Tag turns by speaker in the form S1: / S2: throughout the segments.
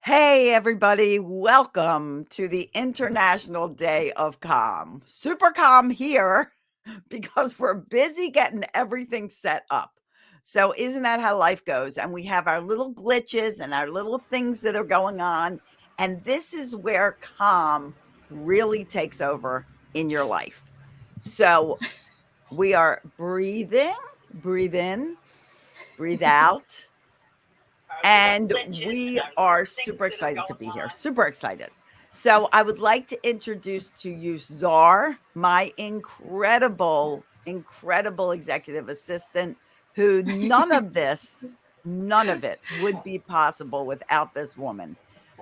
S1: Hey, everybody, welcome to the International Day of Calm. Super calm here because we're busy getting everything set up. So, isn't that how life goes? And we have our little glitches and our little things that are going on. And this is where calm really takes over in your life. So, we are breathing, breathe in, breathe out. And we are super excited to be here. Super excited. So I would like to introduce to you Czar, my incredible executive assistant, who none of it would be possible without this woman.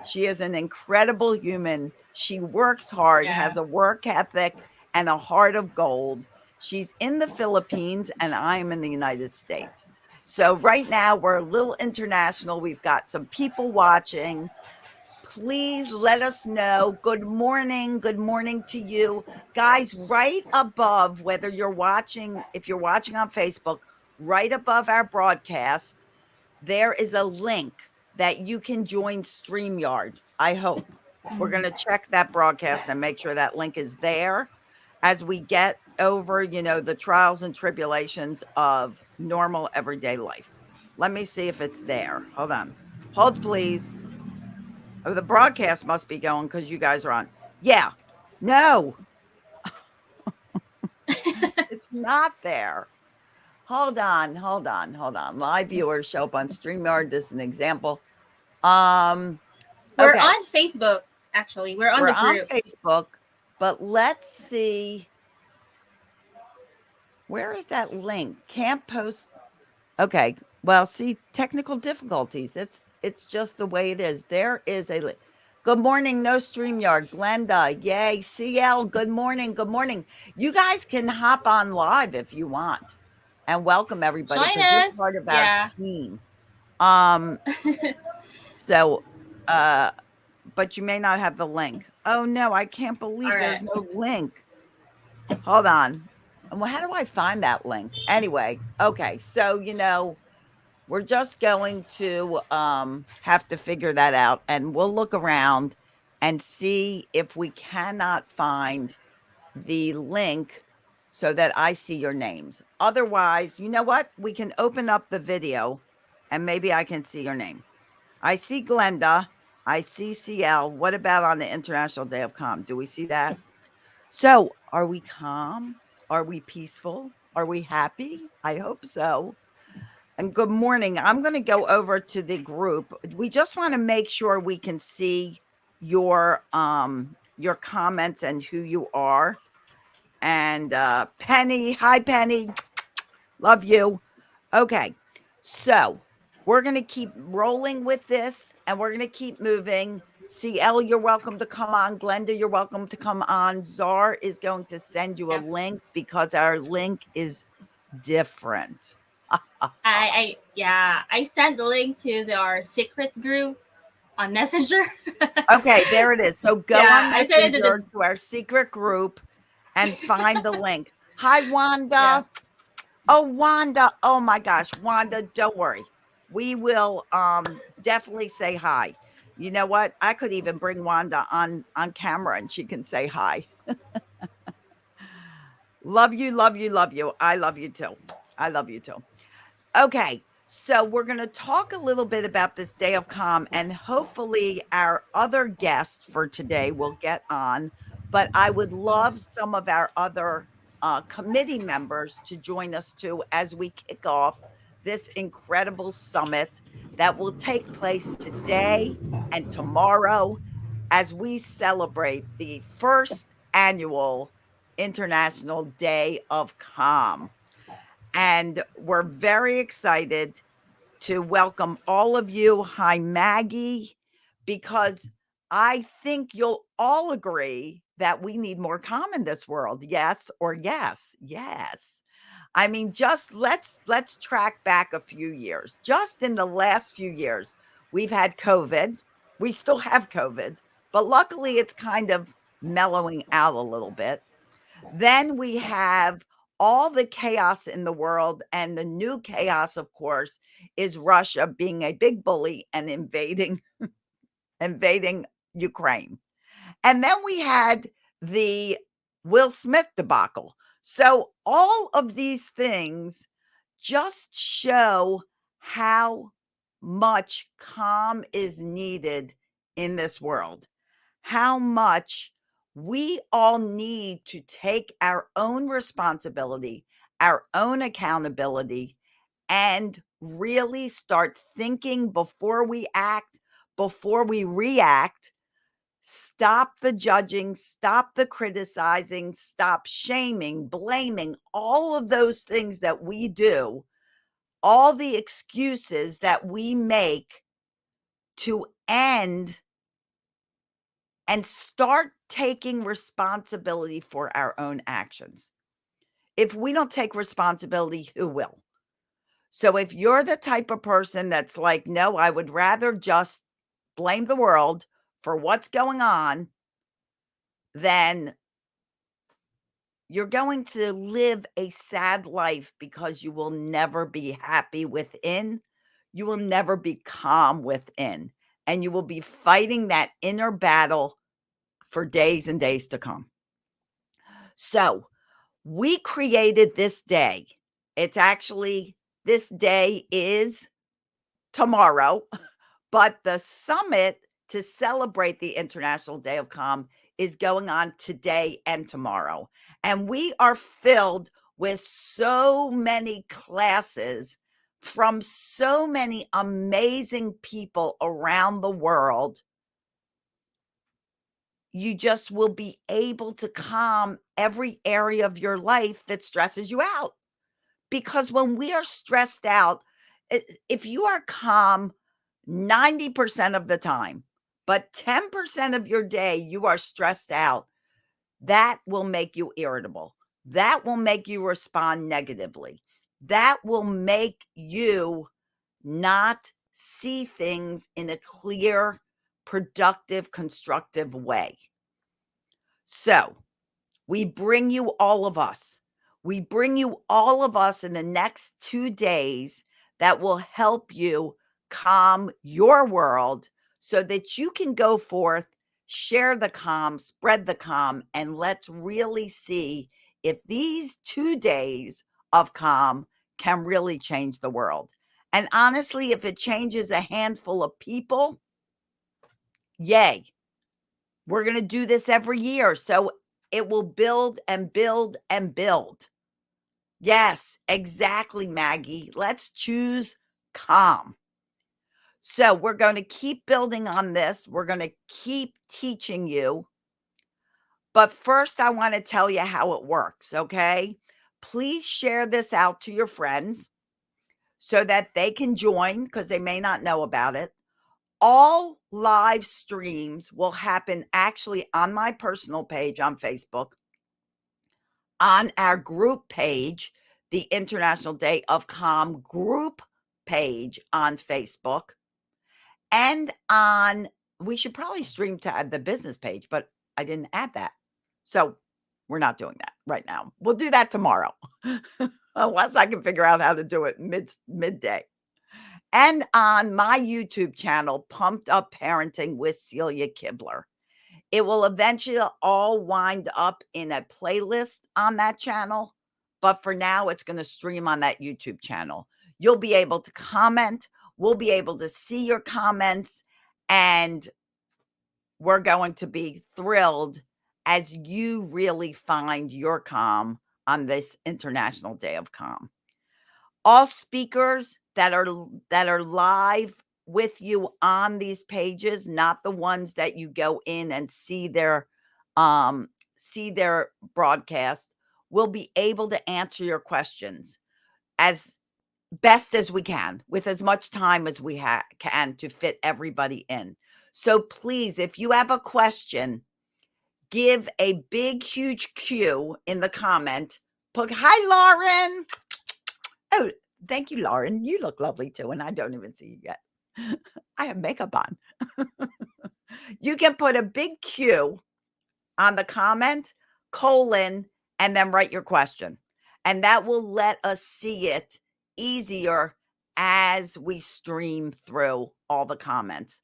S1: She is an incredible human. She works hard,
S2: Yeah.
S1: has a work ethic, and a heart of gold. She's in the Philippines, and I'm in the United States. So right now we're a little international. We've got some people watching. Please let us know. Good morning. Good morning to you. Guys, right above, whether you're watching, if you're watching on Facebook, right above our broadcast, there is a link that you can join StreamYard. I hope. We're going
S2: Mhm.
S1: to check that broadcast and make sure that link is there as we get over, the trials and tribulations of normal everyday life. Let me see if it's there. Hold on. Hold, please. Oh, the broadcast must be going because you guys are on. Yeah. No, it's not there. Hold on. Live viewers show up on StreamYard. This is an example. Um,
S2: We're
S1: okay.
S2: on Facebook, actually. We're on
S1: We're
S2: the
S1: on
S2: group.
S1: Facebook, but let's see. Where is that link? Can't post. Okay. Well, see, technical difficulties. It's just the way it is. There is a link. Good morning, no StreamYard. Glenda, yay. CL, good morning. Good morning. You guys can hop on live if you want. And welcome everybody
S2: Join
S1: because you're part
S2: us.
S1: of our
S2: Yeah.
S1: team. Um, so but you may not have the link. Oh no, I can't
S2: All
S1: believe
S2: right.
S1: there's no link. Hold on. Well, how do I find that link? Anyway, okay. So, we're just going to have to figure that out and we'll look around and see if we cannot find the link so that I see your names. Otherwise, you know what? We can open up the video and maybe I can see your name. I see Glenda. I see CL. What about on the International Day of Calm? Do we see that? So, are we calm? Are we peaceful? Are we happy? I hope so. And good morning. I'm going to go over to the group. We just want to make sure we can see your comments and who you are. And Penny, hi Penny. Love you. Okay. So, we're going to keep rolling with this and we're going to keep moving. CL, you're welcome to come on. Glenda, you're welcome to come on. Czar is going to send you a
S2: Yeah.
S1: link because our link is different.
S2: I sent the link to our secret group on Messenger.
S1: Okay, there it is. So go
S2: Yeah,
S1: on
S2: I sent it to
S1: Messenger to our secret group and find the link. Hi,
S2: yeah.
S1: Wanda. Oh, Wanda. Oh my gosh, Wanda, don't worry. We will definitely say hi. You know what? I could even bring Wanda on camera and she can say hi. Love you, love you, love you. I love you too. I love you too. Okay. So we're going to talk a little bit about this day of calm and hopefully our other guest for today will get on, but I would love some of our other committee members to join us too as we kick off this incredible summit that will take place today and tomorrow as we celebrate the first annual International Day of Calm. And we're very excited to welcome all of you. Hi, Maggie, because I think you'll all agree that we need more calm in this world. Yes or yes? Yes. I mean, just let's track back a few years. Just in the last few years, we've had COVID. We still have COVID, but luckily it's kind of mellowing out a little bit. Then we have all the chaos in the world, and the new chaos, of course, is Russia being a big bully and invading invading Ukraine. And then we had the Will Smith debacle. So all of these things just show how much calm is needed in this world, how much we all need to take our own responsibility, our own accountability, and really start thinking before we act, before we react. Stop the judging, stop the criticizing, stop shaming, blaming, all of those things that we do, all the excuses that we make to end and start taking responsibility for our own actions. If we don't take responsibility, who will? So if you're the type of person that's like, no, I would rather just blame the world for what's going on, then you're going to live a sad life because you will never be happy within. You will never be calm within. And you will be fighting that inner battle for days and days to come. So we created this day. It's actually, this day is tomorrow, but the summit to celebrate the International Day of Calm is going on today and tomorrow. And we are filled with so many classes from so many amazing people around the world. You just will be able to calm every area of your life that stresses you out. Because when we are stressed out, if you are calm 90% of the time, but 10% of your day you are stressed out, that will make you irritable. That will make you respond negatively. That will make you not see things in a clear, productive, constructive way. So, we bring you all of us. We bring you all of us in the next 2 days that will help you calm your world so that you can go forth, share the calm, spread the calm, and let's really see if these 2 days of calm can really change the world. And honestly, if it changes a handful of people, yay. We're going to do this every year. So it will build and build and build. Yes, exactly, Maggie. Let's choose calm. So we're going to keep building on this. We're going to keep teaching you. But first, I want to tell you how it works, okay? Please share this out to your friends so that they can join because they may not know about it. All live streams will happen actually on my personal page on Facebook, on our group page, the International Day of Calm group page on Facebook, and on, we should probably stream to the business page, but I didn't add that. So we're not doing that right now. We'll do that tomorrow, unless I can figure out how to do it midday. And on my YouTube channel, Pumped Up Parenting with Celia Kibler. It will eventually all wind up in a playlist on that channel, but for now, it's going to stream on that YouTube channel. You'll be able to comment. We'll be able to see your comments, and we're going to be thrilled as you really find your calm on this International Day of Calm. All speakers that are live with you on these pages, not the ones that you go in and see their broadcast, will be able to answer your questions as best as we can with as much time as we can to fit everybody in. So please, if you have a question, give a big huge Q in the comment. Put hi Lauren. Oh, thank you, Lauren. You look lovely too, and I don't even see you yet. I have makeup on. You can put a big Q on the comment, colon, and then write your question. And that will let us see it easier as we stream through all the comments.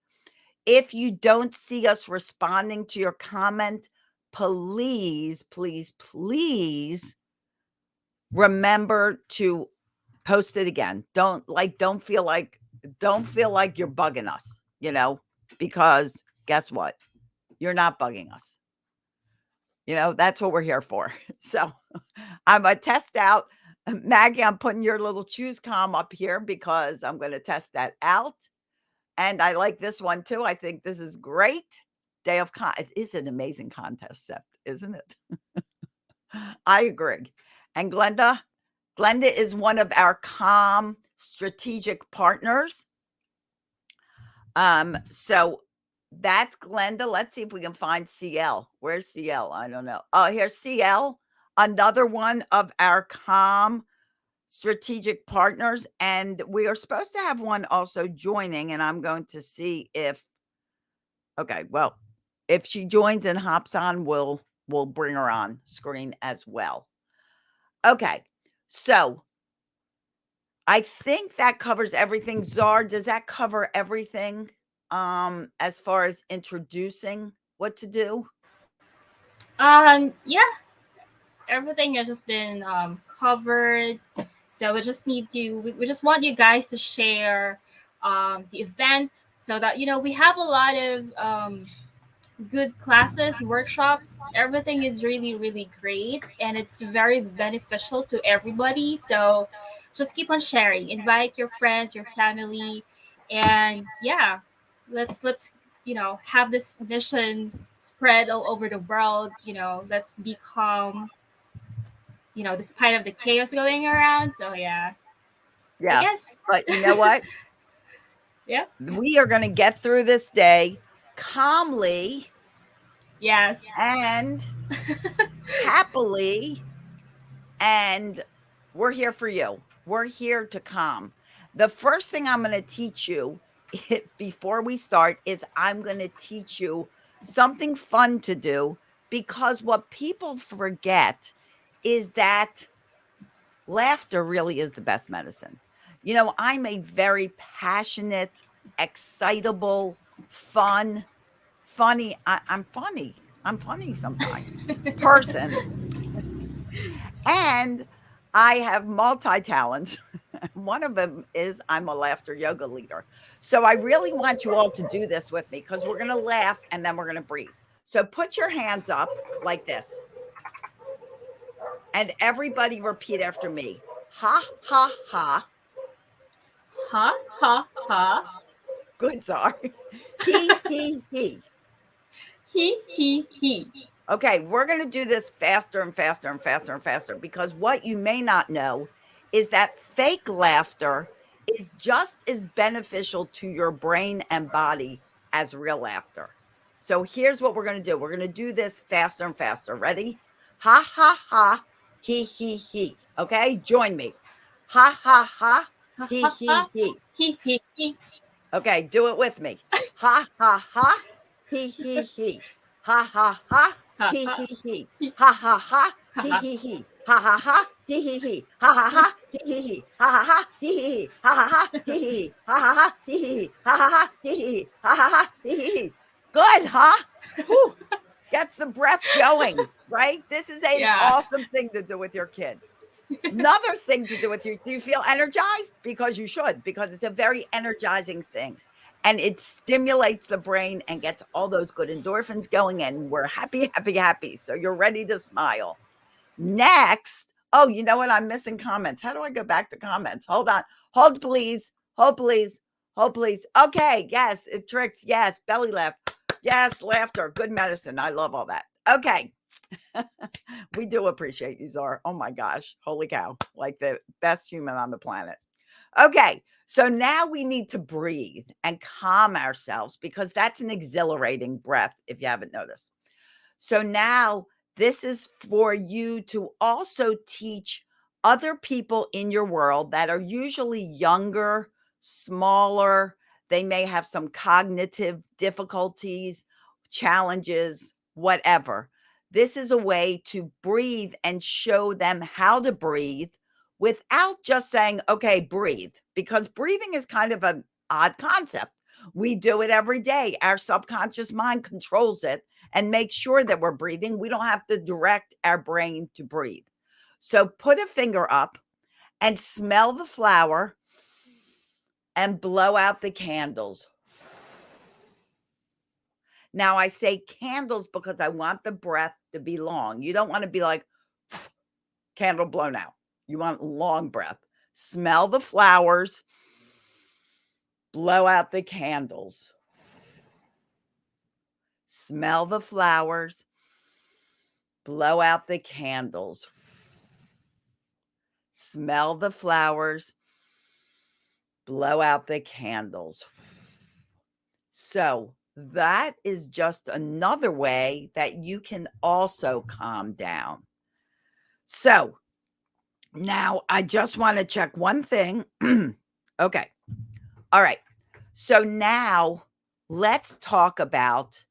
S1: If you don't see us responding to your comment, please, please, please remember to post it again. Don't feel like you're bugging us, because guess what? You're not bugging us. That's what we're here for. So I'm going to test out. Maggie, I'm putting your little choose calm up here because I'm going to test that out. And I like this one too. I think this is great. Day of Con. It is an amazing contest, Seth, isn't it? I agree. And Glenda is one of our calm strategic partners. So that's Glenda. Let's see if we can find CL. Where's CL? I don't know. Oh, here's CL, another one of our calm strategic partners. And we are supposed to have one also joining, and I'm going to see if okay, well, if she joins and hops on, we'll bring her on screen as well. Okay. So I think that covers everything. Czar, does that cover everything as far as introducing what to do?
S2: Yeah, everything has just been covered. So we just need to, we just want you guys to share the event so that, we have a lot of good classes, workshops. Everything is really, really great and it's very beneficial to everybody. So just keep on sharing. Invite your friends, your family, and yeah, let's have this mission spread all over the world. Let's be calm. Despite of the chaos going around. So yeah, I
S1: Yeah.
S2: guess
S1: But you know what?
S2: yeah,
S1: We are going to get through this day calmly
S2: yes,
S1: and happily, and we're here for you. We're here to calm. The first thing I'm going to teach you before we start is I'm going to teach you something fun to do, because what people forget is that laughter really is the best medicine. I'm a very passionate, excitable, fun, funny. I'm funny. I'm funny sometimes person. And I have multi talents. One of them is I'm a laughter yoga leader. So I really want you all to do this with me, because we're going to laugh and then we're going to breathe. So put your hands up like this, and everybody repeat after me. Ha, ha, ha.
S2: ha ha ha,
S1: Good, sorry. He, he.
S2: he.
S1: Okay, we're going to do this faster and faster and faster and faster, because what you may not know is that fake laughter is just as beneficial to your brain and body as real laughter. So here's what we're going to do. We're going to do this faster and faster. Ready? Ha ha ha, he. Okay, join me. Ha ha ha,
S2: Ha ha ha,
S1: he.
S2: he.
S1: Okay, do it with me. Ha ha ha, he. Ha ha ha,
S2: Ha ha,
S1: he.
S2: he.
S1: Ha ha ha,
S2: Ha ha.
S1: he. Ha ha ha, he. Ha ha ha, he. Ha ha ha, he. Ha ha ha, he. Ha ha ha, he. Ha ha ha, he. Ha ha ha, he. Good, huh? Whew. Gets the breath going, right? This is an
S2: Yeah.
S1: awesome thing to do with your kids. Another thing to do with you, do you feel energized? Because you should, because it's a very energizing thing. And it stimulates the brain and gets all those good endorphins going, and we're happy, happy, happy. So you're ready to smile. Next, oh, you know what? I'm missing comments. How do I go back to comments? Hold on. Hold, please. Hold, please. Hold, please. Okay. Yes, it tricks. Yes. Belly laugh. Yes. Laughter. Good medicine. I love all that. Okay. We do appreciate you, Czar. Oh my gosh. Holy cow. Like the best human on the planet. Okay. So now we need to breathe and calm ourselves, because that's an exhilarating breath, if you haven't noticed. So now this is for you to also teach other people in your world that are usually younger, smaller. They may have some cognitive difficulties, challenges, whatever. This is a way to breathe and show them how to breathe without just saying, okay, breathe, because breathing is kind of an odd concept. We do it every day. Our subconscious mind controls it and makes sure that we're breathing. We don't have to direct our brain to breathe. So put a finger up and smell the flower and blow out the candles. Now, I say candles because I want the breath to be long. You don't want to be like, candle blown out. You want long breath. Smell the flowers, blow out the candles. Smell the flowers, blow out the candles. Smell the flowers, blow out the candles. So, that is just another way that you can also calm down. So, now I just want to check one thing. Okay. All right. So now let's talk about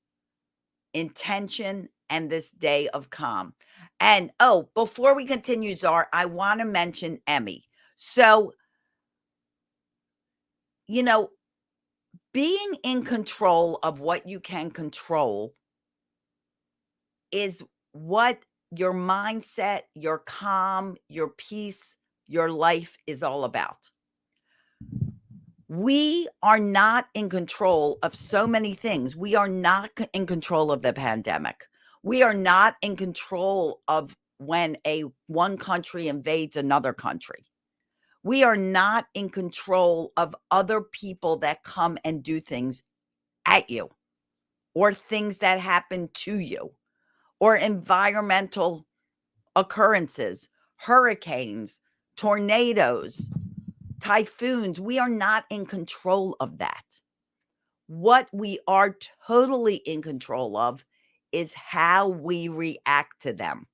S1: intention and this day of calm. And oh, before we continue, Czar, I want to mention Emmy. So, you know, being in control of what you can control is what your mindset, your calm, your peace, your life is all about. We are not in control of so many things. We are not in control of the pandemic. We are not in control of when one country invades another country. We are not in control of other people that come and do things at you, or things that happen to you, or environmental occurrences, hurricanes, tornadoes, typhoons. We are not in control of that. What we are totally in control of is how we react to them.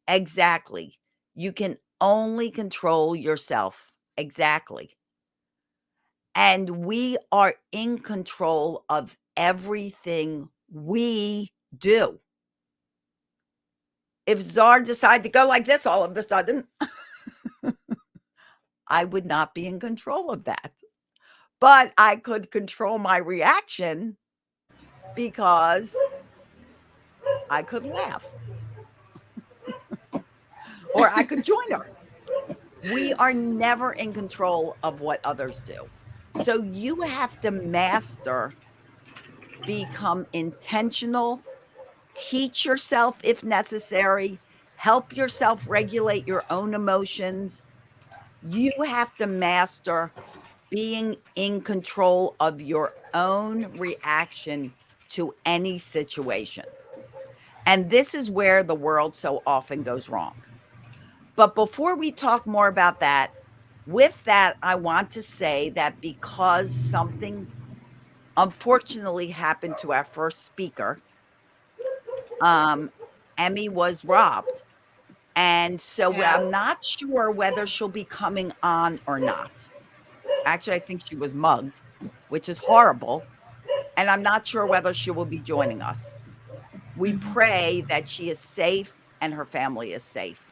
S1: Exactly. You can only control yourself. Exactly. And we are in control of everything we do. If Czar decided to go like this all of a sudden, I would not be in control of that. But I could control my reaction because I could laugh or I could join her. We are never in control of what others do. So you have to master, become intentional, teach yourself if necessary, help yourself regulate your own emotions. You have to master being in control of your own reaction to any situation. And this is where the world so often goes wrong. But before we talk more about that, with that, I want to say that because something unfortunately happened to our first speaker, um, Emmy was robbed. And so
S2: Yeah.
S1: I'm not sure whether she'll be coming on or not. Actually, I think she was mugged, which is horrible. And I'm not sure whether she will be joining us. We
S2: Mhm.
S1: pray that she is safe and her family is safe.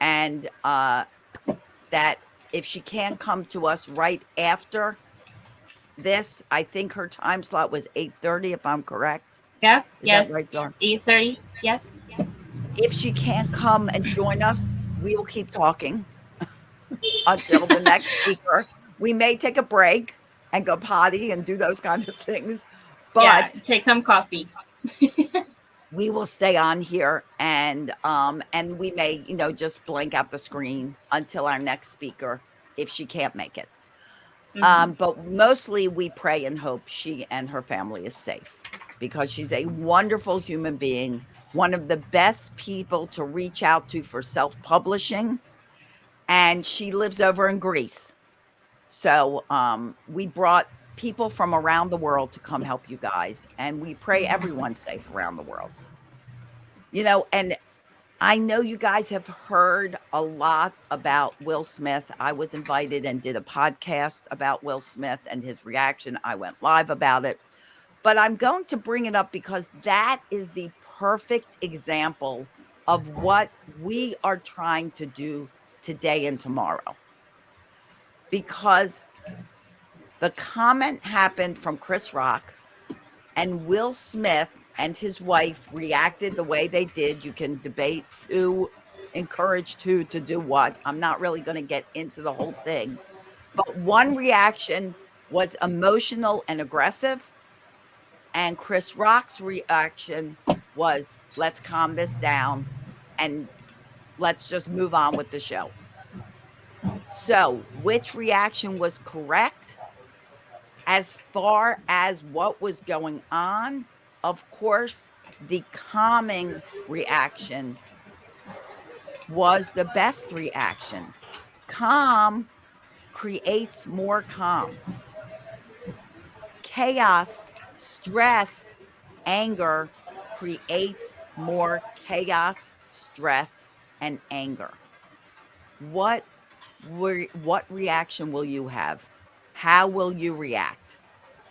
S1: And that if she can't come to us right after this, I think her time slot was 8:30, if I'm correct.
S2: Yeah.
S1: Is that
S2: Yes.
S1: right, Zar?
S2: 8:30. Yes.
S1: If she can't come and join us, we will keep talking until the next speaker. We may take a break and go potty and do those kind of things,
S2: Yeah.
S1: but
S2: Take some coffee.
S1: we will stay on here and we may, just blank out the screen until our next speaker if she can't make it.
S2: Hmm.
S1: But mostly we pray and hope she and her family is safe because she's a wonderful human being, one of the best people to reach out to for self-publishing, and she lives over in Greece. So, we brought people from around the world to come help you guys, and we pray everyone's safe around the world. And I know you guys have heard a lot about Will Smith. I was invited and did a podcast about Will Smith and his reaction. I went live about it, but I'm going to bring it up because that is the perfect example of what we are trying to do today and tomorrow. Because The comment happened from Chris Rock, and Will Smith and his wife reacted the way they did. You can debate who encouraged who to do what. I'm not really going to get into the whole thing. But one reaction was emotional and aggressive, and Chris Rock's reaction was, let's calm this down and let's just move on with the show. So, which reaction was correct? As far as what was going on, of course, the calming reaction was the best reaction. Calm creates more calm. Chaos, stress, anger creates more chaos, stress, and anger. What what reaction will you have? How will you react?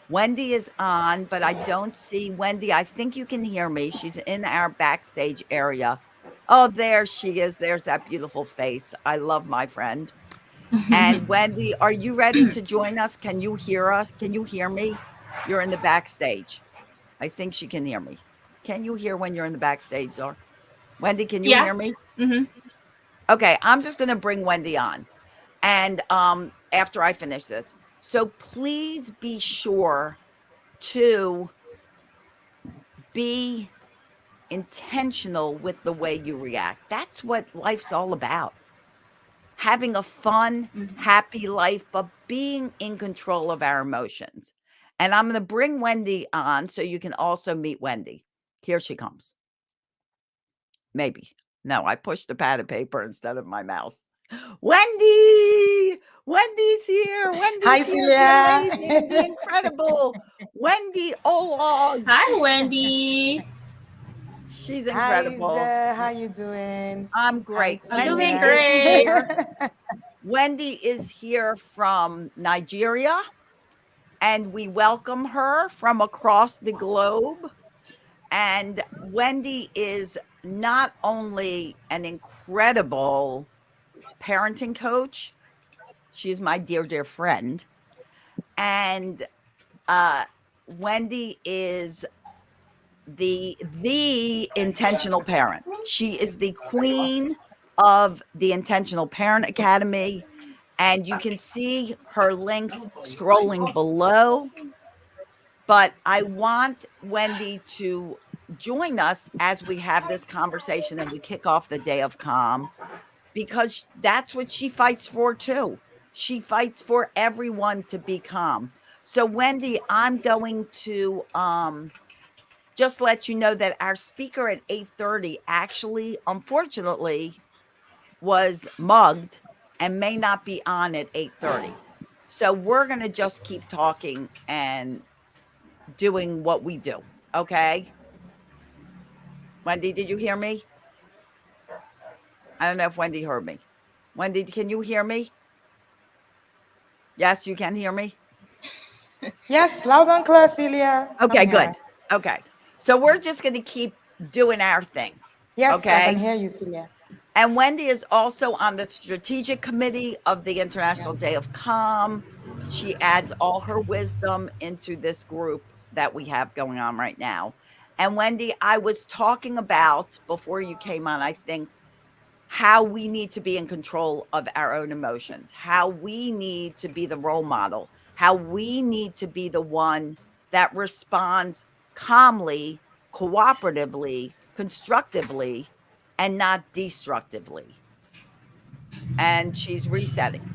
S1: Wendy is on, but I don't see Wendy. I think you can hear me. She's in our backstage area. Oh, there she is. There's that beautiful face. I love my friend. And Wendy, are you ready to join us? Can you hear us? Can you hear me? You're in the backstage. I think she can hear me. Can you hear when you're in the backstage, Zor? Wendy, can you
S2: Yeah.
S1: hear me?
S2: Mm-hmm.
S1: Okay, I'm just going to bring Wendy on. And after I finish this. So please be sure to be intentional with the way you react. That's what life's all about. Having a fun, happy life, but being in control of our emotions. And I'm going to bring Wendy on so you can also meet Wendy. Here she comes. Maybe. No, I pushed the pad of paper instead of my mouse. Wendy! Wendy's here.
S3: Hi,
S1: Wendy's here. The
S3: Celia.
S1: amazing, the incredible Wendy Olog.
S2: Hi, Wendy.
S1: She's
S3: Hi,
S1: incredible.
S3: Isa. How you doing?
S1: I'm
S3: I'm
S1: great.
S2: I'm
S1: Wendy
S2: doing
S3: Tina.
S1: is
S2: great.
S1: here. Wendy is here from Nigeria, and we welcome her from across the globe. And Wendy is not only an incredible parenting coach, she's my dear, dear friend. And uh, Wendy is the intentional parent. She is the queen of the Intentional Parent Academy, and you can see her links scrolling below. But I want Wendy to join us as we have this conversation and we kick off the day of calm, because that's what she fights for too. She fights for everyone to be calm. So Wendy, I'm going to just let you know that our speaker at 8:30 actually, unfortunately, was mugged and may not be on at 8:30. So we're going to just keep talking and doing what we do. Okay? Wendy, did you hear me? I don't know if Wendy heard me. Wendy, can you hear me? Yes, you can hear me?
S3: Yes, loud and clear, Celia. I'm
S1: Okay,
S3: here.
S1: good. Okay. So we're just going to keep doing our thing.
S3: Yes, I can
S1: Okay?
S3: hear you, Celia.
S1: And Wendy is also on the strategic committee of the International Day of Calm. She adds all her wisdom into this group that we have going on right now. And Wendy, I was talking about before you came on, I think, how we need to be in control of our own emotions, how we need to be the role model, how we need to be the one that responds calmly, cooperatively, constructively, and not destructively. And she's resetting.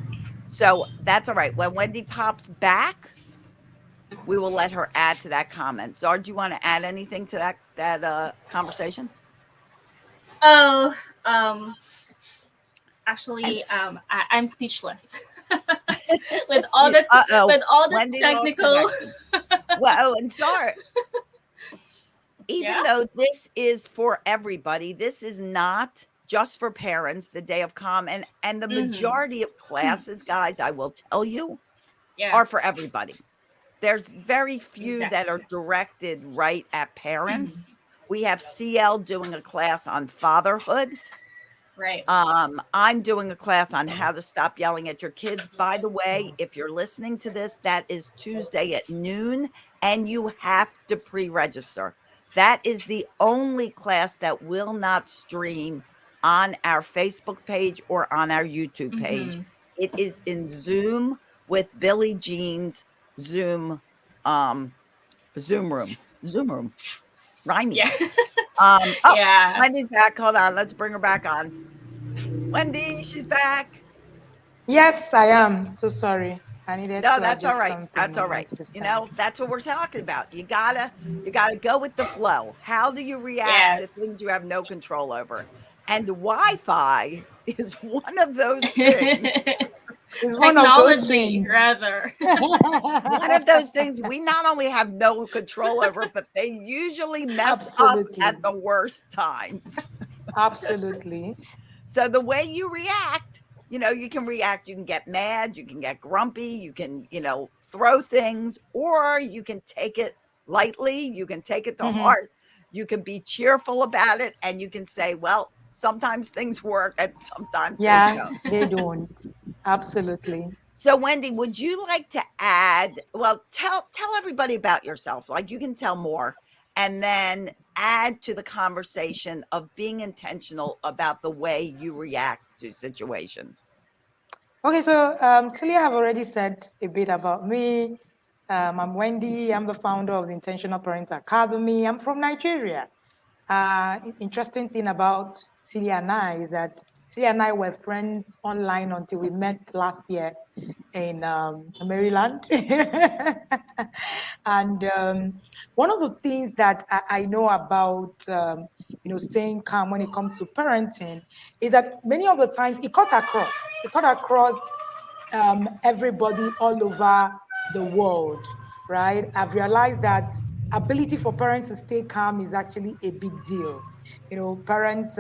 S1: So that's all right. When Wendy pops back, we will let her add to that comment. Zard, do you want to add anything to that conversation?
S2: Oh, um, actually, I'm speechless with all the
S1: Uh-oh,
S2: with all the
S1: Wendy lost
S2: technical.
S1: connection. Well, and Zard, even
S2: Yeah.
S1: though this is for everybody, this is not just for parents, the day of calm. And the
S2: Mm-hmm.
S1: majority of classes, guys, I will tell you,
S2: Yeah.
S1: are for everybody. There's very few that are
S2: Exactly.
S1: directed right at parents. We have CL doing a class on fatherhood.
S2: Right.
S1: I'm doing a class on how to stop yelling at your kids. By the way, if you're listening to this, that is Tuesday at noon, and you have to pre-register. That is the only class that will not stream on our Facebook page or on our YouTube page.
S2: Mm-hmm.
S1: It is in Zoom with Billie Jean's Zoom, um, Zoom room. Zoom room. Rhymey.
S2: Yeah.
S1: Oh,
S2: Yeah.
S1: Wendy's back. Hold on. Let's bring her back on. Wendy, she's back.
S3: Yes, I am. So sorry. I needed
S1: No,
S3: to
S1: that's all
S3: adjust
S1: right.
S3: something
S1: That's all
S3: on my
S1: right.
S3: system.
S1: That's what we're talking about. You gotta go with the flow. How do you react to
S2: Yes.
S1: things you have no control over? And Wi-Fi is one of those things.
S3: It's one of those
S2: Technology,
S3: things.
S2: rather.
S1: One of those things we not only have no control over, but they usually mess up at
S3: Absolutely.
S1: the worst times.
S3: Absolutely.
S1: So the way you react, you can react, you can get mad, you can get grumpy, you can, throw things, or you can take it lightly, you can take it to
S3: Hmm.
S1: heart, you can be cheerful about it, and you can say, well, sometimes things work and sometimes they
S3: Yeah,
S1: don't.
S3: they don't. Absolutely.
S1: So Wendy, would you like to add, well, tell everybody about yourself. Like you can tell more and then add to the conversation of being intentional about the way you react to situations.
S3: Okay, so Celia have already said a bit about me. I'm Wendy. I'm the founder of the Intentional Parent Academy. I'm from Nigeria. Interesting thing about Celia and I is that Celia and I were friends online until we met last year in Maryland. And one of the things that I know about, staying calm when it comes to parenting is that many of the times it cut across everybody all over the world, right? I've realized that ability for parents to stay calm is actually a big deal. Parents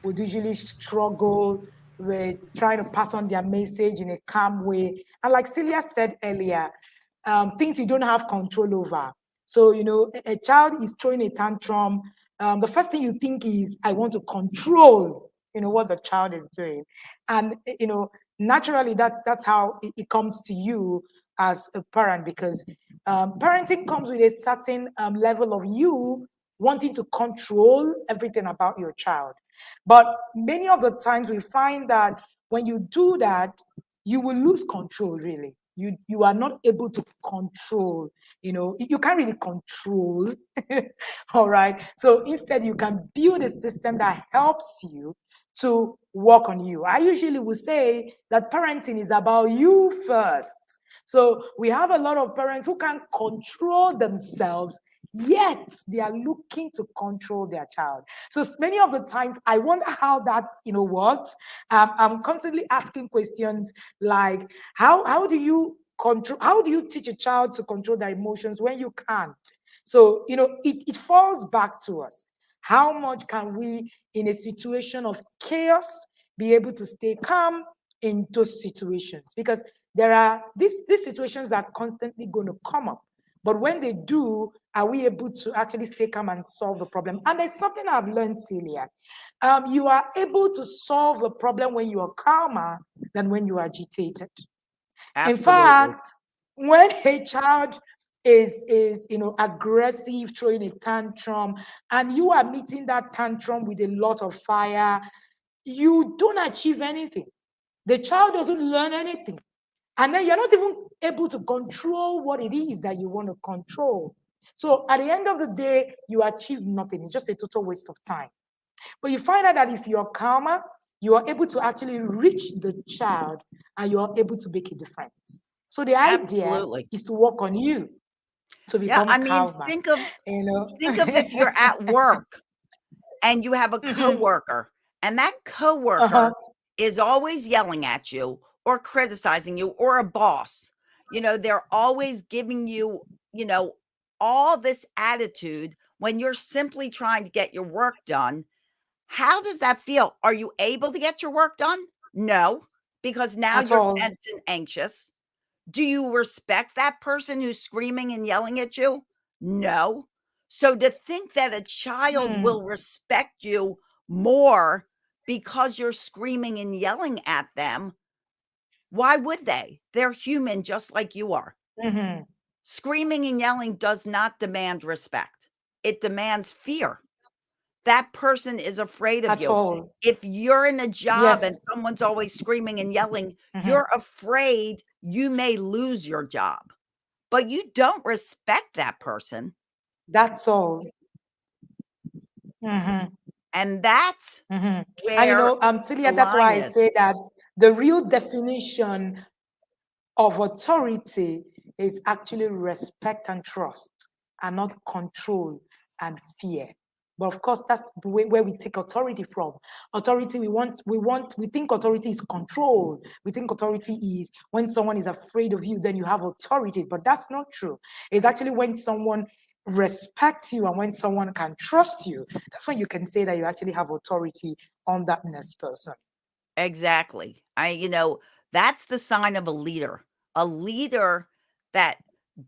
S3: would usually struggle with trying to pass on their message in a calm way. And like Celia said earlier, things you don't have control over. So, a child is throwing a tantrum. The first thing you think is, I want to control, what the child is doing. And, naturally, that's how it comes to you as a parent, because parenting comes with a certain level of you wanting to control everything about your child. But many of the times we find that when you do that, you will lose control, really. You are not able to control, you can't really control. All right. So instead, you can build a system that helps you to work on you. I usually would say that parenting is about you first. So we have a lot of parents who can't control themselves, yet they are looking to control their child. So many of the times, I wonder how that works. I'm constantly asking questions like, how do you control? How do you teach a child to control their emotions when you can't? So it falls back to us. How much can we, in a situation of chaos, be able to stay calm in those situations? Because there are these situations that are constantly going to come up. But when they do, are we able to actually stay calm and solve the problem? And there's something I've learned, Celia. You are able to solve the problem when you are calmer than when you are agitated. In
S1: Absolutely.
S3: fact, when a child is aggressive, throwing a tantrum, and you are meeting that tantrum with a lot of fire, you don't achieve anything. The child doesn't learn anything. And then you're not even able to control what it is that you want to control. So at the end of the day, you achieve nothing. It's just a total waste of time. But you find out that if you're calmer, you are able to actually reach the child and you are able to make a difference. So the idea
S1: Absolutely.
S3: is to work on you to
S1: Yeah,
S3: become
S1: I mean,
S3: calmer.
S1: think of
S3: You know.
S1: think of if you're at work and you have a
S3: Mhm.
S1: coworker, and that
S3: Uh-huh.
S1: coworker is always yelling at you or criticizing you, or a boss. They're always giving you, you know, all this attitude when you're simply trying to get your work done. How does that feel? Are you able to get your work done? No, because now
S3: At
S1: you're
S3: all.
S1: tense and anxious. Do you respect that person who's screaming and yelling at you? No. So to think that a child
S3: Hmm.
S1: will respect you more because you're screaming and yelling at them. Why would they? They're human just like you are.
S3: Mm-hmm.
S1: Screaming and yelling does not demand respect. It demands fear. That person is afraid of
S3: At
S1: you.
S3: all.
S1: If you're in a job and
S3: Yes.
S1: someone's always screaming and yelling,
S3: Mm-hmm.
S1: you're afraid you may lose your job, but you don't respect that person.
S3: That's all. Mm-hmm.
S1: And that's
S3: Mm-hmm. And
S1: where the
S3: Celia, that's
S1: line
S3: why I
S1: is.
S3: say that the real definition of authority is actually respect and trust, and not control and fear. But of course, that's the way where we take authority from. Authority, we think authority is control. We think authority is when someone is afraid of you, then you have authority. But that's not true. It's actually when someone respects you and when someone can trust you, that's when you can say that you actually have authority on that next person.
S1: Exactly. That's the sign of a leader. A leader that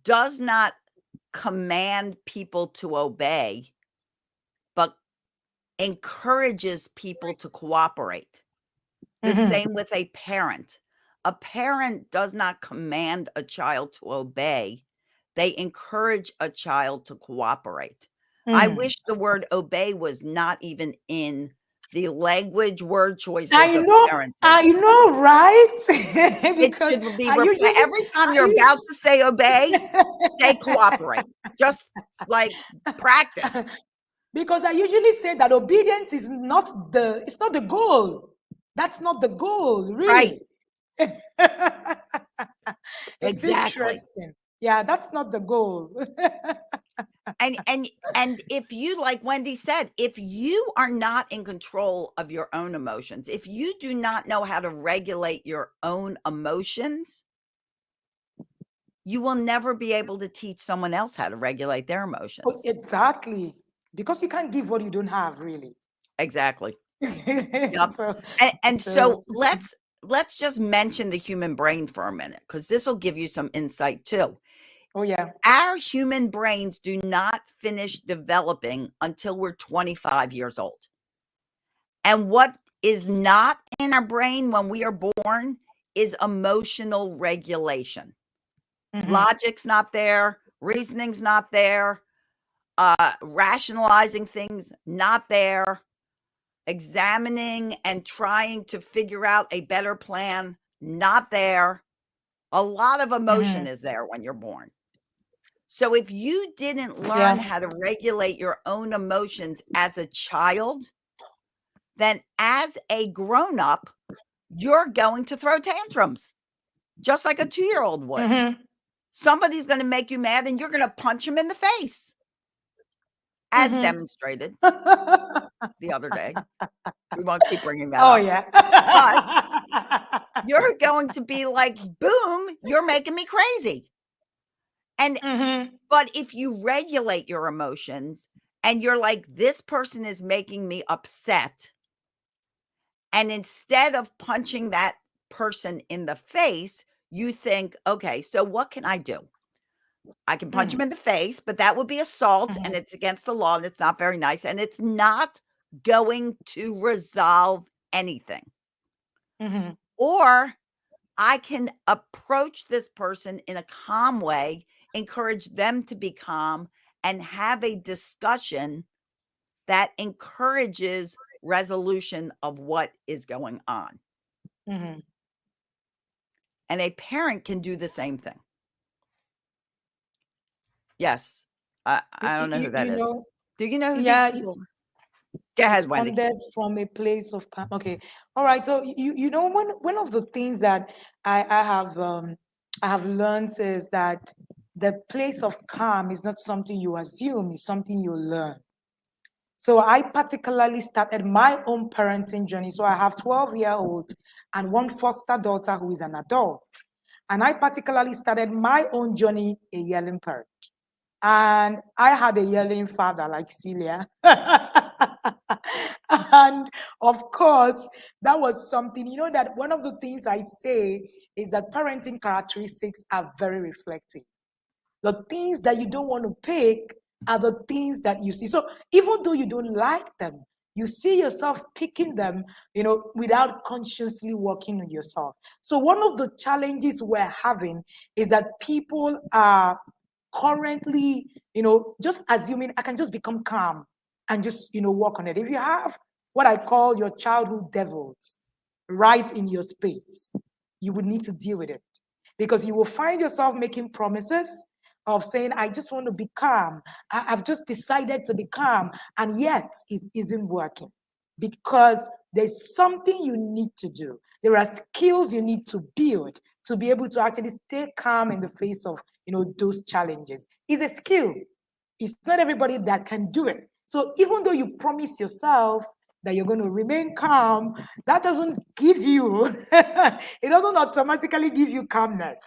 S1: does not command people to obey, but encourages people to cooperate. The
S3: Mm-hmm.
S1: same with a parent. A parent does not command a child to obey, they encourage a child to cooperate. I
S3: Mm.
S1: wish the word obey was not even in the language word choices
S3: I
S1: of
S3: know,
S1: parenting.
S3: I know, right?
S1: It
S3: Because
S1: should be
S3: I
S1: repla
S3: usually,
S1: every time you're
S3: I,
S1: about to say obey, say cooperate. Just, like, practice,
S3: because I usually say that obedience is not it's not the goal. That's not the goal,
S1: right,
S3: really. It's
S1: exactly.
S3: interesting. Yeah, that's not the goal.
S1: And if you, like Wendy said, if you are not in control of your own emotions, if you do not know how to regulate your own emotions, you will never be able to teach someone else how to regulate their
S3: Oh,
S1: emotions.
S3: exactly. Because you can't give what you don't have, really.
S1: Exactly. Yep.
S3: so,
S1: And
S3: so
S1: so let's just mention the human brain for a minute, because this will give you some insight too.
S3: oh yeah.
S1: Our human brains do not finish developing until we're 25 years old. And what is not in our brain when we are born is emotional regulation.
S3: Mm-hmm.
S1: Logic's not there, reasoning's not there, rationalizing things not there, examining and trying to figure out a better plan not there. A lot of
S3: Mm-hmm.
S1: emotion is there when you're born. So if you didn't learn
S3: Yeah.
S1: how to regulate your own emotions as a child, then as a grown up, you're going to throw tantrums just like a 2-year-old would.
S3: Mm-hmm.
S1: Somebody's going to make you mad and you're going to punch him in the face, as
S3: Mm-hmm.
S1: demonstrated the other day. We won't keep bringing that
S3: Oh
S1: up.
S3: yeah.
S1: But you're going to be like, boom, you're making me crazy. And
S3: Mm-hmm.
S1: but if you regulate your emotions and you're like, this person is making me upset, and instead of punching that person in the face, you think, okay, so what can I do? I can punch him in the face, but that would be assault and
S3: Mm-hmm.
S1: it's against the law and it's not very nice and it's not going to resolve anything.
S3: Mm-hmm.
S1: Or I can approach this person in a calm way, encourage them to be calm, and have a discussion that encourages resolution of what is going on.
S3: Mm-hmm.
S1: And a parent can do the same thing. Yes. I don't know who that
S3: You
S1: is.
S3: know,
S1: Do you know who these
S3: yeah,
S1: people are? Go ahead, Wendy.
S3: responded from a place of calm. Okay, all right. So one of the things that I have learned is that the place of calm is not something you assume; it's something you learn. So I particularly started my own parenting journey. So I have 12-year-olds and one foster daughter who is an adult. And I particularly started my own journey a yelling parent. And I had a yelling father like Celia. And of course, that was something, that one of the things I say is that parenting characteristics are very reflective. The things that you don't want to pick are the things that you see. So even though you don't like them, you see yourself picking them, without consciously working on yourself. So one of the challenges we're having is that people are currently, just assuming I can just become calm and just, work on it. If you have what I call your childhood devils right in your space, you would need to deal with it, because you will find yourself making promises of saying, I just want to be calm. I've just decided to be calm. And yet it isn't working, because there's something you need to do. There are skills you need to build to be able to actually stay calm in the face of, those challenges. It's a skill. It's not everybody that can do it. So even though you promise yourself that you're going to remain calm, that doesn't give you, it doesn't automatically give you calmness.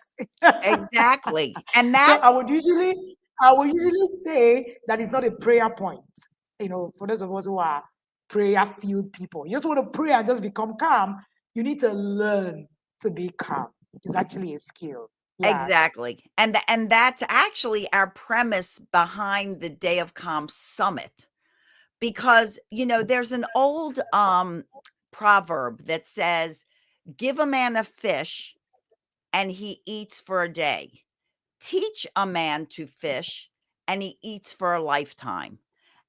S1: Exactly. And
S3: So
S1: that's
S3: I would usually say that it's not a prayer point. For those of us who are prayer-filled people, you just want to pray and just become calm. You need to learn to be calm. It's actually a skill. Yeah.
S1: exactly. And that's actually our premise behind the Day of Calm Summit. Because, there's an old proverb that says, give a man a fish and he eats for a day. Teach a man to fish and he eats for a lifetime.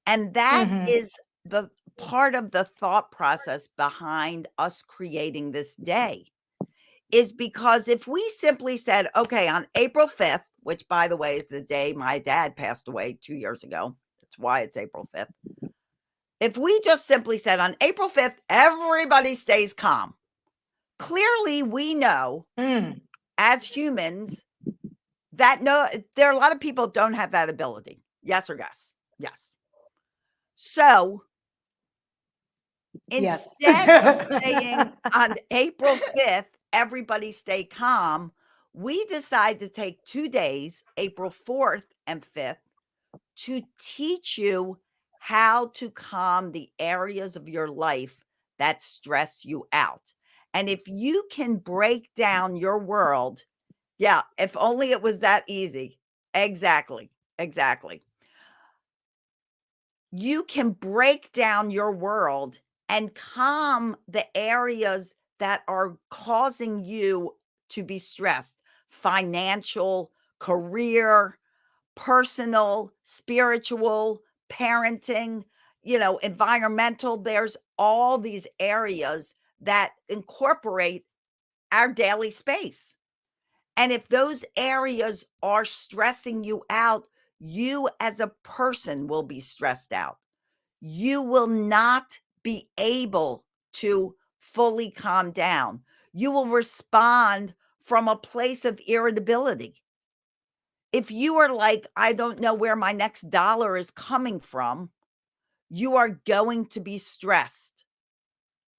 S1: And that
S3: Mm-hmm.
S1: is the part of the thought process behind us creating this day, is because if we simply said, okay, on April 5th, which by the way is the day my dad passed away 2 years ago, that's why it's April 5th. If we just simply said on April 5th, everybody stays calm, clearly we know
S3: Mm.
S1: as humans that there are a lot of people don't have that ability. Yes or yes? Yes. So
S3: Yes.
S1: instead of saying on April 5th, everybody stay calm, we decide to take 2 days, April 4th and 5th, to teach you how to calm the areas of your life that stress you out. And if you can break down your world, yeah, if only it was that easy. Exactly. Exactly. You can break down your world and calm the areas that are causing you to be stressed: financial, career, personal, spiritual, parenting, environmental. There's all these areas that incorporate our daily space. And if those areas are stressing you out, you as a person will be stressed out. You will not be able to fully calm down. You will respond from a place of irritability. If you are like, I don't know where my next dollar is coming from, you are going to be stressed.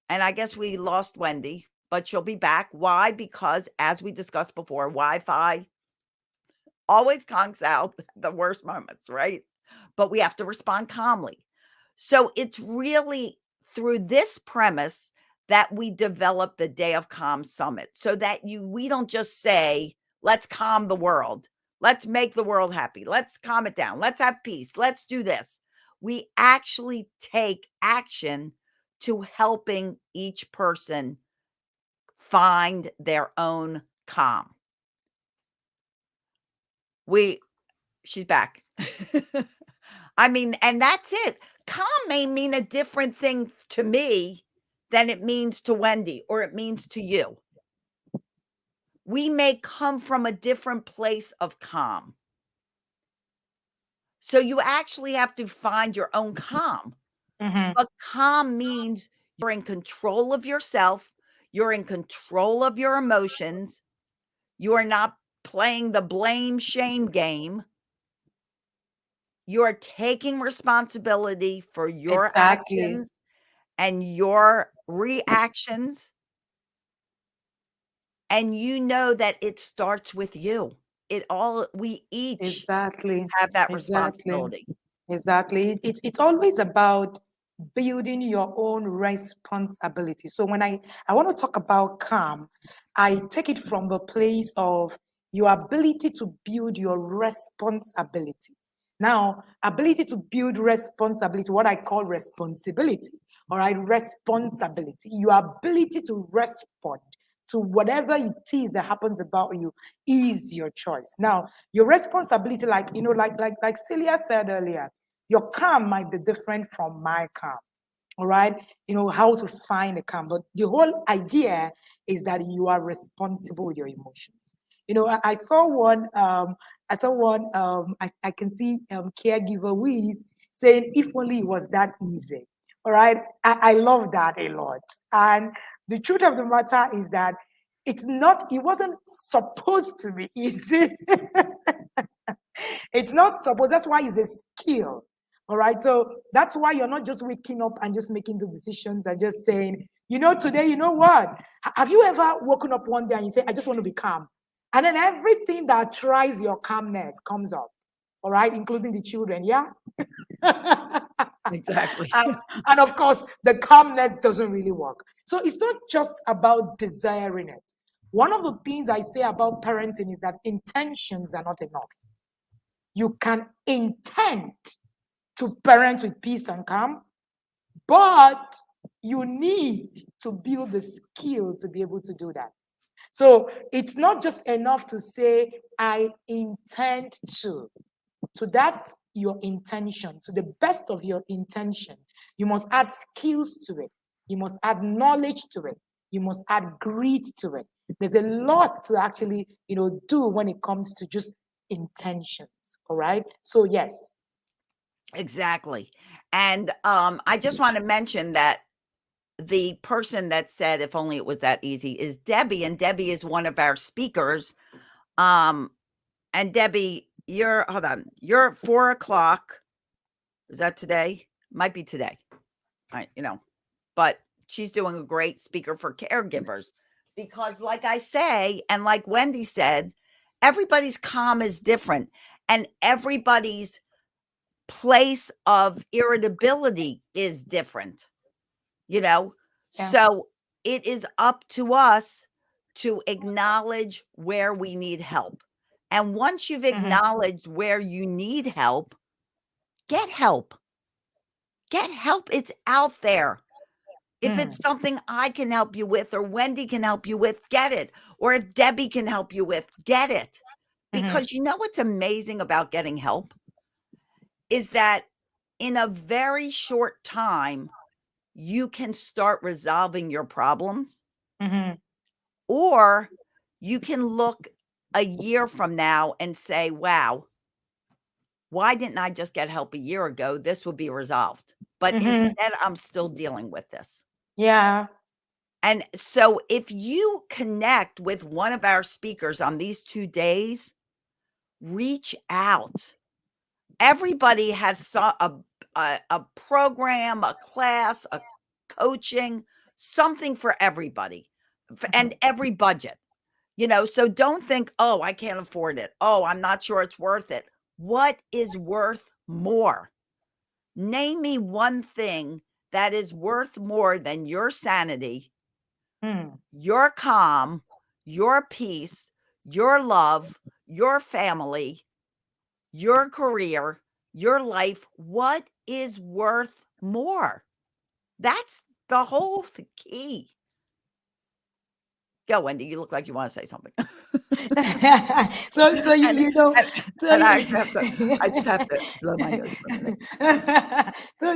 S1: And I guess we lost Wendy, but she'll be back. Why? Because as we discussed before, Wi-Fi always conks out the worst moments, right? But we have to respond calmly. So it's really through this premise that we develop the Day of Calm Summit, so that we don't just say, let's calm the world. Let's make the world happy. Let's calm it down. Let's have peace. Let's do this. We actually take action to helping each person find their own calm. She's back. I mean, and that's it. Calm may mean a different thing to me than it means to Wendy or it means to you. We may come from a different place of calm. So you actually have to find your own calm.
S3: Mm-hmm.
S1: But calm means you're in control of yourself, you're in control of your emotions, you are not playing the blame shame game. You're taking responsibility for your
S3: Exactly.
S1: actions and your reactions, and you know that it starts with you. We each
S3: Exactly.
S1: have that
S3: Exactly.
S1: responsibility.
S3: Exactly. It's always about building your own responsibility. So when I want to talk about calm, I take it from the place of your ability to build your responsibility. Now, ability to build responsibility, what I call responsibility. All right, responsibility, your ability to respond to whatever it is that happens about you is your choice. Now, your responsibility, like like Celia said earlier, your calm might be different from my calm. All right, how to find a calm, but the whole idea is that you are responsible with your emotions. I saw one. I can see caregiver who is saying, if only it was that easy. All right, I love that a lot. And the truth of the matter is that it's not. It wasn't supposed to be easy. It's not supposed. That's why it's a skill. All right. So that's why you're not just waking up and just making the decisions and just saying, today, you know what? Have you ever woken up one day and you say, I just want to be calm? And then everything that tries your calmness comes up. All right, including the children. Yeah.
S1: Exactly.
S3: And of course, the calmness doesn't really work. So it's not just about desiring it. One of the things I say about parenting is that intentions are not enough. You can intend to parent with peace and calm, but you need to build the skill to be able to do that. So it's not just enough to say, I intend to that, your intention, to the best of your intention, you must add skills to it. You must add knowledge to it. You must add grit to it. There's a lot to actually, do when it comes to just intentions. All right. So yes.
S1: Exactly. And I just want to mention that the person that said, if only it was that easy, is Debbie. And Debbie is one of our speakers. And Debbie, hold on, you're at 4 o'clock. Is that today? Might be today. But she's doing a great speaker for caregivers because, like I say, and like Wendy said, everybody's calm is different and everybody's place of irritability is different,
S3: Yeah.
S1: So it is up to us to acknowledge where we need help. And once you've acknowledged where you need help, get help. Get help. It's out there. If it's something I can help you with or Wendy can help you with, get it. Or if Debbie can help you with, get it. Because you know what's amazing about getting help is that in a very short time, you can start resolving your problems. Or you can look a year from now and say, wow, why didn't I just get help a year ago? This would be resolved. But instead, I'm still dealing with this.
S3: Yeah.
S1: And so if you connect with one of our speakers on these 2 days, reach out. Everybody has a program, a class, a coaching, something for everybody and every budget. So don't think, oh, I can't afford it. Oh, I'm not sure it's worth it. What is worth more? Name me one thing that is worth more than your sanity, your calm, your peace, your love, your family, your career, your life. What is worth more? That's the whole key. Go, Wendy. You look like you want to say something.
S3: So you,
S1: And,
S3: you know
S1: and,
S3: so
S1: and I
S3: you,
S1: just have to blow my nose for a minute.
S3: so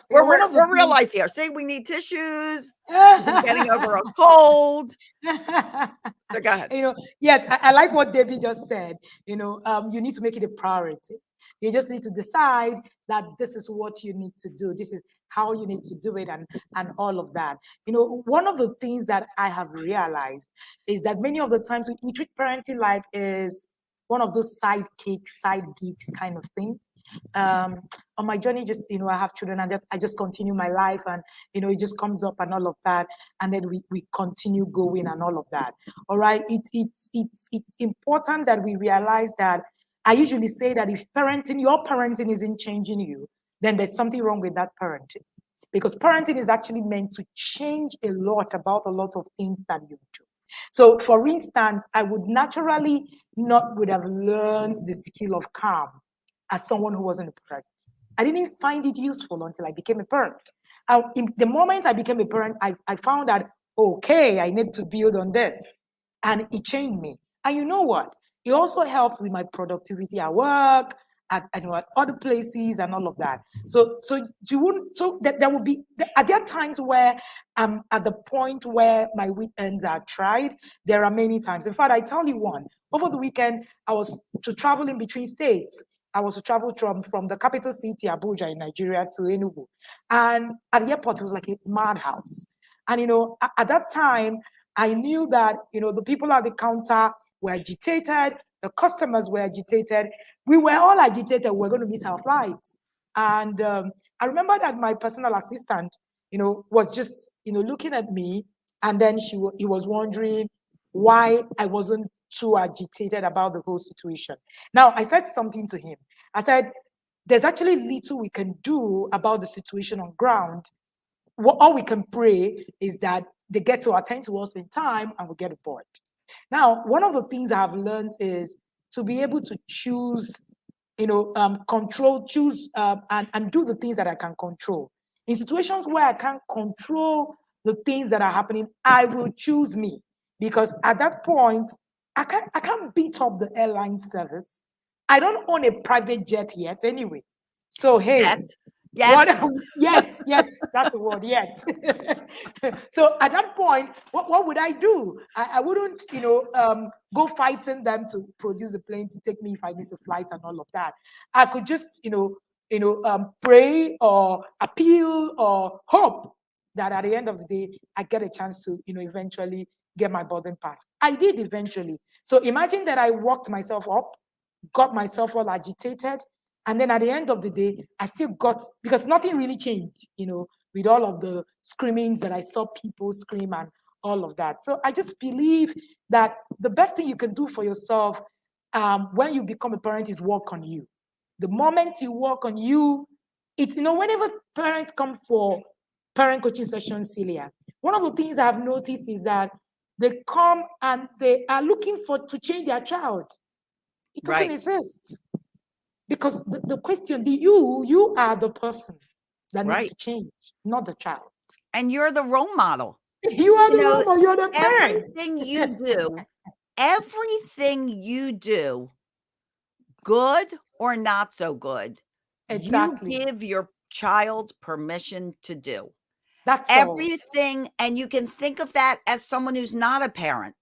S3: one of the
S1: We're real
S3: things.
S1: life here. See, we need tissues. We're getting over a cold. So go ahead.
S3: Yes, I like what Debbie just said. You need to make it a priority. You just need to decide that this is what you need to do. This is how you need to do it, and all of that. One of the things that I have realized is that many of the times we treat parenting like is one of those sidekicks, side gigs kind of thing. On my journey, just I have children, and I just continue my life, and it just comes up and all of that, and then we continue going and all of that. All right, it's important that we realize that. I usually say that if your parenting isn't changing you, then there's something wrong with that parenting, because parenting is actually meant to change a lot about a lot of things that you do. So, for instance, I would naturally not would have learned the skill of calm as someone who wasn't a parent. I didn't find it useful until I became a parent. In the moment I became a parent, I found that, okay, I need to build on this. And it changed me. And you know what? It also helped with my productivity at work, at other places, and all of that. So you wouldn't. So that there will be. Are there times where I'm at the point where my weekends are tried? There are many times. In fact, I tell you one. Over the weekend, I was to travel in between states. I was to travel from the capital city, Abuja, in Nigeria, to Enugu. And at the airport, it was like a madhouse. And, at that time, I knew that, the people at the counter were agitated, the customers were agitated. We were all agitated. We are going to miss our flights. And I remember that my personal assistant, was just, looking at me. And then he was wondering why I wasn't too agitated about the whole situation. Now, I said something to him. I said, there's actually little we can do about the situation on ground. All we can pray is that they get to attend to us in time and we get aboard. Now, one of the things I've learned is to be able to choose, choose and do the things that I can control. In situations where I can't control the things that are happening, I will choose me, because at that point, I can't beat up the airline service. I don't own a private jet yet, anyway. So hey,
S1: Yet,
S3: what?
S1: yet.
S3: Yes, yes, that's the word. Yet. So at that point, what would I do? I wouldn't, go fighting them to produce a plane to take me if I miss a flight and all of that. I could just, pray or appeal or hope that at the end of the day, I get a chance to, eventually get my boarding pass. I did eventually. So imagine that I walked myself up, got myself all agitated, and then at the end of the day, I still got, because nothing really changed, with all of the screamings that I saw people scream and all of that. So I just believe that the best thing you can do for yourself when you become a parent is work on you. The moment you work on you, it's, whenever parents come for parent coaching sessions, Celia, one of the things I've noticed is that they come and they are looking to change their child. It doesn't
S1: Right,
S3: exist. Because the question, you are the person that needs
S1: right.
S3: to change, not the child.
S1: And you're the role model.
S3: You are
S1: You
S3: the
S1: know,
S3: role model, you're the parent.
S1: everything you do, good or not so good, you
S3: Exactly.
S1: give your child permission to do.
S3: That's all.
S1: Everything, and you can think of that as someone who's not a parent.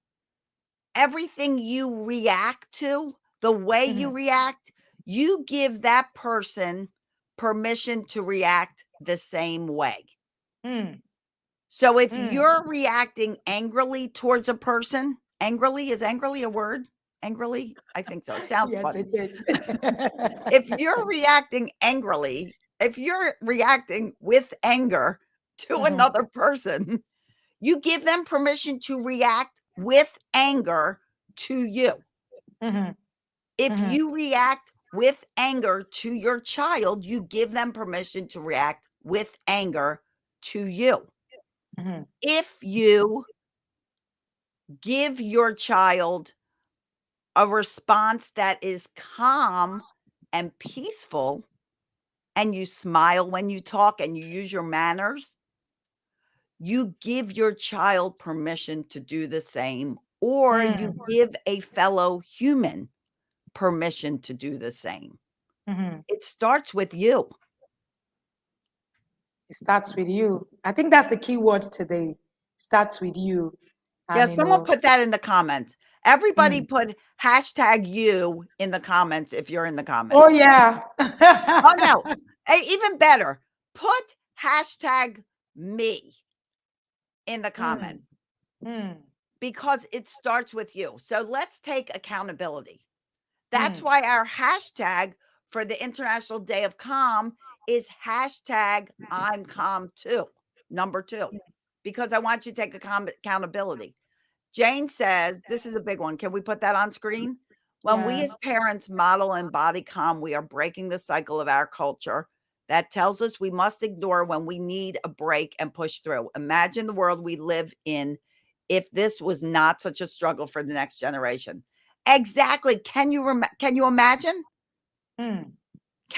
S1: Everything you react to, the way you
S3: Mhm.
S1: react, you give that person permission to react the same way.
S3: Mm,
S1: So if
S3: mm.
S1: you're reacting angrily towards a person, is angrily a word? Angrily? I think so. It sounds
S3: Yes,
S1: funny.
S3: it is.
S1: If you're reacting angrily, if you're reacting with anger to
S3: Mhm,
S1: another person, you give them permission to react with anger to you.
S3: mhm,
S1: If
S3: mhm,
S1: you react with anger to your child, you give them permission to react with anger to you.
S3: mhm,
S1: If you give your child a response that is calm and peaceful, and you smile when you talk and you use your manners, you give your child permission to do the same, or you
S3: mm,
S1: give a fellow human permission to do the same.
S3: mhm.
S1: It starts with you.
S3: It starts with you. I think that's the key word today. Starts with you.
S1: Yeah,
S3: And
S1: someone put that in the comments. Everybody
S3: mm.
S1: put hashtag you in the comments if you're in the
S3: Oh
S1: comments.
S3: yeah.
S1: Oh, no. Even better, put hashtag me in the
S3: Mm,
S1: comments
S3: mm,
S1: because it starts with you. So let's take accountability. That's
S3: mm,
S1: why our hashtag for the International Day of Calm is hashtag I'm calm too, number 2, because I want you to take accountability. Jane says, this is a big one. Can we put that on screen? When we
S3: yeah.
S1: as parents model and embody calm, we are breaking the cycle of our culture that tells us we must ignore when we need a break and push through. Imagine the world we live in if this was not such a struggle for the next generation. Exactly. Can you imagine?
S3: Mm,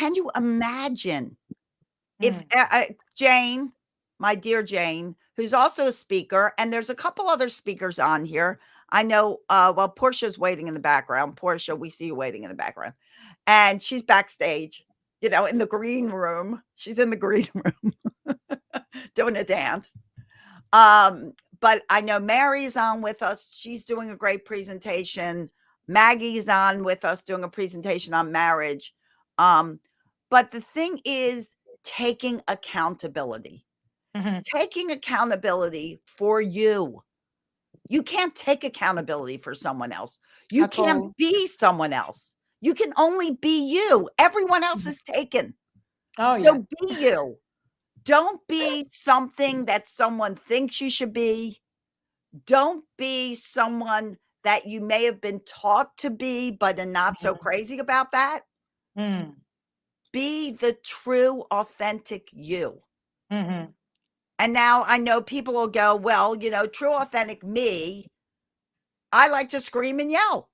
S1: can you imagine if
S3: Mm.
S1: Jane, my dear Jane, who's also a speaker, and there's a couple other speakers on here. I know, well, Portia's waiting in the background. Portia, we see you waiting in the background. And she's backstage, in the green room. She's in the green room doing a dance. But I know Mary's on with us. She's doing a great presentation. Maggie's on with us doing a presentation on marriage. But the thing is taking accountability.
S3: Mhm.
S1: Taking accountability for you. You can't take accountability for someone else. You
S3: At
S1: can't
S3: all.
S1: be someone else. You can only be you. Everyone else
S3: Mhm.
S1: is taken.
S3: Oh yeah.
S1: So be you. Don't be something that someone thinks you should be. Don't be someone that you may have been taught to be, but are not so
S3: Mhm.
S1: crazy about that.
S3: Mm.
S1: Be the true, authentic you.
S3: Mhm.
S1: And now I know people will go, well, true, authentic me, I like to scream and yell.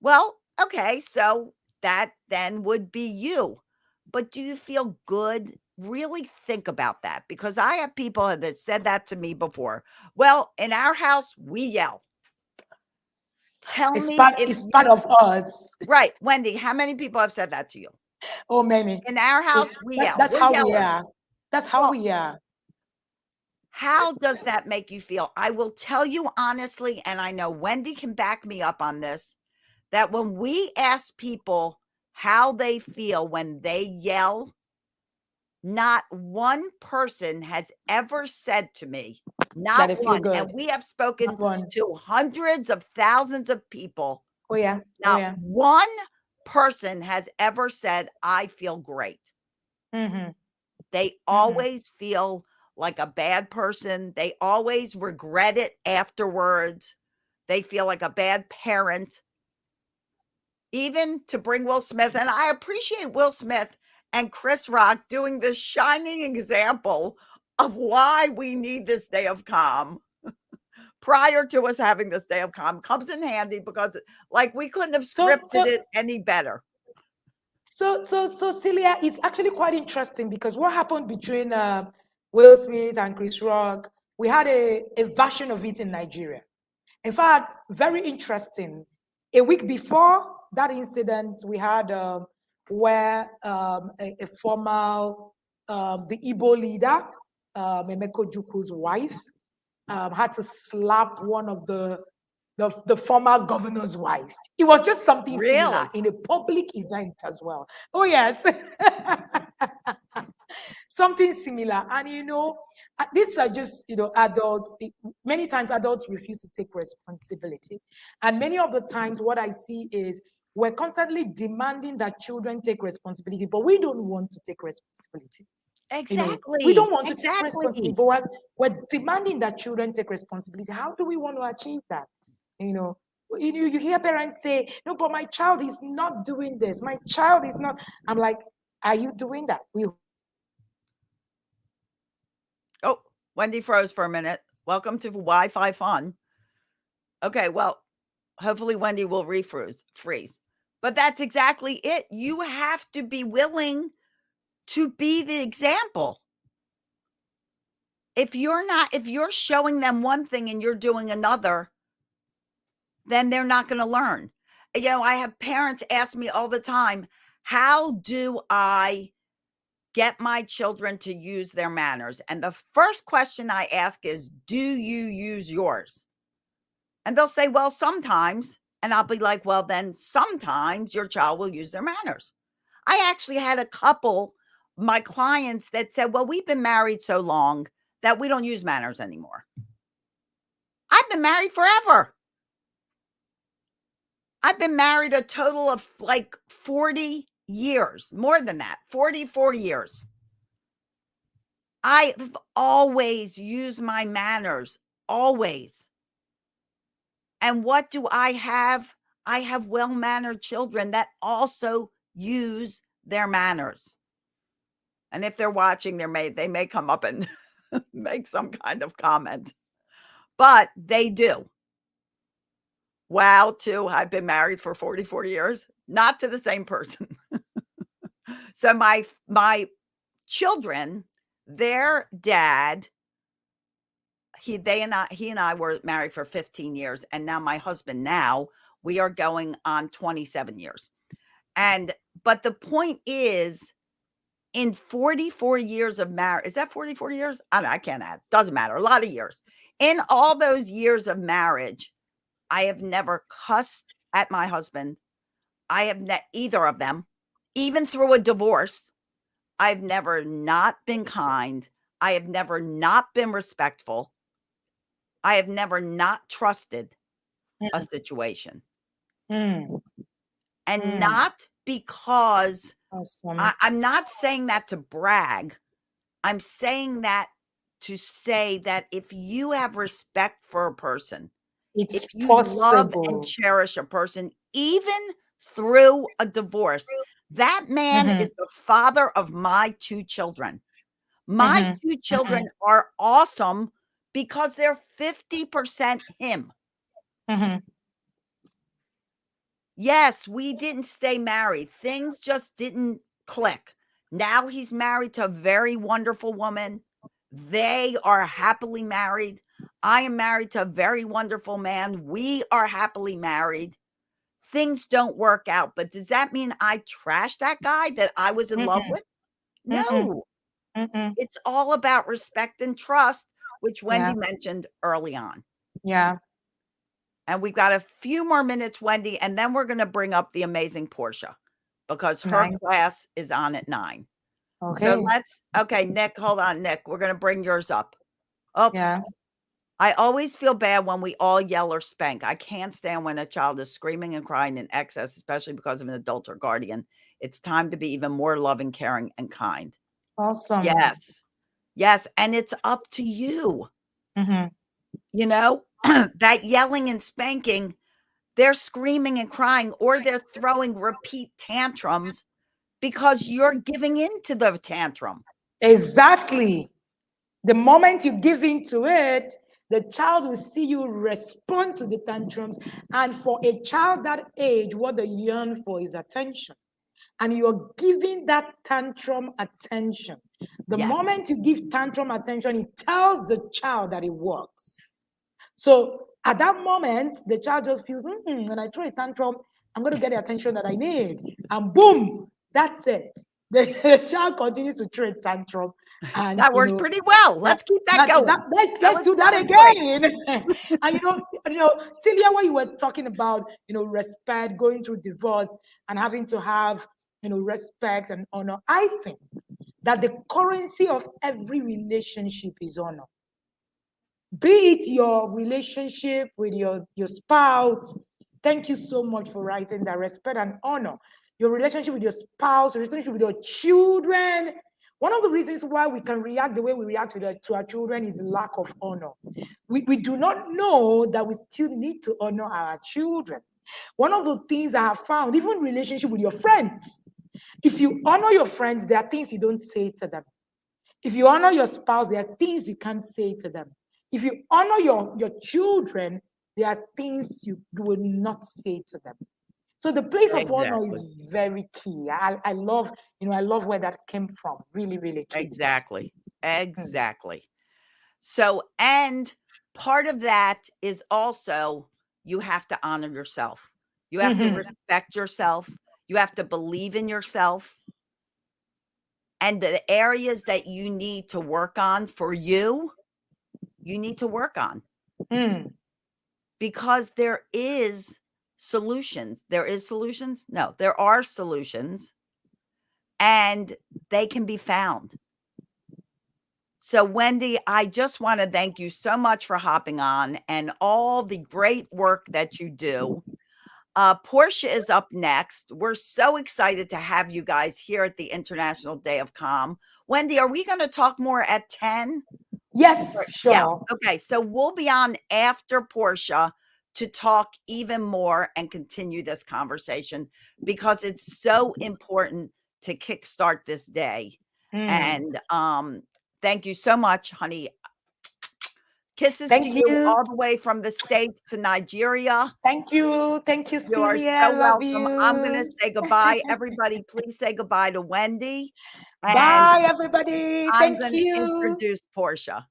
S1: Well, okay, so that then would be you. But do you feel good? Really think about that, because I have people that said that to me before. Well, in our house, we yell. Tell
S3: It's
S1: me
S3: part.
S1: if
S3: It's part
S1: you
S3: of us.
S1: right, Wendy, how many people have said that to you?
S3: Oh, many.
S1: In our
S3: So
S1: house, we yell.
S3: that's
S1: We're
S3: how we
S1: yellers.
S3: are. That's how
S1: Well,
S3: we are.
S1: how does that make you feel? I will tell you honestly, and I know Wendy can back me up on this, that when we ask people how they feel when they yell, not one person has ever said to me,
S3: That
S1: not
S3: I feel
S1: one, and
S3: good.
S1: we have
S3: Not
S1: spoken
S3: one.
S1: to hundreds of thousands of people.
S3: Oh yeah. Oh
S1: Not
S3: yeah.
S1: one person has ever said, I feel great.
S3: Mhm.
S1: They
S3: Mhm.
S1: always feel like a bad person. They always regret it afterwards. They feel like a bad parent. Even to bring Will Smith, and I appreciate Will Smith and Chris Rock doing this shining example of why we need this day of calm prior to us having this day of calm comes in handy, because like we couldn't have
S3: So
S1: scripted
S3: so
S1: it any better.
S3: so Celia, it's actually quite interesting because what happened between Will Smith and Chris Rock, we had a version of it in Nigeria. In fact, very interesting. A week before that incident, we had where a former the Igbo leader, Emeko Juku's wife, had to slap one of the former governor's wife. It was just something similar
S1: Really?
S3: in a public event as well. Oh yes. Something similar. And these are just adults. Many times adults refuse to take responsibility, and many of the times what I see is we're constantly demanding that children take responsibility, but we don't want to take responsibility. We don't
S1: Exactly.
S3: want to take responsibility,
S1: Exactly.
S3: but we're demanding that children take responsibility. How do we want to achieve that? you know you hear parents say, no, but my child is not doing this, my child is not. I'm like, are you doing that? We
S1: Oh, Wendy froze for a minute. Welcome to Wi-Fi fun. Okay, well, hopefully Wendy will freeze. But that's exactly it. You have to be willing to be the example. If you're showing them one thing and you're doing another, then they're not going to learn. I have parents ask me all the time, how do I get my children to use their manners? And the first question I ask is, do you use yours? And they'll say, well, sometimes. And I'll be like, well, then sometimes your child will use their manners. I actually had a couple, my clients, that said, well, we've been married so long that we don't use manners anymore. I've been married forever. I've been married a total of like 40 years, more than that, 44 years. I've always used my manners, always. And what do I have? I have well-mannered children that also use their manners. And if they're watching, they may come up and make some kind of comment, but they do. Wow, too. I've been married for 44 years, not to the same person. So my children, their dad, he and I were married for 15 years, and now my husband, now we are going on 27 years. And but the point is, in 44 years of marriage, is that 44 years? I don't know, I can't add. Doesn't matter. A lot of years. In all those years of marriage, I have never cussed at my husband. I have either of them, even through a divorce. I've never not been kind. I have never not been respectful. I have never not trusted a
S3: Mm,
S1: situation.
S3: mm,
S1: And
S3: mm.
S1: not because
S3: Awesome.
S1: I'm not saying that to brag. I'm saying that to say that if you have respect for a person, if
S3: It's
S1: you love and
S3: possible.
S1: cherish a person, even through a divorce, that man
S3: Mm-hmm,
S1: is the father of my 2 children. My
S3: mm-hmm,
S1: 2
S3: mm-hmm,
S1: children are awesome because they're 50% him.
S3: mm-hmm,
S1: Yes, we didn't stay married. Things just didn't click. Now he's married to a very wonderful woman. They are happily married. I am married to a very wonderful man. We are happily married. Things don't work out, but does that mean I trashed that guy that I was in love
S3: mm-mm,
S1: with?
S3: mm-mm,
S1: No.
S3: mm-mm.
S1: It's all about respect and trust, which Wendy
S3: Yeah,
S1: mentioned early on.
S3: yeah.
S1: And we've got a few more minutes, Wendy, and then we're going to bring up the amazing Portia because her
S3: Nice.
S1: class is on at 9. So
S3: Okay.
S1: okay, Nick, hold on, Nick. We're going to bring yours up. Oops.
S3: Yeah.
S1: I always feel bad when we all yell or spank. I can't stand when a child is screaming and crying in excess, especially because of an adult or guardian. It's time to be even more loving, caring, and kind.
S3: Awesome.
S1: Yes. Yes. And it's up to you.
S3: Mm-hmm,
S1: You know, that yelling and spanking, they're screaming and crying, or they're throwing repeat tantrums because you're giving in to the tantrum.
S3: exactly. The moment you give in to it, the child will see you respond to the tantrums. And for a child that age, what they yearn for is attention. And you're giving that tantrum attention. The
S1: Yes.
S3: moment you give tantrum attention, it tells the child that it works. So at that moment, the child just feels, when I throw a tantrum, I'm going to get the attention that I need. And boom, that's it. The child continues to throw a tantrum. And,
S1: That worked pretty well.
S3: that,
S1: Let's keep that going. That
S3: let's
S1: was
S3: do
S1: that
S3: that
S1: was great.
S3: again. And Celia, when you were talking about, respect, going through divorce and having to have, respect and honor, I think that the currency of every relationship is honor. Be it your relationship with your spouse. Thank you so much for writing that. Respect and honor. Your relationship with your spouse, your relationship with your children. One of the reasons why we can react the way we react to our children is lack of honor. We do not know that we still need to honor our children. One of the things I have found, even relationship with your friends, if you honor your friends, there are things you don't say to them. If you honor your spouse, there are things you can't say to them. If you honor your children, there are things you will not say to them. So the place of honor is
S1: Exactly.
S3: very key. I love, I love where that came from. Really, really key.
S1: Exactly.
S3: Mm.
S1: Exactly. So, and part of that is also you have to honor yourself. You have to
S3: Mhm.
S1: respect yourself. You have to believe in yourself. And the areas that you need to work on for you, you need to work on
S3: Mm.
S1: because there is solutions. There is solutions? No, there are solutions and they can be found. So, Wendy, I just want to thank you so much for hopping on and all the great work that you do. Portia is up next. We're so excited to have you guys here at the International Day of Calm. Wendy, are we going to talk more at 10?
S3: Yes,
S1: Yeah.
S3: sure.
S1: Okay. So we'll be on after Portia to talk even more and continue this conversation because it's so important to kickstart this day.
S3: Mm.
S1: And thank you so much, honey. Kisses to
S3: Thank
S1: you
S3: you.
S1: all the way from the States to Nigeria.
S3: Thank you. Thank you,
S1: You are
S3: Celia.
S1: so
S3: Love
S1: welcome. I'm going to
S3: you.
S1: say goodbye. Everybody, please say goodbye to Wendy. And
S3: Bye, everybody.
S1: I'm
S3: Thank
S1: going to
S3: you.
S1: introduce Portia.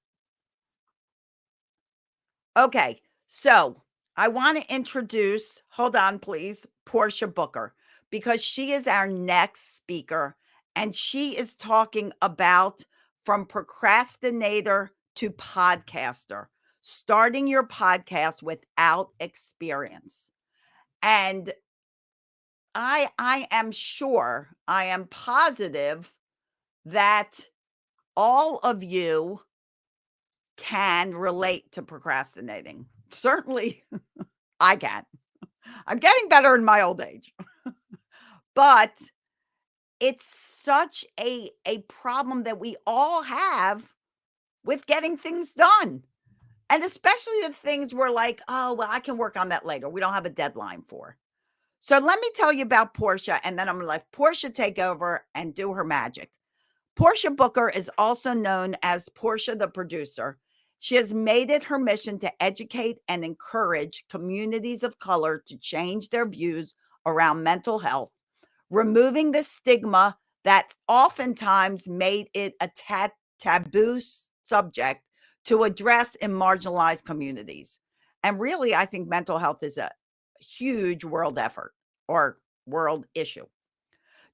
S1: Okay, so I want to introduce, hold on, please, Portia Booker, because she is our next speaker. And she is talking about from procrastinator to podcaster, starting your podcast without experience. And I am sure, I am positive that all of you can relate to procrastinating. Certainly I can. I'm getting better in my old age. But it's such a problem that we all have with getting things done. And especially the things we're like, oh, well, I can work on that later. We don't have a deadline for. So let me tell you about Portia, and then I'm gonna let Portia take over and do her magic. Portia Booker is also known as Portia the producer. She has made it her mission to educate and encourage communities of color to change their views around mental health, removing the stigma that oftentimes made it a taboo subject to address in marginalized communities. And really, I think mental health is a huge world effort or world issue.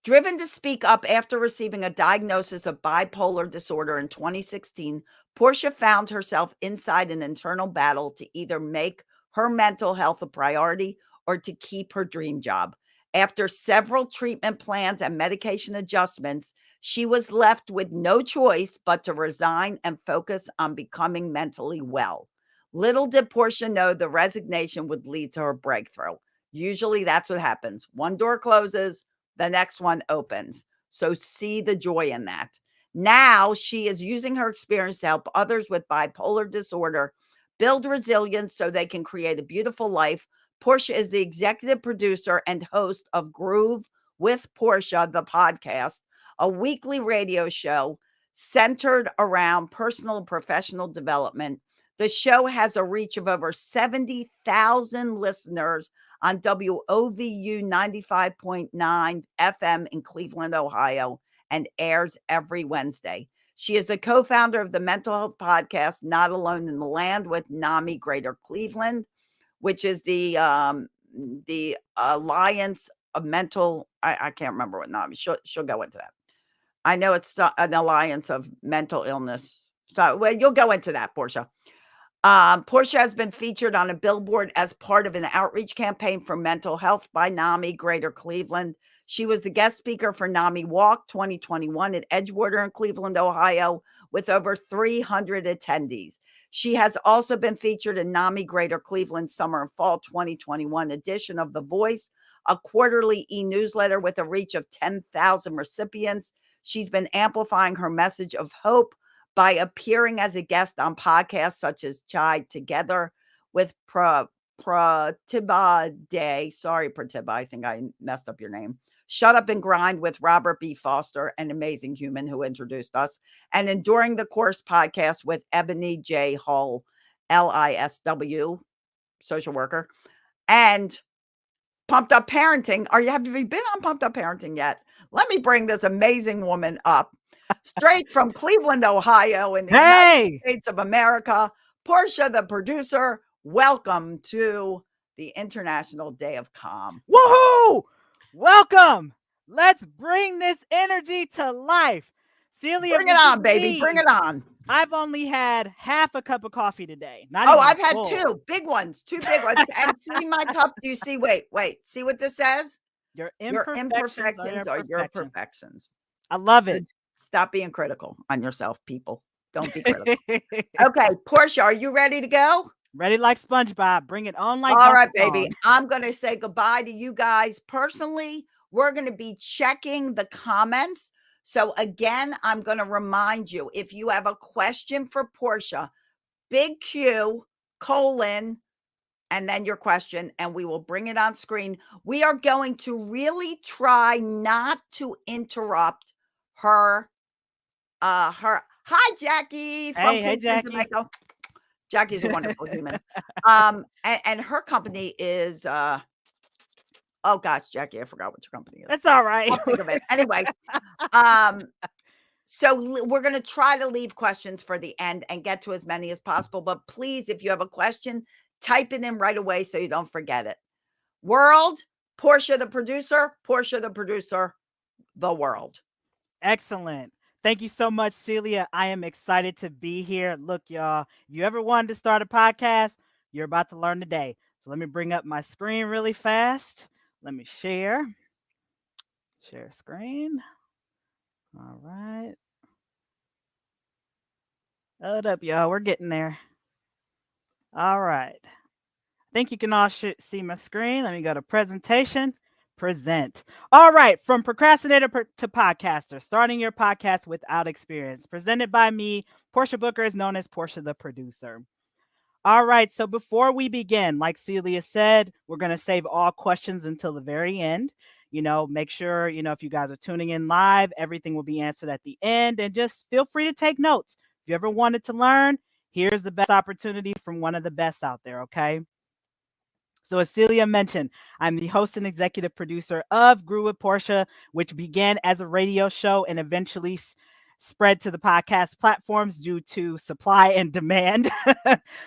S1: Driven to speak up after receiving a diagnosis of bipolar disorder in 2016, Portia found herself inside an internal battle to either make her mental health a priority or to keep her dream job. After several treatment plans and medication adjustments, she was left with no choice but to resign and focus on becoming mentally well. Little did Portia know the resignation would lead to her breakthrough. Usually that's what happens. One door closes, the next one opens. So see the joy in that. Now she is using her experience to help others with bipolar disorder build resilience so they can create a beautiful life. Portia is the executive producer and host of Groove with Portia, the podcast, a weekly radio show centered around personal and professional development. The show has a reach of over 70,000 listeners on WOVU 95.9 FM in Cleveland, Ohio, and airs every Wednesday. She is the co-founder of the mental health podcast, Not Alone in the Land, with NAMI Greater Cleveland, which is the Alliance of Mental, I can't remember what NAMI, she'll go into that. I know it's an alliance of mental illness. So, well, you'll go into that, Portia. Portia has been featured on a billboard as part of an outreach campaign for mental health by NAMI Greater Cleveland. She was the guest speaker for NAMI Walk 2021 at Edgewater in Cleveland, Ohio, with over 300 attendees. She has also been featured in NAMI Greater Cleveland Summer and Fall 2021 edition of The Voice, a quarterly e-newsletter with a reach of 10,000 recipients. She's been amplifying her message of hope by appearing as a guest on podcasts such as Chai Together with Pratibha Day. Sorry, Pratibha, I think I messed up your name. Shut Up and Grind with Robert B. Foster, an amazing human who introduced us. And Enduring the Course podcast with Ebony J. Hull, LISW, social worker. And Pumped Up Parenting. Have you been on Pumped Up Parenting yet? Let me bring this amazing woman up. Straight from Cleveland, Ohio, in the United States of America, Portia, the producer. Welcome to the International Day of Calm.
S4: Woohoo! Welcome. Let's bring this energy to life. Celia,
S1: bring it on, baby. Bring it on.
S4: I've only had half a cup of coffee today.
S1: I've had two big ones. And see my cup. Do you see? Wait. See what this says?
S4: Your imperfections
S1: are your perfections.
S4: I love it.
S1: Stop being critical on yourself, people. Don't be critical. Okay, Portia, are you ready to go?
S4: Ready like SpongeBob. Bring it on like
S1: all right, baby. I'm going to say goodbye to you guys. Personally, we're going to be checking the comments. So again, I'm going to remind you, if you have a question for Portia, big Q, colon, and then your question, and we will bring it on screen. We are going to really try not to interrupt her. Hi, Jackie.
S4: Hey, Jackie.
S1: Jackie's a wonderful human. And her company is oh gosh, Jackie, I forgot what your company is.
S4: That's all right.
S1: I'll think of it. Anyway, um, so we're going to try to leave questions for the end and get to as many as possible. But please, if you have a question, type it in right away so you don't forget it. World, Portia the producer, the world.
S4: Excellent. Thank you so much, Celia. I am excited to be here. Look, y'all, if you ever wanted to start a podcast, you're about to learn today. So let me bring up my screen really fast. Let me share screen. All right. Hold up, y'all. We're getting there. All right. I think you can all see my screen. Let me go to presentation. Present. All right. From procrastinator to podcaster, starting your podcast without experience. Presented by me, Portia Booker, is known as Portia the producer. All right. So before we begin, like Celia said, we're going to save all questions until the very end. Make sure, if you guys are tuning in live, everything will be answered at the end. And just feel free to take notes. If you ever wanted to learn, here's the best opportunity from one of the best out there. Okay. So as Celia mentioned, I'm the host and executive producer of Grew with Portia, which began as a radio show and eventually spread to the podcast platforms due to supply and demand.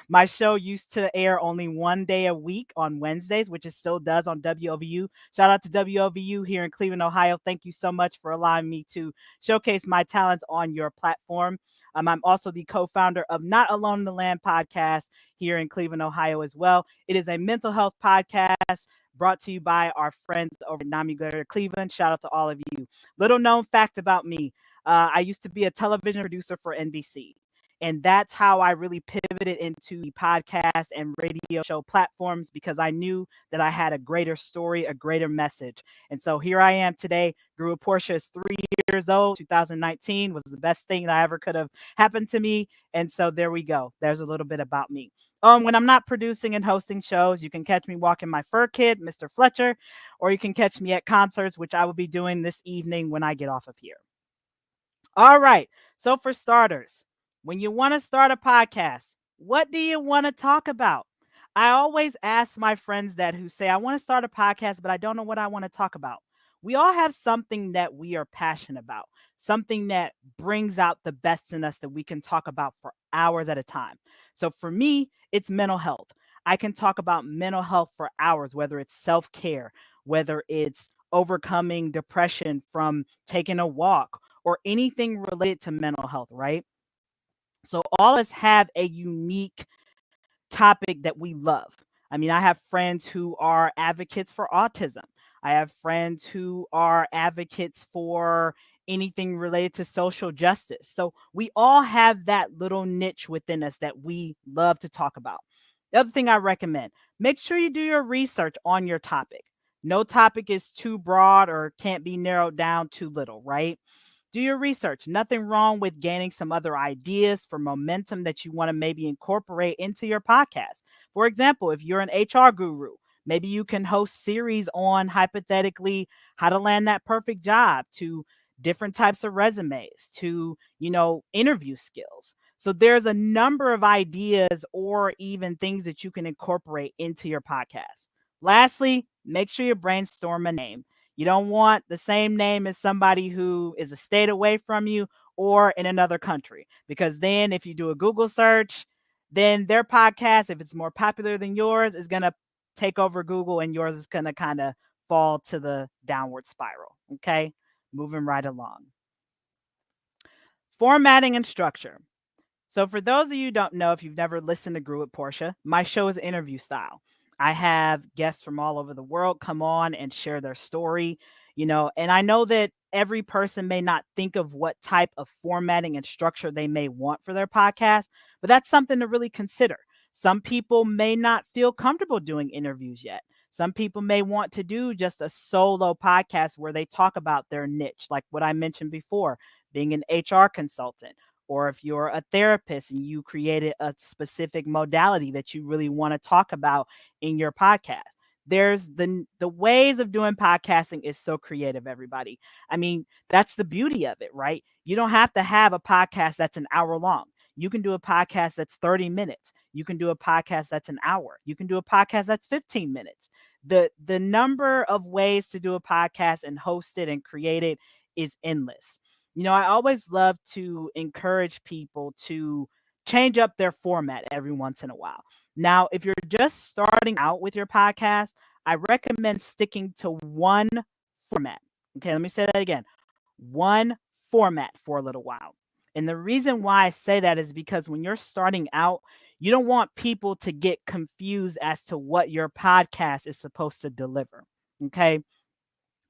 S4: My show used to air only one day a week on Wednesdays, which it still does on WOVU. Shout out to WOVU here in Cleveland, Ohio. Thank you so much for allowing me to showcase my talents on your platform. I'm also the co-founder of Not Alone in the Land podcast here in Cleveland, Ohio as well. It is a mental health podcast brought to you by our friends over at NAMI Greater Cleveland. Shout out to all of you. Little known fact about me. I used to be a television producer for NBC. And that's how I really pivoted into the podcast and radio show platforms because I knew that I had a greater story, a greater message. And so here I am today. Grew with Portia is 3 years old. 2019 was the best thing that ever could have happened to me. And so there we go. There's a little bit about me. When I'm not producing and hosting shows, you can catch me walking my fur kid, Mr. Fletcher, or you can catch me at concerts, which I will be doing this evening when I get off of here. All right. So for starters, when you want to start a podcast, what do you want to talk about? I always ask my friends that who say, I want to start a podcast, but I don't know what I want to talk about. We all have something that we are passionate about, something that brings out the best in us that we can talk about for hours at a time. So for me, it's mental health. I can talk about mental health for hours, whether it's self care, whether it's overcoming depression from taking a walk or anything related to mental health, right? So all of us have a unique topic that we love. I mean, I have friends who are advocates for autism. I have friends who are advocates for anything related to social justice. So we all have that little niche within us that we love to talk about. The other thing I recommend, make sure you do your research on your topic. No topic is too broad or can't be narrowed down too little, right? Do your research. Nothing wrong with gaining some other ideas for momentum that you want to maybe incorporate into your podcast. For example, if you're an HR guru, maybe you can host series on hypothetically how to land that perfect job, to different types of resumes, to, interview skills. So there's a number of ideas or even things that you can incorporate into your podcast. Lastly, make sure you brainstorm a name. You don't want the same name as somebody who is a state away from you or in another country, because then if you do a Google search, then their podcast, if it's more popular than yours, is going to take over Google and yours is going to kind of fall to the downward spiral. Okay. Moving right along. Formatting and structure. So for those of you who don't know, if you've never listened to Grew with Portia, my show is interview style. I have guests from all over the world come on and share their story, and I know that every person may not think of what type of formatting and structure they may want for their podcast, but that's something to really consider. Some people may not feel comfortable doing interviews yet. Some people may want to do just a solo podcast where they talk about their niche, like what I mentioned before, being an HR consultant, or if you're a therapist and you created a specific modality that you really want to talk about in your podcast. There's the ways of doing podcasting is so creative, everybody. I mean, that's the beauty of it, right? You don't have to have a podcast that's an hour long. You can do a podcast that's 30 minutes. You can do a podcast that's an hour. You can do a podcast that's 15 minutes. The number of ways to do a podcast and host it and create it is endless. I always love to encourage people to change up their format every once in a while. Now, if you're just starting out with your podcast, I recommend sticking to one format. Okay, let me say that again. One format for a little while. And the reason why I say that is because when you're starting out, you don't want people to get confused as to what your podcast is supposed to deliver. Okay.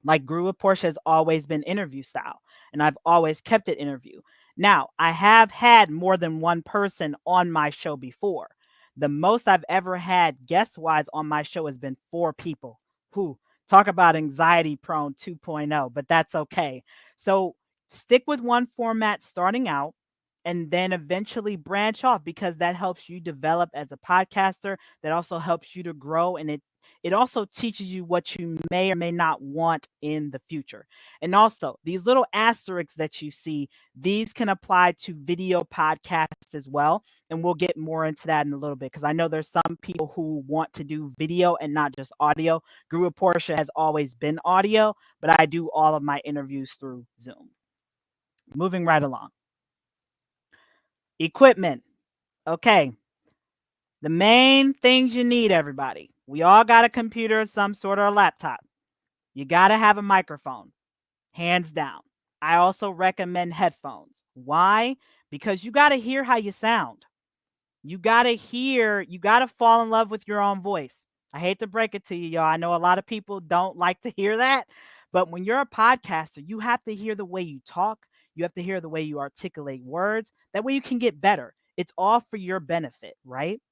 S4: Like Grew with Portia has always been interview style, and I've always kept it interview. Now, I have had more than one person on my show before. The most I've ever had guest wise on my show has been 4 people. Who talk about anxiety prone 2.0, but that's okay. So stick with one format starting out and then eventually branch off because that helps you develop as a podcaster. That also helps you to grow, and it also teaches you what you may or may not want in the future. And also, these little asterisks that you see, these can apply to video podcasts as well. And we'll get more into that in a little bit because I know there's some people who want to do video and not just audio. Grew with Portia has always been audio, but I do all of my interviews through Zoom. Moving right along. Equipment. Okay. The main things you need, everybody. We all got a computer of some sort or a laptop. You got to have a microphone, hands down. I also recommend headphones. Why? Because you got to hear how you sound. You got to fall in love with your own voice. I hate to break it to you, y'all. I know a lot of people don't like to hear that, but when you're a podcaster, you have to hear the way you talk. You have to hear the way you articulate words. That way you can get better. It's all for your benefit, right?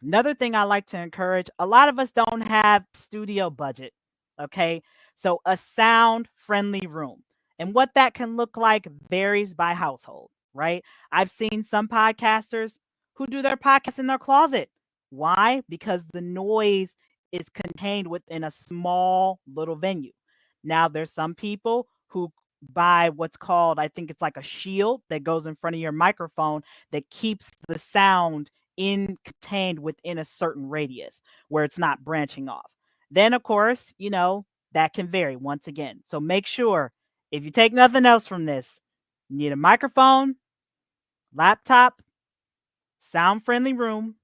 S4: Another thing I like to encourage, a lot of us don't have studio budget. Okay. So a sound friendly room. And what that can look like varies by household, right? I've seen some podcasters who do their podcast in their closet. Why? Because the noise is contained within a small little venue. Now, there's some people who buy what's called, I think it's like a shield that goes in front of your microphone that keeps the sound contained within a certain radius where it's not branching off. Then, of course, that can vary once again. So make sure if you take nothing else from this, you need a microphone, laptop, sound friendly room.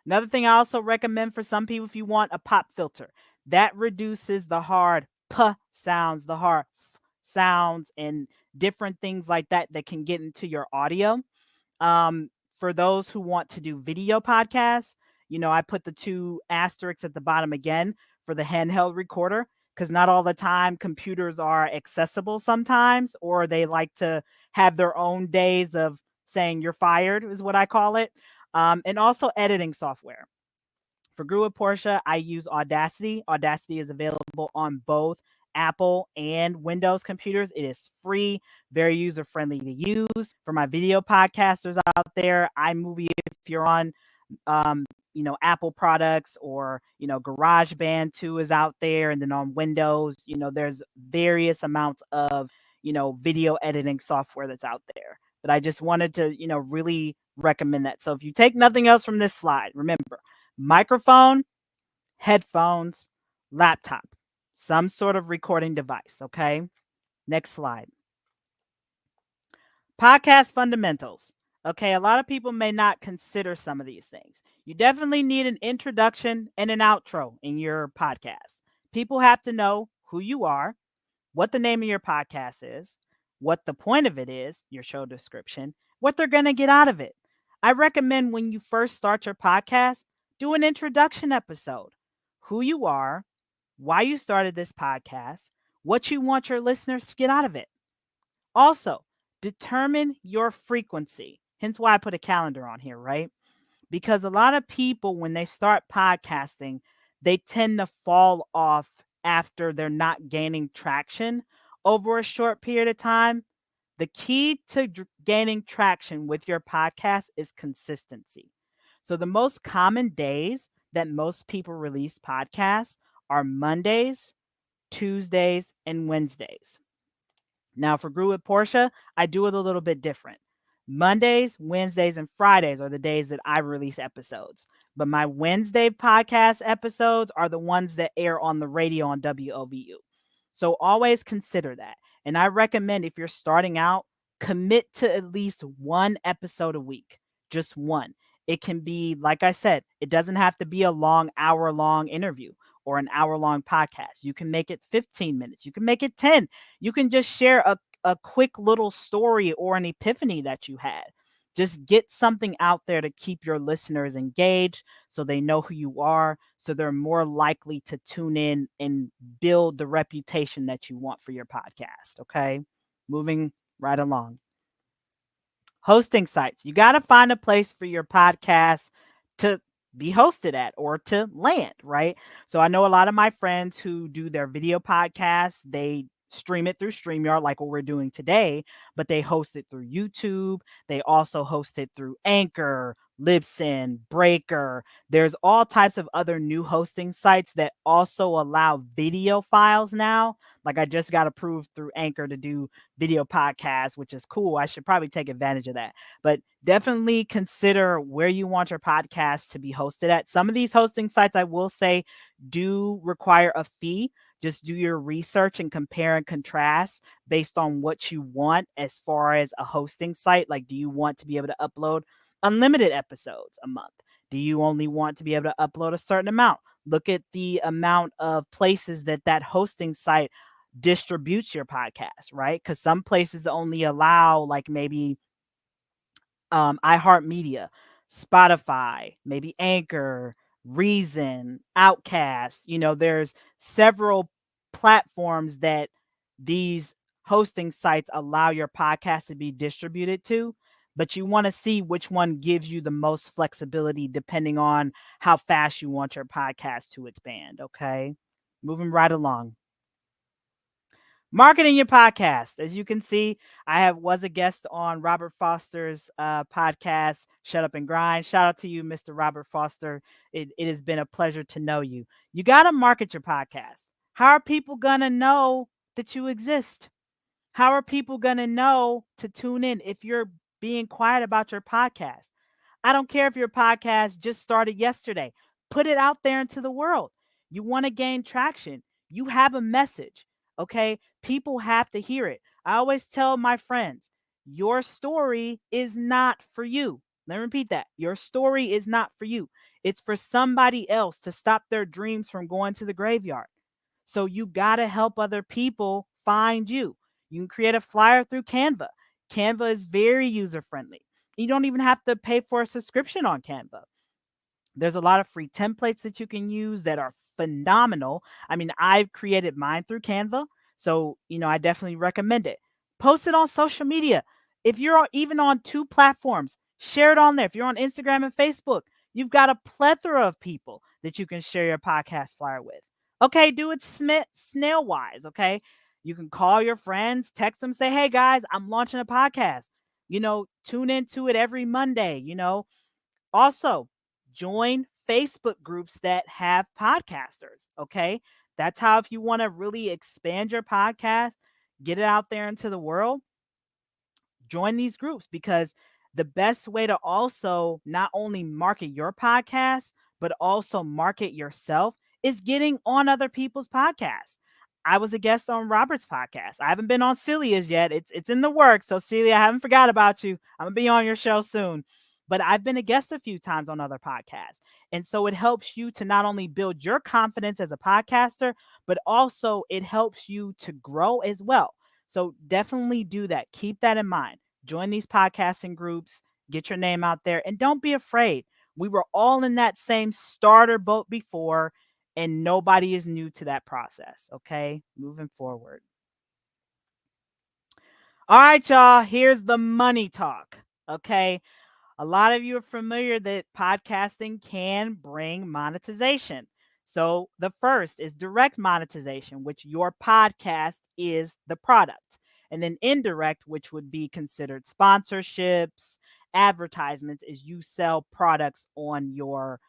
S4: Another thing I also recommend for some people, if you want a pop filter, that reduces the hard p sounds, the hard f sounds, and different things like that that can get into your audio. Um, for those who want to do video podcasts, I put the 2 asterisks at the bottom again for the handheld recorder because not all the time computers are accessible sometimes, or they like to have their own days of saying you're fired, is what I call it. And also editing software. For Grew with Portia, I use Audacity. Audacity is available on both Apple and Windows computers. It is free, very user friendly to use. For my video podcasters out there, iMovie, if you're on Apple products, or GarageBand too is out there, and then on Windows, there's various amounts of video editing software that's out there. But I just wanted to really recommend that. So if you take nothing else from this slide, remember microphone, headphones, laptop, some sort of recording device. Okay. Next slide. Podcast fundamentals. Okay, a lot of people may not consider some of these things. You definitely need an introduction and an outro in your podcast. People have to know who you are, what the name of your podcast is, what the point of it is, your show description, what they're going to get out of it. I recommend when you first start your podcast, do an introduction episode. Who you are, why you started this podcast, what you want your listeners to get out of it. Also, determine your frequency. Hence why I put a calendar on here, right? Because a lot of people, when they start podcasting, they tend to fall off after they're not gaining traction over a short period of time. The key to gaining traction with your podcast is consistency. So the most common days that most people release podcasts are Mondays, Tuesdays, and Wednesdays. Now, for Grew with Portia, I do it a little bit different. Mondays, Wednesdays, and Fridays are the days that I release episodes. But my Wednesday podcast episodes are the ones that air on the radio on WOVU. So always consider that. And I recommend if you're starting out, commit to at least one episode a week, just one. It can be, like I said, it doesn't have to be a long, hour-long interview or an hour-long podcast. You can make it 15 minutes. You can make it 10. You can just share a quick little story or an epiphany that you had. Just get something out there to keep your listeners engaged so they know who you are, so they're more likely to tune in and build the reputation that you want for your podcast. Okay. Moving right along. Hosting sites. You got to find a place for your podcast to be hosted at or to land, right? So I know a lot of my friends who do their video podcasts, they stream it through StreamYard like what we're doing today, but they host it through YouTube. They also host it through Anchor, Libsyn, Breaker. There's all types of other new hosting sites that also allow video files now. Like I just got approved through Anchor to do video podcast, which is cool. I should probably take advantage of that. But definitely consider where you want your podcast to be hosted at. Some of these hosting sites, I will say, do require a fee. Just do your research and compare and contrast based on what you want as far as a hosting site. Like, do you want to be able to upload unlimited episodes a month? Do you only want to be able to upload a certain amount? Look at the amount of places that hosting site distributes your podcast, right? Because some places only allow like maybe iHeartMedia, Spotify, maybe Anchor, Reason, Outcast. There's several platforms that these hosting sites allow your podcast to be distributed to, but you want to see which one gives you the most flexibility depending on how fast you want your podcast to expand. Okay. Moving right along. Marketing your podcast. As you can see, I was a guest on Robert Foster's podcast, Shut Up and Grind. Shout out to you, Mr. Robert Foster. It has been a pleasure to know you. You got to market your podcast. How are people going to know that you exist? How are people going to know to tune in if you're being quiet about your podcast? I don't care if your podcast just started yesterday. Put it out there into the world. You want to gain traction. You have a message. Okay. People have to hear it. I always tell my friends, your story is not for you. Let me repeat that. Your story is not for you. It's for somebody else to stop their dreams from going to the graveyard. So you got to help other people find you. You can create a flyer through Canva. Canva is very user friendly. You don't even have to pay for a subscription on Canva. There's a lot of free templates that you can use that are phenomenal. I mean, I've created mine through Canva. So, I definitely recommend it. Post it on social media. If you're even on two platforms, share it on there. If you're on Instagram and Facebook, you've got a plethora of people that you can share your podcast flyer with. Okay, do it snail wise. Okay. You can call your friends, text them, say, hey guys, I'm launching a podcast. Tune into it every Monday. Also, join Facebook groups that have podcasters. Okay. That's how, if you want to really expand your podcast, get it out there into the world, join these groups, because the best way to also not only market your podcast, but also market yourself is getting on other people's podcasts. I was a guest on Robert's podcast. I haven't been on Celia's yet. It's in the works. So Celia, I haven't forgot about you. I'm gonna be on your show soon. But I've been a guest a few times on other podcasts. And so it helps you to not only build your confidence as a podcaster, but also it helps you to grow as well. So definitely do that. Keep that in mind. Join these podcasting groups, get your name out there, and don't be afraid. We were all in that same starter boat before, and nobody is new to that process. Okay, moving forward. All right, y'all, here's the money talk. Okay, a lot of you are familiar that podcasting can bring monetization. So the first is direct monetization, which your podcast is the product. And then indirect, which would be considered sponsorships, advertisements, is you sell products on your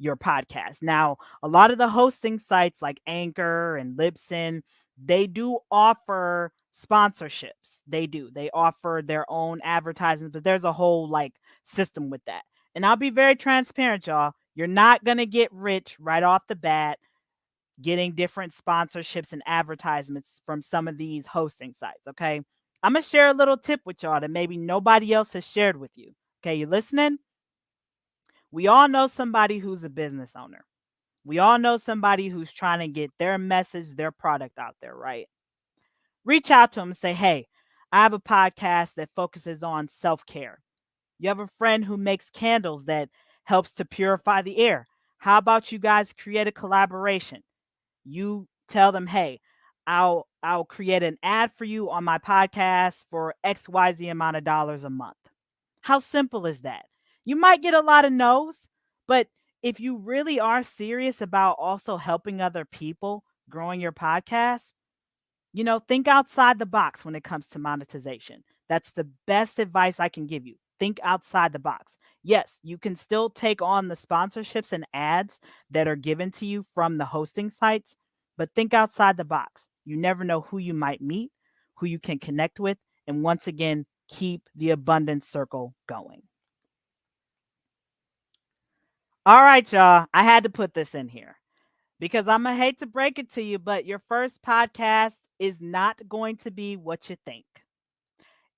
S4: podcast. Now, a lot of the hosting sites like Anchor and Libsyn, they do offer sponsorships. They do. They offer their own advertisements, but there's a whole like system with that. And I'll be very transparent, y'all. You're not going to get rich right off the bat getting different sponsorships and advertisements from some of these hosting sites, okay? I'm going to share a little tip with y'all that maybe nobody else has shared with you. Okay, you listening? We all know somebody who's a business owner. We all know somebody who's trying to get their message, their product out there, right? Reach out to them and say, hey, I have a podcast that focuses on self care. You have a friend who makes candles that helps to purify the air. How about you guys create a collaboration? You tell them, hey, I'll create an ad for you on my podcast for XYZ amount of dollars a month. How simple is that? You might get a lot of no's, but if you really are serious about also helping other people growing your podcast, think outside the box when it comes to monetization. That's the best advice I can give you. Think outside the box. Yes, you can still take on the sponsorships and ads that are given to you from the hosting sites, but think outside the box. You never know who you might meet, who you can connect with, and once again, keep the abundance circle going. All right, y'all. I had to put this in here because I'm going to hate to break it to you, but your first podcast is not going to be what you think.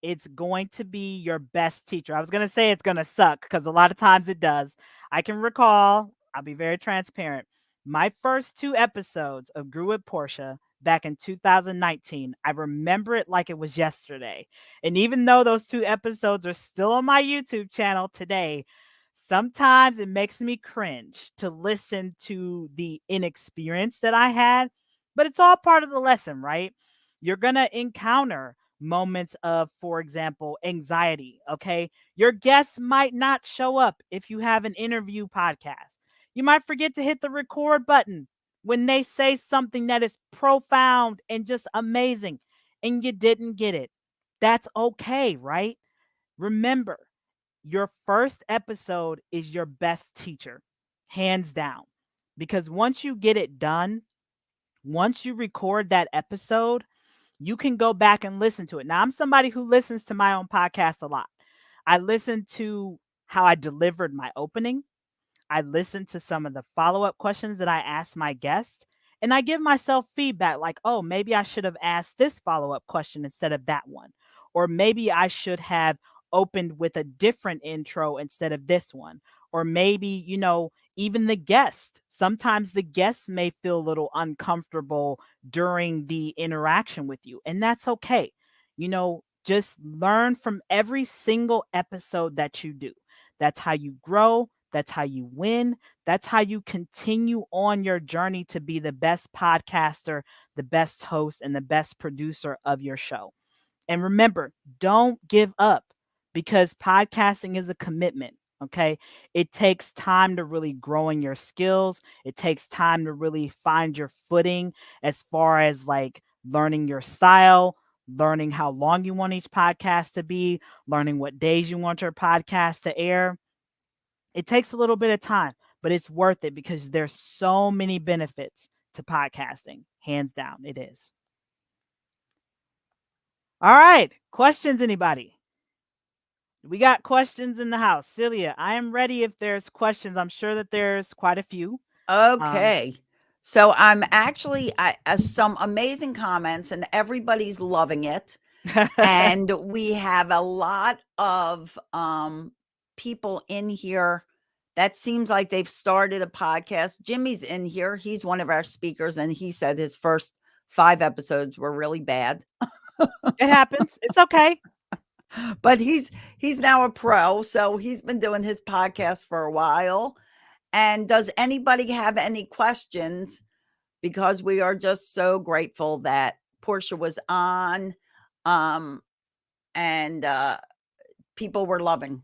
S4: It's going to be your best teacher. I was going to say it's going to suck because a lot of times it does. I can recall, I'll be very transparent. My first 2 episodes of Grew with Portia back in 2019, I remember it like it was yesterday. And even though those 2 episodes are still on my YouTube channel today, sometimes it makes me cringe to listen to the inexperience that I had, but it's all part of the lesson, right? You're going to encounter moments of, for example, anxiety. Okay. Your guests might not show up if you have an interview podcast. You might forget to hit the record button when they say something that is profound and just amazing and you didn't get it. That's okay, right? Remember, your first episode is your best teacher, hands down. Because once you get it done, once you record that episode, you can go back and listen to it. Now, I'm somebody who listens to my own podcast a lot. I listen to how I delivered my opening. I listen to some of the follow-up questions that I ask my guests, and I give myself feedback like, oh, maybe I should have asked this follow-up question instead of that one. Or maybe I should have opened with a different intro instead of this one. Or maybe, even the guest. Sometimes the guests may feel a little uncomfortable during the interaction with you, and that's okay. Just learn from every single episode that you do. That's how you grow. That's how you win. That's how you continue on your journey to be the best podcaster, the best host, and the best producer of your show. And remember, don't give up because podcasting is a commitment. Okay. It takes time to really grow in your skills. It takes time to really find your footing as far as like learning your style, learning how long you want each podcast to be, learning what days you want your podcast to air. It takes a little bit of time, but it's worth it because there's so many benefits to podcasting. Hands down, it is. All right. Questions, anybody? We got questions in the house. Celia, I am ready if there's questions. I'm sure that there's quite a few.
S1: Okay. So I'm actually some amazing comments and everybody's loving it. And we have a lot of people in here that seems like they've started a podcast. Jimmy's in here. He's one of our speakers and he said his first 5 episodes were really bad.
S4: It happens. It's okay.
S1: But he's now a pro, so he's been doing his podcast for a while. And does anybody have any questions? Because we are just so grateful that Portia was on, and people were loving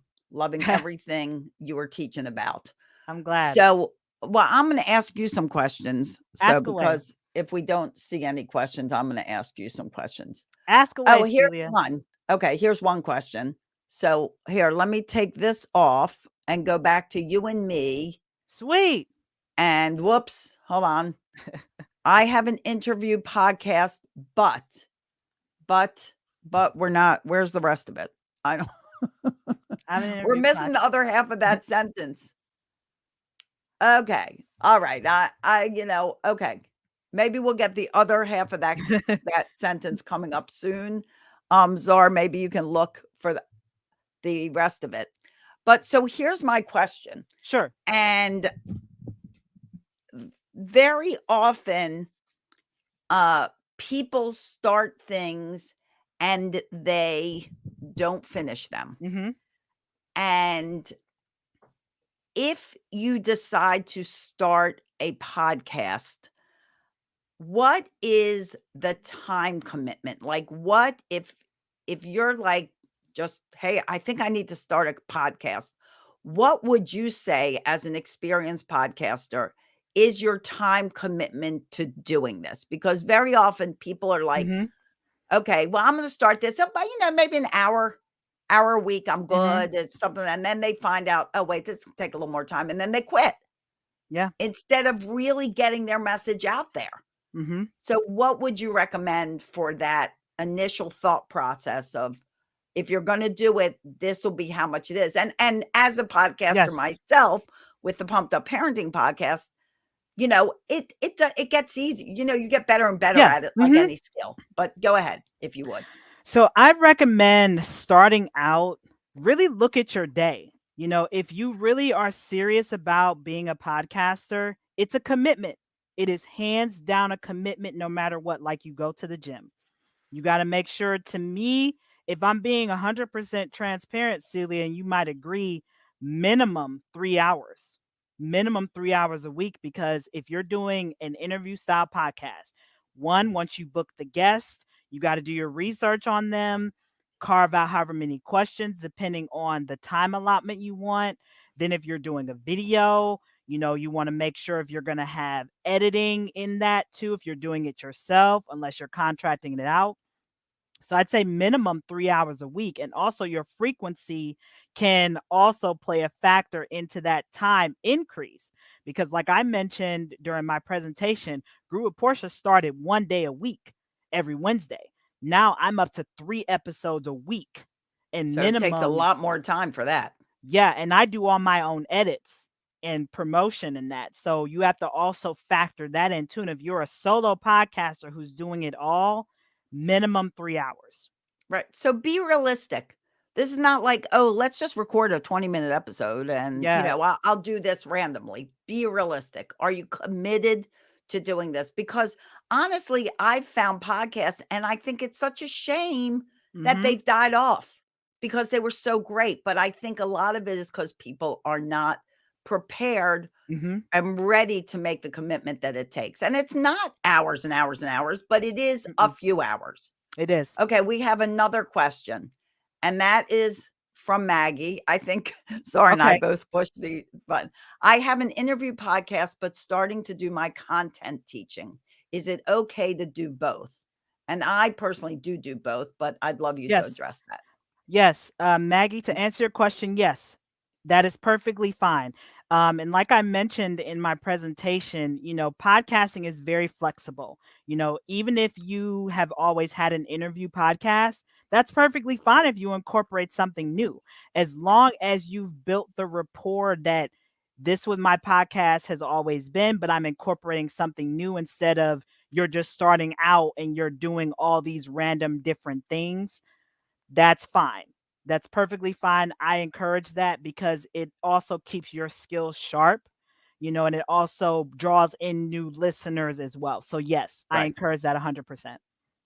S1: everything you were teaching about.
S4: I'm glad.
S1: So, well, I'm going to ask you some questions. So,
S4: Ask away.
S1: because if we don't see any questions, I'm going to ask you some questions.
S4: Ask away,
S1: Oh, here's
S4: Celia.
S1: one. Okay, here's one question. So, here, let me take this off and go back to you and me.
S4: Sweet.
S1: And whoops, hold on. I have an interview podcast, but but we're not. Where's the rest of it? I don't.
S4: I have an
S1: We're
S4: interview
S1: missing the other half of that sentence. Okay. All right. Okay. Maybe we'll get the other half of that
S4: podcast.
S1: sentence coming up soon. Czar, maybe you can look for the rest of it. But so here's my question.
S4: Sure.
S1: And very often people start things and they don't finish them.
S4: Mm-hmm.
S1: And if you decide to start a podcast, what is the time commitment? Like what if you're like just, "Hey, I think I need to start a podcast." What would you say as an experienced podcaster is your time commitment to doing this? Because very often people are like,
S4: Mm-hmm.
S1: "Okay, well, I'm gonna start this up by, maybe an hour a week, I'm
S4: Mm-hmm.
S1: good." It's something, and then they find out, "Oh, wait, this will take a little more time," and then they quit
S4: Yeah.
S1: instead of really getting their message out there.
S4: Mm-hmm.
S1: So what would you recommend for that initial thought process of, if you're gonna do it, this will be how much it is? And as a podcaster
S4: Yes.
S1: myself with the Pumped Up Parenting podcast, it gets easy. You get better and better
S4: Yeah.
S1: at it like
S4: Mm-hmm.
S1: any skill. But go ahead if you would.
S4: So I recommend starting out, really look at your day. If you really are serious about being a podcaster, it's a commitment. It is hands down a commitment no matter what, like you go to the gym. You got to make sure, to me, if I'm being 100% transparent, Celia, and you might agree, minimum 3 hours, minimum 3 hours a week. Because if you're doing an interview style podcast, once you book the guest, you got to do your research on them, carve out however many questions, depending on the time allotment you want. Then, if you're doing a video, you want to make sure if you're going to have editing in that too, if you're doing it yourself, unless you're contracting it out. So I'd say minimum 3 hours a week. And also your frequency can also play a factor into that time increase. Because like I mentioned during my presentation, Grew with Portia started 1 day a week, every Wednesday. Now I'm up to 3 episodes a week, and
S1: So it takes a
S4: minimum.
S1: lot more time for that.
S4: Yeah, and I do all my own edits and promotion and that. So you have to also factor that in too. And if you're a solo podcaster who's doing it all, minimum 3 hours.
S1: Right. So be realistic. This is not like, "Oh, let's just record a 20-minute episode and,
S4: Yeah.
S1: I'll do this randomly." Be realistic. Are you committed to doing this? Because honestly, I've found podcasts and I think it's such a shame that
S4: Mhm.
S1: they've died off because they were so great. But I think a lot of it is because people are not prepared
S4: Mhm.
S1: and ready to make the commitment that it takes. And it's not hours and hours and hours, but it is a
S4: Mm-mm.
S1: few hours.
S4: It is.
S1: Okay, we have another question, and that is from Maggie. I think Zara and I
S4: Okay.
S1: both pushed the button. "I have an interview podcast, but starting to do my content teaching. Is it okay to do both?" And I personally do both, but I'd love you to
S4: Yes.
S1: address that.
S4: Yes, Maggie, to answer your question, yes, that is perfectly fine. And like I mentioned in my presentation, podcasting is very flexible. Even if you have always had an interview podcast, that's perfectly fine if you incorporate something new, as long as you've built the rapport that this was my podcast has always been, but I'm incorporating something new instead of you're just starting out and you're doing all these random different things. That's fine. That's perfectly fine. I encourage that because it also keeps your skills sharp, and it also draws in new listeners as well. So yes, I
S1: Right.
S4: encourage that 100%.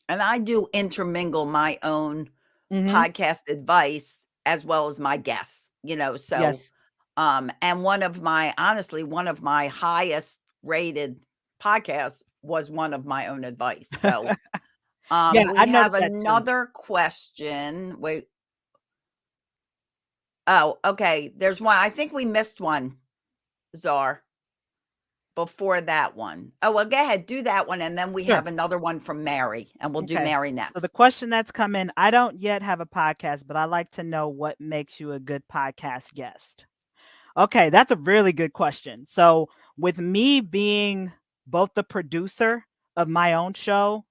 S1: And I do intermingle my own
S4: Mhm.
S1: podcast advice as well as my guests, so,
S4: Yes.
S1: and one of my highest rated podcasts was one of my own advice. So,
S4: Yeah,
S1: we
S4: I've
S1: have
S4: noticed that too.
S1: another question. Wait. Oh, okay. There's one. I think we missed one, Czar, before that one. Oh, well, go ahead. Do that one. And then we
S4: Sure.
S1: have another one from Mary, and we'll do
S4: Okay.
S1: Mary
S4: So the
S1: next.
S4: question that's come in, I don't yet have a podcast, but I like to know what makes you a good podcast guest. Okay, that's a really good question. So, with me being both the producer of my own show,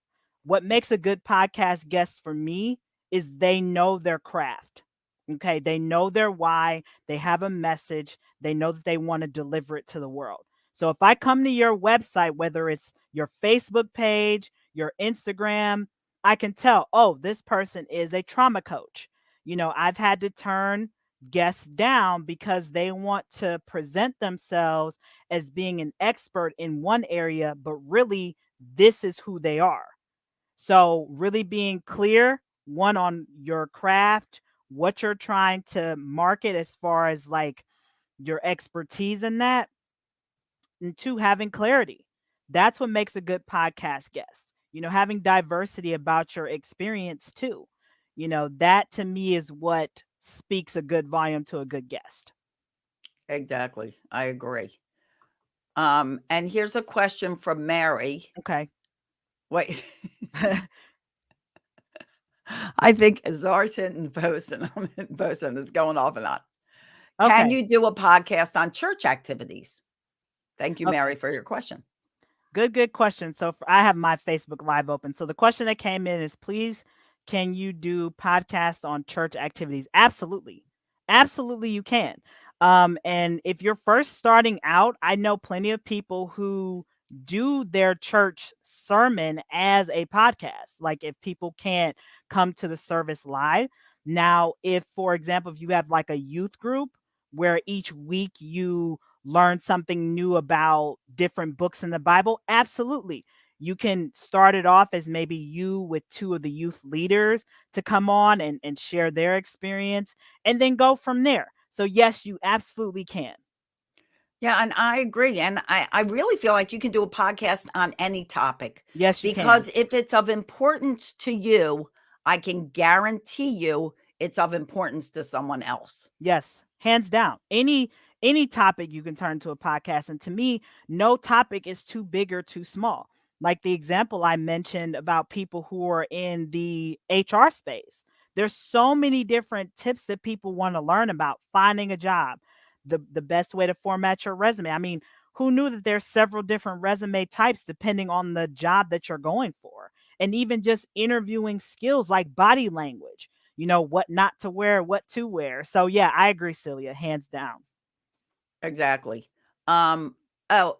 S4: What makes a good podcast guest for me is they know their craft. Okay, they know their why, they have a message, they know that they want to deliver it to the world. So if I come to your website, whether it's your Facebook page, your Instagram, I can tell, oh, this person is a trauma coach. I've had to turn guests down because they want to present themselves as being an expert in one area, but really, this is who they are. So, really being clear, one, on your craft, what you're trying to market as far as like your expertise in that, and two, having clarity. That's what makes a good podcast guest. Having diversity about your experience too. That to me is what speaks a good volume to a good guest.
S1: Exactly. I agree. And here's a question from Mary.
S4: Okay.
S1: Wait. I think Azar's hitting post and I'm hitting post and it's going off and on. Can
S4: Okay.
S1: you do a podcast on church activities? Thank you, Mary,
S4: Okay.
S1: for your question.
S4: Good question. So I have my Facebook Live open. So the question that came in is, please, can you do podcasts on church activities? Absolutely. Absolutely, you can. And if you're first starting out, I know plenty of people who do their church sermon as a podcast. Like if people can't come to the service live. Now, if, for example, if you have like a youth group where each week you learn something new about different books in the Bible, absolutely. You can start it off as maybe you with two of the youth leaders to come on and share their experience and then go from there. So, yes, you absolutely can.
S1: Yeah, and I agree. And I really feel like you can do a podcast on any topic
S4: Yes, you can.
S1: because if it's of importance to you, I can guarantee you it's of importance to someone else.
S4: Yes, hands down. Any topic you can turn to a podcast, and to me, no topic is too big or too small. Like the example I mentioned about people who are in the HR space. There's so many different tips that people want to learn about finding a job, the best way to format your resume. I mean, who knew that there's several different resume types depending on the job that you're going for? And even just interviewing skills like body language, what not to wear, what to wear. So yeah, I agree, Celia, hands down.
S1: Exactly.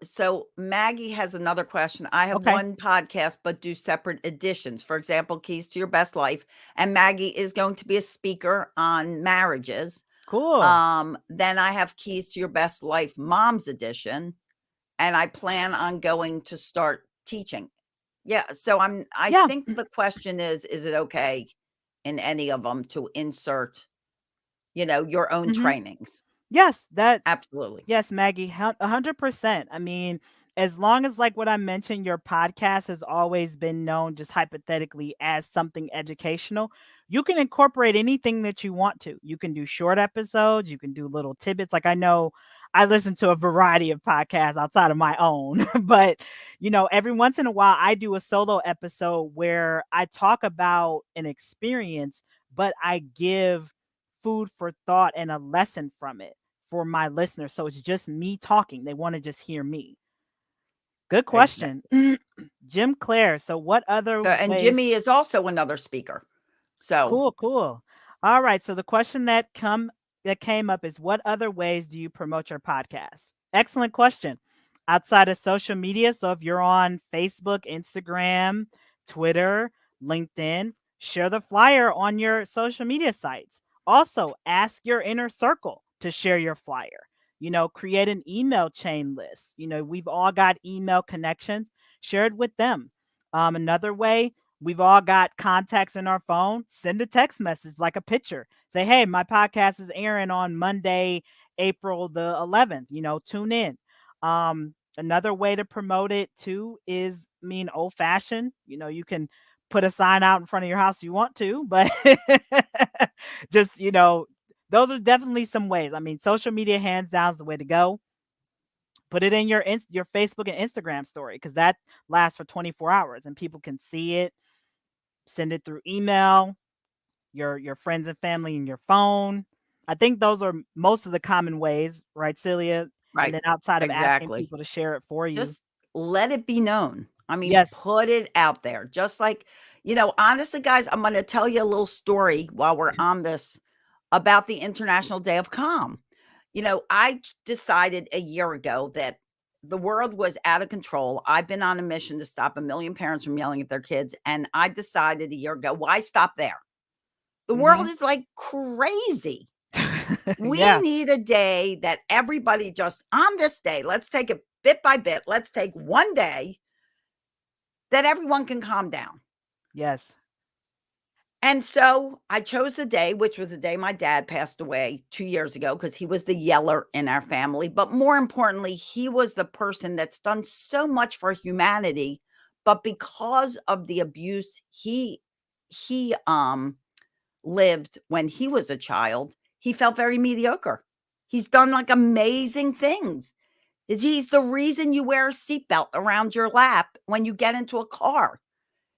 S1: So Maggie has another question. I have
S4: Okay,
S1: one podcast, but do separate editions. For example, Keys to Your Best Life. And Maggie is going to be a speaker on marriages.
S4: cool.
S1: Then I have Keys to Your Best Life Mom's Edition. And I plan on going to start teaching. Yeah. So I
S4: Yeah.
S1: think the question is it okay in any of them to insert, your own
S4: Hmm.
S1: trainings?
S4: Yes, that
S1: Absolutely.
S4: yes, Maggie, 100%. I mean, as long as like what I mentioned, your podcast has always been known just hypothetically as something educational, you can incorporate anything that you want to. You can do short episodes, you can do little tidbits. Like I know I listen to a variety of podcasts outside of my own, but every once in a while I do a solo episode where I talk about an experience, but I give food for thought and a lesson from it for my listeners. So it's just me talking. They want to just hear me. Good question.
S1: Exactly.
S4: Jim Clare. So what other
S1: And
S4: ways?
S1: Jimmy is also another speaker. So,
S4: Cool, cool. All right. So the question that came up is, what other ways do you promote your podcast? Excellent question. Outside of social media, so if you're on Facebook, Instagram, Twitter, LinkedIn, share the flyer on your social media sites. Also, ask your inner circle to share your flyer. Create an email chain list. We've all got email connections. Share it with them. Another way, we've all got contacts in our phone. Send a text message, like a picture. Say, hey, my podcast is airing on Monday, April the 11th. Tune in. Another way to promote it too is, old fashioned. You can put a sign out in front of your house if you want to, but just, those are definitely some ways. Social media hands down is the way to go. Put it in your Facebook and Instagram story because that lasts for 24 hours and people can see it. Send it through email, your friends and family in your phone. I think those are most of the common ways, right, Celia? And
S1: right.
S4: then outside of asking
S1: Exactly.
S4: people to share it for you.
S1: Just let it be known. I mean,
S4: Yes.
S1: put it out there. Just like, honestly, guys, I'm going to tell you a little story while we're on this about the International Day of Calm. I decided a year ago that the world was out of control. I've been on a mission to stop a million parents from yelling at their kids. And I decided a year ago, why stop there? The world
S4: Mhm.
S1: is like crazy. We
S4: Yeah.
S1: need a day that everybody just on this day, let's take it bit by bit. Let's take one day that everyone can calm down.
S4: Yes.
S1: And so I chose the day, which was the day my dad passed away 2 years ago, because he was the yeller in our family. But more importantly, he was the person that's done so much for humanity. But because of the abuse he lived when he was a child, he felt very mediocre. He's done like amazing things. He's the reason you wear a seatbelt around your lap when you get into a car.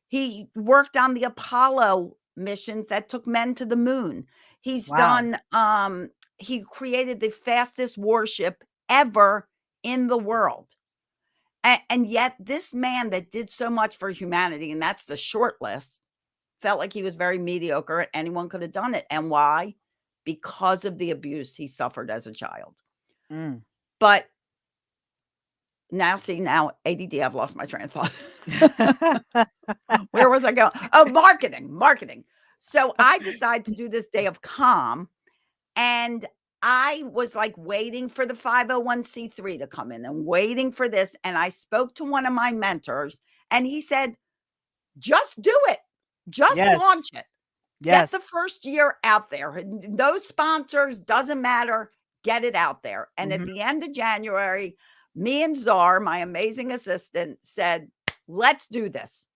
S1: He worked on the Apollo missions that took men to the moon. He's
S4: Wow.
S1: done he created the fastest warship ever in the world. And yet this man that did so much for humanity, and that's the short list, felt like he was very mediocre and anyone could have done it. And why? Because of the abuse he suffered as a child.
S4: Mm.
S1: But now ADD, I've lost my train of thought. Where was I going? Oh, marketing. So I decided to do this day of calm, and I was like waiting for the 501c3 to come in and waiting for this. And I spoke to one of my mentors, and he said, just do it. Just
S4: Yes.
S1: launch it. Get
S4: Yes.
S1: the first year out there. No sponsors, doesn't matter. Get it out there. And at
S4: Mhm.
S1: the end of January, me and Czar, my amazing assistant, said, let's do this.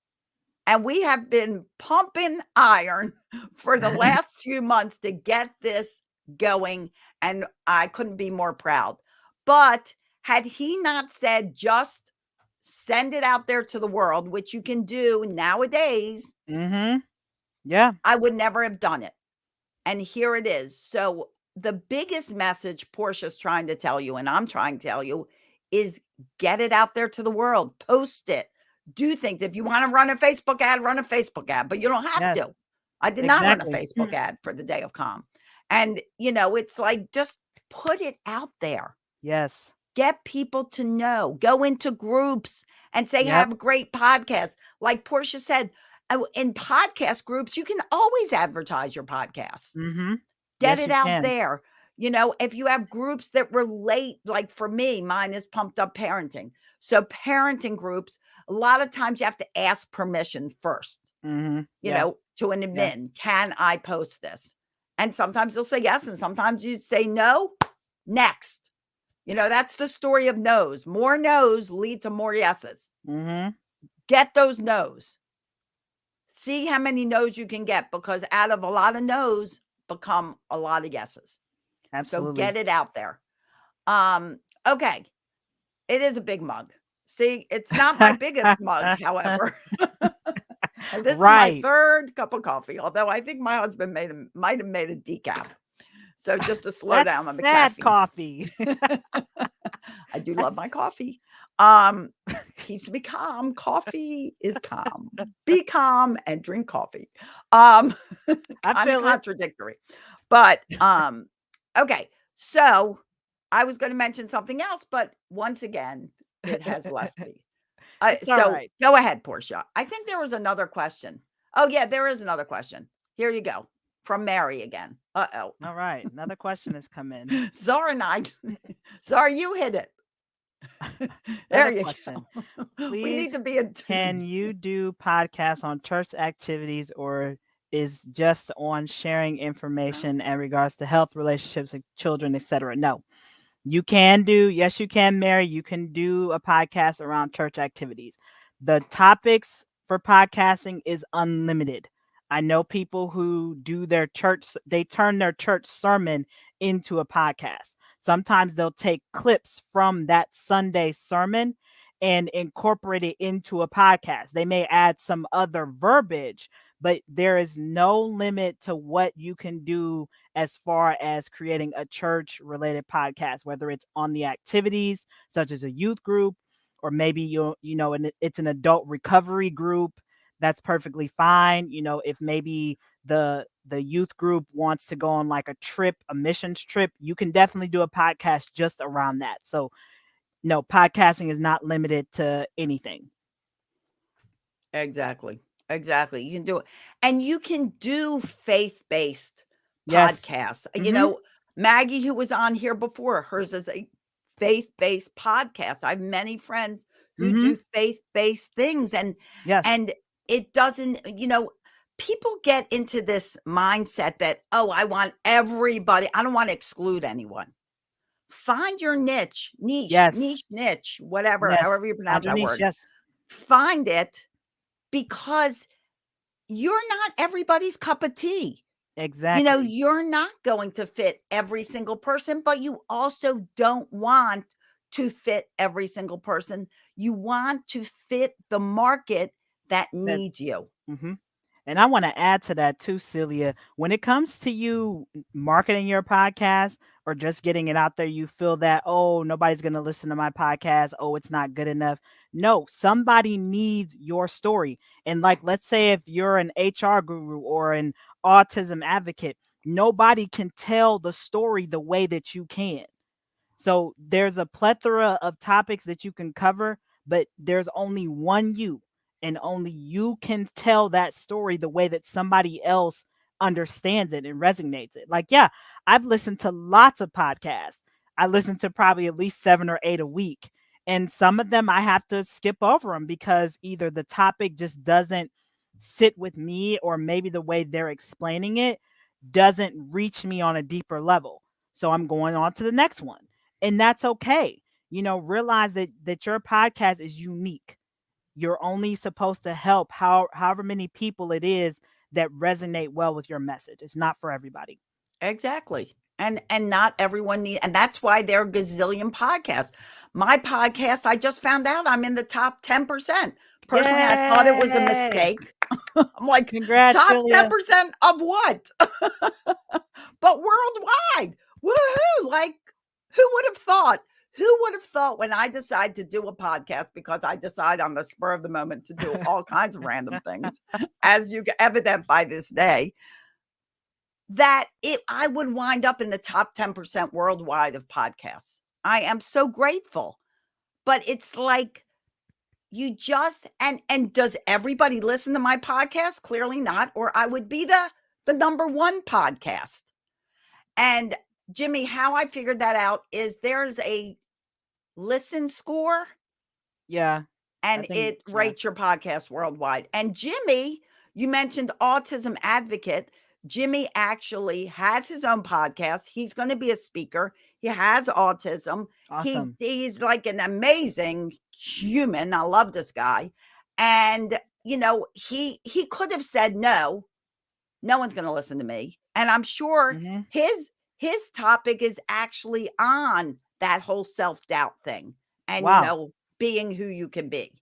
S1: And we have been pumping iron for the last few months to get this going. And I couldn't be more proud. But had he not said, just send it out there to the world, which you can do nowadays,
S4: Mhm. Yeah.
S1: I would never have done it. And here it is. So the biggest message Portia's trying to tell you, and I'm trying to tell you, is get it out there to the world. Post it. Do things. If you want to run a Facebook ad, run a Facebook ad, but you don't have
S4: Yes.
S1: to. I did not run a
S4: Exactly.
S1: Facebook ad for the Day of Calm. And, it's like just put it out there.
S4: Yes.
S1: Get people to know. Go into groups and say,
S4: Yep.
S1: have a great podcast. Like Portia said, in podcast groups, you can always advertise your podcast.
S4: Mhm.
S1: Get
S4: Yes,
S1: it
S4: you
S1: out
S4: can.
S1: there. If you have groups that relate, like for me, mine is Pumped Up Parenting. So parenting groups, a lot of times you have to ask permission first,
S4: Mhm. Yeah.
S1: to an
S4: Yeah.
S1: admin. Can I post this? And sometimes they'll say yes. And sometimes you say no, next. That's the story of no's. More no's lead to more yeses.
S4: Mhm.
S1: Get those no's. See how many no's you can get, because out of a lot of no's become a lot of yeses. So
S4: Absolutely.
S1: get it out there. Okay. It is a big mug. See, it's not my biggest mug, however. And this is my
S4: Right.
S1: third cup of coffee, although I think my husband might have made a decaf. So just to slow
S4: That's
S1: down on the
S4: sad
S1: caffeine.
S4: coffee.
S1: I do love my coffee. Keeps me calm. Coffee is calm. Be calm and drink coffee.
S4: I
S1: Kind of
S4: feel it.
S1: contradictory. But okay. So I was going to mention something else, but once again, it has left me.
S4: It's all
S1: So
S4: right.
S1: go ahead, Portia. I think there was another question. Oh, yeah, there is another question. Here you go. From Mary again. Uh-oh.
S4: All right. Another question has come in.
S1: Zara and I, Zara, you hit it. There
S4: Another
S1: you
S4: question.
S1: go. We
S4: Please,
S1: need to be in
S4: can
S1: tune.
S4: you do podcasts on church activities, or is just on sharing information in regards to health, relationships, and children, etc.? No. You can do, yes, you can, Mary. You can do a podcast around church activities. The topics for podcasting is unlimited. I know people who do their church, they turn their church sermon into a podcast. Sometimes they'll take clips from that Sunday sermon and incorporate it into a podcast. They may add some other verbiage, but there is no limit to what you can do as far as creating a church related podcast, whether it's on the activities such as a youth group or maybe it's an adult recovery group, that's perfectly fine. If maybe the youth group wants to go on like a trip, a missions trip, you can definitely do a podcast just around that. So no, podcasting is not limited to anything.
S1: Exactly. Exactly. You can do it. And you can do faith-based
S4: Yes.
S1: podcasts.
S4: Mhm.
S1: Maggie, who was on here before, hers is a faith-based podcast. I have many friends who do
S4: Mhm.
S1: faith-based things,
S4: Yes.
S1: and it doesn't, people get into this mindset that, oh, I want everybody, I don't want to exclude anyone. Find your
S4: Yes.
S1: niche, whatever,
S4: Yes.
S1: however you
S4: Find
S1: pronounce
S4: your
S1: that
S4: niche.
S1: word.
S4: Yes.
S1: Find it, because you're not everybody's cup of tea.
S4: Exactly.
S1: You're not going to fit every single person, but you also don't want to fit every single person. You want to fit the market that
S4: That
S1: needs you.
S4: mhm. And I want to add to that too, Celia. When it comes to you marketing your podcast or just getting it out there, you feel that, oh, nobody's going to listen to my podcast. Oh, it's not good enough. No, somebody needs your story. And like, let's say if you're an HR guru or an autism advocate, nobody can tell the story the way that you can. So there's a plethora of topics that you can cover, but there's only one you, and only you can tell that story the way that somebody else understands it and resonates it. Like, yeah, I've listened to lots of podcasts. I listen to probably at least 7 or 8 a week. And some of them I have to skip over them because either the topic just doesn't sit with me, or maybe the way they're explaining it doesn't reach me on a deeper level. So I'm going on to the next one, and that's okay. Realize that your podcast is unique. You're only supposed to help however many people it is that resonate well with your message. It's not for everybody.
S1: Exactly. And not everyone need, and that's why there are gazillion podcasts. My podcast, I just found out I'm in the top 10%. Personally, I thought it was a
S4: Yay!
S1: mistake. I'm like,
S4: Congrats,
S1: top
S4: Celia.
S1: 10% of what? But worldwide. Woohoo! Like, who would have thought? Who would have thought when I decide to do a podcast, because I decide on the spur of the moment to do all kinds of random things, as you evident by this day, that I would wind up in the top 10% worldwide of podcasts. I am so grateful. But it's like, you just, and does everybody listen to my podcast? Clearly not, or I would be the number one podcast. And Jimmy, how I figured that out is there's a listen score,
S4: Yeah, I
S1: and
S4: think,
S1: it
S4: yeah.
S1: rates your podcast worldwide. And Jimmy, you mentioned autism advocate. Jimmy actually has his own podcast. He's going to be a speaker. He has autism.
S4: Awesome.
S1: He's like an amazing human. I love this guy. And he could have said no. No one's going to listen to me. And I'm sure
S4: Mhm.
S1: his topic is actually on that whole self-doubt thing, and
S4: Wow.
S1: being who you can be.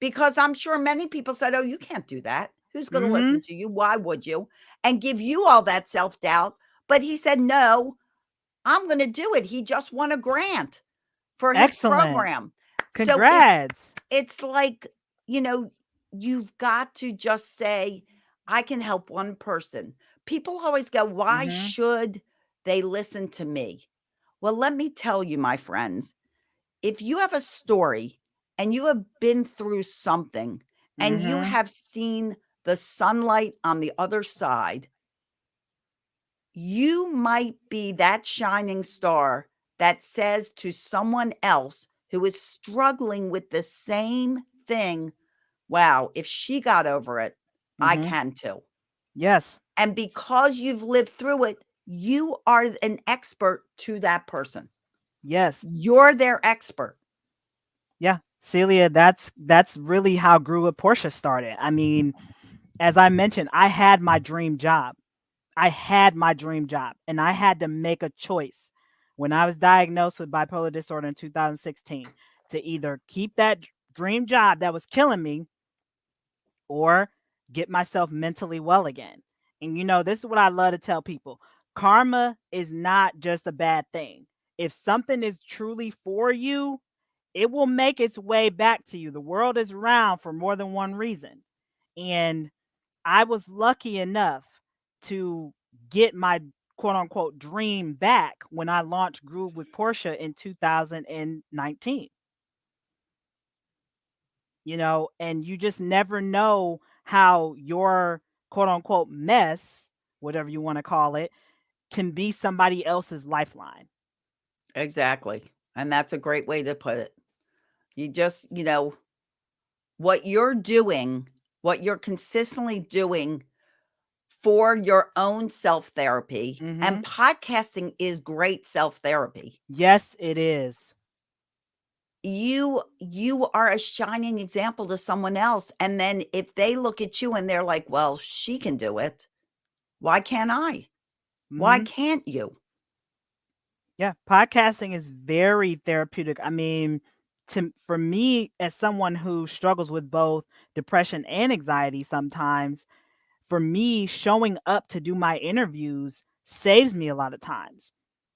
S1: Because I'm sure many people said, "Oh, you can't do that. Who's going to listen
S4: Mhm.
S1: to you? Why would you?" And give you all that self-doubt. But he said, "No, I'm going to do it." He just won a grant for his
S4: Excellent.
S1: program. So
S4: Congrats.
S1: it's like, you know, you've got to just say, I can help one person. People always go, why
S4: Mhm.
S1: should they listen to me? Well, let me tell you, my friends, if you have a story and you have been through something and you
S4: Mhm.
S1: have seen the sunlight on the other side, you might be that shining star that says to someone else who is struggling with the same thing, wow, if she got over it, I
S4: Mhm.
S1: can too.
S4: Yes.
S1: And because you've lived through it, you are an expert to that person.
S4: Yes.
S1: You're their expert.
S4: Yeah. Celia, that's really how Grew with Portia started. I mean, as I mentioned, I had my dream job. I had my dream job, and I had to make a choice when I was diagnosed with bipolar disorder in 2016 to either keep that dream job that was killing me or get myself mentally well again. And this is what I love to tell people: karma is not just a bad thing. If something is truly for you, it will make its way back to you. The world is round for more than one reason. And I was lucky enough to get my quote unquote dream back when I launched Groove with Portia in 2019. And you just never know how your quote unquote mess, whatever you want to call it, can be somebody else's lifeline.
S1: Exactly. And that's a great way to put it. You just, what you're doing, what you're consistently doing for your own self-therapy, and
S4: Hmm.
S1: podcasting is great self-therapy.
S4: Yes, it is.
S1: You are a shining example to someone else, and then if they look at you and they're like, "Well, she can do it. Why can't I? Why
S4: Hmm.
S1: can't you?"
S4: Yeah, podcasting is very therapeutic. I mean, for me, as someone who struggles with both depression and anxiety sometimes, for me, showing up to do my interviews saves me a lot of times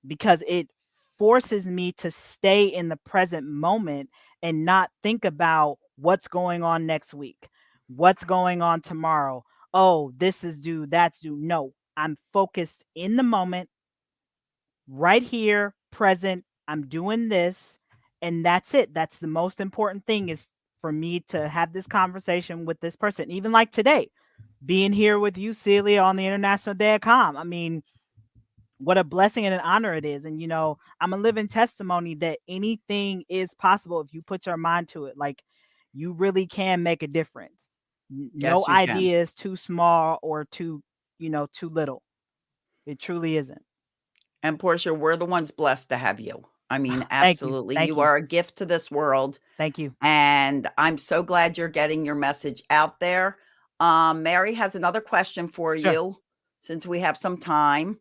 S4: because it forces me to stay in the present moment and not think about what's going on next week, what's going on tomorrow. Oh, this is due, that's due. No, I'm focused in the moment, right here, present. I'm doing this, and that's it. That's the most important thing, is for me to have this conversation with this person. Even like today, being here with you, Celia, on the International Day of Calm. I mean, what a blessing and an honor it is. And I'm a living testimony that anything is possible if you put your mind to it. Like, you really can make a difference. No
S1: Yes, you can.
S4: idea is too small or too little. It truly isn't.
S1: And Portia, we're the ones blessed to have you. I mean,
S4: Thank you.
S1: absolutely.
S4: Thank
S1: You
S4: you.
S1: are a gift to this world,
S4: Thank you.
S1: and I'm so glad you're getting your message out there. Mary has another question for
S4: Sure.
S1: you since we have some time.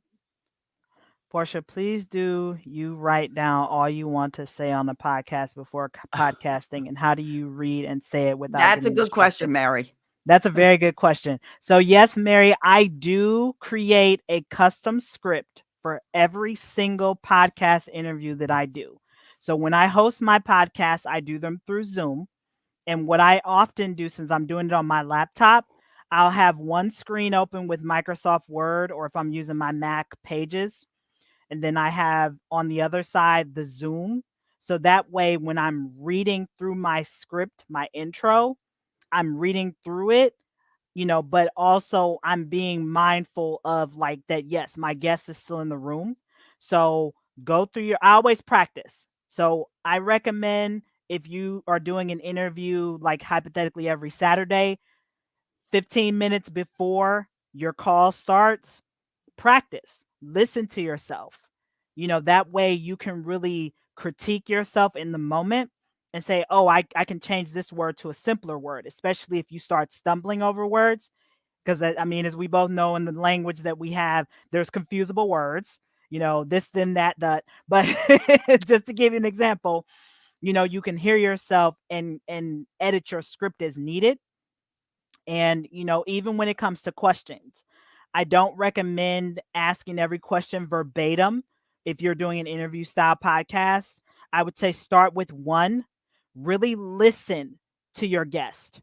S4: Portia, please do you write down all you want to say on the podcast before podcasting, and how do you read and say it without
S1: That's a
S4: getting
S1: good
S4: distracted?
S1: question, Mary.
S4: That's a very good question. So, yes, Mary, I do create a custom script for every single podcast interview that I do. So, when I host my podcast, I do them through Zoom. And what I often do, since I'm doing it on my laptop, I'll have one screen open with Microsoft Word, or if I'm using my Mac, Pages. And then I have on the other side the Zoom. So that way, when I'm reading through my script, my intro, I'm reading through it, but also I'm being mindful of, like, that, yes, my guest is still in the room. So I always practice. So I recommend, if you are doing an interview, like hypothetically every Saturday, 15 minutes before your call starts, practice, listen to yourself. That way you can really critique yourself in the moment and say, oh, I can change this word to a simpler word, especially if you start stumbling over words. Because, I mean, as we both know, in the language that we have, there's confusable words, this, then that. But just to give you an example, you can hear yourself and edit your script as needed. And, even when it comes to questions, I don't recommend asking every question verbatim. If you're doing an interview style podcast, I would say start with one, really listen to your guest,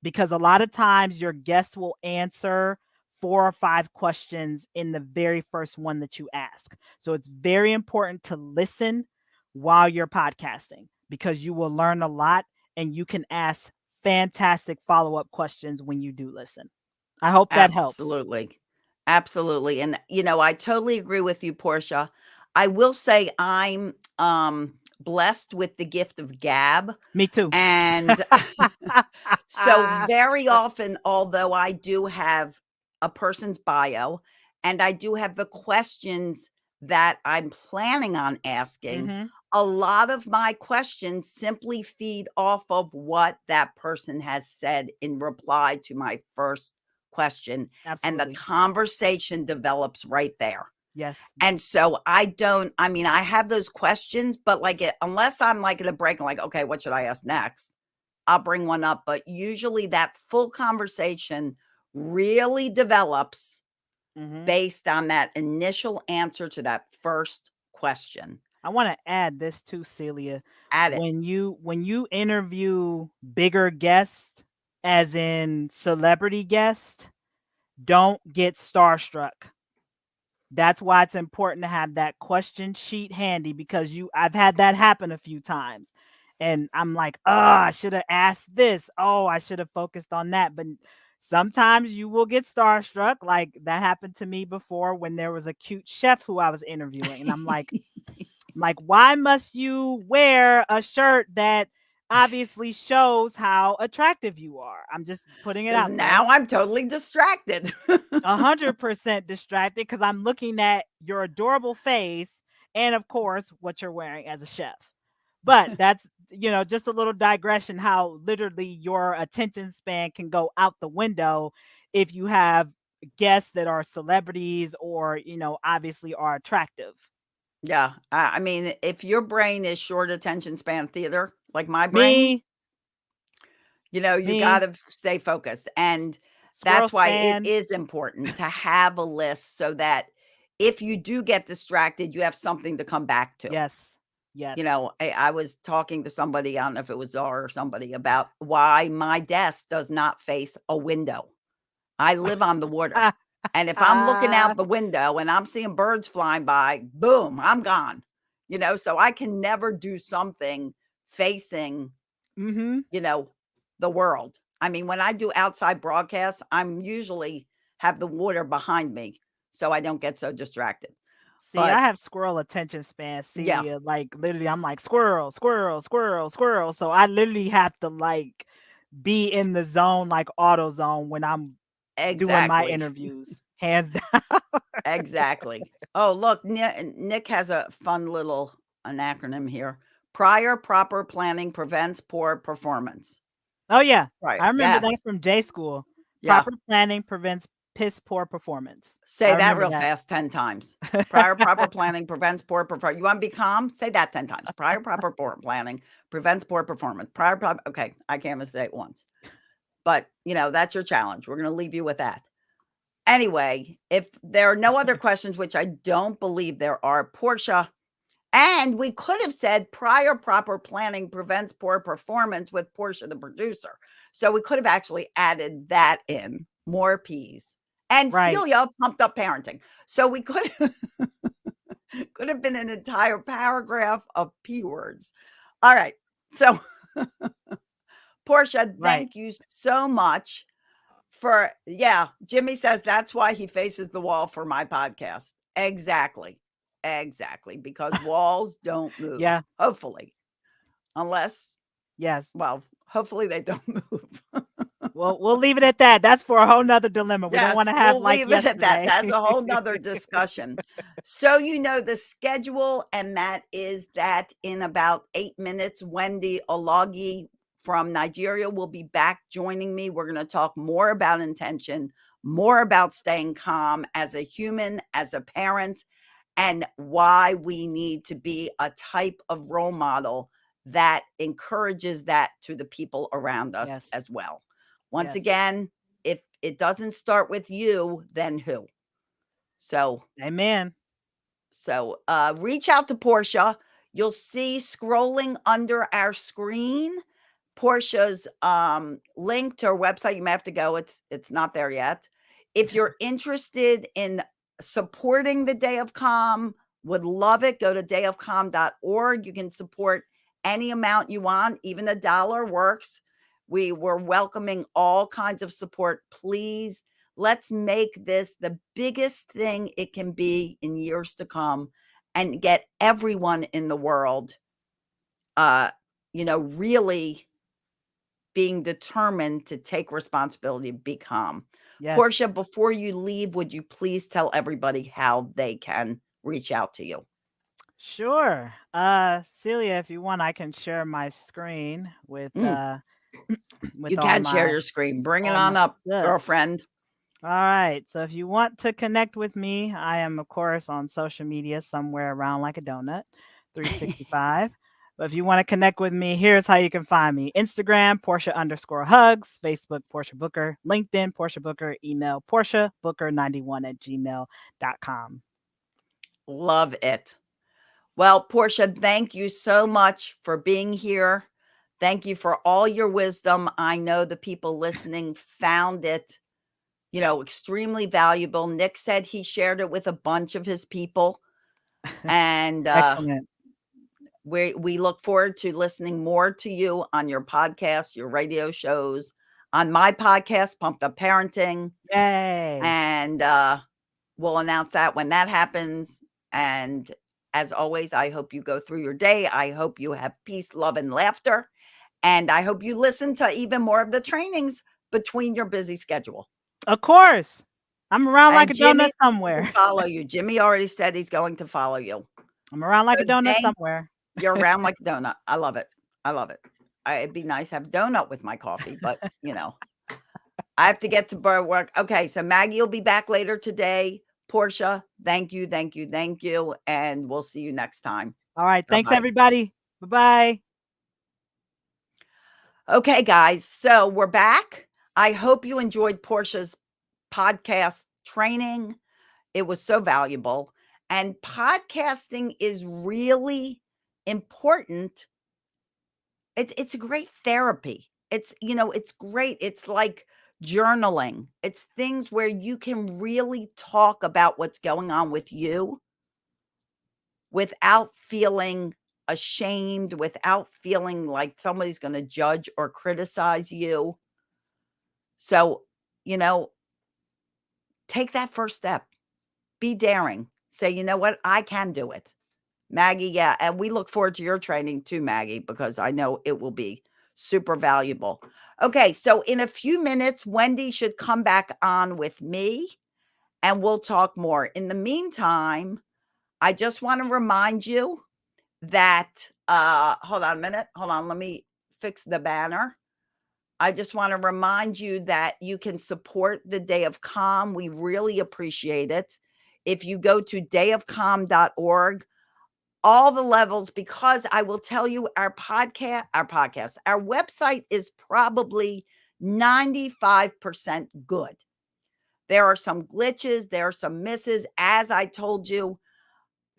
S4: because a lot of times your guest will answer 4 or 5 questions in the very first one that you ask. So it's very important to listen while you're podcasting, because you will learn a lot and you can ask fantastic follow-up questions when you do listen. I hope that helps.
S1: Absolutely. Absolutely. And, I totally agree with you, Portia. I will say I'm blessed with the gift of gab.
S4: Me too.
S1: And so very often, although I do have a person's bio and I do have the questions that I'm planning on asking,
S4: Mhm.
S1: a lot of my questions simply feed off of what that person has said in reply to my first question, and the
S4: Absolutely.
S1: conversation develops right there.
S4: Yes.
S1: And so I mean, I have those questions, but unless I'm like in a break and like, okay, what should I ask next? I'll bring one up. But usually that full conversation really develops
S4: Mhm.
S1: based on that initial answer to that first question.
S4: I want to add this too, Celia.
S1: Add it.
S4: When you interview bigger guests, as in celebrity guests, don't get starstruck. That's why it's important to have that question sheet handy, because I've had that happen a few times. And I'm like, "Oh, I should have asked this. Oh, I should have focused on that." But sometimes you will get starstruck. Like that happened to me before when there was a cute chef who I was interviewing, and I'm like, why must you wear a shirt that obviously shows how attractive you are? I'm just putting it
S1: Because
S4: out there.
S1: now I'm totally distracted.
S4: 100% distracted because I'm looking at your adorable face and, of course, what you're wearing as a chef. But that's, just a little digression how literally your attention span can go out the window if you have guests that are celebrities or, obviously are attractive.
S1: Yeah. I mean, if your brain is short attention span theater, like my brain,
S4: Me,
S1: you got
S4: me,
S1: to stay focused. And
S4: squirrel
S1: that's why it
S4: span.
S1: is important to have a list so that if you do get distracted, you have something to come back to.
S4: Yes. Yes.
S1: I was talking to somebody, I don't know if it was Zara or somebody, about why my desk does not face a window. I live on the water. And if I'm looking out the window and I'm seeing birds flying by, boom, I'm gone. So I can never do something facing,
S4: Mhm.
S1: you know, the world. I mean, when I do outside broadcasts, I'm usually have the water behind me so I don't get so distracted.
S4: See, I
S1: But
S4: have squirrel attention span,
S1: yeah,
S4: Celia. Like literally, I'm like squirrel, squirrel, squirrel, squirrel. So I literally have to like be in the zone, like auto zone, when I'm doing my
S1: exactly.
S4: interviews. Hands down.
S1: Exactly. Oh, look, Nick has a fun little an acronym here. Prior proper planning prevents poor performance.
S4: Oh yeah,
S1: Right.
S4: I remember
S1: Yes.
S4: that from J school.
S1: Yeah.
S4: Proper planning prevents piss poor performance. I
S1: Say that
S4: remember
S1: real
S4: that.
S1: fast 10 times. Prior proper planning prevents poor performance. You want to be calm? Say that 10 times. Prior proper poor planning prevents poor performance. Prior proper. Okay. I can't even say it once. But, that's your challenge. We're going to leave you with that. Anyway, if there are no other questions, which I don't believe there are, Portia, and we could have said prior proper planning prevents poor performance with Portia, the producer. So we could have actually added that in, more P's. And
S4: Right.
S1: Celia, pumped up parenting. So we could could have been an entire paragraph of P words. All right. So Portia,
S4: Right.
S1: thank you so much Jimmy says that's why he faces the wall for my podcast. Exactly. Exactly. Because walls don't move.
S4: Yeah.
S1: Hopefully. Unless,
S4: Yes.
S1: well, hopefully they don't move.
S4: Well, we'll leave it at that. That's for a whole nother dilemma. We don't
S1: Yes,
S4: want to have
S1: we'll
S4: like
S1: leave it at that.
S4: yesterday.
S1: That's a whole nother discussion. So you know the schedule, and that is that in about 8 minutes, Wendy Olagi from Nigeria will be back joining me. We're going to talk more about intention, more about staying calm as a human, as a parent, and why we need to be a type of role model that encourages that to the people around us
S4: Yes.
S1: as well. Once
S4: Yes.
S1: again, if it doesn't start with you, then who? So,
S4: Amen.
S1: reach out to Portia. You'll see scrolling under our screen Portia's link to her website. You may have to go. It's not there yet. If you're interested in supporting the Day of Calm, would love it. Go to dayofcalm.org. You can support any amount you want, even $1 works. We were welcoming all kinds of support. Please, let's make this the biggest thing it can be in years to come and get everyone in the world, really being determined to take responsibility, be calm.
S4: Yes.
S1: Portia, before you leave, would you please tell everybody how they can reach out to you?
S4: Sure. Celia, if you want, I can share my screen with
S1: Mm,
S4: with
S1: you can share
S4: all
S1: your screen. Bring it
S4: my
S1: on up,
S4: stuff.
S1: girlfriend.
S4: All right. So if you want to connect with me, I am of course on social media somewhere around like a donut, 365. But if you want to connect with me, here's how you can find me. Instagram, Portia_hugs, Facebook, Portia Booker, LinkedIn, Portia Booker, email, PortiaBooker91 at gmail.com.
S1: Love it. Well, Portia, thank you so much for being here. Thank you for all your wisdom. I know the people listening found it, extremely valuable. Nick said he shared it with a bunch of his people, and
S4: Excellent.
S1: we look forward to listening more to you on your podcast, your radio shows, on my podcast, Pumped Up Parenting,
S4: Yay.
S1: and we'll announce that when that happens. And as always, I hope you go through your day. I hope you have peace, love, and laughter. And I hope you listen to even more of the trainings between your busy schedule.
S4: Of course. I'm around like
S1: And
S4: a donut
S1: Jimmy
S4: somewhere.
S1: to follow you. Jimmy already said he's going to follow you.
S4: I'm around like
S1: So
S4: a donut
S1: thank
S4: somewhere.
S1: You're around like a donut. I love it. I love it. It'd be nice to have a donut with my coffee, but I have to get to work. Okay, so Maggie will be back later today. Portia, thank you, thank you, thank you, and we'll see you next time.
S4: All right. Thanks,
S1: Bye-bye.
S4: everybody. Bye-bye.
S1: Okay, guys, so we're back. I hope you enjoyed Portia's podcast training. It was so valuable. And podcasting is really important. It's a great therapy. It's great. It's like journaling. It's things where you can really talk about what's going on with you without feeling ashamed, without feeling like somebody's going to judge or criticize you. So, take that first step. Be daring. Say, you know what? I can do it. Maggie, yeah. And we look forward to your training too, Maggie, because I know it will be super valuable. Okay, so in a few minutes, Wendy should come back on with me and we'll talk more. In the meantime, I just want to remind you that, hold on a minute. Hold on. Let me fix the banner. I just want to remind you that you can support the Day of Calm. We really appreciate it. If you go to dayofcalm.org, all the levels, because I will tell you our website is probably 95% good. There are some glitches, there are some misses. As I told you,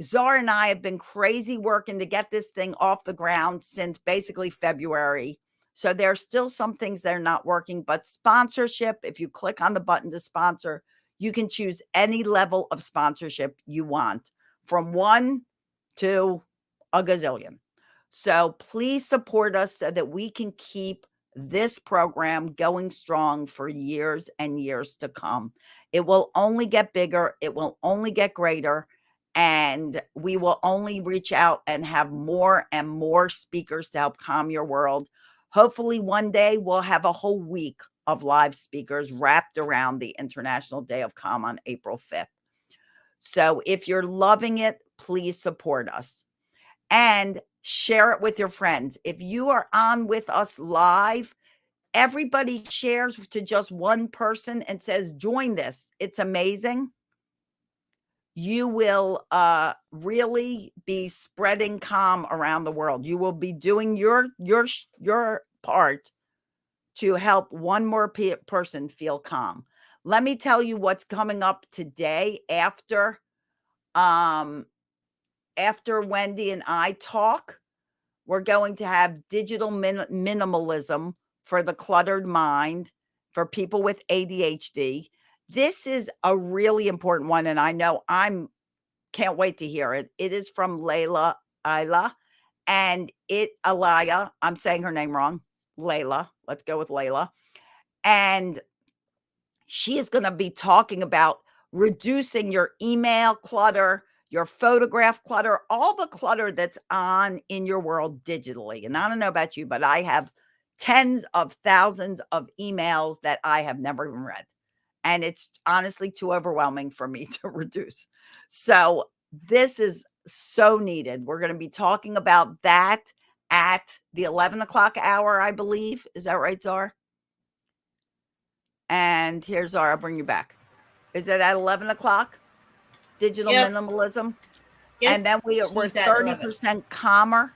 S1: Czar and I have been crazy working to get this thing off the ground since basically February. So there are still some things that are not working, but sponsorship, if you click on the button to sponsor, you can choose any level of sponsorship you want, from 1 to a gazillion. So please support us so that we can keep this program going strong for years and years to come. It will only get bigger. It will only get greater. And we will only reach out and have more and more speakers to help calm your world. Hopefully one day we'll have a whole week of live speakers wrapped around the International Day of Calm on April 5th. So if you're loving it, please support us and share it with your friends. If you are on with us live, everybody shares to just one person and says, join this. It's amazing. You will really be spreading calm around the world. You will be doing your part to help one more person feel calm. Let me tell you what's coming up today after Wendy and I talk. We're going to have digital minimalism for the cluttered mind, for people with ADHD. This is a really important one, and I know can't wait to hear it. It is from Layla, and Alaya. I'm saying her name wrong. Layla. Let's go with Layla. And she is going to be talking about reducing your email clutter, your photograph clutter, all the clutter that's in your world digitally. And I don't know about you, but I have tens of thousands of emails that I have never even read. And it's honestly too overwhelming for me to reduce. So this is so needed. We're going to be talking about that at the 11 o'clock hour, I believe. Is that right, Zara? And here's Zara. I'll bring you back. Is it at 11 o'clock? Digital minimalism?
S2: Yes,
S1: and then we're 30% calmer.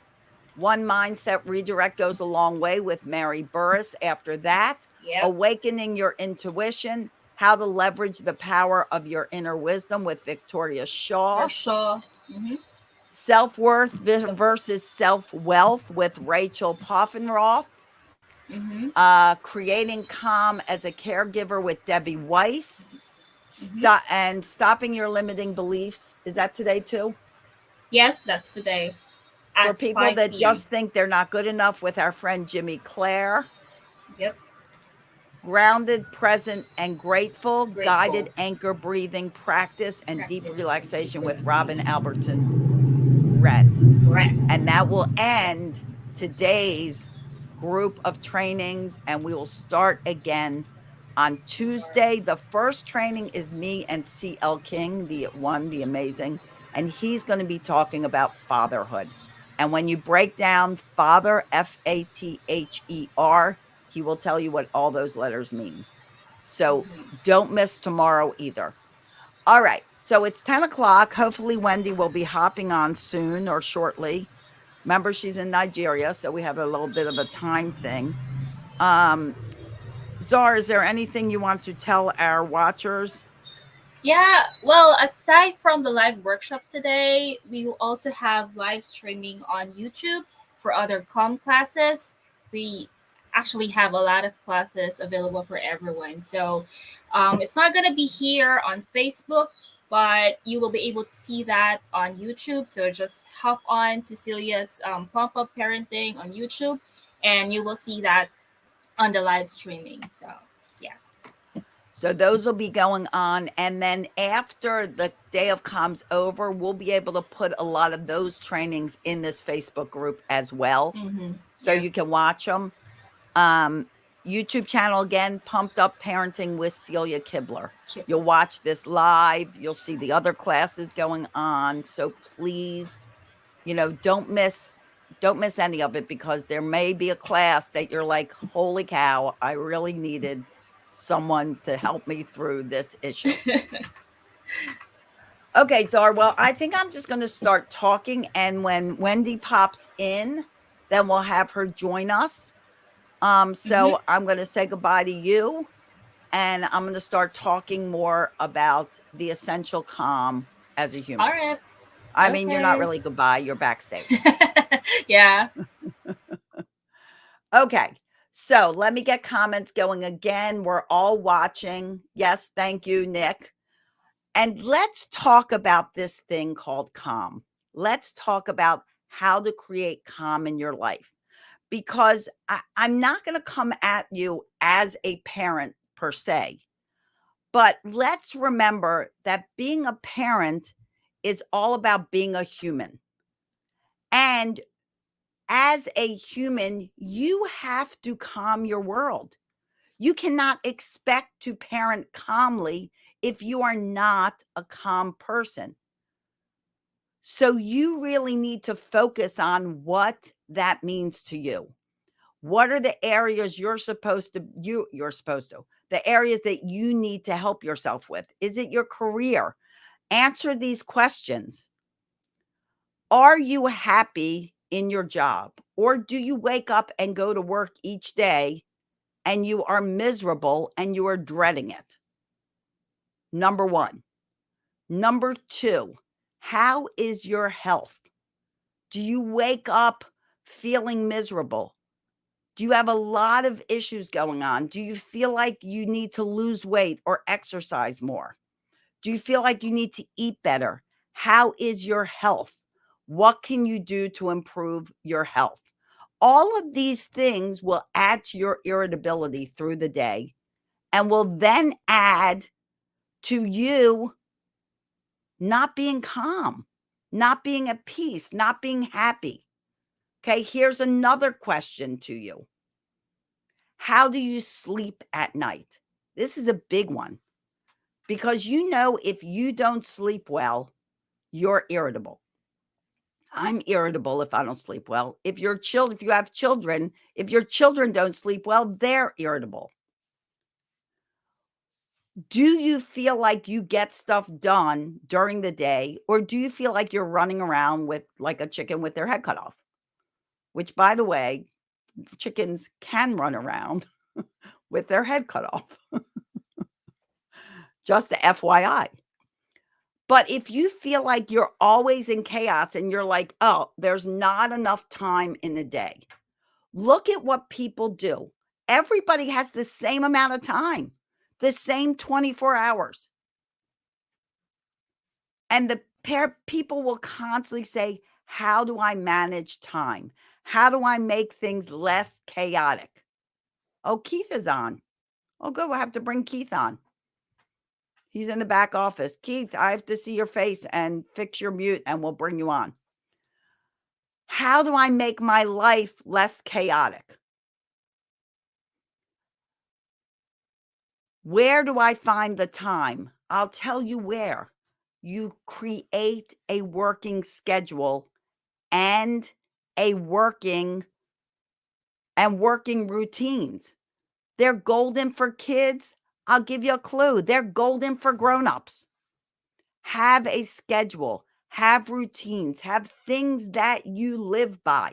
S1: One Mindset Redirect goes a long way with Mary Burris. After that, Awakening Your Intuition, How to Leverage the Power of Your Inner Wisdom with Victoria Shaw.
S2: Mm-hmm.
S1: Self-worth
S2: So,
S1: versus self-wealth with Rachel Poffenroth.
S2: mm-hmm,
S1: Creating calm as a caregiver with Debbie Weiss.
S2: mm-hmm.
S1: Stopping your limiting beliefs. Is that today too?
S2: Yes, that's today
S1: For
S2: at
S1: people that
S2: 5 p.m.
S1: just think they're not good enough with our friend Jimmy Clare.
S2: Yep,
S1: Grounded, present, and grateful.
S2: grateful
S1: Guided anchor breathing practice and deep
S2: practice and deep
S1: relaxation with Robin
S2: relaxation.
S1: Albertson Wren.
S2: Correct.
S1: And that will end today's group of trainings, and we will start again on Tuesday. The first training is me and CL King, the amazing, and he's going to be talking about fatherhood. And when you break down father, FATHER, he will tell you what all those letters mean. So
S2: Mm-hmm.
S1: don't miss tomorrow either. All right. So it's 10 o'clock. Hopefully, Wendy will be hopping on soon or shortly. Remember, she's in Nigeria, so we have a little bit of a time thing. Um, Zar, is there anything you want to tell our watchers?
S2: Yeah, well, aside from the live workshops today, we will also have live streaming on YouTube for other COM classes. We actually have a lot of classes available for everyone. So it's not going to be here on Facebook, but you will be able to see that on YouTube. So just hop on to Celia's Pump Up Parenting on YouTube, and you will see that on the live streaming. So, yeah.
S1: So those will be going on. And then after the day of comms over, we'll be able to put a lot of those trainings in this Facebook group as well.
S2: Mm-hmm.
S1: So
S2: Yeah.
S1: you can watch them. YouTube channel again, Pumped Up Parenting with Celia Kibler. You'll watch this live. You'll see the other classes going on. So please, don't miss any of it, because there may be a class that you're like, holy cow, I really needed someone to help me through this issue. Okay, Zar, well, I think I'm just going to start talking, and when Wendy pops in, then we'll have her join us.
S2: Mm-hmm.
S1: So I'm going to say goodbye to you, and I'm going to start talking more about the essential calm as a
S2: All
S1: human.
S2: right.
S1: I mean, you're not
S2: Okay.
S1: really goodbye, you're backstage.
S2: Yeah.
S1: Okay. So let me get comments going again. We're all watching. Yes, thank you, Nick. And let's talk about this thing called calm. Let's talk about how to create calm in your life, because I'm not going to come at you as a parent per se, but let's remember that being a parent is all about being a human. And as a human, you have to calm your world. You cannot expect to parent calmly if you are not a calm person. So you really need to focus on what that means to you. What are the areas you're supposed to, the areas that you need to help yourself with? Is it your career? Answer these questions. Are you happy in your job? Or do you wake up and go to work each day and you are miserable and you are dreading it? Number one. Number two, how is your health? Do you wake up feeling miserable? Do you have a lot of issues going on? Do you feel like you need to lose weight or exercise more? Do you feel like you need to eat better? How is your health? What can you do to improve your health? All of these things will add to your irritability through the day and will then add to you not being calm, not being at peace, not being happy. Okay, here's another question to you. How do you sleep at night? This is a big one, because if you don't sleep well, you're irritable. I'm irritable if I don't sleep well. If you have children, if your children don't sleep well, they're irritable. Do you feel like you get stuff done during the day, or do you feel like you're running around with like a chicken with their head cut off? Which, by the way, chickens can run around with their head cut off. Just a FYI. But if you feel like you're always in chaos and you're like, oh, there's not enough time in the day, look at what people do. Everybody has the same amount of time, the same 24 hours. And the people will constantly say, how do I manage time? How do I make things less chaotic? Oh, Keith is on. Oh, good. We'll have to bring Keith on. He's in the back office. Keith, I have to see your face and fix your mute, and we'll bring you on. How do I make my life less chaotic? Where do I find the time? I'll tell you where. You create a working schedule and working routines. They're golden for kids. I'll give you a clue. They're golden for grown-ups. Have a schedule, have routines, have things that you live by.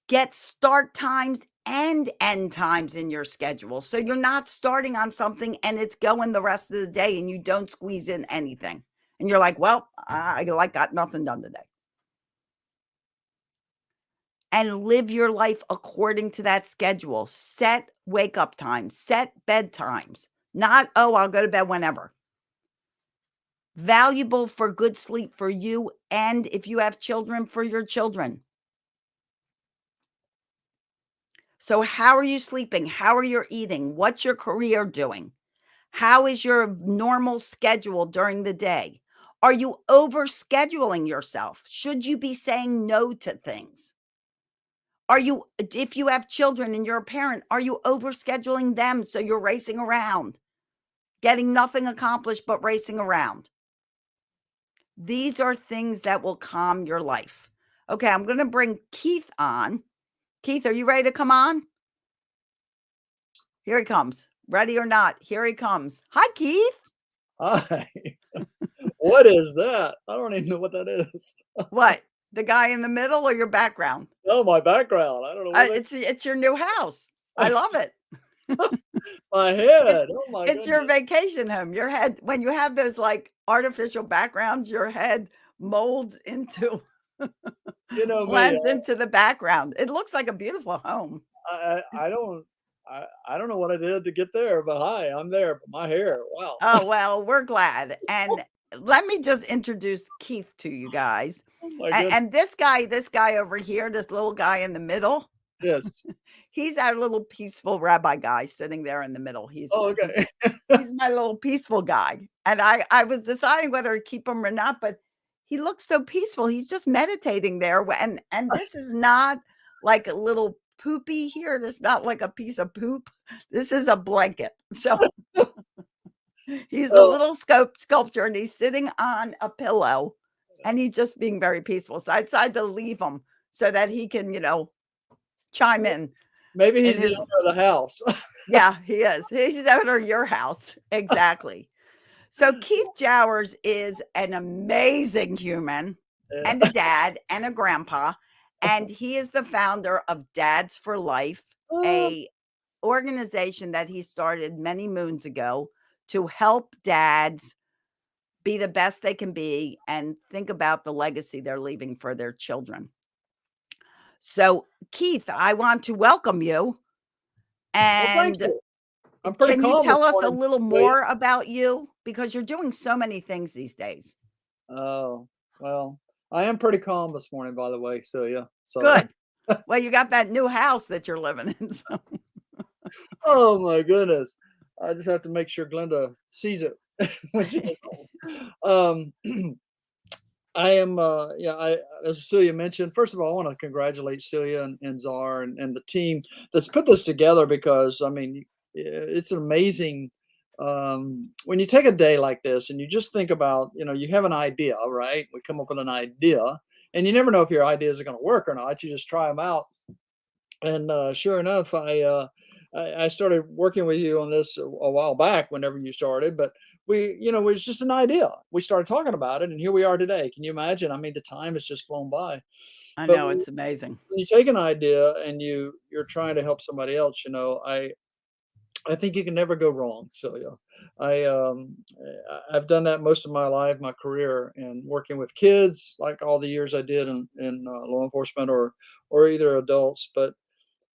S1: Get start times and end times in your schedule. So you're not starting on something and it's going the rest of the day and you don't squeeze in anything. And you're like, well, I got nothing done today. And live your life according to that schedule. Set wake up times, set bed times. Not, oh, I'll go to bed whenever. Valuable for good sleep for you and if you have children, for your children. So how are you sleeping? How are you eating? What's your career doing? How is your normal schedule during the day? Are you overscheduling yourself? Should you be saying no to things? Are you, if you have children and you're a parent, are you overscheduling them so you're racing around, getting nothing accomplished but racing around? These are things that will calm your life. Okay, I'm going to bring Keith on. Keith, are you ready to come on? Here he comes. Ready or not, here he comes. Hi, Keith.
S5: Hi. What is that? I don't even know what that is.
S1: What? The guy in the middle or your background?
S5: Oh, my background. I don't know what
S1: It's your new house. I love it.
S5: my head. Oh my
S1: It's your
S5: goodness.
S1: vacation home. Your head, when you have those like artificial backgrounds, your head molds into
S5: You know me.
S1: blends into the background. It looks like a beautiful home.
S5: I don't know what I did to get there, but hi, I'm there. But my hair. Wow.
S1: Oh, well, we're glad. And let me just introduce Keith to you guys.
S5: Oh my goodness.
S1: And this guy over here, this little guy in the middle,
S5: Yes.
S1: he's our little peaceful rabbi guy sitting there in the middle.
S5: Oh, okay.
S1: He's my little peaceful guy. And I was deciding whether to keep him or not, but he looks so peaceful. He's just meditating there. And this is not like a little poopy here. This is not like a piece of poop. This is a blanket. So he's a
S5: Oh,
S1: little sculpture and he's sitting on a pillow and he's just being very peaceful. So I decided to leave him so that he can, chime in.
S5: maybe he's
S1: in
S5: the
S1: his,
S5: owner of the house.
S1: yeah, he is. He's over your house. Exactly. So Keith Jowers is an amazing human
S5: Yeah.
S1: and a dad and a grandpa. And he is the founder of Dads for Life,
S5: Oh,
S1: a organization that he started many moons ago to help dads be the best they can be and think about the legacy they're leaving for their children. So, Keith, I want to welcome you.
S5: well, thank
S1: And
S5: you. I'm pretty
S1: can you
S5: calm this
S1: tell us a
S5: morning.
S1: little
S5: Cecilia.
S1: more about you? Because you're doing so many things these days.
S5: Oh, well, I am pretty calm this morning, by the way, Celia. So,
S1: Good. Well, you got that new house that you're living in. So.
S5: oh my goodness. I just have to make sure Glenda sees it when she gets home. I am, yeah, as Celia mentioned, first of all, I want to congratulate Celia and Czar and the team that's put this together because, I mean, it's amazing when you take a day like this and you just think about, you have an idea, right? We come up with an idea and you never know if your ideas are going to work or not. You just try them out. And sure enough, I started working with you on this a while back whenever you started, but it was just an idea. We started talking about it and here we are today. Can you imagine? I mean, the time has just flown by.
S1: I
S5: But
S1: know, it's amazing.
S5: when you take an idea and you're trying to help somebody else, I think you can never go wrong, Celia. I I've done that most of my life, my career, and working with kids, like all the years I did in law enforcement or either adults. But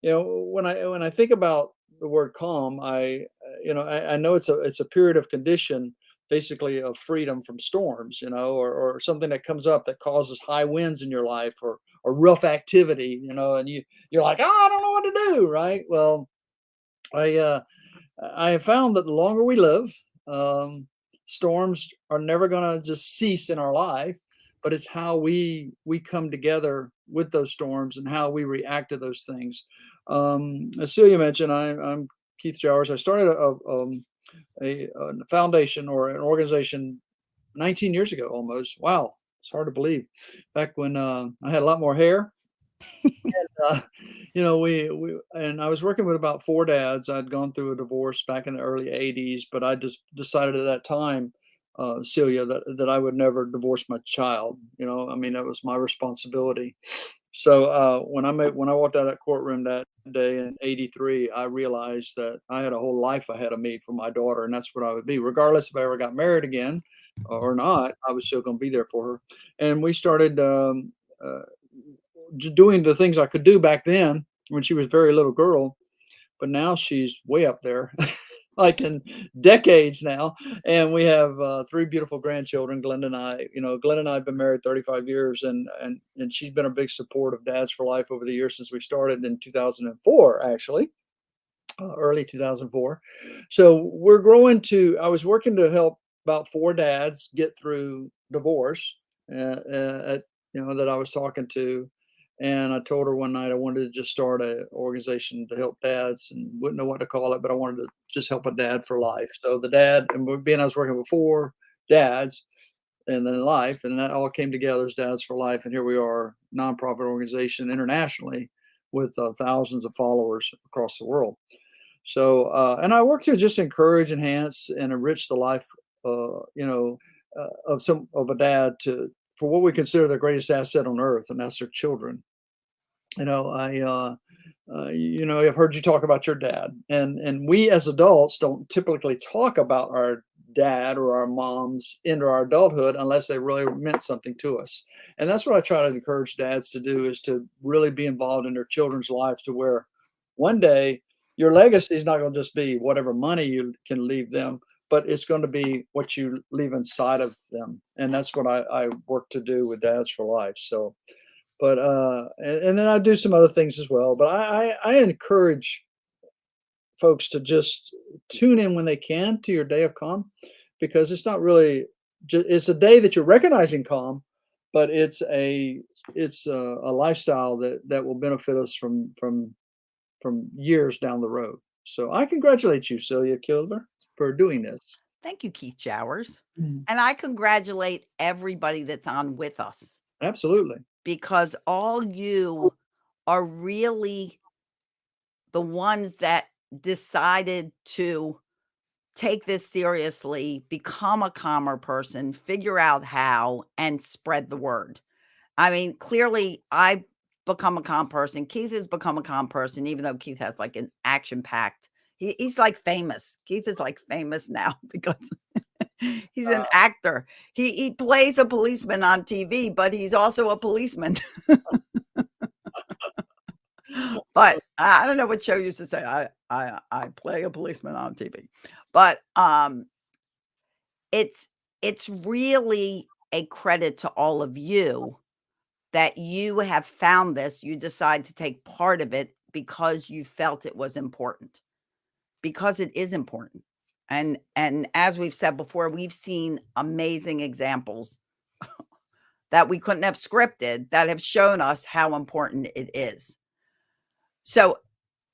S5: when I think about the word calm, I know it's a period of condition, basically of freedom from storms, or something that comes up that causes high winds in your life or rough activity, and you're like, oh, I don't know what to do, right? Well, I uh, I have found that the longer we live, um, storms are never going to just cease in our life, but it's how we come together with those storms and how we react to those things. As Celia mentioned, I'm Keith Showers. I started a foundation or an organization 19 years ago almost. Wow, it's hard to believe. Back when I had a lot more hair uh, we and I was working with about 4 dads. I'd gone through a divorce back in the early '80s, but I just decided at that time, Celia, that I would never divorce my child. I mean, that was my responsibility. So when I walked out of that courtroom that day in '83, I realized that I had a whole life ahead of me for my daughter, and that's what I would be, regardless if I ever got married again or not. I was still going to be there for her, and we started. Uh, doing the things I could do back then when she was a very little girl, but now she's way up there, like in decades now. And we have 3 beautiful grandchildren, Glenda and I. Glenda and I have been married 35 years, and she's been a big support of Dads for Life over the years since we started in 2004, actually. Early 2004. So we're growing to, I was working to help about 4 dads get through divorce that I was talking to. And I told her one night I wanted to just start an organization to help dads and wouldn't know what to call it, but I wanted to just help a dad for life. So the dad, and being I was working with 4 dads and then life, and that all came together as Dads for Life. And here we are, nonprofit organization internationally with thousands of followers across the world. So, and I work to just encourage, enhance, and enrich the life, of a dad for what we consider the greatest asset on earth, and that's their children. I've heard you talk about your dad, and we as adults don't typically talk about our dad or our moms into our adulthood unless they really meant something to us. And that's what I try to encourage dads to do, is to really be involved in their children's lives, to where one day your legacy is not going to just be whatever money you can leave them, but it's going to be what you leave inside of them. And that's what I work to do with Dads for Life. So, but and then I do some other things as well. But I encourage folks to just tune in when they can to your day of calm, because it's not really it's a day that you're recognizing calm, but it's a lifestyle that will benefit us from years down the road. So I congratulate you, Celia Kilmer, for doing this.
S1: Thank you, Keith Showers.
S3: Mm.
S1: And I congratulate everybody that's on with us,
S5: Absolutely.
S1: because all you are really the ones that decided to take this seriously, become a calmer person, figure out how, and spread the word. I mean, clearly I've become a calm person. Keith has become a calm person, even though Keith has like an action packed. He's like famous. Keith is like famous now because he's an actor. He plays a policeman on TV, but he's also a policeman. But I don't know what show used to say I play a policeman on TV. But it's really a credit to all of you that you have found this. You decide to take part of it because you felt it was important, because it is important. And as we've said before, we've seen amazing examples that we couldn't have scripted that have shown us how important it is. So,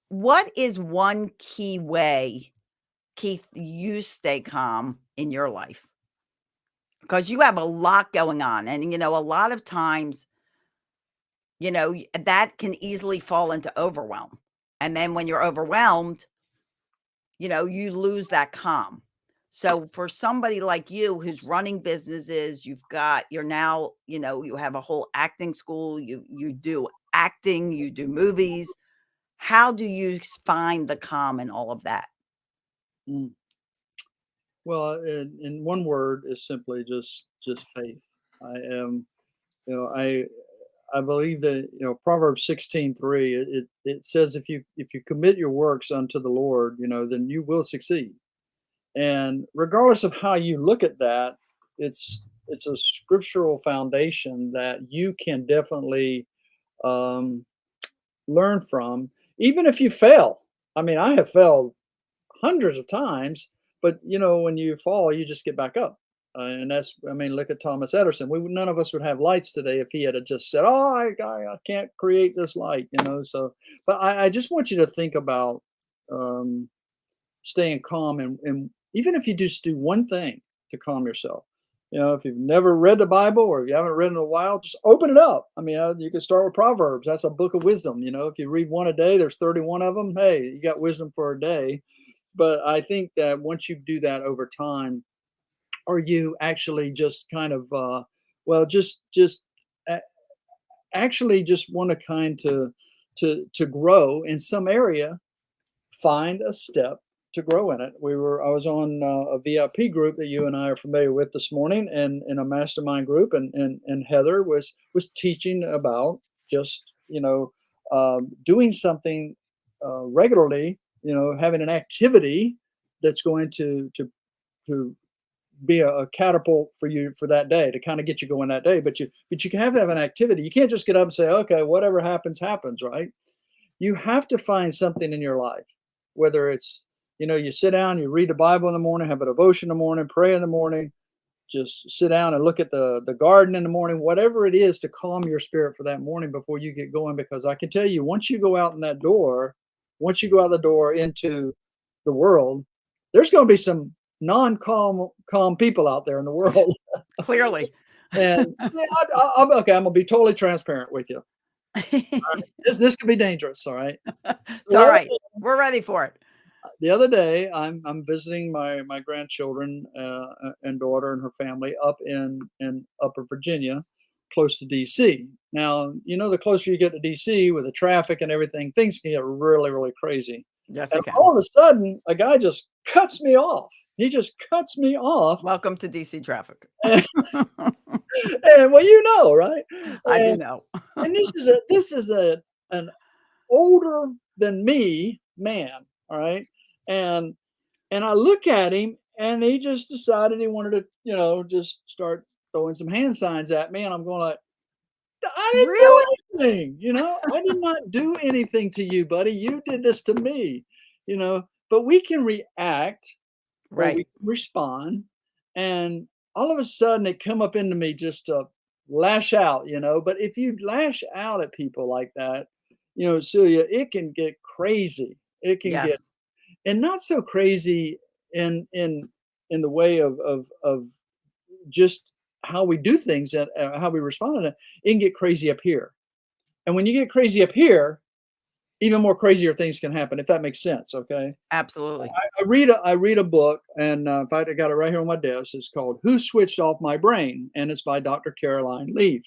S1: what is one key way, Keith, you stay calm in your life? Because you have a lot going on. And, a lot of times, that can easily fall into overwhelm. And then when you're overwhelmed, you lose that calm. So for somebody like you who's running businesses, you're now, you have a whole acting school, you do acting, you do movies. How do you find the calm in all of that?
S5: Mm. Well, in one word is simply just faith. I am, you know, I believe that, Proverbs 16:3, it says if you commit your works unto the Lord, then you will succeed. And regardless of how you look at that, it's a scriptural foundation that you can definitely um, learn from, even if you fail. I mean, I have failed hundreds of times, but when you fall, you just get back up. And that's, I mean, look at Thomas Edison. None of us would have lights today if he had just said, "Oh, I can't create this light." So, but I just want you to think about um, staying calm, and even if you just do one thing to calm yourself. If you've never read the Bible or if you haven't read in a while, just open it up. I mean, you can start with Proverbs. That's a book of wisdom. If you read one a day, there's 31 of them. Hey, you got wisdom for a day. But I think that once you do that over time, or you actually just kind of, well, just a- actually just want to to grow in some area, find a step to grow in it. I was on a VIP group that you and I are familiar with this morning, and in a mastermind group, and Heather was teaching about just doing something regularly, having an activity that's going to be a catapult for you for that day, to kind of get you going that day. But you can have an activity. You can't just get up and say, okay, whatever happens happens, right? You have to find something in your life, whether it's, you sit down, you read the Bible in the morning, have a devotion in the morning, pray in the morning, just sit down and look at the garden in the morning, whatever it is to calm your spirit for that morning before you get going. Because I can tell you, once you go out in that door, once you go out the door into the world, there's going to be some calm people out there in the world.
S1: Clearly.
S5: And yeah, I'm okay. I'm gonna be totally transparent with you. This could be dangerous. All right.
S1: It's all right. We're ready for it.
S5: The other day, I'm visiting my grandchildren and daughter and her family up in Upper Virginia, close to DC. Now, the closer you get to DC with the traffic and everything, things can get really, really crazy.
S1: Yes,
S5: And
S1: it can.
S5: all of a sudden, a guy just cuts me off. He just cuts me off.
S1: Welcome to DC traffic.
S5: And well, right?
S1: I do
S5: And,
S1: know.
S5: and this is an older than me man, all right? And I look at him, and he just decided he wanted to, just start throwing some hand signs at me, and I'm going like, I didn't
S1: Really?
S5: do anything. I did not do anything to you, buddy. You did this to me, But we can react, or we
S1: Right.
S5: can respond, and all of a sudden it come up into me just to lash out. But if you lash out at people like that, Celia, it can get crazy. It can
S1: Yes.
S5: get, and not so crazy in the way of just how we do things and how we respond to it. It can get crazy up here, and when you get crazy up here, even more crazier things can happen. If that makes sense, okay?
S1: Absolutely.
S5: I read a book, and in fact, I got it right here on my desk. It's called "Who Switched Off My Brain," and it's by Dr. Caroline Leaf.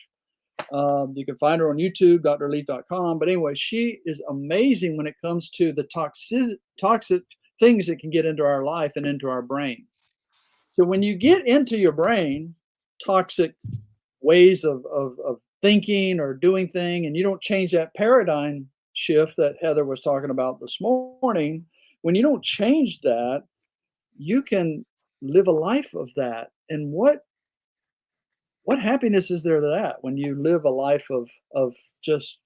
S5: You can find her on YouTube, drleaf.com. But anyway, she is amazing when it comes to the toxic things that can get into our life and into our brain. So when you get into your brain toxic ways of thinking or doing thing, and you don't change that paradigm shift that Heather was talking about this morning, when you don't change that, you can live a life of that. And what happiness is there to that when you live a life of just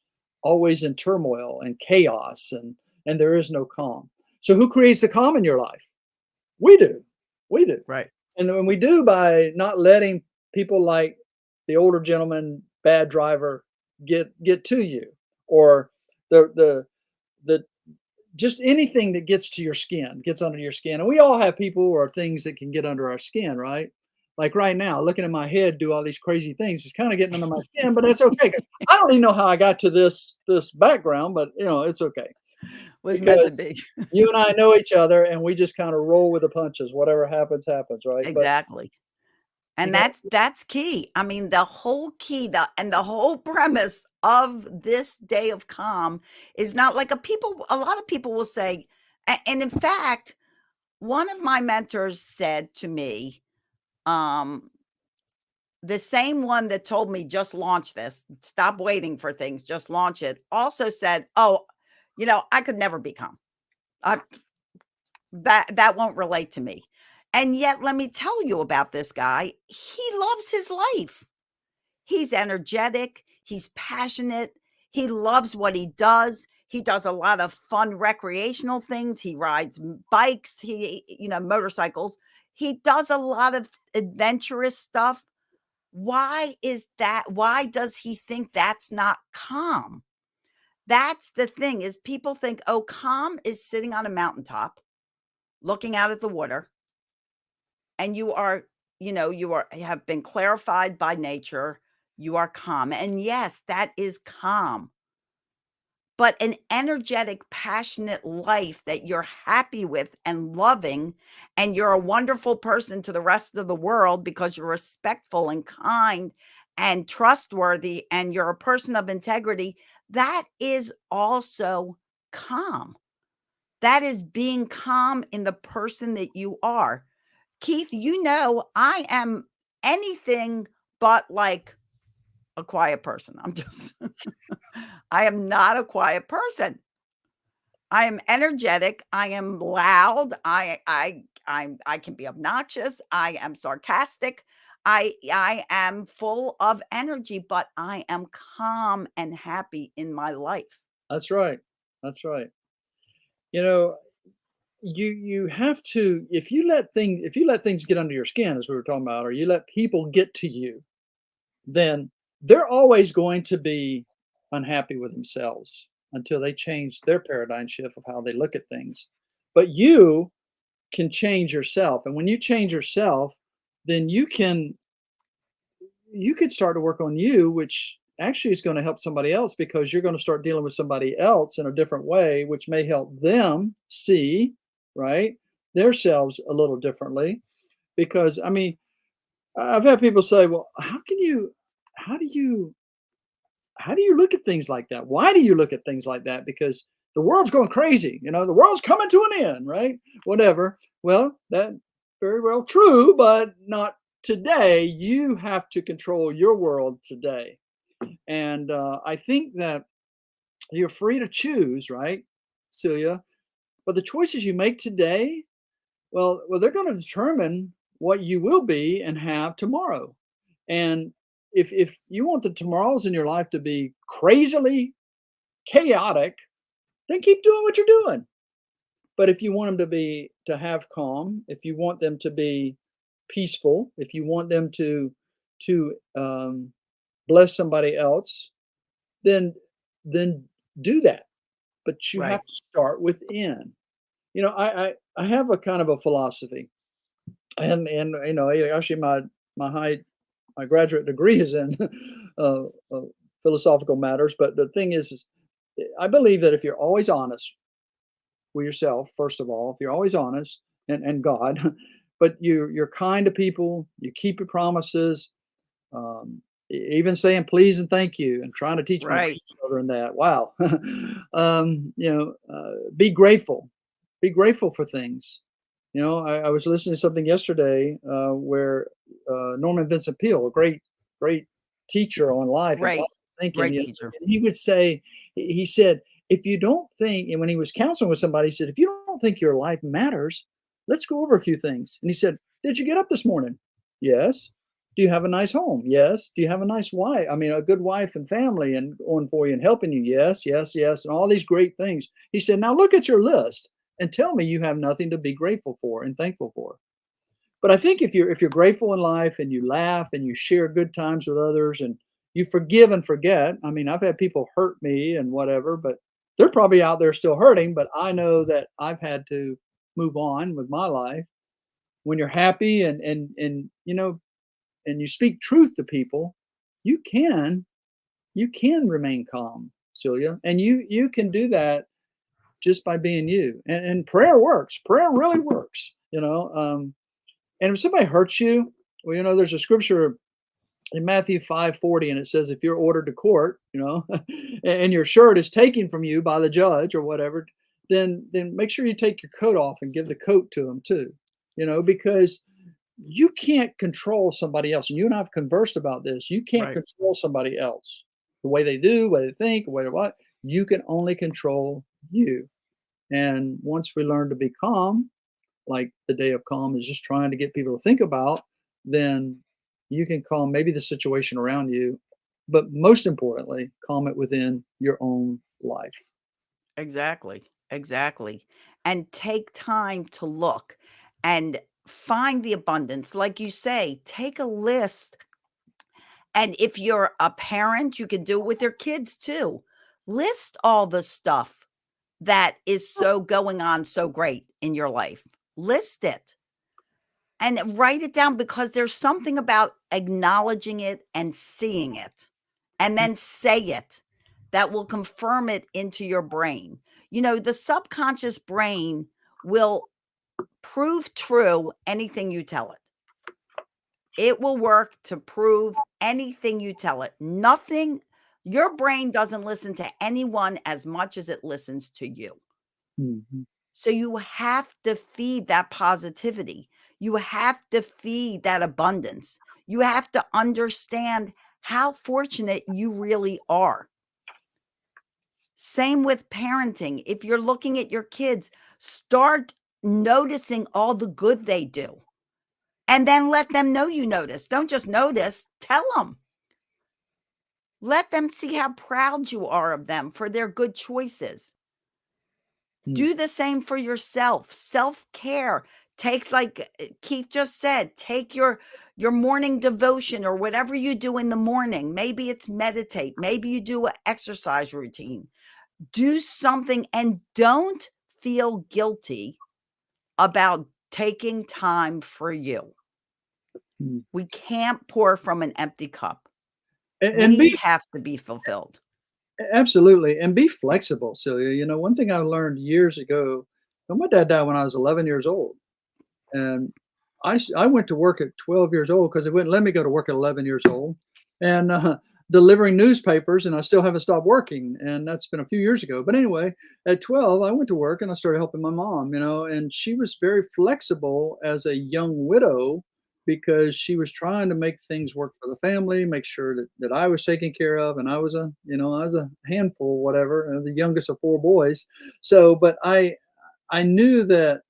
S5: always in turmoil and chaos, and there is no calm? So who creates the calm in your life? We do. We do.
S1: Right.
S5: And we do by not letting people like the older gentleman, bad driver, get to you, or the just anything that gets to your skin, gets under your skin. And we all have people or things that can get under our skin, right? Like right now, looking at my head do all these crazy things, it's kind of getting under my skin, but it's okay. I don't even know how I got to this background, but it's okay.
S1: Was meant to
S5: Because
S1: be.
S5: you and I know each other, and we just kind of roll with the punches. Whatever happens, happens, right? But
S1: Exactly.
S5: you
S1: And
S5: know,
S1: that's key. I mean, the whole key, the whole premise of this day of calm is not like a lot of people will say, and in fact, one of my mentors said to me, um, the same one that told me just launch this, stop waiting for things, just launch it, also said, "Oh, I could never become. I that won't relate to me." And yet, let me tell you about this guy. He loves his life. He's energetic, he's passionate, he loves what he does. He does a lot of fun recreational things. He rides bikes, motorcycles. He does a lot of adventurous stuff. Why is that? Why does he think that's not calm? That's the thing is people think, oh, calm is sitting on a mountaintop, looking out at the water, and you have been clarified by nature. You are calm. And yes, that is calm. But an energetic, passionate life that you're happy with and loving, and you're a wonderful person to the rest of the world because you're respectful and kind and trustworthy and you're a person of integrity, that is also calm. That is being calm in the person that you are. Keith, I am anything but like a quiet person. I am not a quiet person. I am energetic. I am loud. I can be obnoxious. I am sarcastic. I am full of energy, but I am calm and happy in my life.
S5: That's right. That's right. You know, you have to, if you let things get under your skin, as we were talking about, or you let people get to you, then they're always going to be unhappy with themselves until they change their paradigm shift of how they look at things. But you can change yourself, and when you change yourself, then you could start to work on you, which actually is going to help somebody else, because you're going to start dealing with somebody else in a different way, which may help them see, right, themselves a little differently. Because I mean, I've had people say, well, how do you how do you look at things like that? Why do you look at things like that? Because the world's going crazy, the world's coming to an end, right? Whatever. Well, that very well true, but not today. You have to control your world today. And I think that you're free to choose, right, Celia? But the choices you make today, well, they're going to determine what you will be and have tomorrow. And if you want the tomorrows in your life to be crazily chaotic, then keep doing what you're doing. But if you want them to have calm, if you want them to be peaceful, if you want them to bless somebody else, then then do that. But you
S1: Right.
S5: have to start within. I have a kind of a philosophy, and actually my graduate degree is in uh, uh, philosophical matters. But the thing is I believe that if you're always honest with yourself, first of all, if you're always honest, and God, but you're kind to people, you keep your promises, even saying please and thank you, and trying to teach my
S1: Right.
S5: grandchildren that. Wow, be grateful, be grateful for things. I was listening to something yesterday where Norman Vincent Peale, a great teacher on life and
S1: Great.
S5: positive thinking,
S1: Great teacher.
S5: and he would say, he said, if you don't think, and when he was counseling with somebody, he said, if you don't think your life matters, let's go over a few things. And he said, did you get up this morning? Yes. Do you have a nice home? Yes. Do you have a nice wife? I mean, a good wife and family and on for you and helping you? Yes, yes, yes. And all these great things. He said, now look at your list and tell me you have nothing to be grateful for and thankful for. But I think if you're grateful in life and you laugh and you share good times with others and you forgive and forget. I mean, I've had people hurt me and whatever, but they're probably out there still hurting, but I know that I've had to move on with my life. When you're happy and you speak truth to people, you can remain calm, Celia. And you can do that just by being you. And prayer works. Prayer really works. And if somebody hurts you, well, there's a scripture in Matthew 5:40, and it says, if you're ordered to court, and your shirt is taken from you by the judge or whatever, then make sure you take your coat off and give the coat to them too. Because you can't control somebody else. And you and I have conversed about this. You can't
S1: Right.
S5: control somebody else, the way they do, what they think, what they what. You can only control you. And once we learn to be calm, like the day of calm is just trying to get people to think about, then you can calm maybe the situation around you, but most importantly, calm it within your own life.
S1: Exactly. Exactly. And take time to look and find the abundance. Like you say, take a list. And if you're a parent, you can do it with your kids too. List all the stuff that is so going on so great in your life. List it and write it down, because there's something about acknowledging it and seeing it and then say it that will confirm it into your brain. The subconscious brain will prove true anything you tell it. It will work to prove anything you tell it. Nothing, your brain doesn't listen to anyone as much as it listens to you.
S5: Mhm.
S1: So you have to feed that positivity. You have to feed that abundance. You have to understand how fortunate you really are. Same with parenting. If you're looking at your kids, start noticing all the good they do. And then let them know you notice. Don't just notice, tell them. Let them see how proud you are of them for their good choices.
S5: Mm.
S1: Do the same for yourself. Self-care. Take, like Keith just said, take your morning devotion or whatever you do in the morning. Maybe it's meditate. Maybe you do an exercise routine. Do something, and don't feel guilty about taking time for you.
S5: Mm.
S1: We can't pour from an empty cup.
S5: And
S1: We
S5: be
S1: have to be fulfilled.
S5: absolutely, and be flexible, Celia. One thing I learned years ago, my dad died when I was 11 years old. And I went to work at 12 years old because they wouldn't let me go to work at 11 years old, and delivering newspapers, and I still haven't stopped working. And that's been a few years ago. But anyway, at 12, I went to work and I started helping my mom, and she was very flexible as a young widow because she was trying to make things work for the family, make sure that I was taken care of. And I was a handful, whatever, the youngest of four boys. So, but I knew that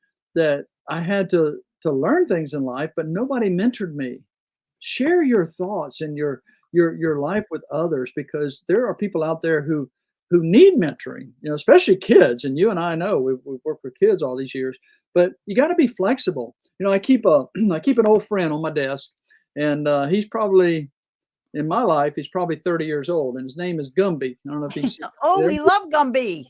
S5: I had to learn things in life, but nobody mentored me. Share your thoughts and your life with others, because there are people out there who need mentoring, especially kids. And you and I know we've worked with kids all these years, but you got to be flexible. I keep I keep an old friend on my desk, and he's probably in my life, he's probably 30 years old, and his name is Gumby. I don't know if you see
S1: Oh,
S5: it.
S1: we love Gumby.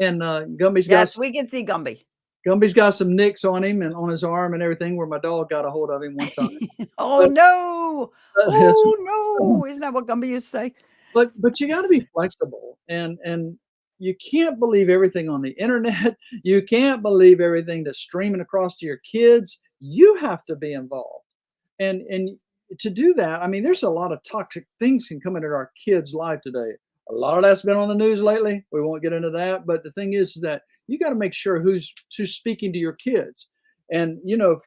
S5: And Gumby's got
S1: Yes, we can see Gumby.
S5: Gumby's got some nicks on him and on his arm and everything, where my dog got a hold of him one time.
S1: Oh
S5: But
S1: no.
S5: that's
S1: Oh no. Isn't that what Gumby used to say?
S5: but you gotta be flexible, and you can't believe everything on the internet. You can't believe everything that's streaming across to your kids. You have to be involved. And to do that, I mean, there's a lot of toxic things can come into our kids' life today. A lot of that's been on the news lately. We won't get into that. But the thing is that you got to make sure who's speaking to your kids. And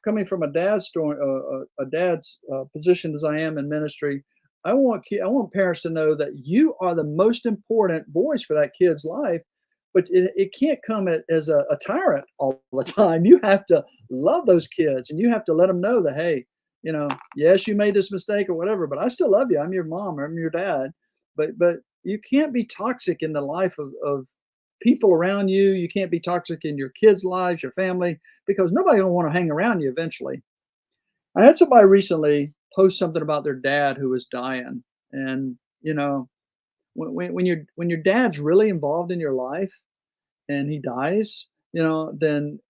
S5: coming from a dad's story, a dad's position as I am in ministry, I want parents to know that you are the most important voice for that kid's life, but it can't come as a tyrant all the time. You have to love those kids, and you have to let them know that, hey, yes, you made this mistake or whatever, but I still love you. I'm your mom, or I'm your dad. But you can't be toxic in the life of people around you. You can't be toxic in your kids' lives, your family, because nobody will want to hang around you eventually. I had somebody recently post something about their dad who was dying, and when your dad's really involved in your life and he dies, then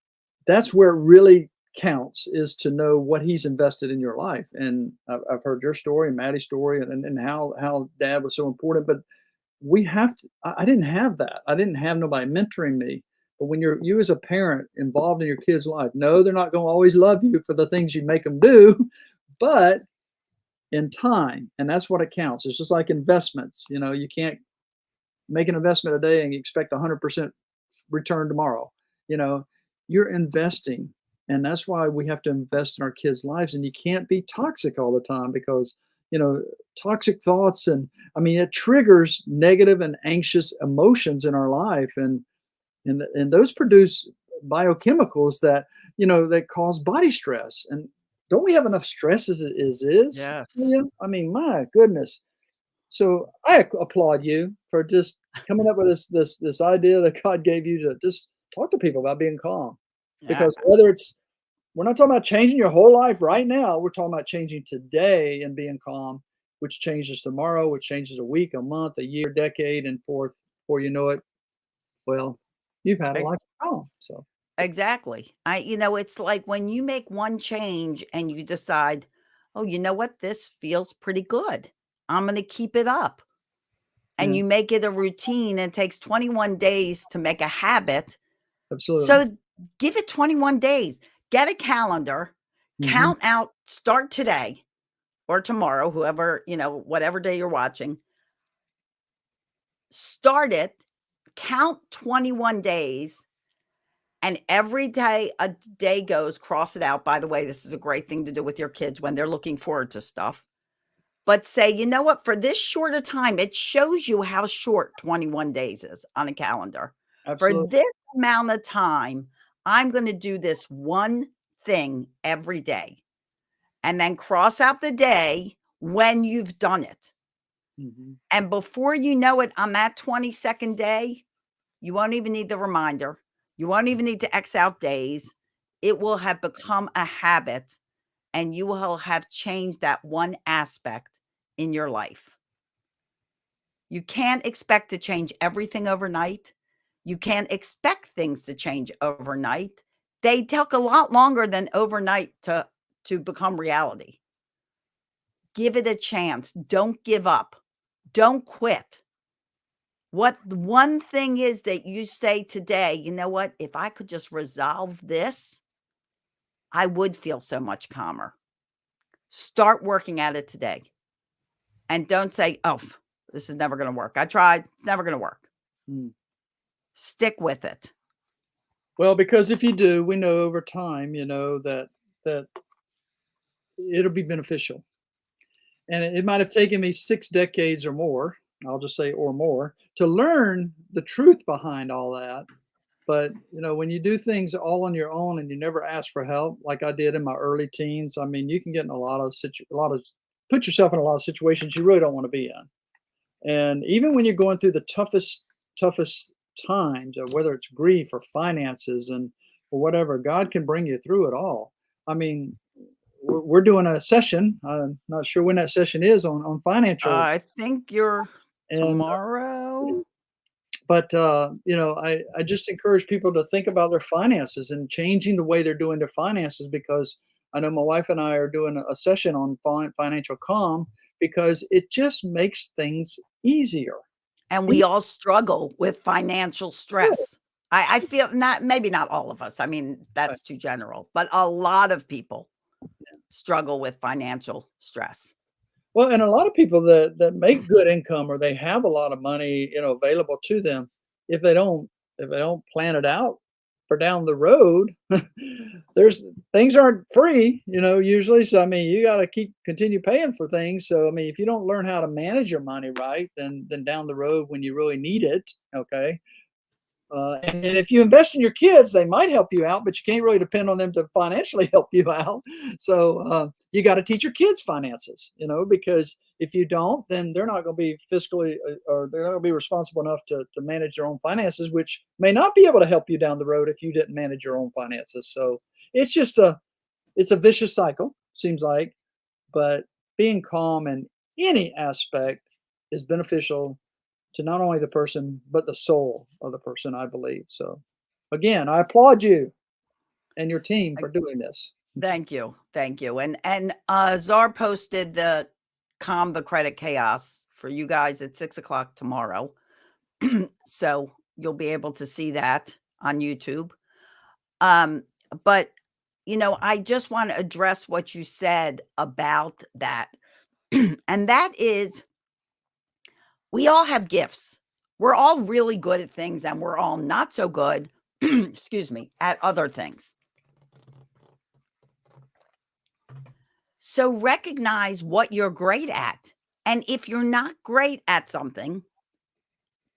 S5: that's where it really counts, is to know what he's invested in your life. And I've heard your story and Maddie's story, and how dad was so important. But we have to. I didn't have that. I didn't have nobody mentoring me. But when you as a parent involved in your kid's life, no, they're not going to always love you for the things you make them do, but in time, and that's what it counts. It's just like investments. You can't make an investment today and expect 100% return tomorrow. You know, you're investing. And that's why we have to invest in our kids' lives. And you can't be toxic all the time because, toxic thoughts it triggers negative and anxious emotions in our life. And those produce biochemicals that cause body stress. And don't we have enough stress as it is?
S4: Yes.
S5: Yeah. My goodness. So I applaud you for just coming up with this idea that God gave you to just talk to people about being calm.
S4: Yeah.
S5: Because we're not talking about changing your whole life right now. We're talking about changing today and being calm, which changes tomorrow, which changes a week, a month, a year, decade, and forth. Before you know it, well, you've had a
S1: Ex-
S5: life of calm. So
S1: Exactly. It's like when you make one change and you decide, oh, you know what? This feels pretty good. I'm going to keep it up. And
S5: yeah,
S1: you make it a routine. And it takes 21 days to make a habit.
S5: absolutely.
S1: So give it 21 days. Get a calendar,
S5: Hmm.
S1: count out, start today or tomorrow, whoever, whatever day you're watching. Start it, count 21 days, and every day a day goes, cross it out. By the way, this is a great thing to do with your kids when they're looking forward to stuff. But say, you know what, for this short a time, it shows you how short 21 days is on a calendar. For
S5: Absolutely.
S1: this amount of time, I'm going to do this one thing every day. And then cross out the day when you've done it.
S5: Hmm.
S1: And before you know it, on that 22nd day, you won't even need the reminder. You won't even need to X out days. It will have become a habit and you will have changed that one aspect in your life. You can't expect to change everything overnight. You can't expect things to change overnight. They take a lot longer than overnight to become reality. Give it a chance. Don't give up. Don't quit. What one thing is that you say today, you know what? If I could just resolve this, I would feel so much calmer. Start working at it today. And don't say, oh, this is never going to work. I tried. It's never going to work.
S5: Mm.
S1: Stick with it.
S5: Well, because if you do, we know over time, that it'll be beneficial. And it might have taken me 6 decades or more, I'll just say or more, to learn the truth behind all that. But when you do things all on your own and you never ask for help, like I did in my early teens, you can get in put yourself in a lot of situations you really don't want to be in. And even when you're going through the toughest times, whether it's grief or finances or whatever, God can bring you through it all. I mean, we're doing a session. I'm not sure when that session is on financial,
S1: I think you're
S5: and
S1: tomorrow.
S5: but I just encourage people to think about their finances and changing the way they're doing their finances, because I know my wife and I are doing a session on financial calm because it just makes things easier.
S1: And
S5: E-
S1: we all struggle with financial stress. I feel not, maybe not all of us. I mean,
S5: Right.
S1: that's too general, but a lot of people struggle with financial stress.
S5: Well, and a lot of people that make good income or they have a lot of money, available to them, if they don't plan it out for down the road, there's things aren't free, usually. So you got to continue paying for things. So if you don't learn how to manage your money right, then down the road when you really need it, okay, and if you invest in your kids, they might help you out, but you can't really depend on them to financially help you out. So you got to teach your kids finances, because if you don't, then they're not going to be fiscally or they're not going to be responsible enough to manage their own finances, which may not be able to help you down the road if you didn't manage your own finances. So it's just it's a vicious cycle, seems like, but being calm in any aspect is beneficial to not only the person but the soul of the person, I believe. So again, I applaud you and your team for doing this.
S1: Thank you. Thank you. And Czar posted the Calm the Credit Chaos for you guys at 6 o'clock tomorrow. So you'll be able to see that on YouTube. But I just want to address what you said about that. And that is, we all have gifts. We're all really good at things and we're all not so good, excuse me, at other things. So recognize what you're great at. And if you're not great at something,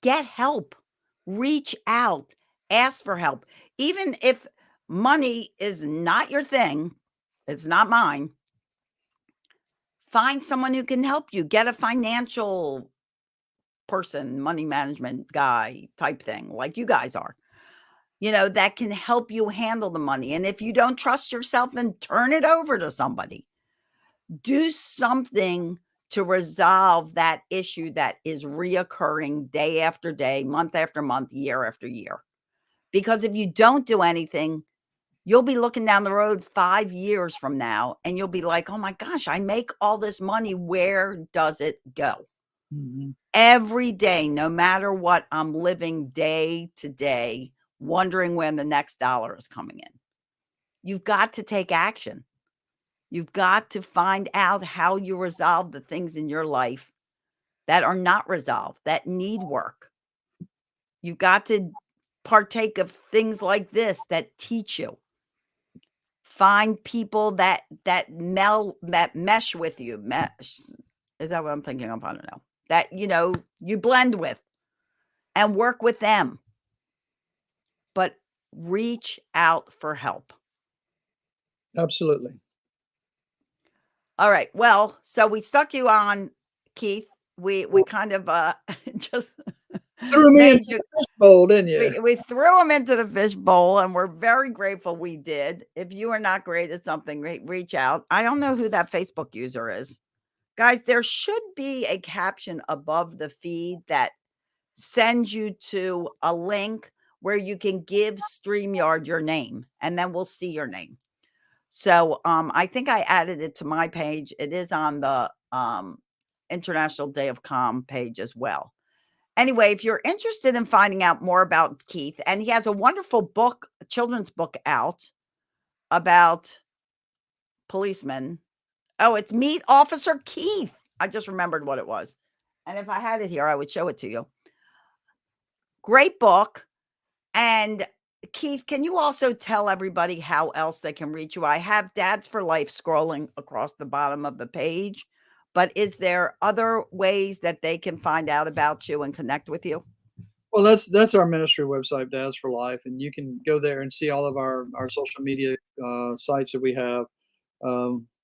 S1: get help, reach out, ask for help. Even if money is not your thing, it's not mine, find someone who can help you. Get a financial person, money management guy type thing, like you guys are, that can help you handle the money. And if you don't trust yourself, then turn it over to somebody. Do something to resolve that issue that is reoccurring day after day, month after month, year after year. Because if you don't do anything, you'll be looking down the road 5 years from now and you'll be like, oh my gosh, I make all this money. Where does it go?
S5: Mhm.
S1: Every day, no matter what, I'm living day to day, wondering when the next dollar is coming in. You've got to take action. You've got to find out how you resolve the things in your life that are not resolved, that need work. You've got to partake of things like this that teach you. Find people that mesh with you. Mesh, is that what I'm thinking of? I don't know. That you blend with and work with them. But reach out for help.
S5: Absolutely.
S1: All right. Well, so we stuck you on, Keith. We kind of just
S5: Threw me
S1: made
S5: into
S1: you.
S5: the fishbowl, didn't you?
S1: We threw him into the fish bowl, and we're very grateful we did. If you are not great at something, reach out. I don't know who that Facebook user is. Guys, there should be a caption above the feed that sends you to a link where you can give StreamYard your name, and then we'll see your name. So I think I added it to my page. It is on the International Day of Calm page as well. Anyway, if you're interested in finding out more about Keith, and he has a wonderful book, a children's book out about policemen. Oh, it's Meet Officer Keith. I just remembered what it was. And if I had it here, I would show it to you. Great book. And Keith, can you also tell everybody how else they can reach you? I have Dads for Life scrolling across the bottom of the page, but is there other ways that they can find out about you and connect with you?
S5: Well, that's our ministry website, Dads for Life, and you can go there and see all of our social media sites that we have.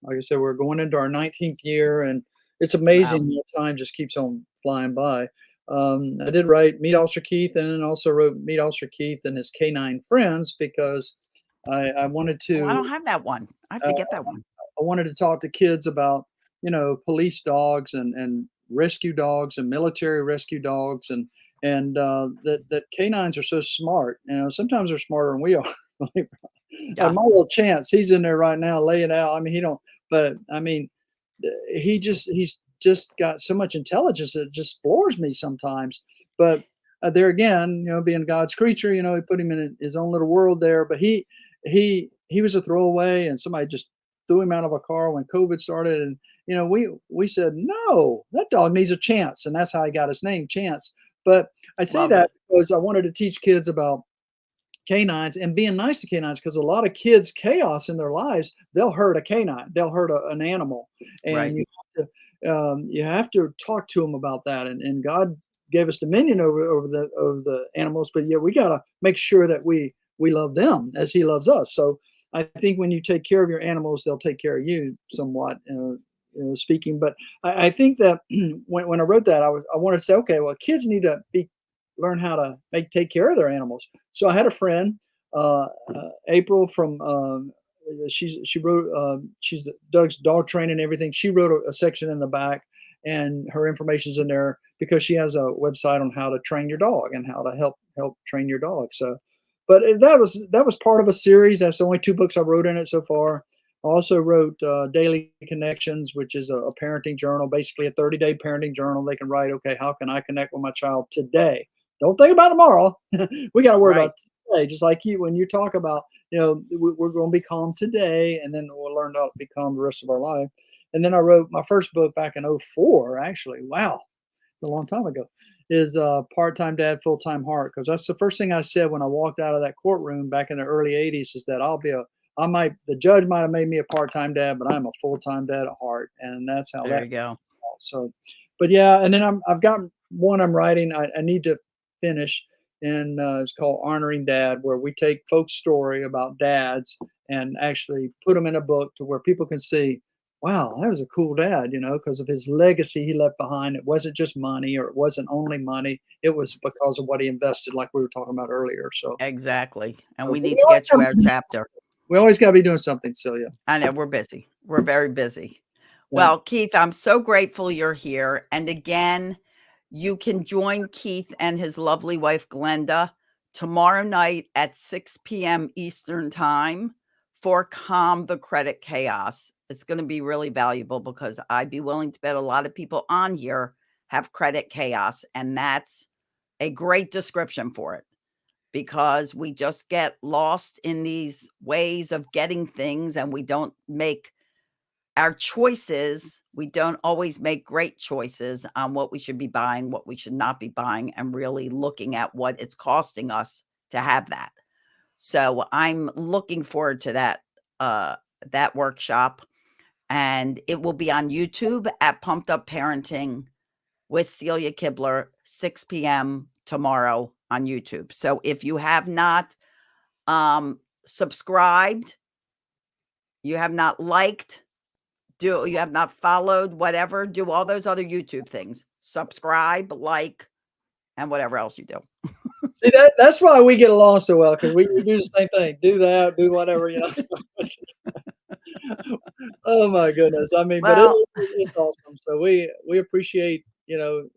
S5: Like I said, we're going into our 19th year, and it's
S1: Wow.
S5: amazing. Time just keeps on flying by. I did write Meet Officer Keith, and then also wrote Meet Officer Keith and his canine friends because I wanted
S1: Oh, I
S5: to
S1: don't have that one. I have
S5: uh,
S1: to get that one.
S5: I wanted to talk to kids about police dogs and rescue dogs and military rescue dogs and that canines are so smart. Sometimes they're smarter than we are.
S1: Yeah.
S5: My little Chance, he's in there right now laying out. I mean, he don't, but I mean, he's just got so much intelligence that it just floors me sometimes. But there again, being God's creature, he put him in his own little world there. But he was a throwaway, and somebody just threw him out of a car when COVID started, and we said no, that dog needs a chance, and that's how he got his name, Chance. But I say
S1: Love
S5: that
S1: it.
S5: because I wanted to teach kids about canines and being nice to canines because a lot of kids chaos in their lives, they'll hurt a canine, they'll hurt an animal,
S1: Right.
S5: and you have to talk to them about that, and God gave us dominion over the animals, but yeah, we got to make sure that we love them as he loves us. So I think when you take care of your animals, they'll take care of you somewhat, speaking. But I think that when I wrote that, I wanted to say, okay, well, kids need to learn how to take care of their animals. So I had a friend, April from she wrote she's Doug's dog training and everything. She wrote a section in the back, and her information's in there because she has a website on how to train your dog and how to help train your dog. So, but that was part of a series. That's the only 2 books I wrote in it so far. I also wrote Daily Connections, which is a parenting journal, basically a 30-day parenting journal. They can write, okay, how can I connect with my child today? Don't think about tomorrow. We got to worry
S1: Right.
S5: about today. Just like you, when you talk about, we're going to be calm today, and then we'll learn to be calm the rest of our life. And then I wrote my first book back in '04, actually. Wow, a long time ago. is part-time dad, full-time heart. Because that's the first thing I said when I walked out of that courtroom back in the early '80s is that the judge might have made me a part-time dad, but I'm a full-time dad at heart, and that's how
S1: There
S5: that.
S1: you go.
S5: So, but yeah, and then I've got one I'm writing. I need to finish, and it's called Honoring Dad, where we take folks' story about dads and actually put them in a book to where people can see, wow, that was a cool dad, because of his legacy he left behind. It wasn't just money, or it wasn't only money. It was because of what he invested, like we were talking about earlier. So,
S1: Exactly. And
S5: so
S1: we need to get you our chapter.
S5: we always got to be doing something, Celia.
S1: I know we're busy. We're very busy.
S5: Yeah.
S1: Well, Keith, I'm so grateful you're here. And again, you can join Keith and his lovely wife, Glenda, tomorrow night at 6 p.m. Eastern Time for Calm the Credit Chaos. It's going to be really valuable because I'd be willing to bet a lot of people on here have credit chaos. And that's a great description for it because we just get lost in these ways of getting things and we don't make our choices. We don't always make great choices on what we should be buying, what we should not be buying, and really looking at what it's costing us to have that. So I'm looking forward to that workshop, and it will be on YouTube at Pumped Up Parenting with Celia Kibler, 6 p.m. tomorrow on YouTube. So if you have not subscribed, you have not liked, you have not followed, whatever, do all those other YouTube things. Subscribe, like, and whatever else you do.
S5: See, that's why we get along so well, because we do the same thing. Do that, do whatever. Oh my goodness! I mean, but
S1: Well,
S5: it's awesome. So we appreciate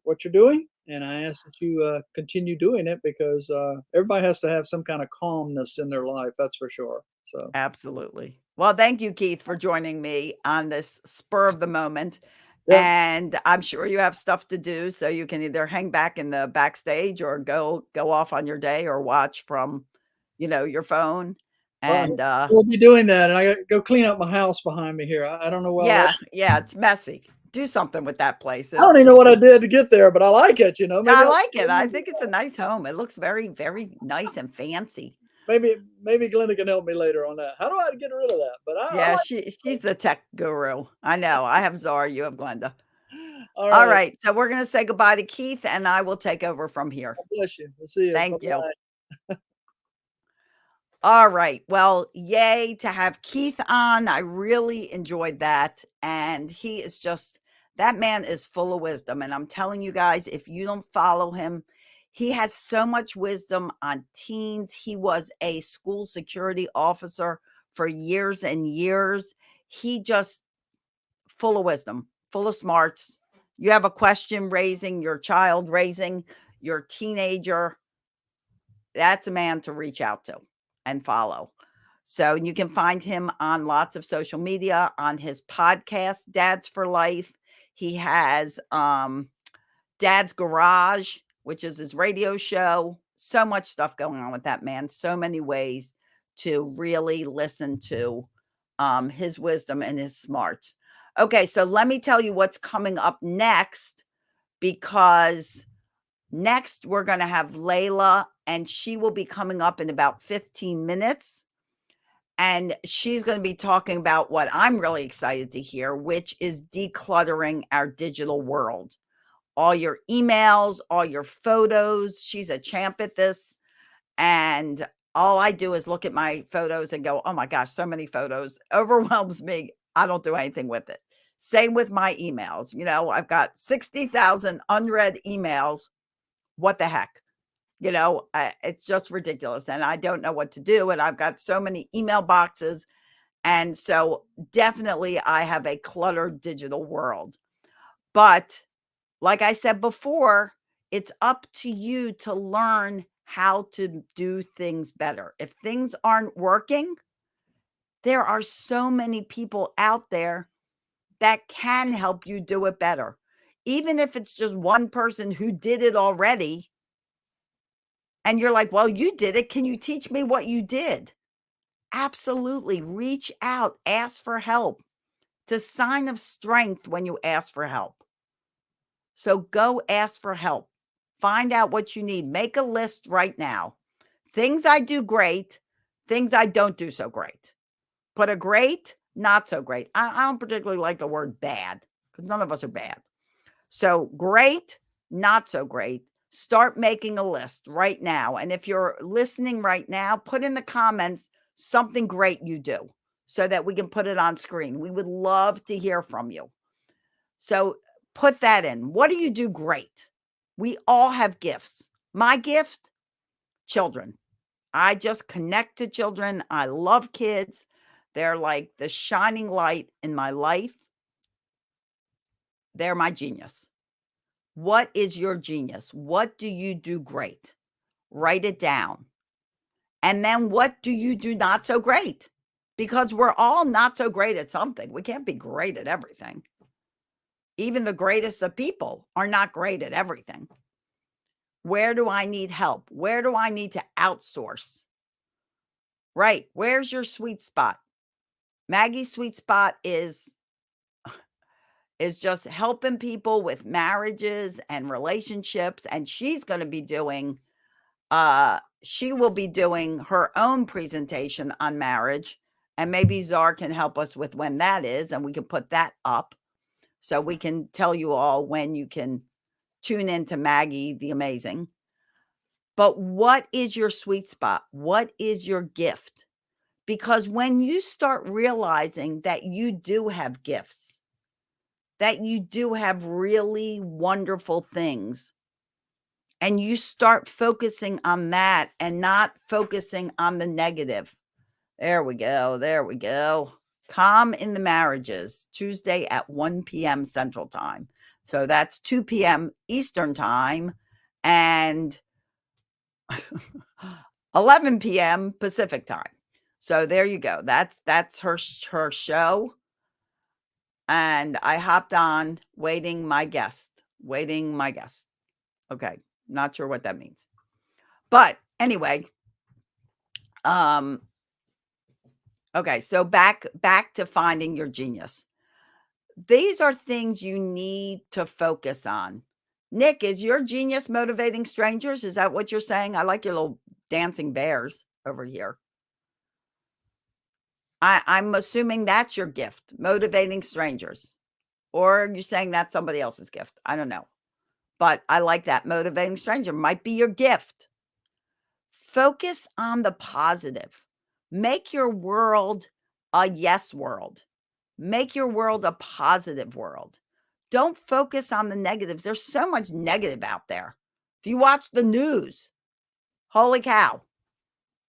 S5: what you're doing, and I ask that you continue doing it because everybody has to have some kind of calmness in their life. That's for sure. So
S1: absolutely. Well, thank you, Keith, for joining me on this spur of the moment.
S5: yeah,
S1: And I'm sure you have stuff to do, so you can either hang back in the backstage or go off on your day or watch from, your phone.
S5: well,
S1: And
S5: we'll be doing that, and I got to go clean up my house behind me here. I don't know why.
S1: yeah, it's messy. Do something with that place.
S5: I don't even know what I did to get there, but I like it. Maybe
S1: I like it. I think it's a nice home. It looks very, very nice and fancy.
S5: maybe Glenda can help me later on that. How do I get rid of that? But I
S1: Yeah,
S5: like.
S1: she's the tech guru. I know. I have Zara, you have Glenda.
S5: All
S1: All
S5: right.
S1: right. So we're going to say goodbye to Keith and I will take over from here.
S5: God bless you. We'll see you.
S1: Thank you.
S5: Bye-bye.
S1: All right. Well, yay to have Keith on. I really enjoyed that. And he is that man is full of wisdom. And I'm telling you guys, if you don't follow him, he has so much wisdom on teens. He was a school security officer for years and years. He just full of wisdom, full of smarts. You have a question raising your child, raising your teenager, that's a man to reach out to and follow. So you can find him on lots of social media, on his podcast, Dads for Life. He has Dad's Garage, which is his radio show. So much stuff going on with that man. So many ways to really listen to his wisdom and his smarts. Okay, so let me tell you what's coming up next, because next we're going to have Layla, and she will be coming up in about 15 minutes. And she's going to be talking about what I'm really excited to hear, which is decluttering our digital world. All your emails, all your photos. She's a champ at this. And all I do is look at my photos and go, oh my gosh, so many photos. Overwhelms me. I don't do anything with it. Same with my emails. I've got 60,000 unread emails. What the heck? It's just ridiculous. And I don't know what to do. And I've got so many email boxes. And so definitely I have a cluttered digital world. But like I said before, it's up to you to learn how to do things better. If things aren't working, there are so many people out there that can help you do it better. Even if it's just one person who did it already, and you're like, well, you did it. Can you teach me what you did? Absolutely. Reach out, ask for help. It's a sign of strength when you ask for help. So go ask for help Find out what you need. Make a list right now. Things I do great, things I don't do so great. Put a great, not so great. I don't particularly like the word bad because none of us are bad. So great, not so great. Start making a list right now. And if you're listening right now, put in the comments something great you do so that we can put it on screen. We would love to hear from you. So put that in. What do you do great? We all have gifts. My gift, children. I just connect to children. I love kids. They're like the shining light in my life. They're my genius. What is your genius? What do you do great? Write it down. And then what do you do not so great? Because we're all not so great at something. We can't be great at everything. Even the greatest of people are not great at everything. Where do I need help? Where do I need to outsource? Right. Where's your sweet spot? Maggie's sweet spot is just helping people with marriages and relationships. And she's going to be doing, she will be doing her own presentation on marriage. And maybe Czar can help us with when that is. And we can put that up so we can tell you all when you can tune into Maggie the Amazing. But what is your sweet spot? What is your gift? Because when you start realizing that you do have gifts, that you do have really wonderful things, and you start focusing on that and not focusing on the negative. There we go. There we go. Calm in the Marriages, Tuesday at 1 p.m. Central Time. So that's 2 p.m. Eastern Time and 11 p.m. Pacific Time. So there you go. That's her show. And I hopped on waiting my guest. Okay. Not sure what that means. But anyway, okay, so back to finding your genius. These are things you need to focus on. Nick, is your genius motivating strangers? Is that what you're saying? I like your little dancing bears over here. I'm assuming that's your gift, motivating strangers. Or are you saying that's somebody else's gift? I don't know. But I like that. Motivating stranger might be your gift. Focus on the positive. Make your world a yes world. Make your world a positive world. Don't focus on the negatives. There's so much negative out there. If you watch the news, holy cow,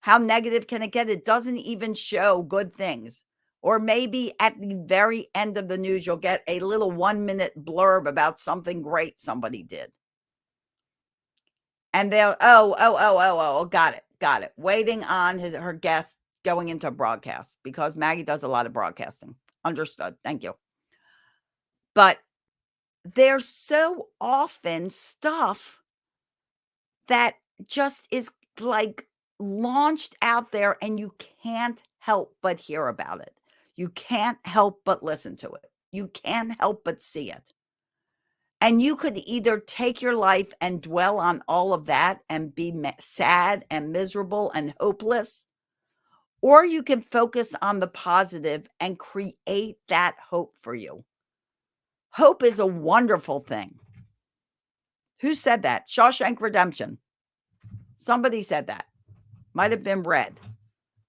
S1: how negative can it get? It doesn't even show good things. Or maybe at the very end of the news, you'll get a little 1-minute blurb about something great somebody did. And they'll, got it. Waiting on her guest going into broadcast because Maggie does a lot of broadcasting. Understood. Thank you. But there's so often stuff that just is like launched out there and you can't help but hear about it. You can't help but listen to it. You can't help but see it. And you could either take your life and dwell on all of that and be sad and miserable and hopeless, or you can focus on the positive and create that hope for you. Hope is a wonderful thing. Who said that? Shawshank Redemption. Somebody said that. Might have been Red.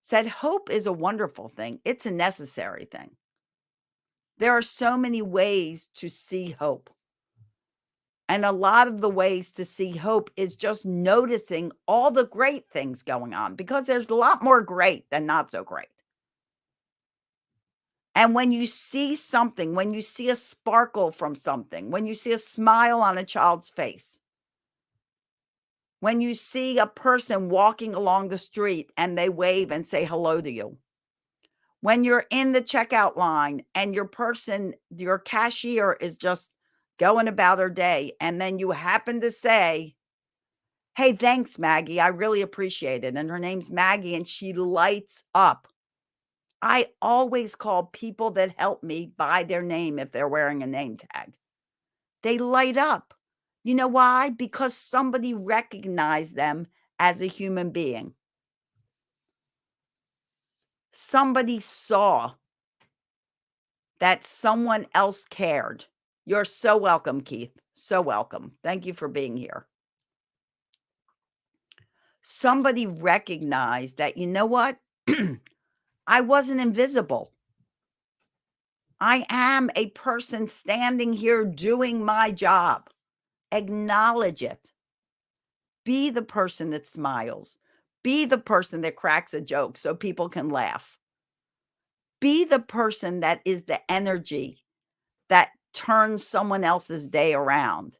S1: Said hope is a wonderful thing. It's a necessary thing. There are so many ways to see hope. And a lot of the ways to see hope is just noticing all the great things going on because there's a lot more great than not so great. And when you see something, when you see a sparkle from something, when you see a smile on a child's face, when you see a person walking along the street and they wave and say hello to you, when you're in the checkout line and your cashier is just going about her day, and then you happen to say, hey, thanks, Maggie. I really appreciate it. And her name's Maggie and she lights up. I always call people that help me by their name if they're wearing a name tag. They light up. You know why? Because somebody recognized them as a human being. Somebody saw that someone else cared. You're so welcome, Keith. So welcome. Thank you for being here. Somebody recognized that, you know what? I wasn't invisible. I am a person standing here doing my job. Acknowledge it. Be the person that smiles. Be the person that cracks a joke so people can laugh. Be the person that is the energy that turns someone else's day around.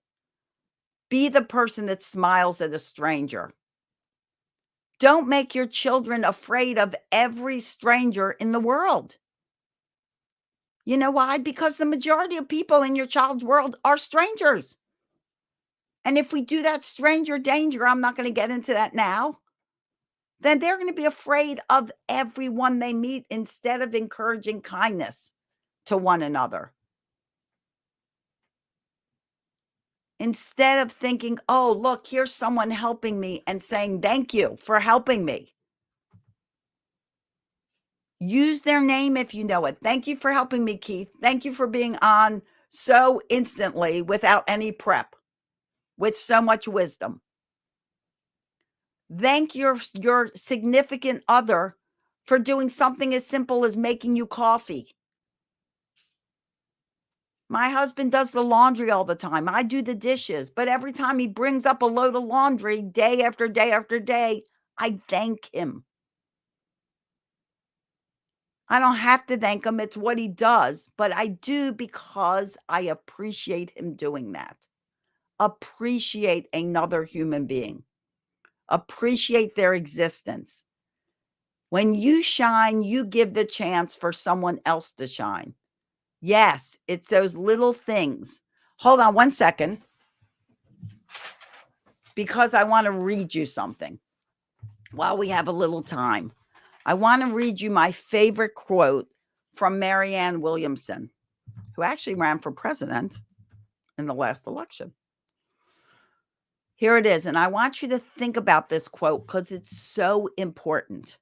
S1: Be the person that smiles at a stranger. Don't make your children afraid of every stranger in the world. You know why? Because the majority of people in your child's world are strangers. And if we do that stranger danger, I'm not going to get into that now, then they're going to be afraid of everyone they meet instead of encouraging kindness to one another. Instead of thinking, oh, look, here's someone helping me and saying, thank you for helping me. Use their name if you know it. Thank you for helping me, Keith. Thank you for being on so instantly without any prep, with so much wisdom. Thank your significant other for doing something as simple as making you coffee. My husband does the laundry all the time. I do the dishes. But every time he brings up a load of laundry day after day after day, I thank him. I don't have to thank him. It's what he does. But I do because I appreciate him doing that. Appreciate another human being. Appreciate their existence. When you shine, you give the chance for someone else to shine. Yes, it's those little things. Hold on one second, because I want to read you something while we have a little time. I want to read you my favorite quote from Marianne Williamson, who actually ran for president in the last election. Here it is. And I want you to think about this quote because it's so important.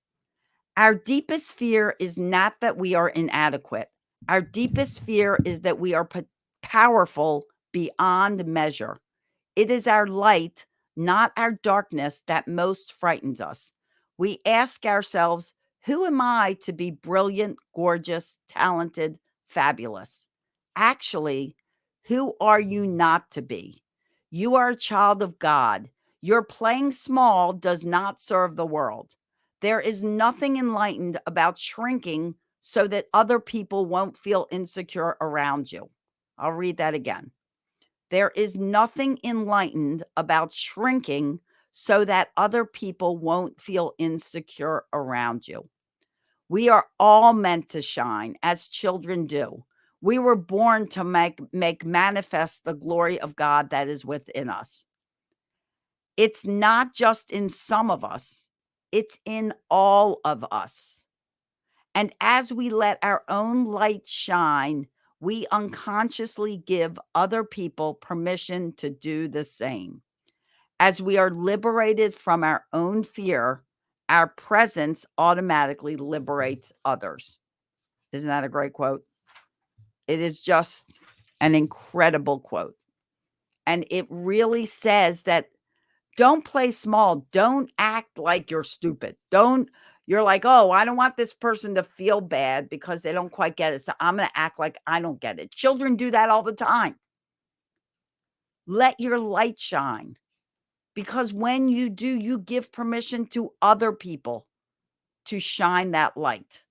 S1: Our deepest fear is not that we are inadequate. Our deepest fear is that we are powerful beyond measure. It is our light, not our darkness, that most frightens us. We ask ourselves, who am I to be brilliant, gorgeous, talented, fabulous? Actually, who are you not to be? You are a child of God. Your playing small does not serve the world. There is nothing enlightened about shrinking so that other people won't feel insecure around you. I'll read that again. There is nothing enlightened about shrinking so that other people won't feel insecure around you. We are all meant to shine as children do. We were born to make manifest the glory of God that is within us. It's not just in some of us, it's in all of us. And as we let our own light shine, we unconsciously give other people permission to do the same. As we are liberated from our own fear, our presence automatically liberates others. Isn't that a great quote? It is just an incredible quote. And it really says that don't play small. Don't act like you're stupid. You're like, oh, I don't want this person to feel bad because they don't quite get it. So I'm going to act like I don't get it. Children do that all the time. Let your light shine. Because when you do, you give permission to other people to shine that light.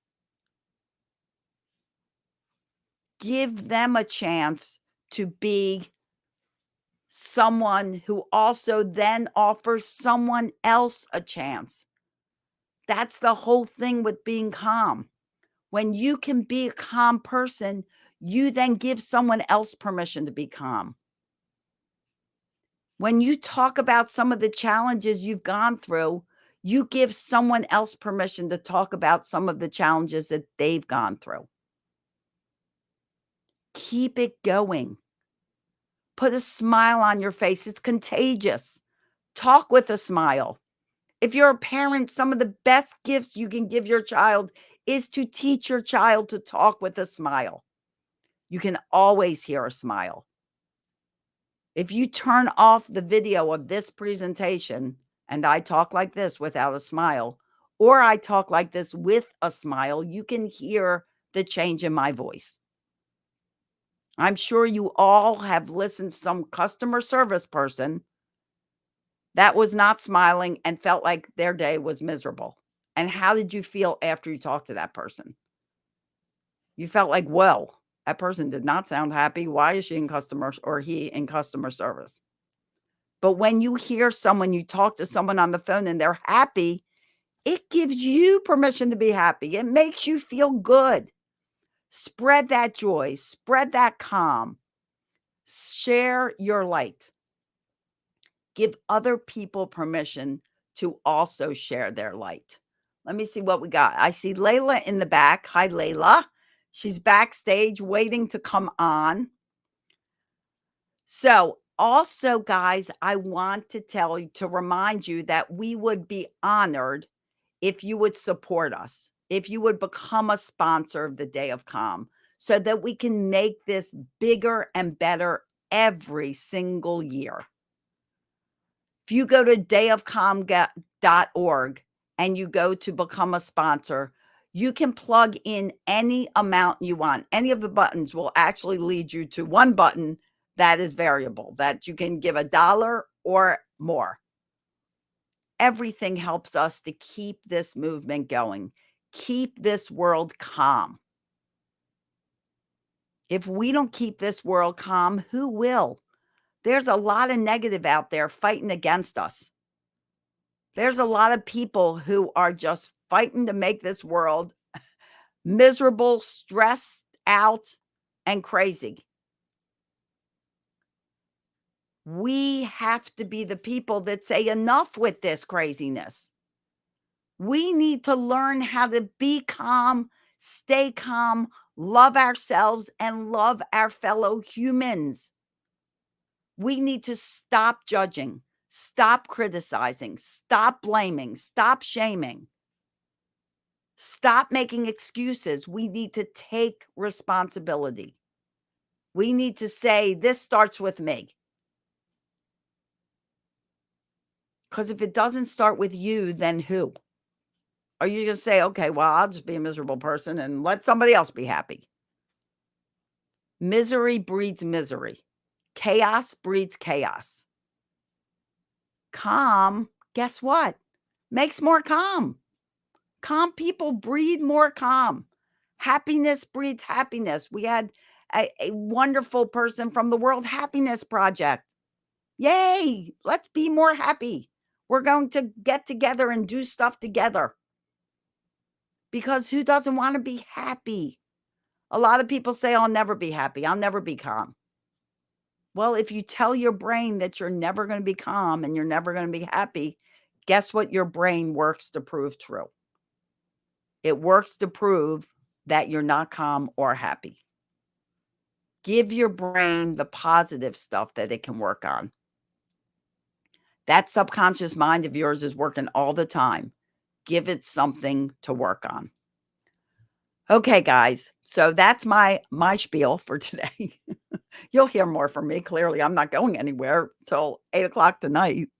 S1: Give them a chance to be someone who also then offers someone else a chance. That's the whole thing with being calm. When you can be a calm person, you then give someone else permission to be calm. When you talk about some of the challenges you've gone through, you give someone else permission to talk about some of the challenges that they've gone through. Keep it going. Put a smile on your face. It's contagious. Talk with a smile. If you're a parent, some of the best gifts you can give your child is to teach your child to talk with a smile. You can always hear a smile. If you turn off the video of this presentation and I talk like this without a smile, or I talk like this with a smile, you can hear the change in my voice. I'm sure you all have listened to some customer service person that was not smiling and felt like their day was miserable. And how did you feel after you talked to that person? You felt like, well, that person did not sound happy. Why is she in customer or he in customer service? But when you hear someone, you talk to someone on the phone and they're happy, it gives you permission to be happy. It makes you feel good. Spread that joy, spread that calm, share your light. Give other people permission to also share their light. Let me see what we got. I see Layla in the back. Hi, Layla. She's backstage waiting to come on. So, also, guys, I want to remind you that we would be honored if you would support us, if you would become a sponsor of the Day of Calm so that we can make this bigger and better every single year. If you go to dayofcalm.org and you go to become a sponsor, you can plug in any amount you want. Any of the buttons will actually lead you to one button that is variable, that you can give $1 or more. Everything helps us to keep this movement going, keep this world calm. If we don't keep this world calm, who will? There's a lot of negative out there fighting against us. There's a lot of people who are just fighting to make this world miserable, stressed out, and crazy. We have to be the people that say enough with this craziness. We need to learn how to be calm, stay calm, love ourselves, and love our fellow humans. We need to stop judging, stop criticizing, stop blaming, stop shaming. Stop making excuses. We need to take responsibility. We need to say, this starts with me. Because if it doesn't start with you, then who? Are you going to say, okay, well, I'll just be a miserable person and let somebody else be happy? Misery breeds misery. Chaos breeds chaos. Calm, guess what? Makes more calm. Calm people breed more calm. Happiness breeds happiness. We had a wonderful person from the World Happiness Project. Yay! Let's be more happy. We're going to get together and do stuff together. Because who doesn't want to be happy? A lot of people say, I'll never be happy. I'll never be calm. Well, if you tell your brain that you're never going to be calm and you're never going to be happy, guess what your brain works to prove true? It works to prove that you're not calm or happy. Give your brain the positive stuff that it can work on. That subconscious mind of yours is working all the time. Give it something to work on. Okay, guys. So that's my spiel for today. You'll hear more from me. Clearly, I'm not going anywhere till 8:00 tonight.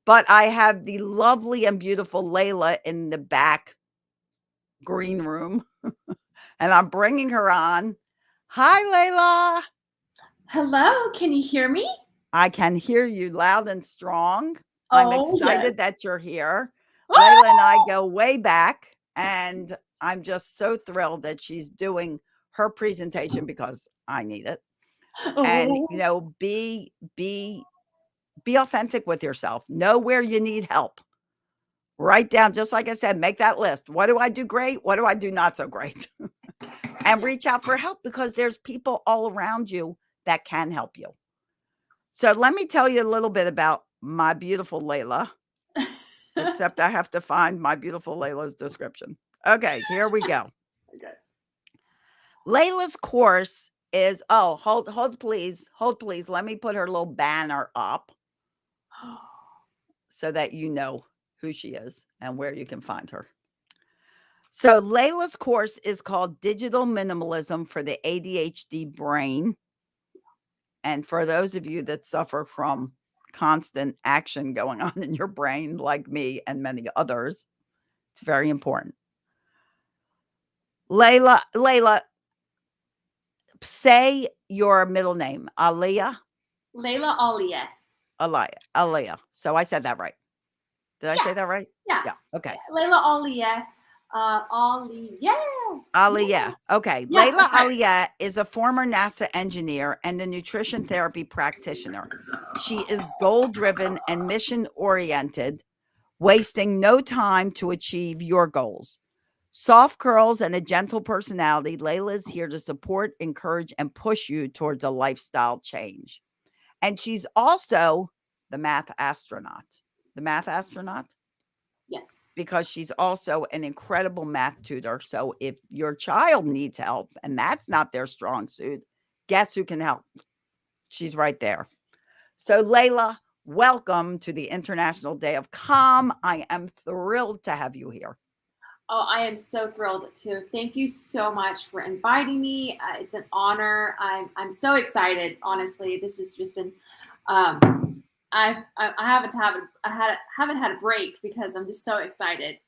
S1: But I have the lovely and beautiful Layla in the back green room. And I'm bringing her on. Hi, Layla.
S6: Hello, can you hear me?
S1: I can hear you loud and strong. I'm
S6: Oh,
S1: excited
S6: yes.
S1: that you're here.
S6: Oh!
S1: Layla and I go way back, and I'm just so thrilled that she's doing her presentation because I need it. And
S6: Oh.
S1: be authentic with yourself. Know where you need help. Write down, just like I said, make that list. What do I do great? What do I do not so great? And reach out for help because there's people all around you that can help you. So let me tell you a little bit about my beautiful Layla, except I have to find my beautiful Layla's description. Okay, here we go.
S6: Okay.
S1: Layla's course is hold please. Hold please. Let me put her little banner up so that you know who she is and where you can find her. So Layla's course is called Digital Minimalism for the ADHD Brain. And for those of you that suffer from constant action going on in your brain, like me and many others, it's very important. Layla, say your middle name. Aliyah?
S6: Layla Alia.
S1: Aliyah. So I said that right. Did I say that right?
S6: Yeah.
S1: Yeah. Okay.
S6: Layla Alia. Aliyah.
S1: Aliyah. Okay.
S6: Yeah,
S1: Layla
S6: that's right.
S1: Aliyah is a former NASA engineer and a nutrition therapy practitioner. She is goal driven and mission oriented, wasting no time to achieve your goals. Soft curls and a gentle personality, Layla is here to support, encourage, and push you towards a lifestyle change. And she's also the math astronaut. The math astronaut?
S6: Yes.
S1: Because she's also an incredible math tutor. So if your child needs help and that's not their strong suit, guess who can help? She's right there. So Layla, welcome to the International Day of Calm. I am thrilled to have you here.
S6: Oh, I am so thrilled too. Thank you so much for inviting me. It's an honor. I'm so excited. Honestly, this has just been. I haven't had a break because I'm just so excited.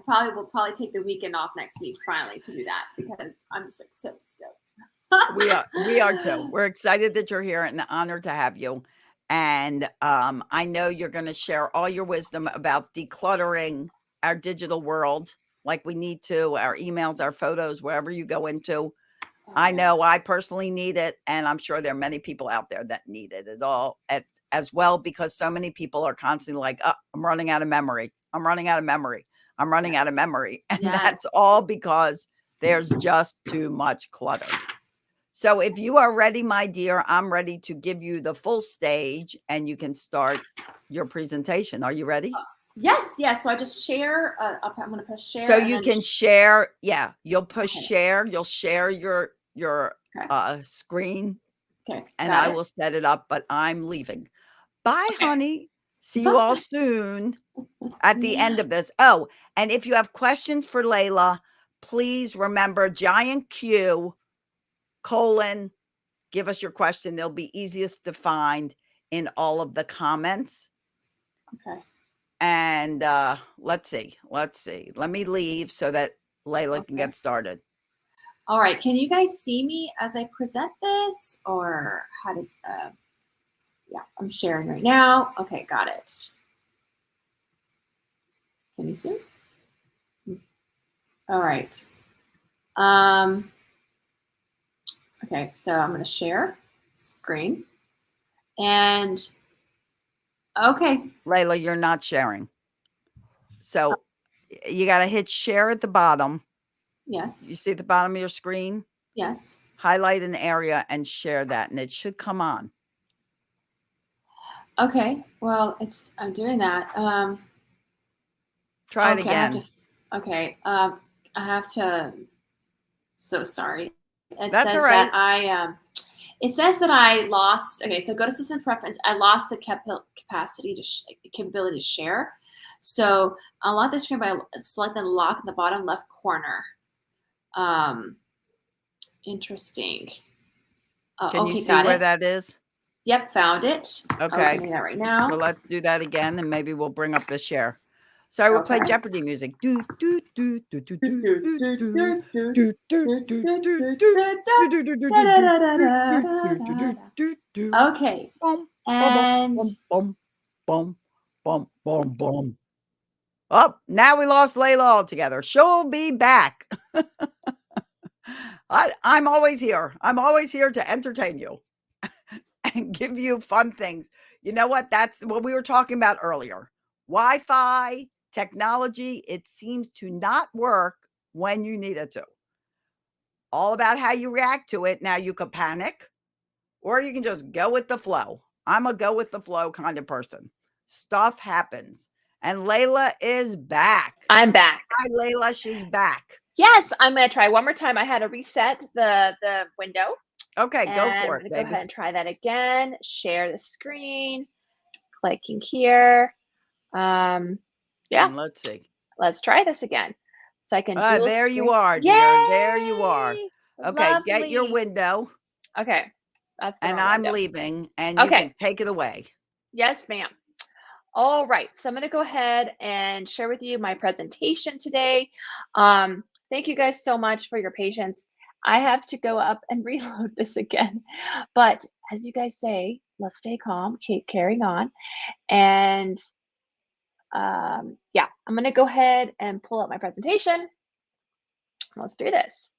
S6: I will take the weekend off next week finally to do that because I'm just like so stoked.
S1: We are too. We're excited that you're here and honored to have you. And I know you're going to share all your wisdom about decluttering our digital world like we need to, our emails, our photos, wherever you go into. I know I personally need it, and I'm sure there are many people out there that need it as well, because so many people are constantly like, oh, I'm running out of memory. I'm running out of memory. I'm running out of memory. And that's all because there's just too much clutter. So if you are ready, my dear, I'm ready to give you the full stage and you can start your presentation. Are you ready?
S6: Yes. So I just share. I'm going to press share.
S1: So you can share. Yeah, you'll push share. You'll share your screen.
S6: Okay.
S1: And I will set it up, but I'm leaving. Bye, honey. See you all soon at the end of this. Oh, and if you have questions for Layla, please remember giant Q : give us your question. They'll be easiest to find in all of the comments.
S6: Okay.
S1: And let's see. Let me leave so that Layla can get started.
S6: All right. Can you guys see me as I present this, or how does? Yeah, I'm sharing right now. Okay, got it. Can you see? All right. Okay, so I'm going to share screen, and okay.
S1: Layla, you're not sharing. So you got to hit share at the bottom.
S6: Yes.
S1: You see the bottom of your screen?
S6: Yes.
S1: Highlight an area and share that, and it should come on.
S6: Okay. Well, I'm doing that.
S1: Try it again.
S6: I have to. So sorry. It
S1: That's
S6: says
S1: all right.
S6: that it says that I lost. Okay, so go to system preference. I lost the capacity capability to share. So unlock the screen by selecting the lock in the bottom left corner. Interesting.
S1: Can you see where that is?
S6: Yep, found it.
S1: Okay.
S6: I'm doing that right now.
S1: So let's do that again, and maybe we'll bring up the share. So I will play Jeopardy music.
S6: Okay. And
S1: oh, now we lost Layla altogether. She'll be back. I'm always here. I'm always here to entertain you and give you fun things. You know what? That's what we were talking about earlier. Wi-Fi, technology, it seems to not work when you need it to. All about how you react to it. Now you could panic or you can just go with the flow. I'm a go with the flow kind of person. Stuff happens. And Layla is back.
S7: I'm back.
S1: Hi, Layla. She's back.
S7: Yes, I'm going to try one more time. I had to reset the window.
S1: Okay, go
S6: And I'm
S1: for
S6: going
S1: it,
S6: to go ahead
S1: baby.
S6: and try that again. Share the screen, clicking here. Yeah,
S1: And let's see.
S6: let's try this again. So I can dual
S1: There you
S6: screen.
S1: are, dear. There you are.
S6: Yay!
S1: Okay, get your
S6: Lovely.
S1: window,
S6: Okay, that's the
S1: and
S6: wrong
S1: I'm
S6: window.
S1: leaving, and you
S6: Okay,
S1: can take it away.
S6: yes, ma'am. All right, so I'm going to go ahead and share with you my presentation today. Thank you guys so much for your patience. I have to go up and reload this again. But as you guys say, let's stay calm, keep carrying on. And yeah, I'm going to go ahead and pull up my presentation. Let's do this.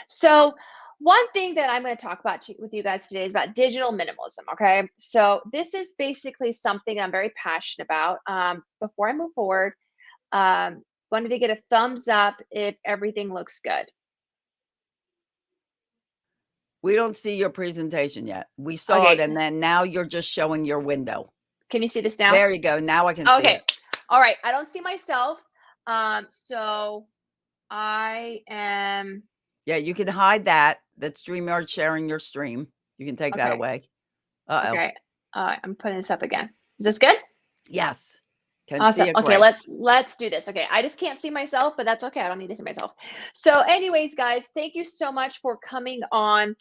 S6: So one thing that I'm going to talk about with you guys today is about digital minimalism. Okay, so this is basically something I'm very passionate about. Before I move forward, wanted to get a thumbs up if everything looks good.
S1: We don't see your presentation yet. We saw it,
S6: Okay,
S1: and then now you're just showing your window.
S6: can you see this now?
S1: There you go. Now I can see
S6: Okay,
S1: it.
S6: all right. I don't see myself. So I am.
S1: Yeah, you can hide that. That's StreamYard sharing your stream. You can take that
S6: Okay,
S1: away. Uh-oh.
S6: okay. I'm putting this up again. Is this good?
S1: Yes. Can see
S6: Awesome.
S1: it
S6: Okay,
S1: great.
S6: let's do this. Okay, I just can't see myself, but that's okay. I don't need to see myself. So, anyways, guys, thank you so much for coming on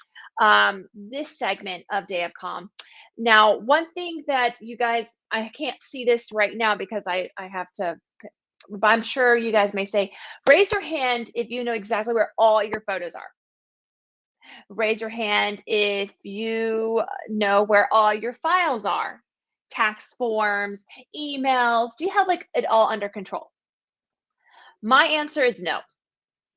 S6: this segment of Day of Calm. Now, one thing that you guys, I can't see this right now because I have to, but I'm sure you guys may say, raise your hand if you know exactly where all your photos are. Raise your hand if you know where all your files are. Tax forms, emails. Do you have like it all under control? My answer is no,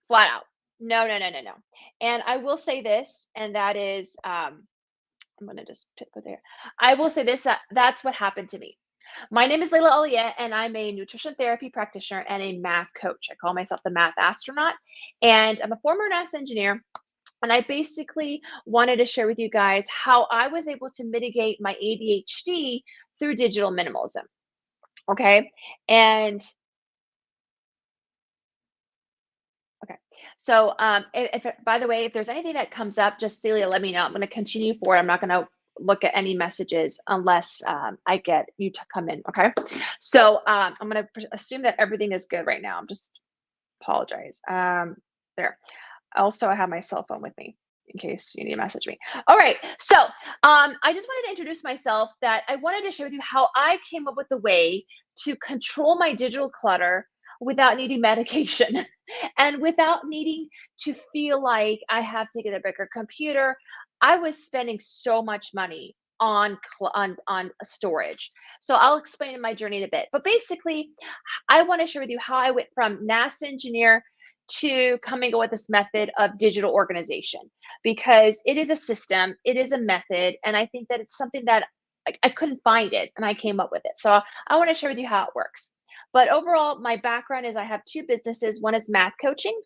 S6: flat out. No, no, no, no, no. And I will say this, and that is, I'm gonna just put there. I will say this, that's what happened to me. My name is Layla Aliyah, and I'm a nutrition therapy practitioner and a math coach. I call myself the math astronaut, and I'm a former NASA engineer. And I basically wanted to share with you guys how I was able to mitigate my ADHD through digital minimalism. Okay. And okay. So, by the way, if there's anything that comes up, just Celia, let me know. I'm going to continue forward. I'm not going to look at any messages unless I get you to come in. Okay. So, I'm going to assume that everything is good right now. I'm just apologize. There. Also, I have my cell phone with me in case you need to message me. All right. So, I just wanted to introduce myself. That I wanted to share with you how I came up with a way to control my digital clutter without needing medication and without needing to feel like I have to get a bigger computer. I was spending so much money on storage. So I'll explain my journey in a bit. But basically, I want to share with you how I went from NASA engineer to coming up with this method of digital organization, because it is a system, it is a method, and I think that it's something that I couldn't find it and I came up with it. So I want to share with you how it works. But overall, my background is I have two businesses. One is math coaching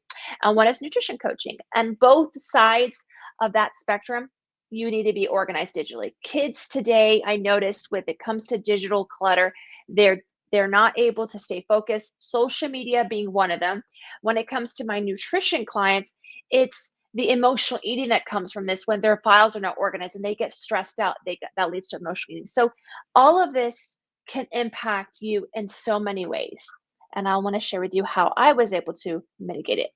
S6: and one is nutrition coaching. And both sides of that spectrum, you need to be organized digitally. Kids today, I notice when it comes to digital clutter, they're not able to stay focused, social media being one of them. When it comes to my nutrition clients, it's the emotional eating that comes from this. When their files are not organized and they get stressed out, that leads to emotional eating. So all of this can impact you in so many ways. And I want to share with you how I was able to mitigate it.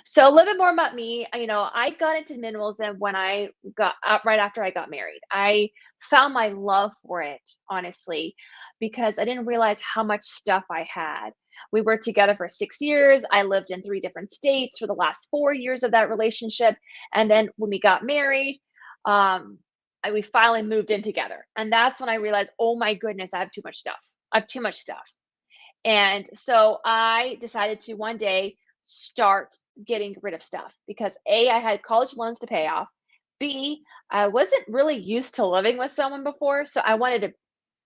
S6: So a little bit more about me. I got into minimalism when I got right after I got married. I found my love for it, honestly, because I didn't realize how much stuff I had. We were together for 6 years. I lived in 3 different states for the last 4 years of that relationship. And then when we got married, we finally moved in together. And that's when I realized, oh my goodness, I have too much stuff. I have too much stuff. And so I decided to one day start getting rid of stuff because A, I had college loans to pay off. B, I wasn't really used to living with someone before. So I wanted to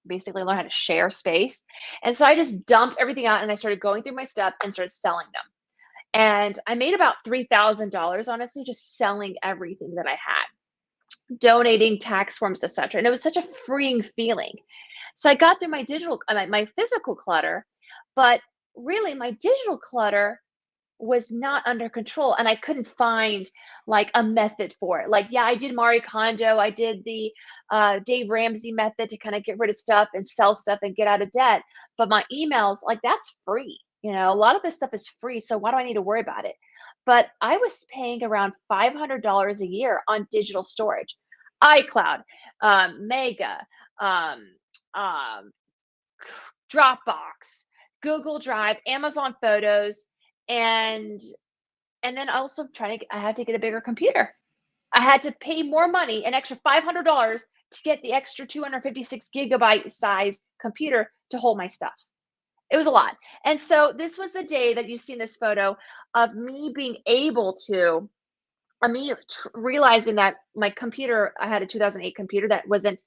S6: basically learn how to share space. And so I just dumped everything out and I started going through my stuff and started selling them. And I made about $3,000, honestly, just selling everything that I had, donating tax forms, etc. And it was such a freeing feeling. So I got through my my physical clutter, but really my digital clutter
S7: was not under control, and I couldn't find like a method for it. Like, yeah, I did Marie Kondo, I did the Dave Ramsey method to kind of get rid of stuff and sell stuff and get out of debt. But my emails, like, that's free. You know, a lot of this stuff is free, so why do I need to worry about it? But I was paying around $500 a year on digital storage, iCloud, Mega, um, um, Dropbox, Google Drive, Amazon Photos, and then also I had to get a bigger computer. I had to pay more money, an extra $500 to get the extra 256 gigabyte size computer to hold my stuff. It was a lot. And so this was the day that you see in this photo of me being able to, realizing that my computer, I had a 2008 computer that wasn't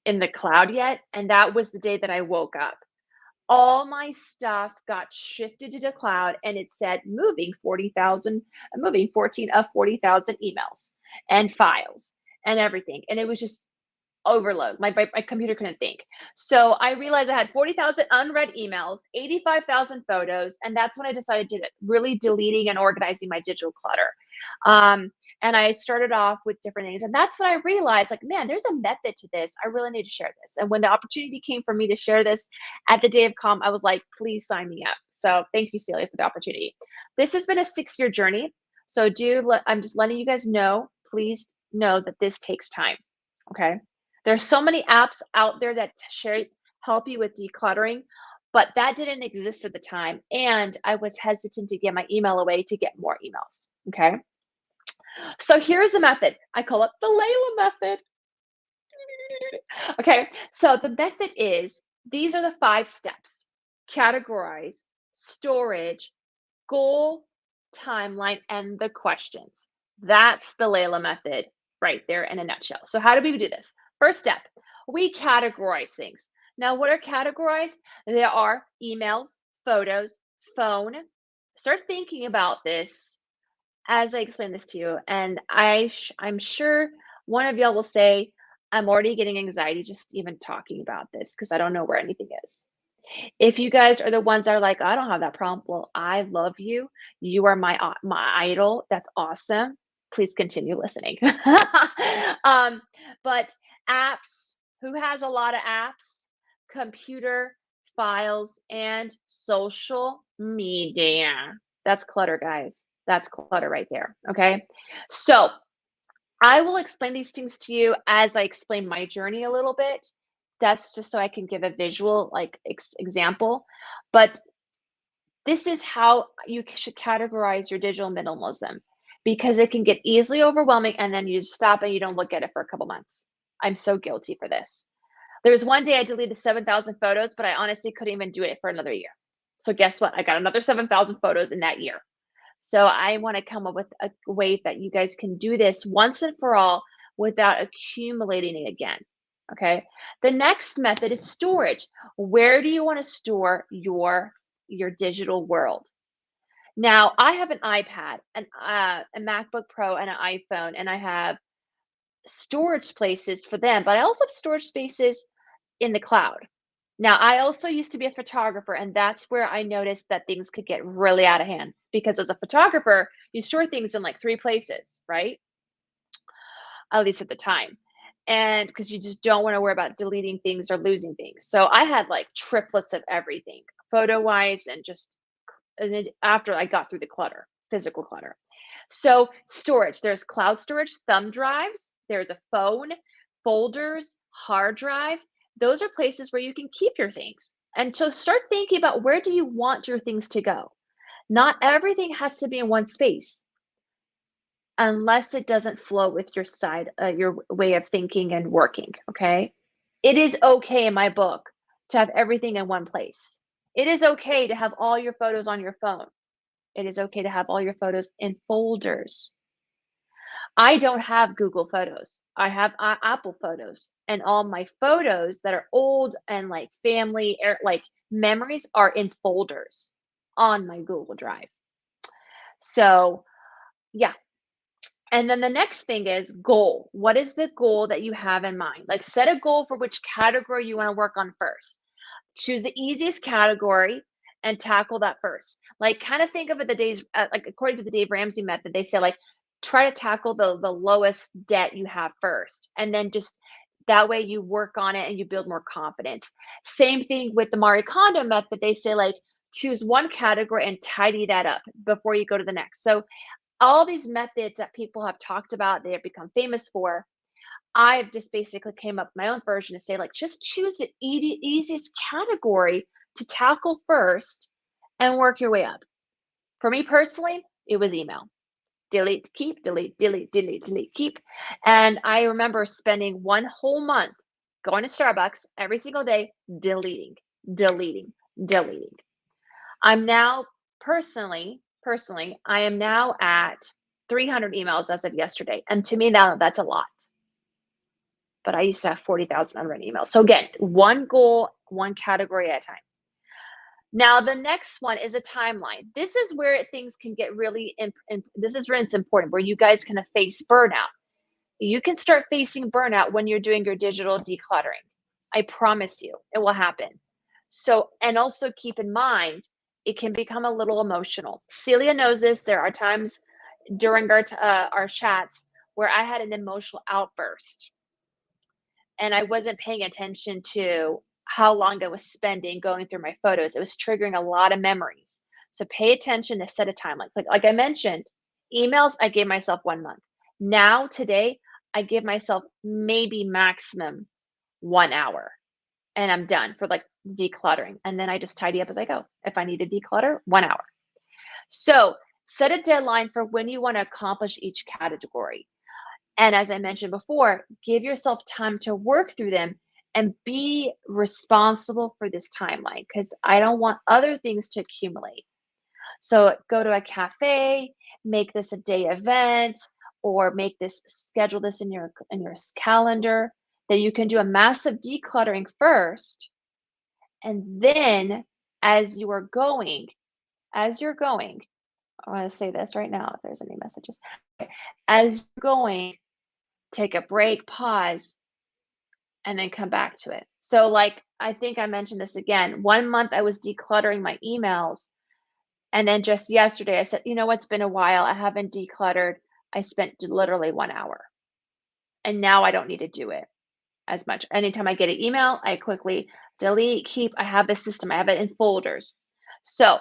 S7: in the cloud yet. And that was the day that I woke up. All my stuff got shifted to the cloud, and it said moving 14 of 40,000 emails and files and everything. And it was just overload. My computer couldn't think. So I realized I had 40,000 unread emails, 85,000 photos, and that's when I decided to really deleting and organizing my digital clutter. And I started off with different things, and that's when I realized, like, man, there's a method to this. I really need to share this. And when the opportunity came for me to share this at the Day of Calm, I was like, please sign me up. So thank you, Celia, for the opportunity. This has been a 6-year journey. So I'm just letting you guys know, please know that this takes time. Okay. There's so many apps out there that help you with decluttering, but that didn't exist at the time. And I was hesitant to give my email away to get more emails. Okay. So here's a method. I call it the Layla method. Okay. So the method is, these are the 5 steps: categorize, storage, goal, timeline, and the questions. That's the Layla method right there in a nutshell. So how do we do this? First step, we categorize things. Now, what are categorized? There are emails, photos, phone. Start thinking about this as I explain this to you. And I'm sure one of y'all will say, I'm already getting anxiety just even talking about this because I don't know where anything is. If you guys are the ones that are like, I don't have that problem, well, I love you. You are my idol. That's awesome. Please continue listening. But apps, who has a lot of apps? Computer, files, and social media. That's clutter, guys. That's clutter right there. Okay. So I will explain these things to you as I explain my journey a little bit. That's just so I can give a visual like example. But this is how you should categorize your digital minimalism, because it can get easily overwhelming and then you stop and you don't look at it for a couple months. I'm so guilty for this. There was one day I deleted 7,000 photos, but I honestly couldn't even do it for another year. So guess what? I got another 7,000 photos in that year. So I want to come up with a way that you guys can do this once and for all without accumulating it again. Okay. The next method is storage. Where do you want to store your digital world? Now, I have an iPad, a MacBook Pro, and an iPhone, and I have storage places for them, but I also have storage spaces in the cloud. Now, I also used to be a photographer, and that's where I noticed that things could get really out of hand, because as a photographer, you store things in like 3 places, right? At least at the time. And because you just don't want to worry about deleting things or losing things. So I had like triplets of everything, photo wise, and then after I got through the clutter, physical clutter. So storage, there's cloud storage, thumb drives, there's a phone, folders, hard drive. Those are places where you can keep your things. And so start thinking about, where do you want your things to go? Not everything has to be in one space, unless it doesn't flow with your way of thinking and working. Okay. It is okay in my book to have everything in one place. It is okay to have all your photos on your phone. It is okay to have all your photos in folders. I don't have Google Photos. I have Apple Photos, and all my photos that are old and like family like memories are in folders on my Google Drive. So yeah. And then the next thing is goal. What is the goal that you have in mind? Like, set a goal for which category you want to work on first. Choose the easiest category and tackle that first. Like, kind of think of it like according to the Dave Ramsey method, they say like try to tackle the lowest debt you have first, and then just that way you work on it and you build more confidence. Same thing with the Marie Kondo method. They say like choose one category and tidy that up before you go to the next. So all these methods that people have talked about, they have become famous for. I've just basically came up with my own version to say like just choose the easiest category to tackle first and work your way up. For me personally, it was email. Delete, keep, delete, delete, delete, delete, keep. And I remember spending one whole month going to Starbucks every single day, deleting, deleting, deleting. I'm now personally, I am now at 300 emails as of yesterday. And to me now, that's a lot. But I used to have 40,000 unread emails. So again, one goal, one category at a time. Now, the next one is a timeline. This is where things can get really, this is where it's important, where you guys can face burnout. You can start facing burnout when you're doing your digital decluttering. I promise you, it will happen. So, and also keep in mind, it can become a little emotional. Celia knows this. There are times during our chats where I had an emotional outburst and I wasn't paying attention to how long I was spending going through my photos. It was triggering a lot of memories. So pay attention to set a timeline. Like I mentioned, emails, I gave myself 1 month. Now, today, I give myself maybe maximum 1 hour and I'm done for like decluttering. And then I just tidy up as I go. If I need to declutter, 1 hour. So set a deadline for when you want to accomplish each category. And as I mentioned before, give yourself time to work through them and be responsible for this timeline because I don't want other things to accumulate. So go to a cafe, make this a day event, or schedule this in your calendar that you can do a massive decluttering first. And then as you're going, I want to say this right now if there's any messages. As you're going, take a break, pause, and then come back to it. So like, I think I mentioned this again, 1 month I was decluttering my emails. And then just yesterday I said, you know what, it's been a while. I haven't decluttered. I spent literally 1 hour. And now I don't need to do it as much. Anytime I get an email, I quickly delete, keep. I have a system. I have it in folders. So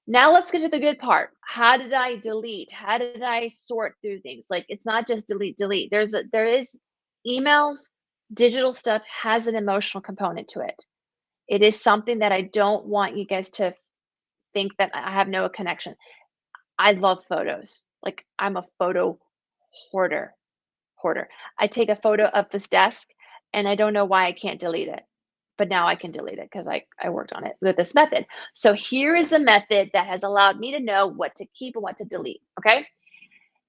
S7: now let's get to the good part. How did I delete? How did I sort through things? Like it's not just delete, delete. There is emails, digital stuff has an emotional component to it. It is something that I don't want you guys to think that I have no connection. I love photos. Like I'm a photo hoarder. I take a photo of this desk and I don't know why I can't delete it. But now I can delete it because I worked on it with this method. So here is the method that has allowed me to know what to keep and what to delete, okay?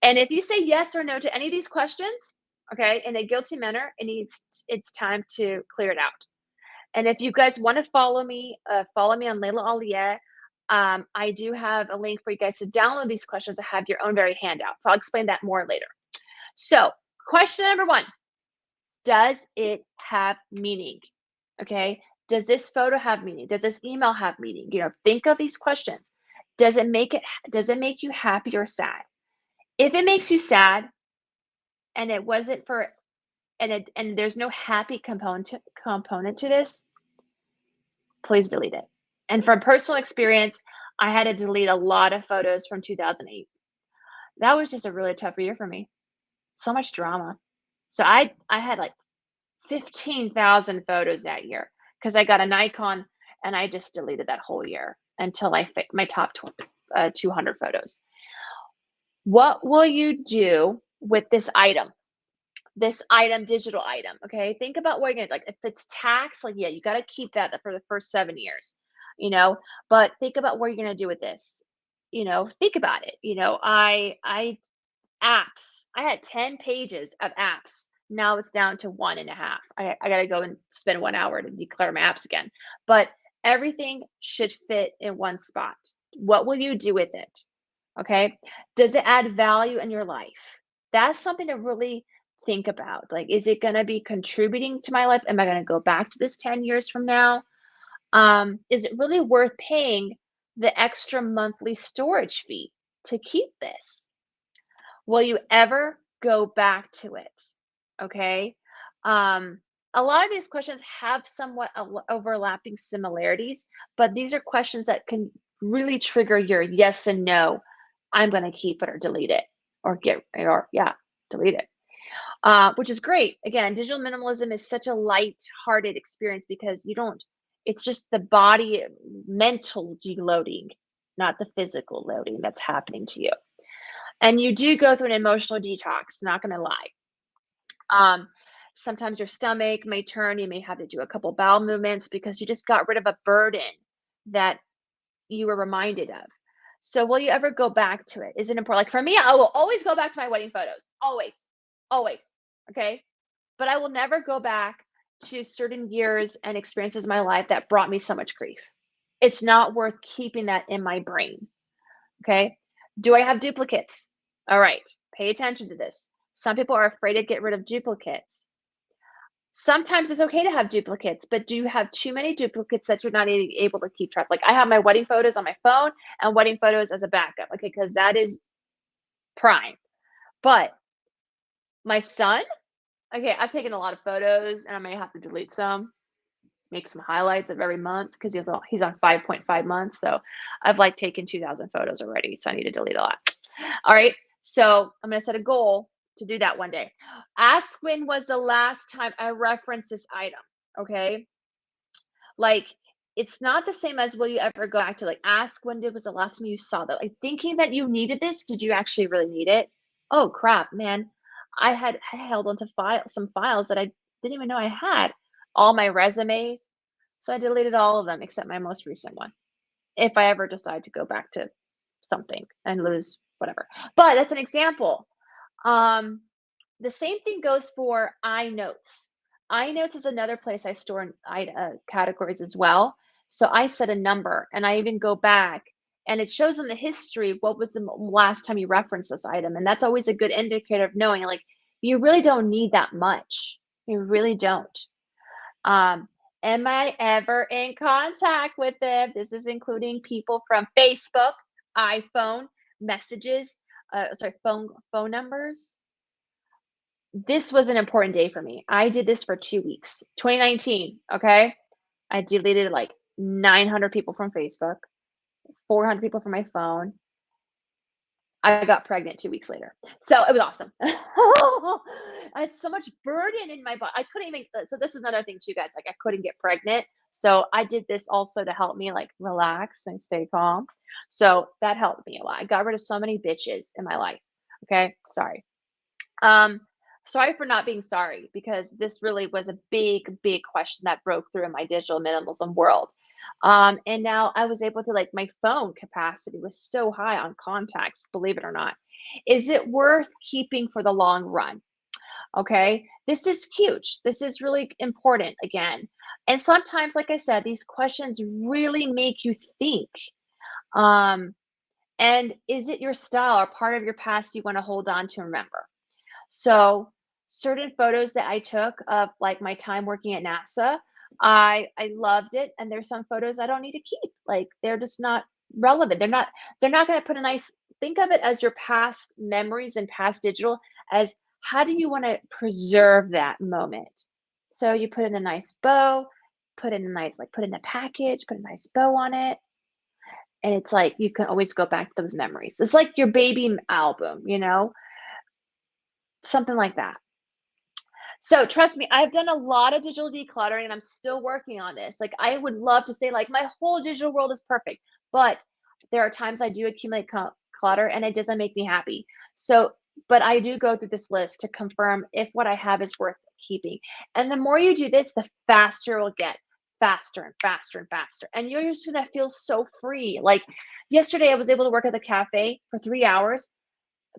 S7: And if you say yes or no to any of these questions, okay, in a guilty manner, it's time to clear it out. And if you guys want to follow me on Layla Aliyah. I do have a link for you guys to download these questions and have your own very handout. So I'll explain that more later. So question number 1, does it have meaning? Okay, does this photo have meaning? Does this email have meaning? You know, think of these questions. Does it make you happy or sad? If it makes you sad and it wasn't for and there's no happy component to this, please delete it. And from personal experience, I had to delete a lot of photos from 2008. That was just a really tough year for me. So much drama. So I had like 15,000 photos that year because I got a Nikon and I just deleted that whole year until I fit my top 200 photos. What will you do with this item? Digital item, okay? Think about what you're gonna, like if it's tax, like yeah, you gotta keep that for the first 7 years, you know, but think about what you're gonna do with this. You know, think about it. You know, apps, I had 10 pages of apps. Now it's down to 1.5. I got to go and spend 1 hour to declare my apps again. But everything should fit in one spot. What will you do with it? Okay. Does it add value in your life? That's something to really think about. Like, is it going to be contributing to my life? Am I going to go back to this 10 years from now? Is it really worth paying the extra monthly storage fee to keep this? Will you ever go back to it? Okay. Um, a lot of these questions have somewhat overlapping similarities, but these are questions that can really trigger your yes and no. I'm going to keep it or delete it or delete it. Which is great. Again, digital minimalism is such a light-hearted experience because it's just the body mental deloading, not the physical loading that's happening to you. And you do go through an emotional detox, not going to lie. Sometimes your stomach may turn, you may have to do a couple bowel movements because you just got rid of a burden that you were reminded of. So will you ever go back to it? Is it important? Like for me, I will always go back to my wedding photos. Always. Always. Okay. But I will never go back to certain years and experiences in my life that brought me so much grief. It's not worth keeping that in my brain. Okay. Do I have duplicates? All right. Pay attention to this. Some people are afraid to get rid of duplicates. Sometimes it's okay to have duplicates, but do you have too many duplicates that you're not able to keep track? Like I have my wedding photos on my phone and wedding photos as a backup, okay, because that is prime. But my son, okay, I've taken a lot of photos and I may have to delete some, make some highlights of every month because he's on 5.5 months. So I've like taken 2,000 photos already. So I need to delete a lot. All right. So I'm going to set a goal to do that one day. Ask when was the last time I referenced this item. Okay. Like it's not the same as will you ever go back to like ask when was the last time you saw that, like thinking that you needed this. Did you actually really need it? Oh crap, man. I held onto some files that I didn't even know I had, all my resumes. So I deleted all of them except my most recent one. If I ever decide to go back to something and lose whatever. But that's an example. The same thing goes for iNotes. iNotes is another place I store categories as well. So I set a number and I even go back and it shows in the history what was the last time you referenced this item. And that's always a good indicator of knowing like you really don't need that much. You really don't. Am I ever in contact with them? This is including people from Facebook, iPhone, messages, phone numbers. This was an important day for me. I did this for 2 weeks. 2019, okay? I deleted like 900 people from Facebook, 400 people from my phone. I got pregnant 2 weeks later. So it was awesome. I had so much burden in my body. I couldn't even, so this is another thing too, guys. Like I couldn't get pregnant. So I did this also to help me like relax and stay calm. So that helped me a lot. I got rid of so many bitches in my life. Okay. Sorry. Sorry for not being sorry because this really was a big, big question that broke through in my digital minimalism world. And now I was able to like my phone capacity was so high on contacts, believe it or not. Is it worth keeping for the long run? Okay, this is huge. This is really important again. And sometimes, like I said, these questions really make you think. And is it your style or part of your past you want to hold on to and remember? So certain photos that I took of like my time working at NASA, I loved it. And there's some photos I don't need to keep. Like they're just not relevant. They're not going to put a nice, think of it as your past memories and past digital as how do you want to preserve that moment? So you put in a nice bow, put in a package, put a nice bow on it. And it's like you can always go back to those memories. It's like your baby album, something like that. So trust me, I've done a lot of digital decluttering and I'm still working on this. Like I would love to say like my whole digital world is perfect, but there are times I do accumulate clutter and it doesn't make me happy. So, but I do go through this list to confirm if what I have is worth keeping. And the more you do this, the faster it will get. Faster and faster and faster. And you're just gonna feel so free. Like yesterday, I was able to work at the cafe for 3 hours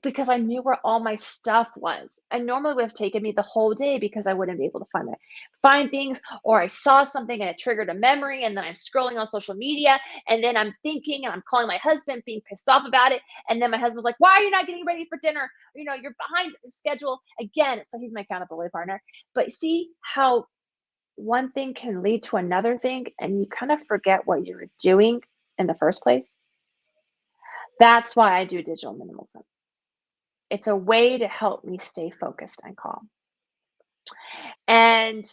S7: because I knew where all my stuff was. And normally would have taken me the whole day because I wouldn't be able to find things, or I saw something and it triggered a memory, and then I'm scrolling on social media, and then I'm thinking and I'm calling my husband, being pissed off about it. And then my husband's like, "Why are you not getting ready for dinner? You're behind schedule again." So he's my accountability partner. But see how one thing can lead to another thing and you kind of forget what you were doing in the first place. That's why I do digital minimalism. It's a way to help me stay focused and calm. And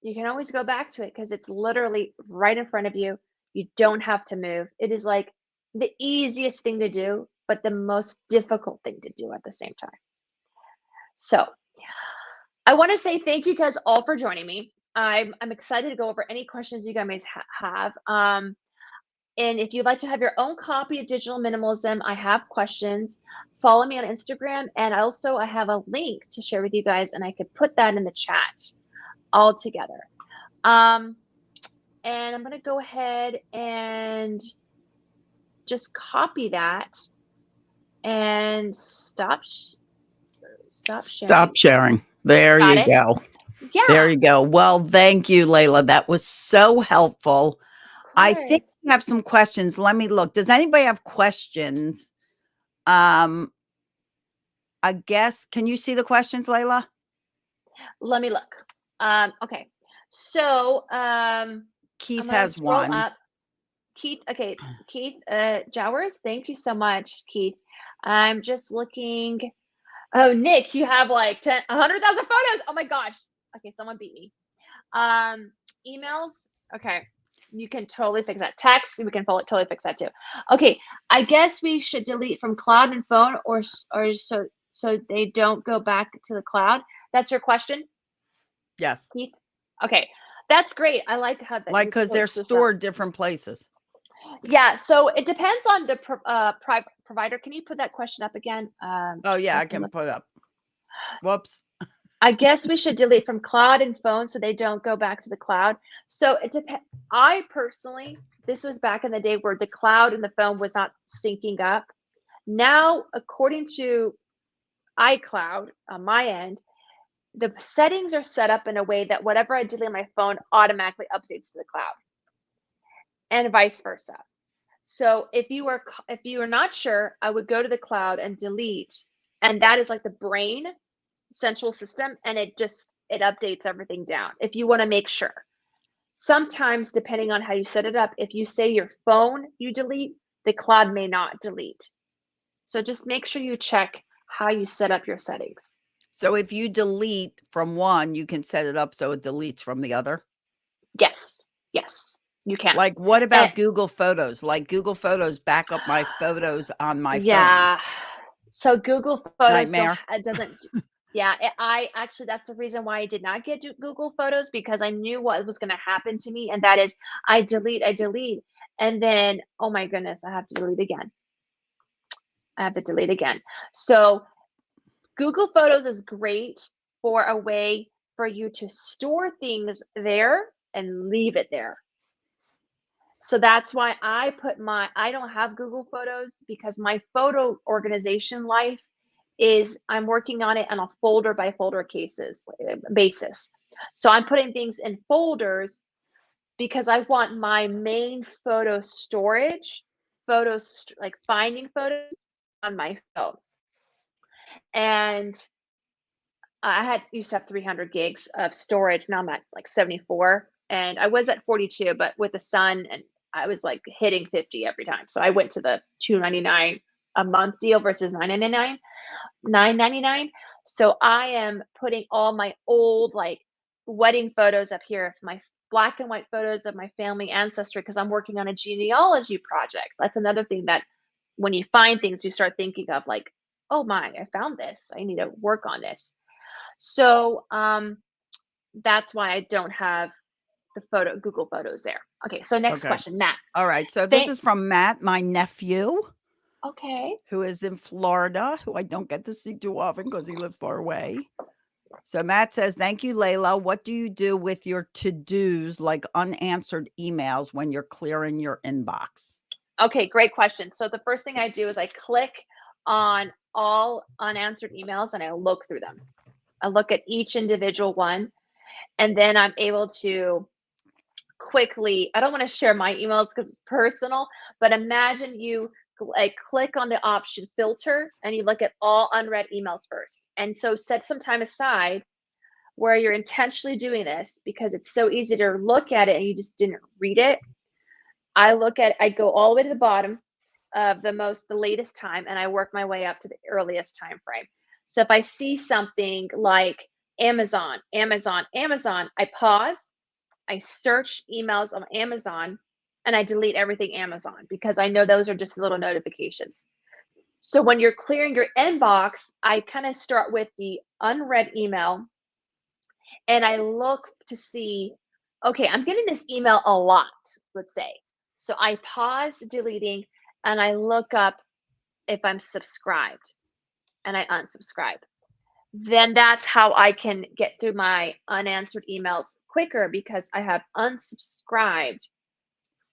S7: you can always go back to it because it's literally right in front of you. You don't have to move. It is like the easiest thing to do, but the most difficult thing to do at the same time. So I want to say thank you guys all for joining me. I'm excited to go over any questions you guys have. And if you'd like to have your own copy of Digital Minimalism, I have questions. Follow me on Instagram. And also I have a link to share with you guys, and I could put that in the chat all together. And I'm going to go ahead and just copy that and stop sharing.
S1: Stop sharing. There
S7: Got
S1: you
S7: it?
S1: go.
S7: Yeah.
S1: There you go. Well, thank you, Layla. That was so helpful. I think
S7: course.
S1: we have some questions. Let me look. Does anybody have questions? I guess, can you see the questions, Layla?
S7: Let me look. Okay. So
S1: Keith
S7: I'm gonna
S1: has
S7: scroll
S1: one.
S7: up. Keith, okay, Keith Jowers, thank you so much, Keith. I'm just looking. Oh, Nick, you have like 100,000 photos. Oh my gosh. Okay, someone beat me. Emails. Okay, you can totally fix that. Text, we can totally fix that too. Okay, I guess we should delete from cloud and phone, or so they don't go back to the cloud. That's your question,
S1: Yes.
S7: Keith? Okay, that's great. I like how that
S1: Like,
S7: you
S1: because they're
S7: switched this up.
S1: stored different places.
S7: Yeah, so it depends on the provider. Can you put that question up again?
S1: Oh,
S7: just
S1: yeah,
S7: so
S1: I can put up. Whoops.
S7: I guess we should delete from cloud and phone so they don't go back to the cloud. So it depends. I personally, this was back in the day where the cloud and the phone was not syncing up. Now, according to iCloud on my end, the settings are set up in a way that whatever I delete on my phone automatically updates to the cloud, and vice versa. So if you are not sure, I would go to the cloud and delete, and that is like the brain central system, and it updates everything down if you want to make sure. Sometimes, depending on how you set it up, if you say your phone you delete, the cloud may not delete. So just make sure you check how you set up your settings.
S1: So if you delete from one, you can set it up so it deletes from the other?
S7: Yes, you can.
S1: Like, what about
S7: And
S1: Google Photos? Like, Google Photos back up my photos on my phone.
S7: yeah, so Google Photos
S1: Nightmare.
S7: doesn't. Yeah, I actually, that's the reason why I did not get Google Photos, because I knew what was going to happen to me, and that is I delete, and then, oh my goodness, I have to delete again. So Google Photos is great for a way for you to store things there and leave it there. So that's why I don't have Google Photos, because my photo organization life is I'm working on it on a folder by folder basis. So I'm putting things in folders because I want my main photo storage, like finding photos on my phone. And I used to have 300 gigs of storage. Now I'm at like 74, and I was at 42, but with the son, and I was like hitting 50 every time. So I went to the $2.99 a month deal versus $9.99. So I am putting all my old like wedding photos up here, my black and white photos of my family ancestry, because I'm working on a genealogy project. That's another thing that when you find things, you start thinking of like, oh my, I found this. I need to work on this. So that's why I don't have the Google Photos there. Okay, so next question, Matt.
S1: All right. So this is from Matt, my nephew.
S7: Okay.
S1: Who is in Florida, who I don't get to see too often because he lives far away. So Matt says, thank you, Layla. What do you do with your to-dos, like unanswered emails, when you're clearing your inbox?
S7: Okay, great question. So the first thing I do is I click on all unanswered emails and I look through them. I look at each individual one, and then I'm able to quickly, I don't want to share my emails because it's personal, but imagine you like click on the option filter and you look at all unread emails first. And so set some time aside where you're intentionally doing this because it's so easy to look at it and you just didn't read it. I go all the way to the bottom of the latest time, and I work my way up to the earliest time frame. So if I see something like Amazon, I pause, I search emails on Amazon, and I delete everything Amazon because I know those are just little notifications. So when you're clearing your inbox, I kind of start with the unread email and I look to see, okay, I'm getting this email a lot, let's say. So I pause deleting and I look up if I'm subscribed and I unsubscribe. Then that's how I can get through my unanswered emails quicker because I have unsubscribed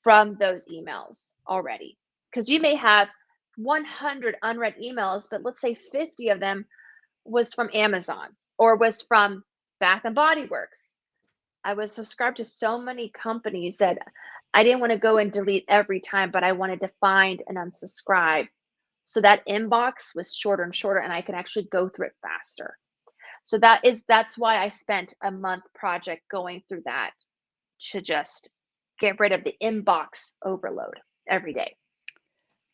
S7: from those emails already. Because you may have 100 unread emails, but let's say 50 of them was from Amazon or was from Bath and Body Works. I was subscribed to so many companies that I didn't want to go and delete every time, but I wanted to find and unsubscribe. So that inbox was shorter and shorter, and I could actually go through it faster. So that's why I spent a month project going through that to just get rid of the inbox overload every day.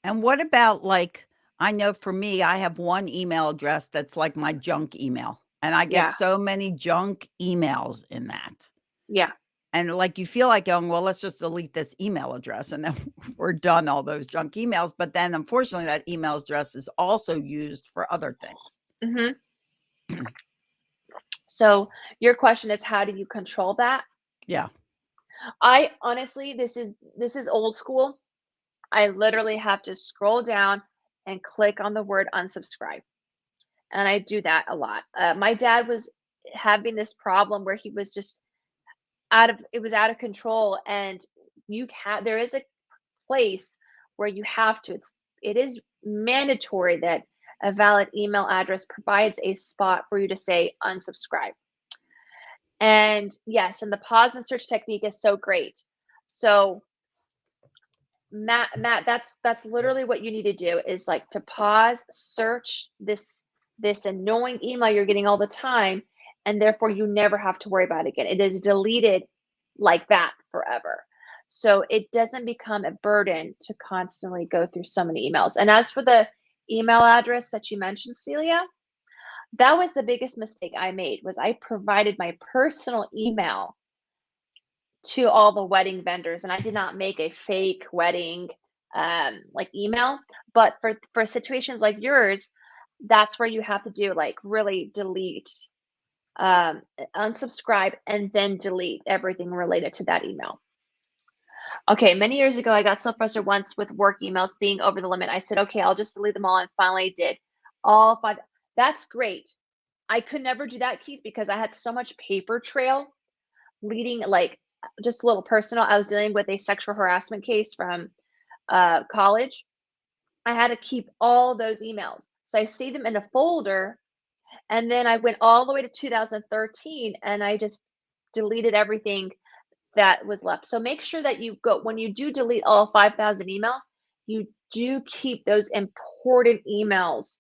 S1: And what about, like, I know for me, I have one email address that's like my junk email, and I get
S7: Yeah.
S1: so many junk emails in that.
S7: Yeah.
S1: And, like, you feel like going, well, let's just delete this email address, and then we're done all those junk emails. But then, unfortunately, that email address is also used for other things.
S7: Mm-hmm. So your question is, how do you control that?
S1: Yeah.
S7: I honestly, this is old school. I literally have to scroll down and click on the word unsubscribe. And I do that a lot. My dad was having this problem where he was just it was out of control. And there is a place where you have to, it is mandatory that a valid email address provides a spot for you to say unsubscribe. And yes, and the pause and search technique is so great. So Matt, that's literally what you need to do is like to pause, search this annoying email you're getting all the time, and therefore you never have to worry about it again. It is deleted like that forever. So it doesn't become a burden to constantly go through so many emails. And as for the email address that you mentioned, Celia, that was the biggest mistake I made was I provided my personal email to all the wedding vendors, and I did not make a fake wedding like email. But for situations like yours, that's where you have to do like really delete, unsubscribe, and then delete everything related to that email. Okay, many years ago, I got so frustrated once with work emails being over the limit. I said, okay, I'll just delete them all, and finally did all 5. That's great. I could never do that, Keith, because I had so much paper trail leading, like just a little personal. I was dealing with a sexual harassment case from college. I had to keep all those emails. So I saved them in a folder. And then I went all the way to 2013 and I just deleted everything that was left. So make sure that when you do delete all 5,000 emails, you do keep those important emails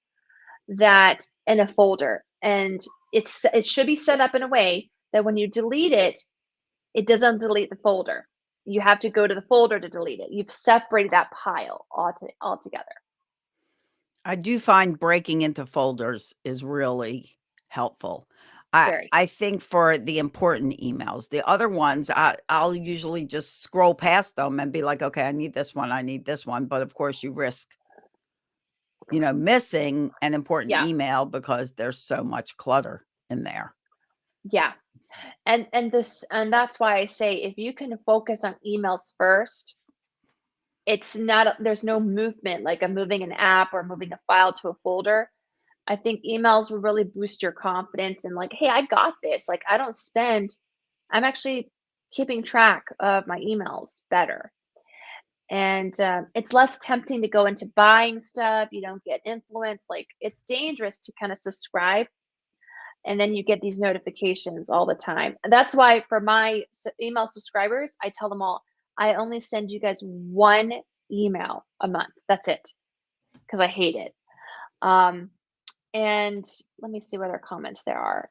S7: that in a folder. And it should be set up in a way that when you delete it, it doesn't delete the folder. You have to go to the folder to delete it. You've separated that pile altogether.
S1: I do find breaking into folders is really helpful.
S7: Very.
S1: I think for the important emails, the other ones, I'll usually just scroll past them and be like, okay, I need this one. I need this one. But of course you risk, missing an important
S7: Yeah.
S1: email because there's so much clutter in there.
S7: Yeah. And that's why I say if you can focus on emails first, there's no movement like I'm moving an app or moving a file to a folder. I think emails will really boost your confidence and like, hey, I got this. Like I'm actually keeping track of my emails better. And it's less tempting to go into buying stuff. You don't get influence. Like it's dangerous to kind of subscribe and then you get these notifications all the time. And that's why for my email subscribers, I tell them all, I only send you guys one email a month. That's it, because I hate it. And let me see what other comments there are.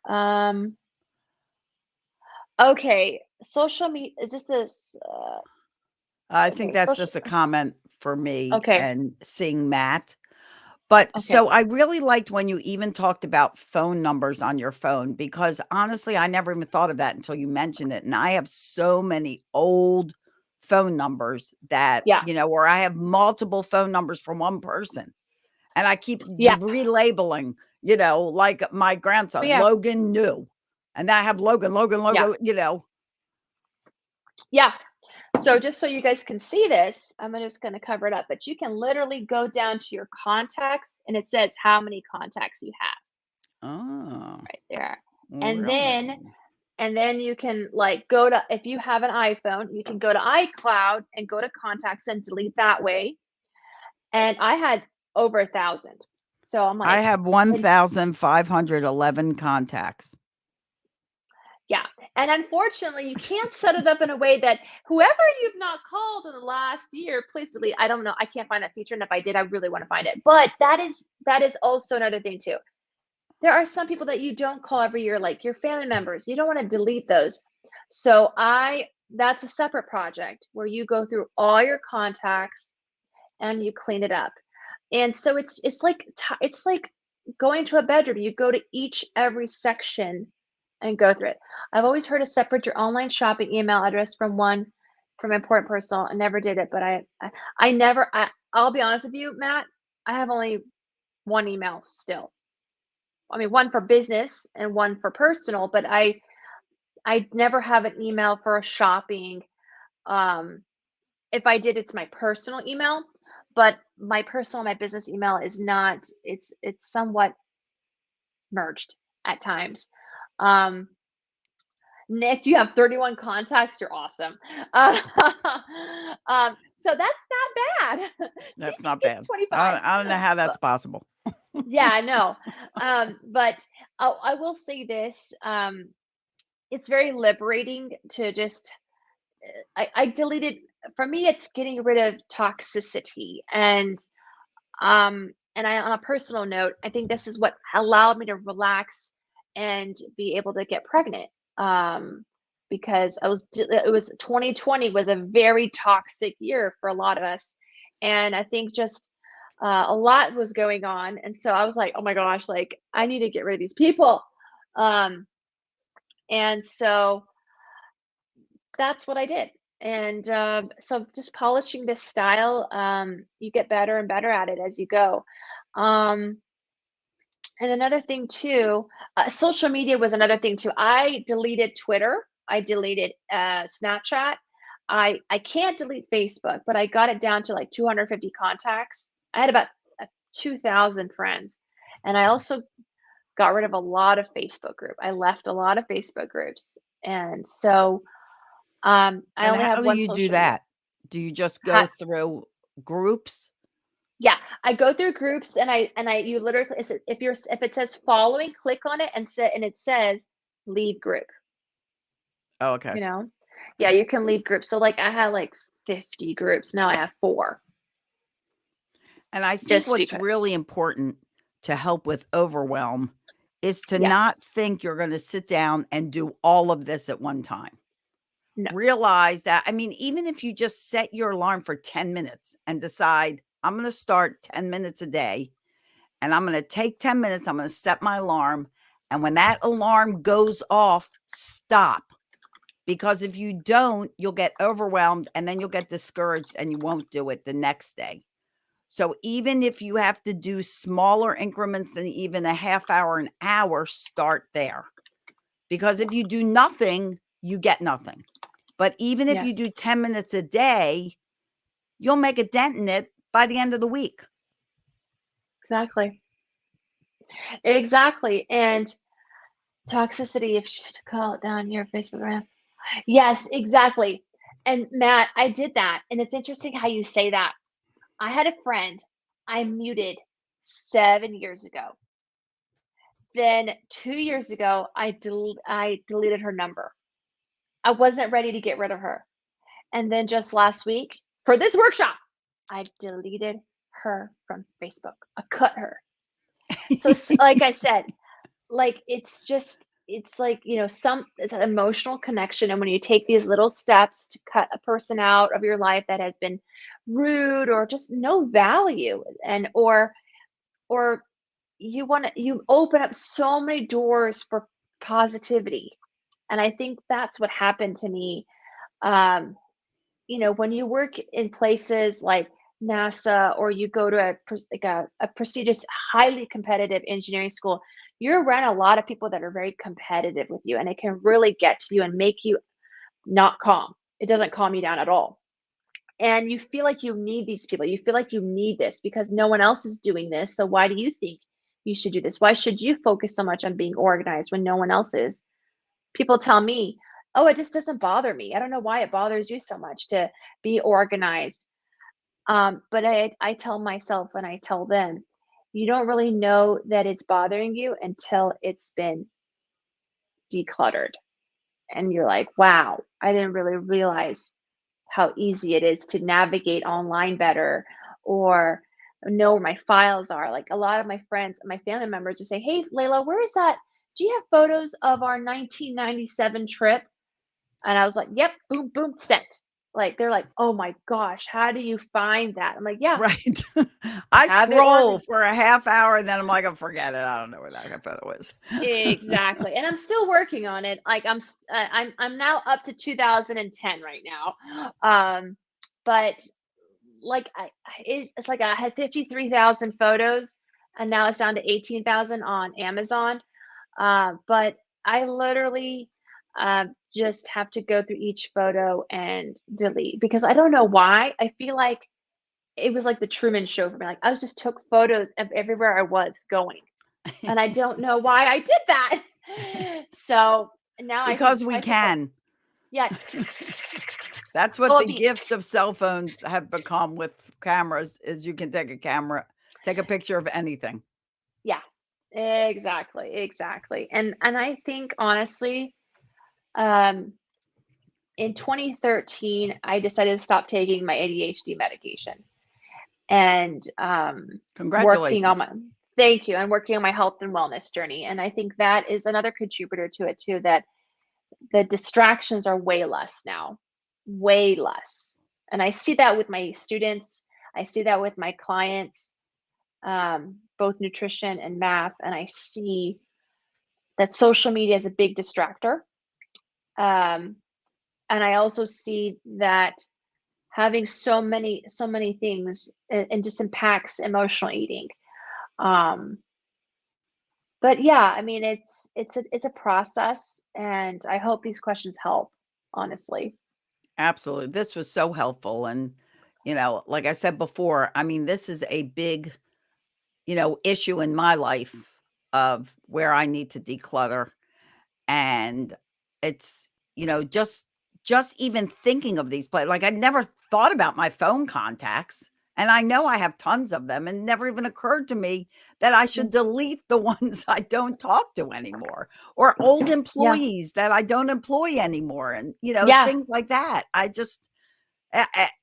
S7: Okay, social media is this
S1: I think
S7: okay,
S1: that's
S7: social
S1: just a comment for me
S7: okay,
S1: and seeing Matt. But
S7: okay.
S1: so I really liked when you even talked about phone numbers on your phone, because honestly, I never even thought of that until you mentioned it. And I have so many old phone numbers that,
S7: Yeah.
S1: where I have multiple phone numbers from one person and I keep
S7: Yeah.
S1: relabeling, like my
S7: Oh
S1: grandson,
S7: yeah.
S1: Logan New. And I have Logan, Logan,
S7: Yeah.
S1: Logan.
S7: Yeah. So just so you guys can see this, I'm just going to cover it up, but you can literally go down to your contacts and it says how many contacts you have
S1: Oh,
S7: right there. And
S1: really?
S7: then you can like go to, if you have an iPhone, you can go to iCloud and go to contacts and delete that way. And I had over 1,000. So I'm
S1: I
S7: like,
S1: have
S7: and
S1: 1,511 contacts.
S7: yeah. And unfortunately, you can't set it up in a way that whoever you've not called in the last year, please delete. I don't know. I can't find that feature. And if I did, I really want to find it. But that is also another thing too. There are some people that you don't call every year, like your family members. You don't want to delete those. So that's a separate project where you go through all your contacts and you clean it up. And so it's like going to a bedroom. You go to every section and go through it. I've always heard to separate your online shopping email address from important personal. I never did it, but I never. I'll be honest with you, Matt. I have only one email still. I mean, one for business and one for personal, but I never have an email for a shopping. Um, if I did, it's my personal email, but my personal and my business email is not. It's somewhat merged at times. Um, Nick, you have 31 contacts. You're awesome. So that's not bad.
S1: That's
S7: Sandy
S1: not
S7: gets
S1: bad.
S7: 25.
S1: I don't know how that's
S7: But
S1: possible.
S7: yeah, I know. But I will say this. It's very liberating to just I deleted for me it's getting rid of toxicity and I on a personal note, I think this is what allowed me to relax and be able to get pregnant. Because it was 2020 was a very toxic year for a lot of us. And I think just a lot was going on. And so I was like, oh my gosh, like I need to get rid of these people. Um, and so that's what I did. And so just polishing this style, you get better and better at it as you go. Um, and another thing too, social media was another thing too. I deleted Twitter. I deleted Snapchat. I can't delete Facebook, but I got it down to like 250 contacts. I had about 2,000 friends, and I also got rid of a lot of Facebook group. I left a lot of Facebook groups, and so I
S1: And
S7: only
S1: how
S7: have
S1: do
S7: one
S1: you do
S7: social media.
S1: that? Do you just go
S7: Ha-
S1: through groups?
S7: yeah, I go through groups and I you literally if it says following, click on it and it says leave group,
S1: Oh, okay.
S7: you know? Yeah, you can leave groups. So like I had like 50 groups. Now I have 4
S1: And I think
S7: just
S1: what's
S7: because.
S1: really important to help with overwhelm is to not
S7: Yes.
S1: think you're going to sit down and do all of this at one time.
S7: No.
S1: Realize that, I mean, even if you just set your alarm for 10 minutes and decide, I'm going to start 10 minutes a day and I'm going to take 10 minutes, I'm going to set my alarm. And when that alarm goes off, stop. Because if you don't, you'll get overwhelmed and then you'll get discouraged and you won't do it the next day. So even if you have to do smaller increments than even a half hour, an hour, start there. Because if you do nothing, you get nothing. But even if you
S7: Yes.
S1: do 10 minutes a day, you'll make a dent in it by the end of the week.
S7: Exactly. Exactly. And toxicity, if you should call it down your Facebook around. Yes, exactly. And Matt, I did that. And it's interesting how you say that. I had a friend I muted 7 years ago. Then 2 years ago, I deleted her number. I wasn't ready to get rid of her. And then just last week, for this workshop, I deleted her from Facebook. I cut her. So like I said, like it's just it's like, it's an emotional connection. And when you take these little steps to cut a person out of your life that has been rude or just no value, and or you open up so many doors for positivity. And I think that's what happened to me. Um, when you work in places like NASA, or you go to a prestigious, highly competitive engineering school, you're around a lot of people that are very competitive with you, and it can really get to you and make you not calm. It doesn't calm you down at all. And you feel like you need these people. You feel like you need this because no one else is doing this. So why do you think you should do this? Why should you focus so much on being organized when no one else is? People tell me, oh, it just doesn't bother me. I don't know why it bothers you so much to be organized. But I tell myself and I tell them, you don't really know that it's bothering you until it's been decluttered. And you're like, wow, I didn't really realize how easy it is to navigate online better, or know where my files are. Like, a lot of my friends, my family members would say, hey, Layla, where is that? Do you have photos of our 1997 trip? And I was like, yep, boom, boom, sent. Like, they're like, oh my gosh, how do you find that? I'm like, yeah,
S1: Right. I
S7: have it
S1: scroll
S7: organized.
S1: for a half hour and then I'm like, "Oh, forget it. I don't know where that photo is."
S7: Exactly. And I'm still working on it. Like, I'm now up to 2010 right now. But like, it's like I had 53,000 photos, and now it's down to 18,000 on Amazon. But I literally just have to go through each photo and delete, because I don't know why. I feel like it was like the Truman Show for me. Like, I just took photos of everywhere I was going, and I don't know why I did that. So now I think
S1: Because we
S7: twice before.
S1: can.
S7: Yeah.
S1: That's what
S7: Oh,
S1: the gift of cell phones have become with cameras, is you can take a picture of anything.
S7: yeah, exactly. And I think, honestly, um, in 2013, I decided to stop taking my ADHD medication, and working on
S1: Congratulations.
S7: my thank you, and working on my health and wellness journey. And I think that is another contributor to it too, that the distractions are way less now, way less. And I see that with my students, I see that with my clients, both nutrition and math, and I see that social media is a big distractor. Um, and I also see that having so many things, and just impacts emotional eating. Um, but yeah, I mean, it's a process, and I hope these questions help, honestly.
S1: Absolutely. This was so helpful. And, like I said before, I mean, this is a big, issue in my life of where I need to declutter. And it's, just even thinking of these like I'd never thought about my phone contacts. And I know I have tons of them, and never even occurred to me that I should delete the ones I don't talk to anymore, or old
S7: Yeah.
S1: employees that I don't employ anymore. And,
S7: Yeah.
S1: things like that. I just,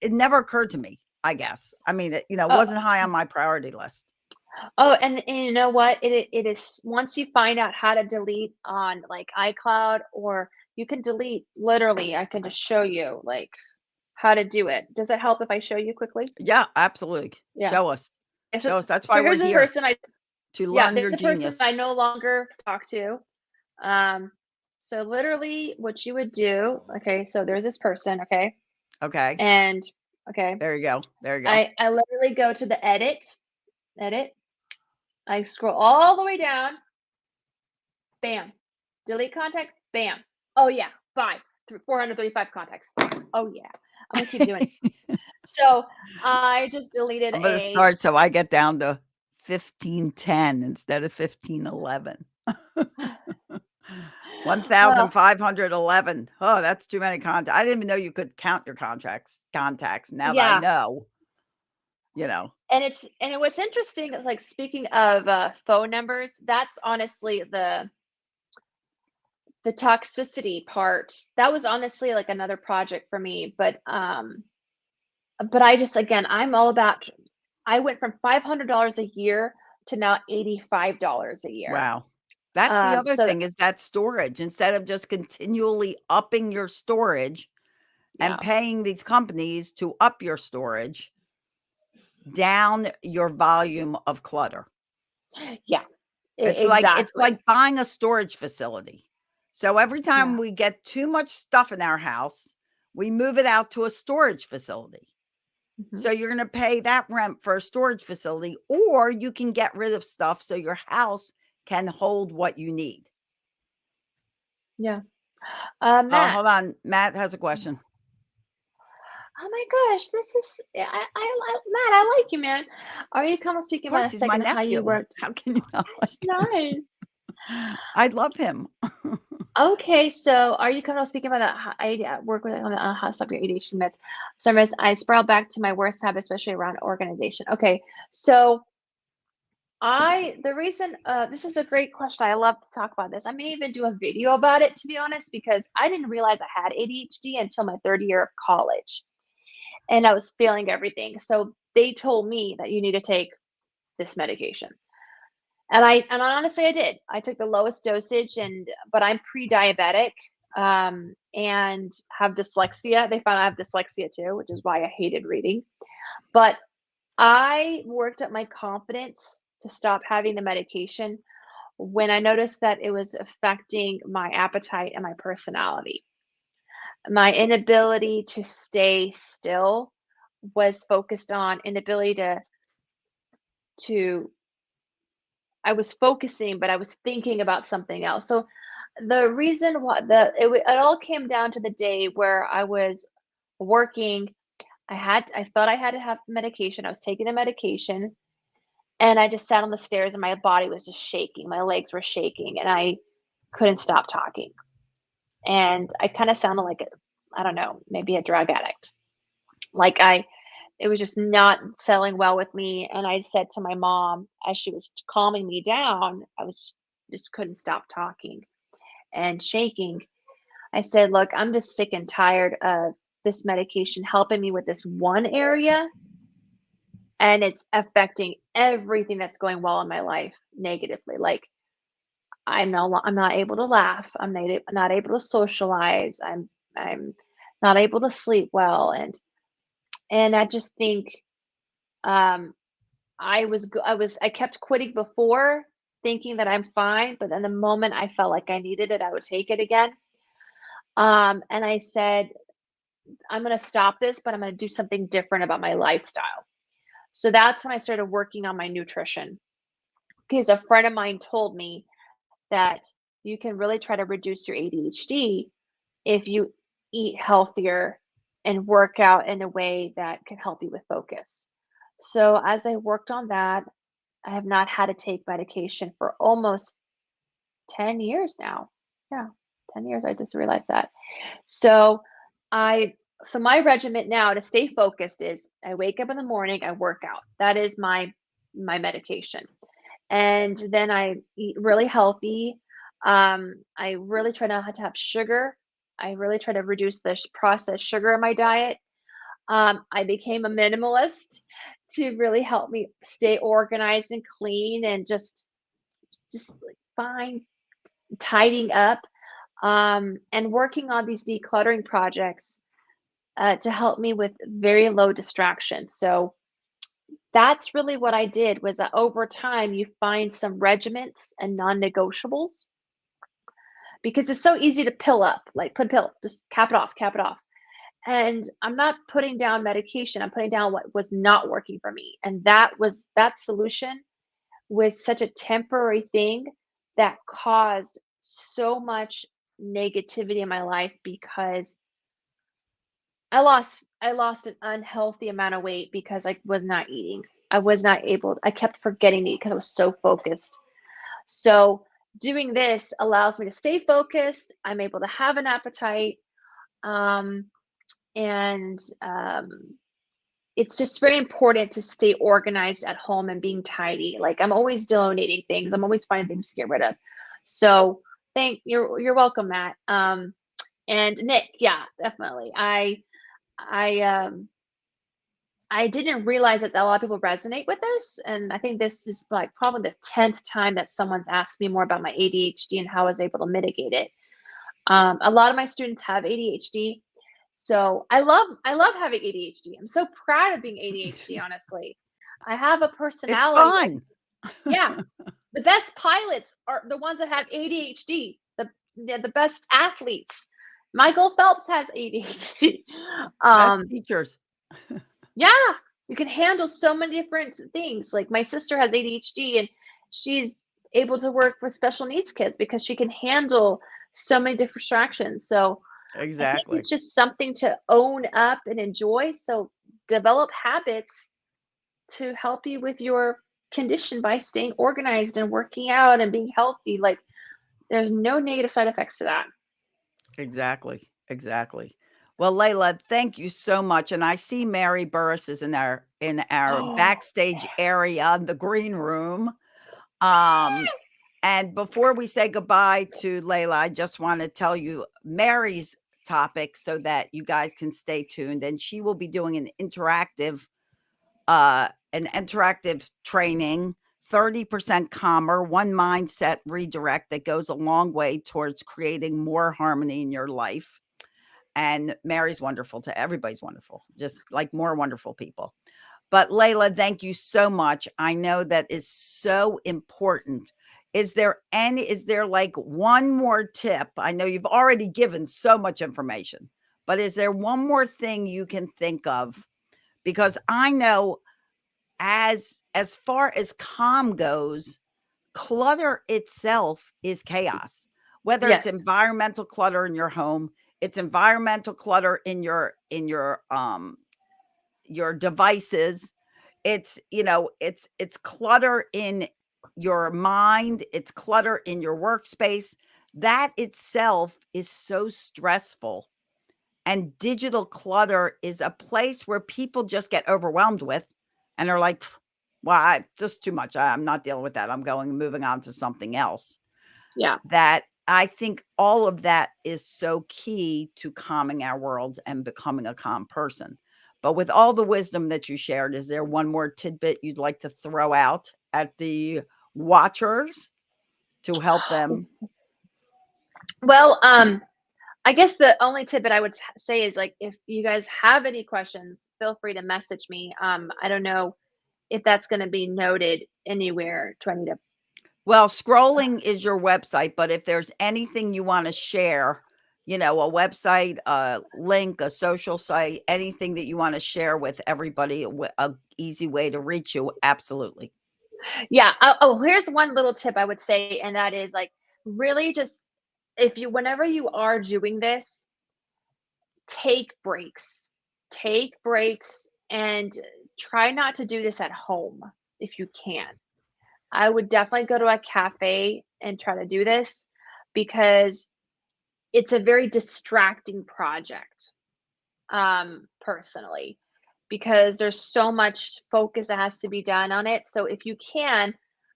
S1: it never occurred to me, I guess. I mean, it
S7: Oh,
S1: wasn't high on my priority list.
S7: and you know what? It is, once you find out how to delete on like iCloud, or you can delete literally, I can just show you like how to do it. Does it help if I show you quickly?
S1: Yeah, absolutely.
S7: Yeah.
S1: Show us.
S7: And
S1: Show us. That's
S7: so
S1: why we're
S7: here's a
S1: here,
S7: person
S1: to
S7: yeah,
S1: learn
S7: there's
S1: your
S7: a person
S1: genius.
S7: I no longer talk to. Um, so literally what you would do, okay, so there's this person, okay?
S1: Okay.
S7: And okay,
S1: There you go. There you go.
S7: I literally go to the edit. I scroll all the way down, bam, delete contact, bam. Oh yeah, 435 contacts. Oh yeah, I'm gonna keep doing it. So I just deleted
S1: I'm gonna start so I get down to 1510 instead of 1511. 1,511. Oh, that's too many contacts. I didn't even know you could count your contacts. Now that I
S7: yeah.
S1: know,
S7: And what's interesting is, like, speaking of phone numbers, that's honestly the toxicity part. That was honestly like another project for me, but I just, again, I'm all about, I went from $500 a year to now $85 a year.
S1: wow. That's the other
S7: So
S1: thing is that storage. Instead of just continually upping your storage
S7: yeah,
S1: and paying these companies to up your storage, down your volume of clutter.
S7: yeah,
S1: It's
S7: exactly.
S1: like buying a storage facility. So every time
S7: Yeah.
S1: we get too much stuff in our house, we move it out to a storage facility.
S7: Mhm.
S1: So you're going to pay that rent for a storage facility, or you can get rid of stuff so your house can hold what you need.
S7: Yeah. Matt.
S1: Hold on. Matt has a question.
S7: Oh my gosh, this is Matt. I like you, man. Are you comfortable
S1: Of
S7: speaking about a
S1: course, he's my
S7: second how you
S1: nephew.
S7: worked?
S1: How can you not
S7: That's
S1: like
S7: nice.
S1: him? I love him.
S7: Okay, so are you comfortable speaking about that? I work with on how to stop your ADHD meds. So, Miss, I spiral back to my worst habit, especially around organization. Okay, so the reason, this is a great question. I love to talk about this. I may even do a video about it, to be honest, because I didn't realize I had ADHD until my third year of college, and I was failing everything. So they told me that you need to take this medication. And honestly, I did. I took the lowest dosage, but I'm pre-diabetic, and have dyslexia. They found I have dyslexia too, which is why I hated reading. But I worked up my confidence to stop having the medication when I noticed that it was affecting my appetite and my personality. My inability to stay still was focused on inability to I was focusing, but I was thinking about something else. So the reason why it all came down to the day where I was working. I thought I had to have medication. I was taking the medication, and I just sat on the stairs, and my body was just shaking. My legs were shaking, and I couldn't stop talking. And I kind of sounded like I don't know, maybe a drug addict. Like it was just not selling well with me. And I said to my mom, as she was calming me down, I was just couldn't stop talking and shaking. I said, look, I'm just sick and tired of this medication helping me with this one area, and it's affecting everything that's going well in my life negatively. Like I'm not able to laugh. Not able to socialize. I'm not able to sleep well, and I just think um I kept quitting before, thinking that I'm fine, but then the moment I felt like I needed it, I would take it again. And I said, I'm going to stop this, but I'm going to do something different about my lifestyle. So that's when I started working on my nutrition, because a friend of mine told me that you can really try to reduce your ADHD if you eat healthier and work out in a way that can help you with focus. So as I worked on that, I have not had to take medication for almost 10 years now. Yeah, 10 years. I just realized that. So I so my regiment now to stay focused is I wake up in the morning, I work out. That is my medication. And then I eat really healthy. I really try not to have sugar. I really try to reduce the processed sugar in my diet. I became a minimalist to really help me stay organized and clean, and just like fine tidying up, and working on these decluttering projects to help me with very low distraction. So that's really what I did, was that over time you find some regiments and non-negotiables, because it's so easy to pill up, like put a pill, just cap it off. And I'm not putting down medication, I'm putting down what was not working for me. And that solution was such a temporary thing that caused so much negativity in my life, because I lost an unhealthy amount of weight because I was not eating. I kept forgetting to eat because I was so focused. So doing this allows me to stay focused. I'm able to have an appetite. Um, and It's just very important to stay organized at home and being tidy. Like I'm always donating things. I'm always finding things to get rid of. So you're welcome, Matt. And Nick, yeah, definitely. I I didn't realize that a lot of people resonate with this. And I think this is like probably the 10th time that someone's asked me more about my ADHD and how I was able to mitigate it. A lot of my students have ADHD. So I love having ADHD. I'm so proud of being ADHD, honestly. I have a
S1: It's
S7: personality that,
S1: fun.
S7: yeah, the best pilots are the ones that have ADHD, the best athletes. Michael Phelps has ADHD.
S1: Best teachers.
S7: Yeah, you can handle so many different things. Like my sister has ADHD and she's able to work with special needs kids because she can handle so many different distractions. So I think
S1: Exactly.
S7: it's just something to own up and enjoy. So develop habits to help you with your condition by staying organized and working out and being healthy. Like there's no negative side effects to that.
S1: Exactly. Exactly. Well, Layla, thank you so much. And I see Mary Burris is in our backstage area in the green room. And before we say goodbye to Layla, I just want to tell you Mary's topic so that you guys can stay tuned. And she will be doing an interactive training, 30% calmer, one mindset redirect that goes a long way towards creating more harmony in your life. And Mary's wonderful to everybody's wonderful, just like more wonderful people. But Layla, thank you so much. I know that is so important. Is there like one more tip? I know you've already given so much information, but is there one more thing you can think of? Because I know as far as calm goes, clutter itself is chaos. Whether it's
S7: Yes.
S1: environmental clutter in your home, it's environmental clutter in your devices. It's, it's clutter in your mind, it's clutter in your workspace. That itself is so stressful. And digital clutter is a place where people just get overwhelmed with and are like, well, just too much. I'm not dealing with that. I'm moving on to something else.
S7: Yeah.
S1: That I think all of that is so key to calming our world and becoming a calm person. But with all the wisdom that you shared, is there one more tidbit you'd like to throw out at the watchers to help them?
S7: Well, I guess the only tidbit I would say is like if you guys have any questions, feel free to message me. I don't know if that's going to be noted anywhere. Do I need to?
S1: Well, scrolling is your website, but if there's anything you want to share, a website, a link, a social site, anything that you want to share with everybody, a easy way to reach you, absolutely.
S7: Yeah. Here's one little tip I would say, and that is like really just whenever you are doing this, take breaks. Take breaks and try not to do this at home if you can. I would definitely go to a cafe and try to do this because it's a very distracting project, personally, because there's so much focus that has to be done on it. So if you can,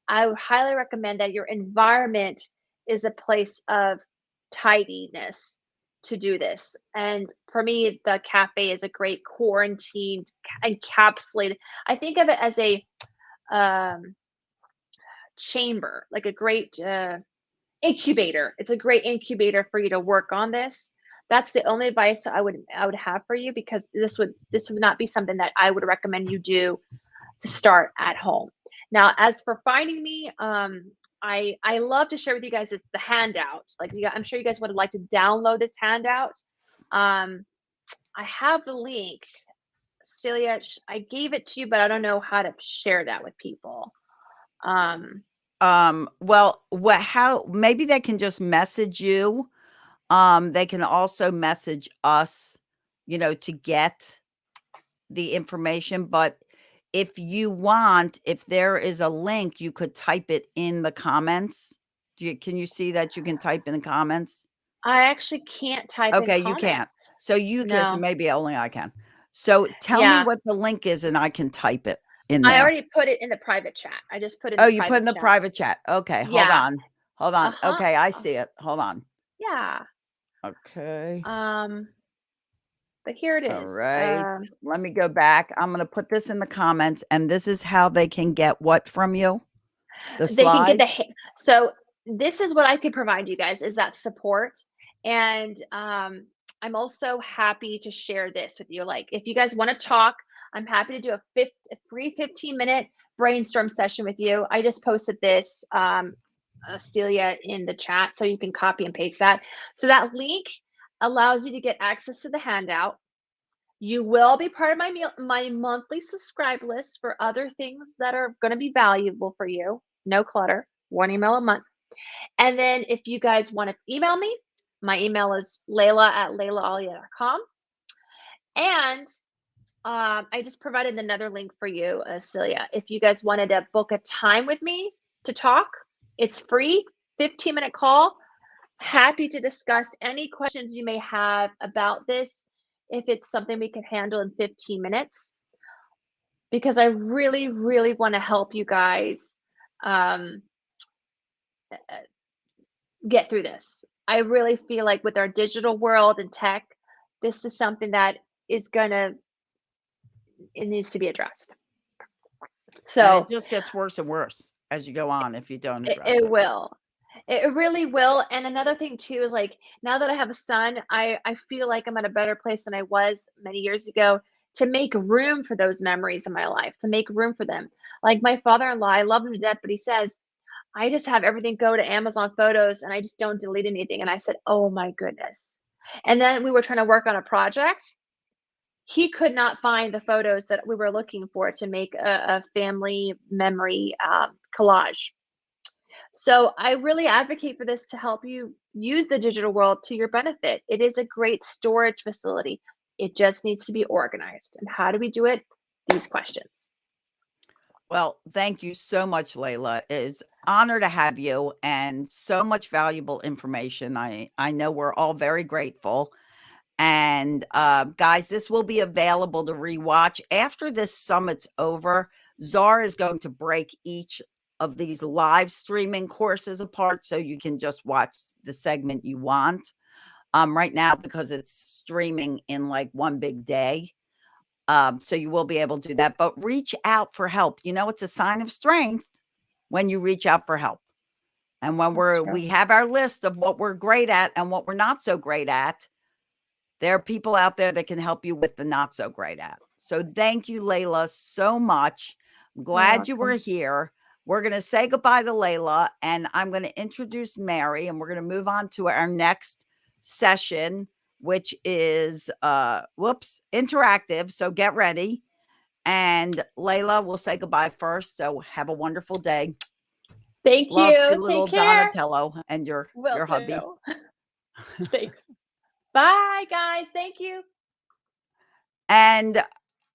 S7: I would highly recommend that your environment is a place of tidiness to do this. And for me, the cafe is a great quarantined, encapsulated. I think of it as a um, chamber, like a great incubator. It's a great incubator for you to work on this. That's the only advice I would have for you because this would not be something that I would recommend you do to start at home. Now, as for finding me, I love to share with you guys the handout. Like I'm sure you guys would like to download this handout. I have the link. Celia, I gave it to you, but I don't know how to share that with people.
S1: Well, how maybe they can just message you. They can also message us, to get the information. But if you want, if there is a link, you could type it in the comments. Can you see that you can type in the comments?
S7: I actually can't type in
S1: Okay, you can't.
S7: comments.
S1: So you can, so
S7: No.
S1: maybe only I can. So tell me
S7: Yeah.
S1: what the link is and I can type it in
S7: I
S1: there.
S7: already put it in the private chat. I just put it in
S1: Oh,
S7: the
S1: you put
S7: private
S1: in the
S7: chat.
S1: private chat. Okay, hold
S7: Yeah.
S1: on. Hold on.
S7: Uh-huh.
S1: Okay, I see it. Hold on.
S7: Yeah.
S1: Okay.
S7: But here it
S1: All
S7: is.
S1: right. Let me go back. I'm going to put this in the comments, and this is how they can get what from you? The
S7: They can get
S1: slides?
S7: so this is what I could provide you guys, is that support. And I'm also happy to share this with you. Like, if you guys want to talk, I'm happy to do a free 15-minute brainstorm session with you. I just posted this, Celia, in the chat, so you can copy and paste that. So that link allows you to get access to the handout. You will be part of my monthly subscribe list for other things that are going to be valuable for you. No clutter, one email a month. And then if you guys want to email me, my email is layla@laylaalia.com. And I just provided another link for you, Celia. If you guys wanted to book a time with me to talk, it's free, 15-minute call. Happy to discuss any questions you may have about this, if it's something we can handle in 15 minutes, because I really, really want to help you guys get through this. I really feel like with our digital world and tech, this is something that is it needs to be addressed.
S1: And
S7: So
S1: it just gets worse and worse as you go on if you don't address
S7: it
S1: it.
S7: will. It really will. And another thing too is, like, now that I have a son, I feel like I'm at a better place than I was many years ago, to make room for those memories in my life, to make room for them. Like my father-in-law, I love him to death, but he says, I just have everything go to Amazon Photos and I just don't delete anything. And I said, oh my goodness. And then we were trying to work on a project. He could not find the photos that we were looking for to make a family memory collage. So I really advocate for this to help you use the digital world to your benefit. It is a great storage facility. It just needs to be organized. And how do we do it? These questions.
S1: Well, thank you so much, Layla. It's an honor to have you, and so much valuable information. I know we're all very grateful. And guys, this will be available to rewatch after this summit's over. Zara is going to break each of these live streaming courses apart, so you can just watch the segment you want. Right now, because it's streaming in like one big day. So you will be able to do that, but reach out for help. You know, it's a sign of strength when you reach out for help. And when
S7: That's true.
S1: we have our list of what we're great at and what we're not so great at, there are people out there that can help you with the not so great at. So thank you, Layla, so much. I'm glad you were
S7: welcome.
S1: here. We're going to say goodbye to Layla, and I'm going to introduce Mary, and we're going to move on to our next session, which is interactive. So get ready. And Layla, we'll say goodbye first. So have a wonderful day.
S7: Thank
S1: Love to
S7: you.
S1: little
S7: Take care.
S1: Donatello and your
S7: Will
S1: hubby.
S7: do. Thanks. Bye, guys. Thank you.
S1: And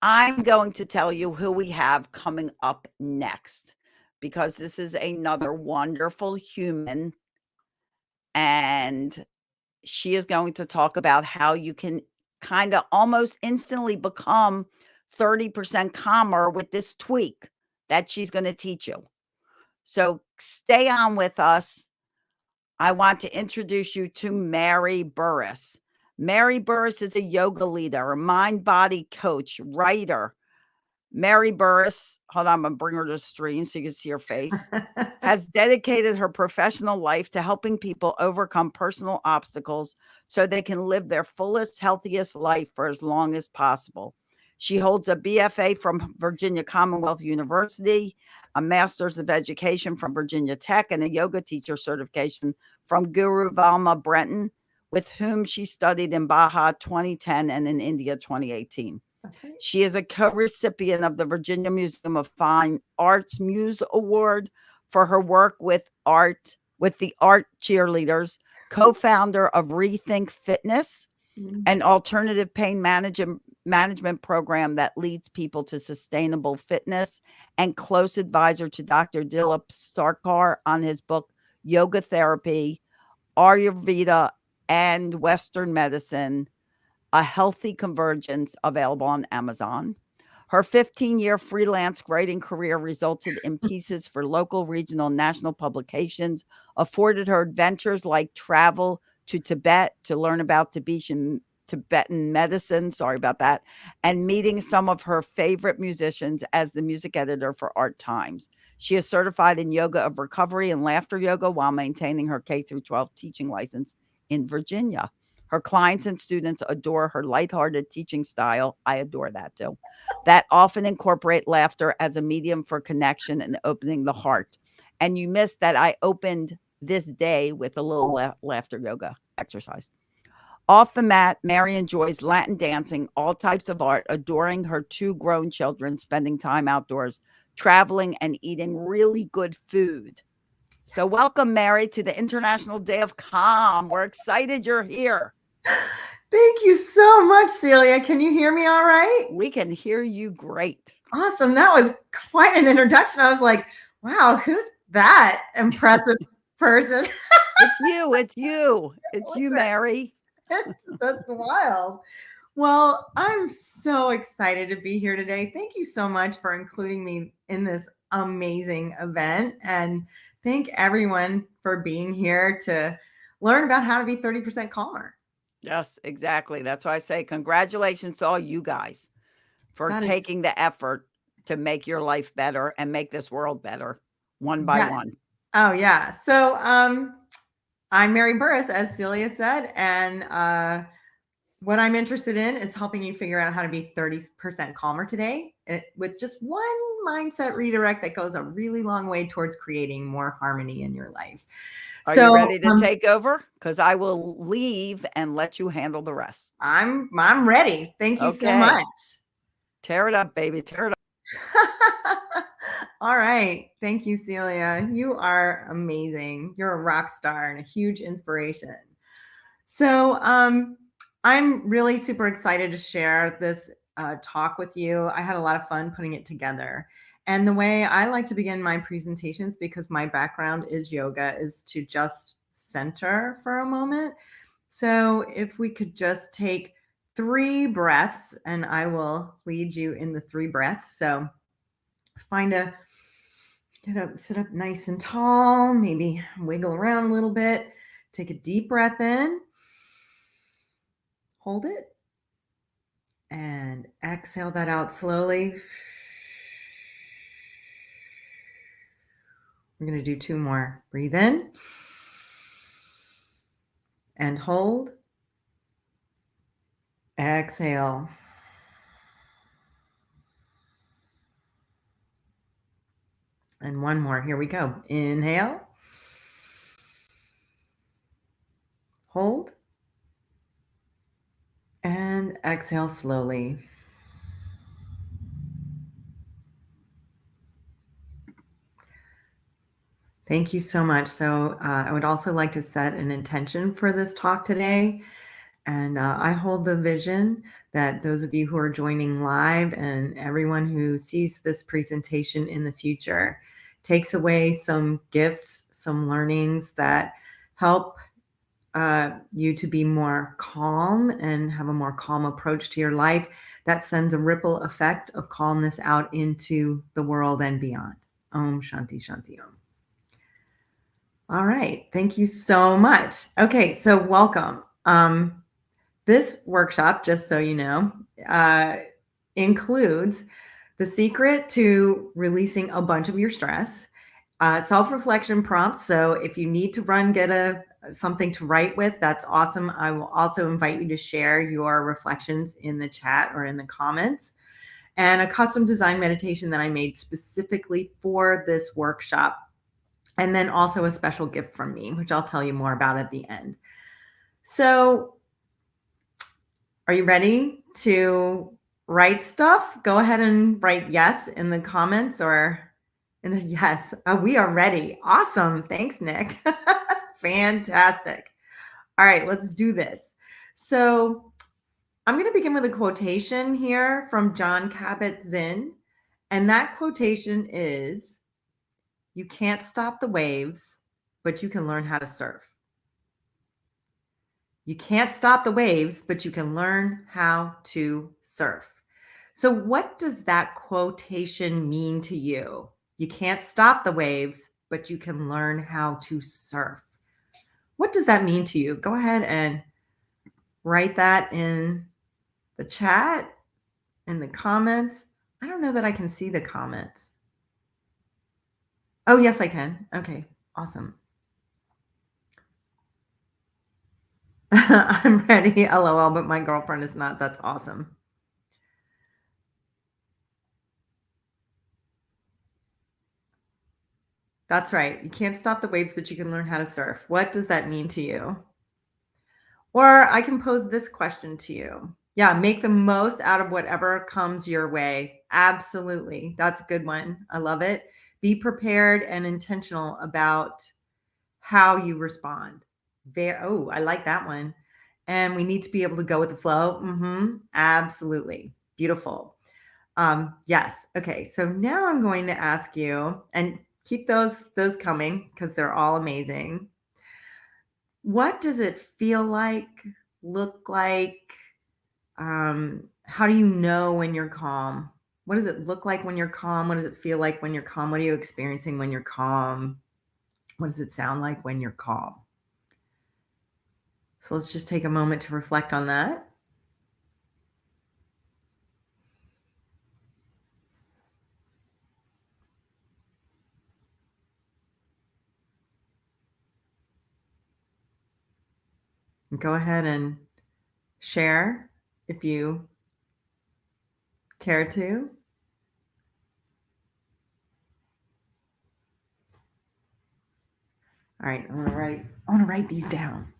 S1: I'm going to tell you who we have coming up next, because this is another wonderful human. And she is going to talk about how you can kind of almost instantly become 30% calmer with this tweak that she's going to teach you. So stay on with us. I want to introduce you to Mary Burris. Mary Burris is a yoga leader, a mind-body coach, writer. Mary Burris, hold on, I'm going to bring her to the screen so you can see her face, has dedicated her professional life to helping people overcome personal obstacles so they can live their fullest, healthiest life for as long as possible. She holds a BFA from Virginia Commonwealth University, a Master's of Education from Virginia Tech, and a yoga teacher certification from Guru Valma Brenton, with whom she studied in Baja 2010 and in India 2018.
S3: That's right.
S1: She is a co-recipient of the Virginia Museum of Fine Arts Muse Award for her work with the Art Cheerleaders, co-founder of Rethink Fitness, an alternative pain management program that leads people to sustainable fitness, and close advisor to Dr. Dilip Sarkar on his book, Yoga Therapy, Ayurveda, and Western Medicine, A Healthy Convergence, available on Amazon. Her 15-year freelance writing career resulted in pieces for local, regional, national publications, afforded her adventures like travel to Tibet to learn about Tibetan medicine, sorry about that, and meeting some of her favorite musicians as the music editor for Art Times. She is certified in yoga of recovery and laughter yoga while maintaining her K through 12 teaching license in Virginia. Her clients and students adore her lighthearted teaching style. I adore that too. That often incorporate laughter as a medium for connection and opening the heart. And you missed that I opened this day with a little laughter yoga exercise. Off the mat, Mary enjoys Latin dancing, all types of art, adoring her two grown children, spending time outdoors, traveling, and eating really good food. So, welcome, Mary, to the International Day of Calm. We're excited you're here.
S8: Thank you so much, Celia. Can you hear me all right?
S1: We can hear you great.
S8: Awesome. That was quite an introduction. I was like, wow, who's that impressive person?
S1: It's you. It's you. It's you, Mary.
S8: That's wild. Well, I'm so excited to be here today. Thank you so much for including me in this amazing event. And thank everyone for being here to learn about how to be 30% calmer.
S1: Yes, exactly. That's why I say congratulations to all you guys for
S8: That is-
S1: taking the effort to make your life better and make this world better one by
S8: Yeah.
S1: one.
S8: Oh, yeah. So I'm Mary Burris, as Celia said, and what I'm interested in is helping you figure out how to be 30% calmer today with just one mindset redirect that goes a really long way towards creating more harmony in your life.
S1: Are you ready to take over? Because I will leave and let you handle the rest.
S8: I'm ready. Thank you so
S1: Okay.
S8: much.
S1: Tear it up, baby. Tear it up.
S8: All right. Thank you, Celia. You are amazing. You're a rock star and a huge inspiration. So I'm really super excited to share this talk with you. I had a lot of fun putting it together. And the way I like to begin my presentations, because my background is yoga, is to just center for a moment. So if we could just take 3 breaths, and I will lead you in the 3 breaths. So sit up nice and tall, maybe wiggle around a little bit. Take a deep breath in, hold it, and exhale that out slowly. We're going to do 2 more. Breathe in and hold. Exhale. And 1 more. Here we go. Inhale. Hold. And exhale slowly. Thank you so much. So I would also like to set an intention for this talk today. And I hold the vision that those of you who are joining live and everyone who sees this presentation in the future takes away some gifts, some learnings that help you to be more calm and have a more calm approach to your life that sends a ripple effect of calmness out into the world and beyond. Om Shanti Shanti Om. All right. Thank you so much. Okay, so welcome. This workshop, just so you know, includes the secret to releasing a bunch of your stress, self-reflection prompts. So if you need to get something to write with, that's awesome. I will also invite you to share your reflections in the chat or in the comments, and a custom design meditation that I made specifically for this workshop. And then also a special gift from me, which I'll tell you more about at the end. So are you ready to write stuff? Go ahead and write yes in the comments or in the yes. We are ready. Awesome. Thanks, Nick. Fantastic. All right, let's do this. So I'm going to begin with a quotation here from Jon Kabat-Zinn. And that quotation is, "You can't stop the waves, but you can learn how to surf." You can't stop the waves, but you can learn how to surf. So what does that quotation mean to you? You can't stop the waves, but you can learn how to surf. What does that mean to you? Go ahead and write that in the chat, in the comments. I don't know that I can see the comments. Oh, yes, I can. Okay, awesome. I'm ready, LOL, but my girlfriend is not. That's awesome. That's right. You can't stop the waves, but you can learn how to surf. What does that mean to you? Or I can pose this question to you. Yeah, make the most out of whatever comes your way. Absolutely. That's a good one. I love it. Be prepared and intentional about how you respond. I like that one. And we need to be able to go with the flow. Absolutely. Beautiful. Yes. Okay. So now I'm going to ask you, and keep those coming because they're all amazing. What does it feel like, look like? How do you know when you're calm? What does it look like when you're calm? What does it feel like when you're calm? What are you experiencing when you're calm? What does it sound like when you're calm? So let's just take a moment to reflect on that. Go ahead and share if you care to. All right, I want to write these down.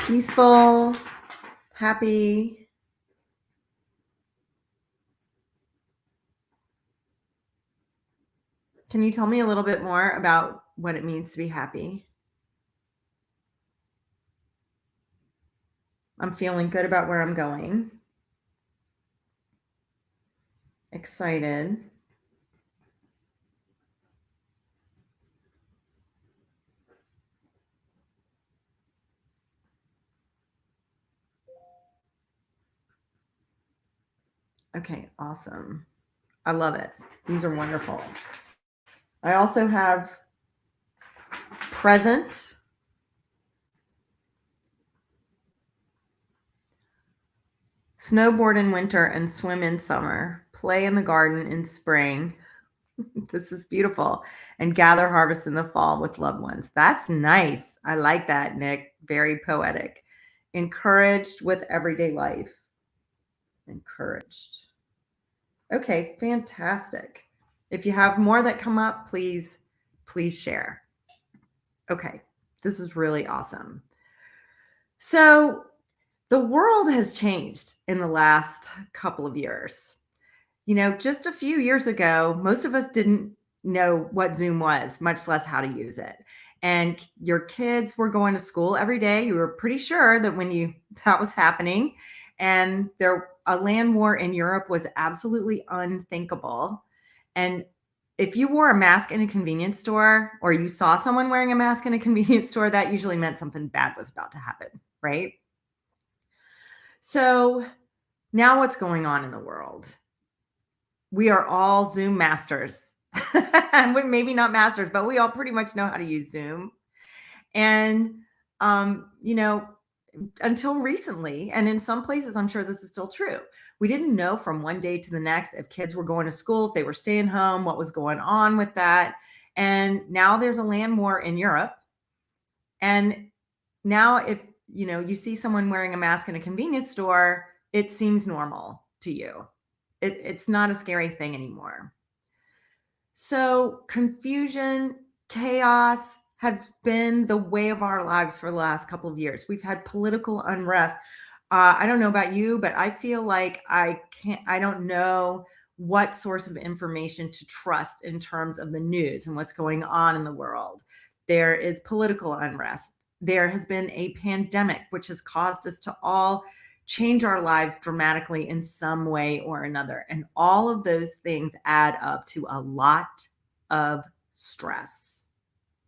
S8: Peaceful, happy. Can you tell me a little bit more about what it means to be happy? I'm feeling good about where I'm going. Excited. Okay, awesome. I love it. These are wonderful. I also have present. Snowboard in winter and swim in summer. Play in the garden in spring. This is beautiful. And gather harvest in the fall with loved ones. That's nice. I like that, Nick. Very poetic. Encouraged with everyday life. Encouraged. Okay, fantastic. If you have more that come up, please share. Okay, this is really awesome. So the world has changed in the last couple of years. You know, just a few years ago, most of us didn't know what Zoom was, much less how to use it. And your kids were going to school every day. You were pretty sure that that was happening. And a land war in Europe was absolutely unthinkable. And if you wore a mask in a convenience store, or you saw someone wearing a mask in a convenience store, that usually meant something bad was about to happen, right? So now what's going on in the world? We are all Zoom masters. Maybe not masters, but we all pretty much know how to use Zoom. And, until recently, and in some places, I'm sure this is still true, we didn't know from one day to the next if kids were going to school, if they were staying home, what was going on with that. And now there's a land war in Europe. And now if, you see someone wearing a mask in a convenience store, it seems normal to you. It's not a scary thing anymore. So confusion, chaos have been the way of our lives for the last couple of years. We've had political unrest. I don't know about you, but I feel like I don't know what source of information to trust in terms of the news and what's going on in the world. There is political unrest. There has been a pandemic, which has caused us to all change our lives dramatically in some way or another. And all of those things add up to a lot of stress.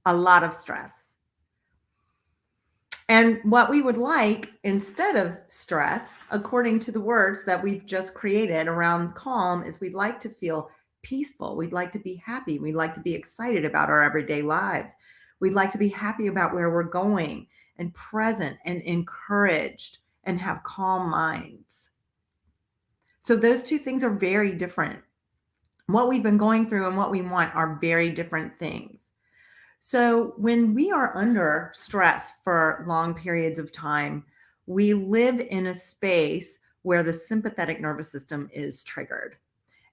S8: A lot of stress. And what we would like instead of stress, according to the words that we've just created around calm, is we'd like to feel peaceful. We'd like to be happy. We'd like to be excited about our everyday lives. We'd like to be happy about where we're going and present and encouraged and have calm minds. So those two things are very different. What we've been going through and what we want are very different things. So when we are under stress for long periods of time, we live in a space where the sympathetic nervous system is triggered.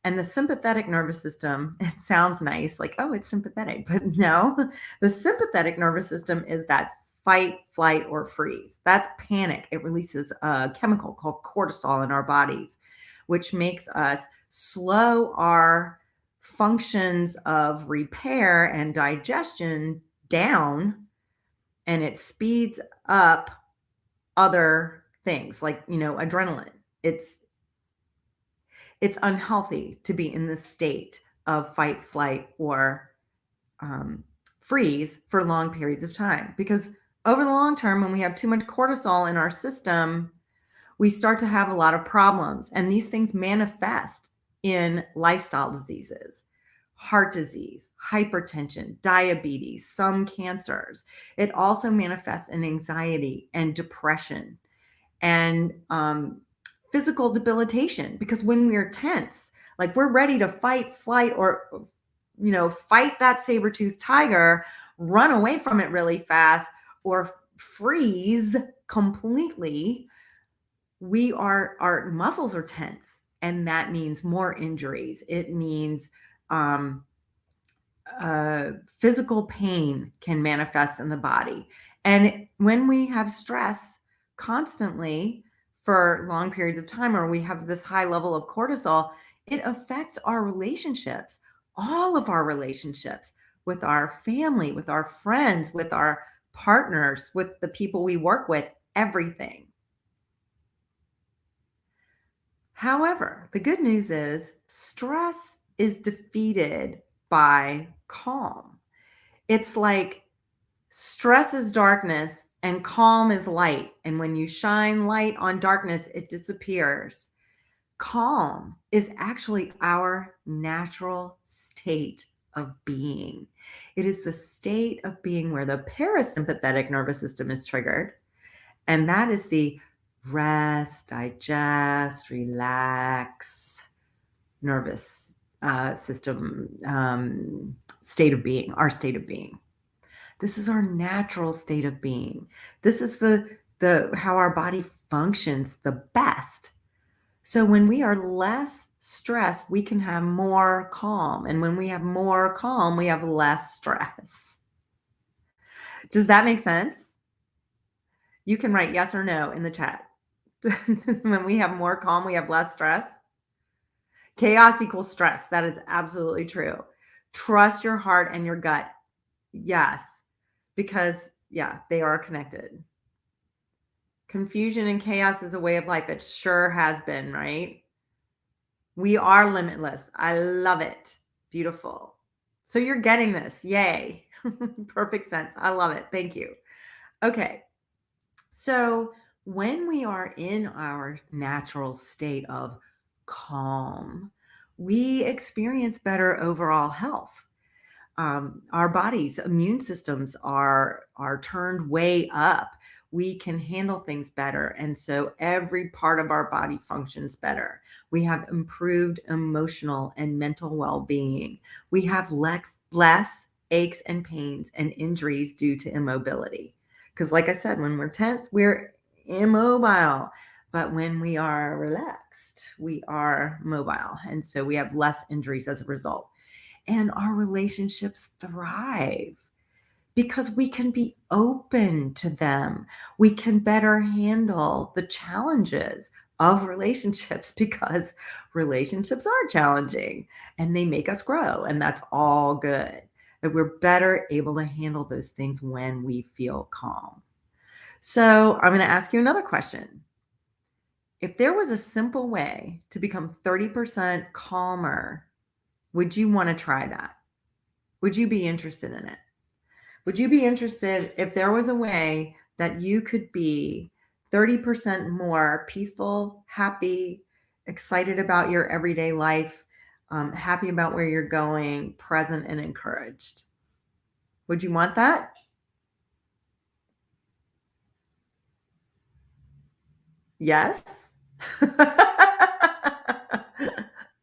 S8: And the sympathetic nervous system, it sounds nice, like, oh, it's sympathetic, but no, the sympathetic nervous system is that fight, flight, or freeze. That's panic. It releases a chemical called cortisol in our bodies, which makes us slow our functions of repair and digestion down, and it speeds up other things like, adrenaline. It's unhealthy to be in this state of fight, flight, or freeze for long periods of time, because over the long term, when we have too much cortisol in our system, we start to have a lot of problems. And these things manifest in lifestyle diseases, heart disease, hypertension, diabetes, some cancers. It also manifests in anxiety and depression and physical debilitation, because when we're tense, like we're ready to fight, flight, or, fight that saber-toothed tiger, run away from it really fast, or freeze completely, our muscles are tense, and that means more injuries. It means physical pain can manifest in the body. And when we have stress constantly for long periods of time, or we have this high level of cortisol, it affects our relationships, all of our relationships, with our family, with our friends, with our partners, with the people we work with, everything. However, the good news is stress is defeated by calm. It's like stress is darkness and calm is light. And when you shine light on darkness, it disappears. Calm is actually our natural state of being. It is the state of being where the parasympathetic nervous system is triggered. And that is the rest, digest, relax, nervous system state of being, our state of being. This is our natural state of being. This is the how our body functions the best. So when we are less stressed, we can have more calm. And when we have more calm, we have less stress. Does that make sense? You can write yes or no in the chat. When we have more calm, we have less stress. Chaos equals stress. That is absolutely true. Trust your heart and your gut. Yes, because they are connected. Confusion and chaos is a way of life. It sure has been, right? We are limitless. I love it. Beautiful. So you're getting this. Yay. Perfect sense. I love it. Thank you. Okay. So when we are in our natural state of calm, we experience better overall health. Our body's immune systems are turned way up. We can handle things better. And so every part of our body functions better. We have improved emotional and mental well-being. We have less aches and pains and injuries due to immobility. Because like I said, when we're tense, we're immobile. But when we are relaxed, we are mobile. And so we have less injuries as a result. And our relationships thrive because we can be open to them. We can better handle the challenges of relationships because relationships are challenging and they make us grow. And that's all good. That we're better able to handle those things when we feel calm. So I'm going to ask you another question. If there was a simple way to become 30% calmer, would you want to try that? Would you be interested in it? Would you be interested if there was a way that you could be 30% more peaceful, happy, excited about your everyday life, happy about where you're going, present and encouraged? Would you want that? Yes.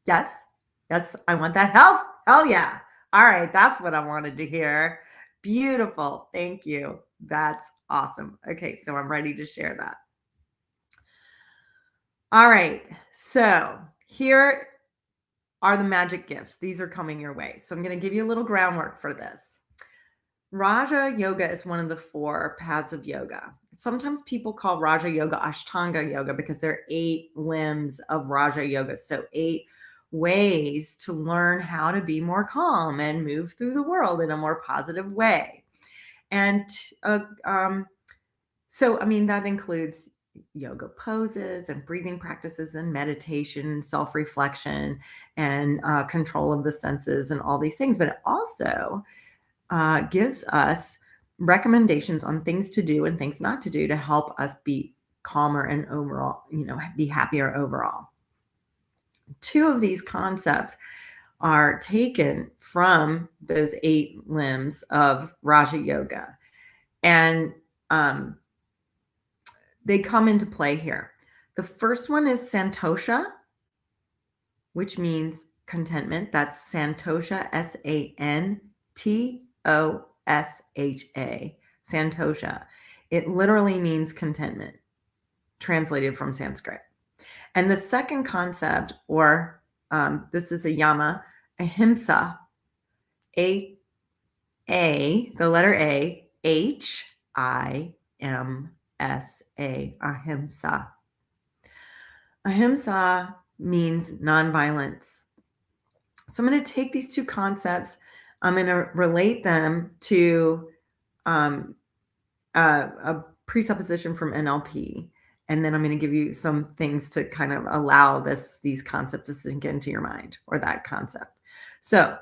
S8: Yes. Yes. I want that health. Hell yeah. All right. That's what I wanted to hear. Beautiful. Thank you. That's awesome. Okay. So I'm ready to share that. All right. So here are the magic gifts. These are coming your way. So I'm going to give you a little groundwork for this. Raja Yoga is one of the 4 paths of yoga. Sometimes people call Raja Yoga Ashtanga Yoga because there are 8 limbs of Raja Yoga. So 8 ways to learn how to be more calm and move through the world in a more positive way. And so, I mean, that includes yoga poses and breathing practices and meditation, self-reflection, and control of the senses and all these things. But it also gives us recommendations on things to do and things not to do to help us be calmer and overall, be happier overall. 2 of these concepts are taken from those 8 limbs of Raja Yoga. And they come into play here. The first one is Santosha, which means contentment. That's Santosha, Santosha. Santosha. It literally means contentment, translated from Sanskrit. And the second concept, or this is a yama, ahimsa, the letter A, H-I-M-S-A, ahimsa. Ahimsa means nonviolence. So I'm going to take these 2 concepts. I'm going to relate them to a presupposition from NLP. And then I'm going to give you some things to kind of allow these concepts to sink into your mind, or that concept. So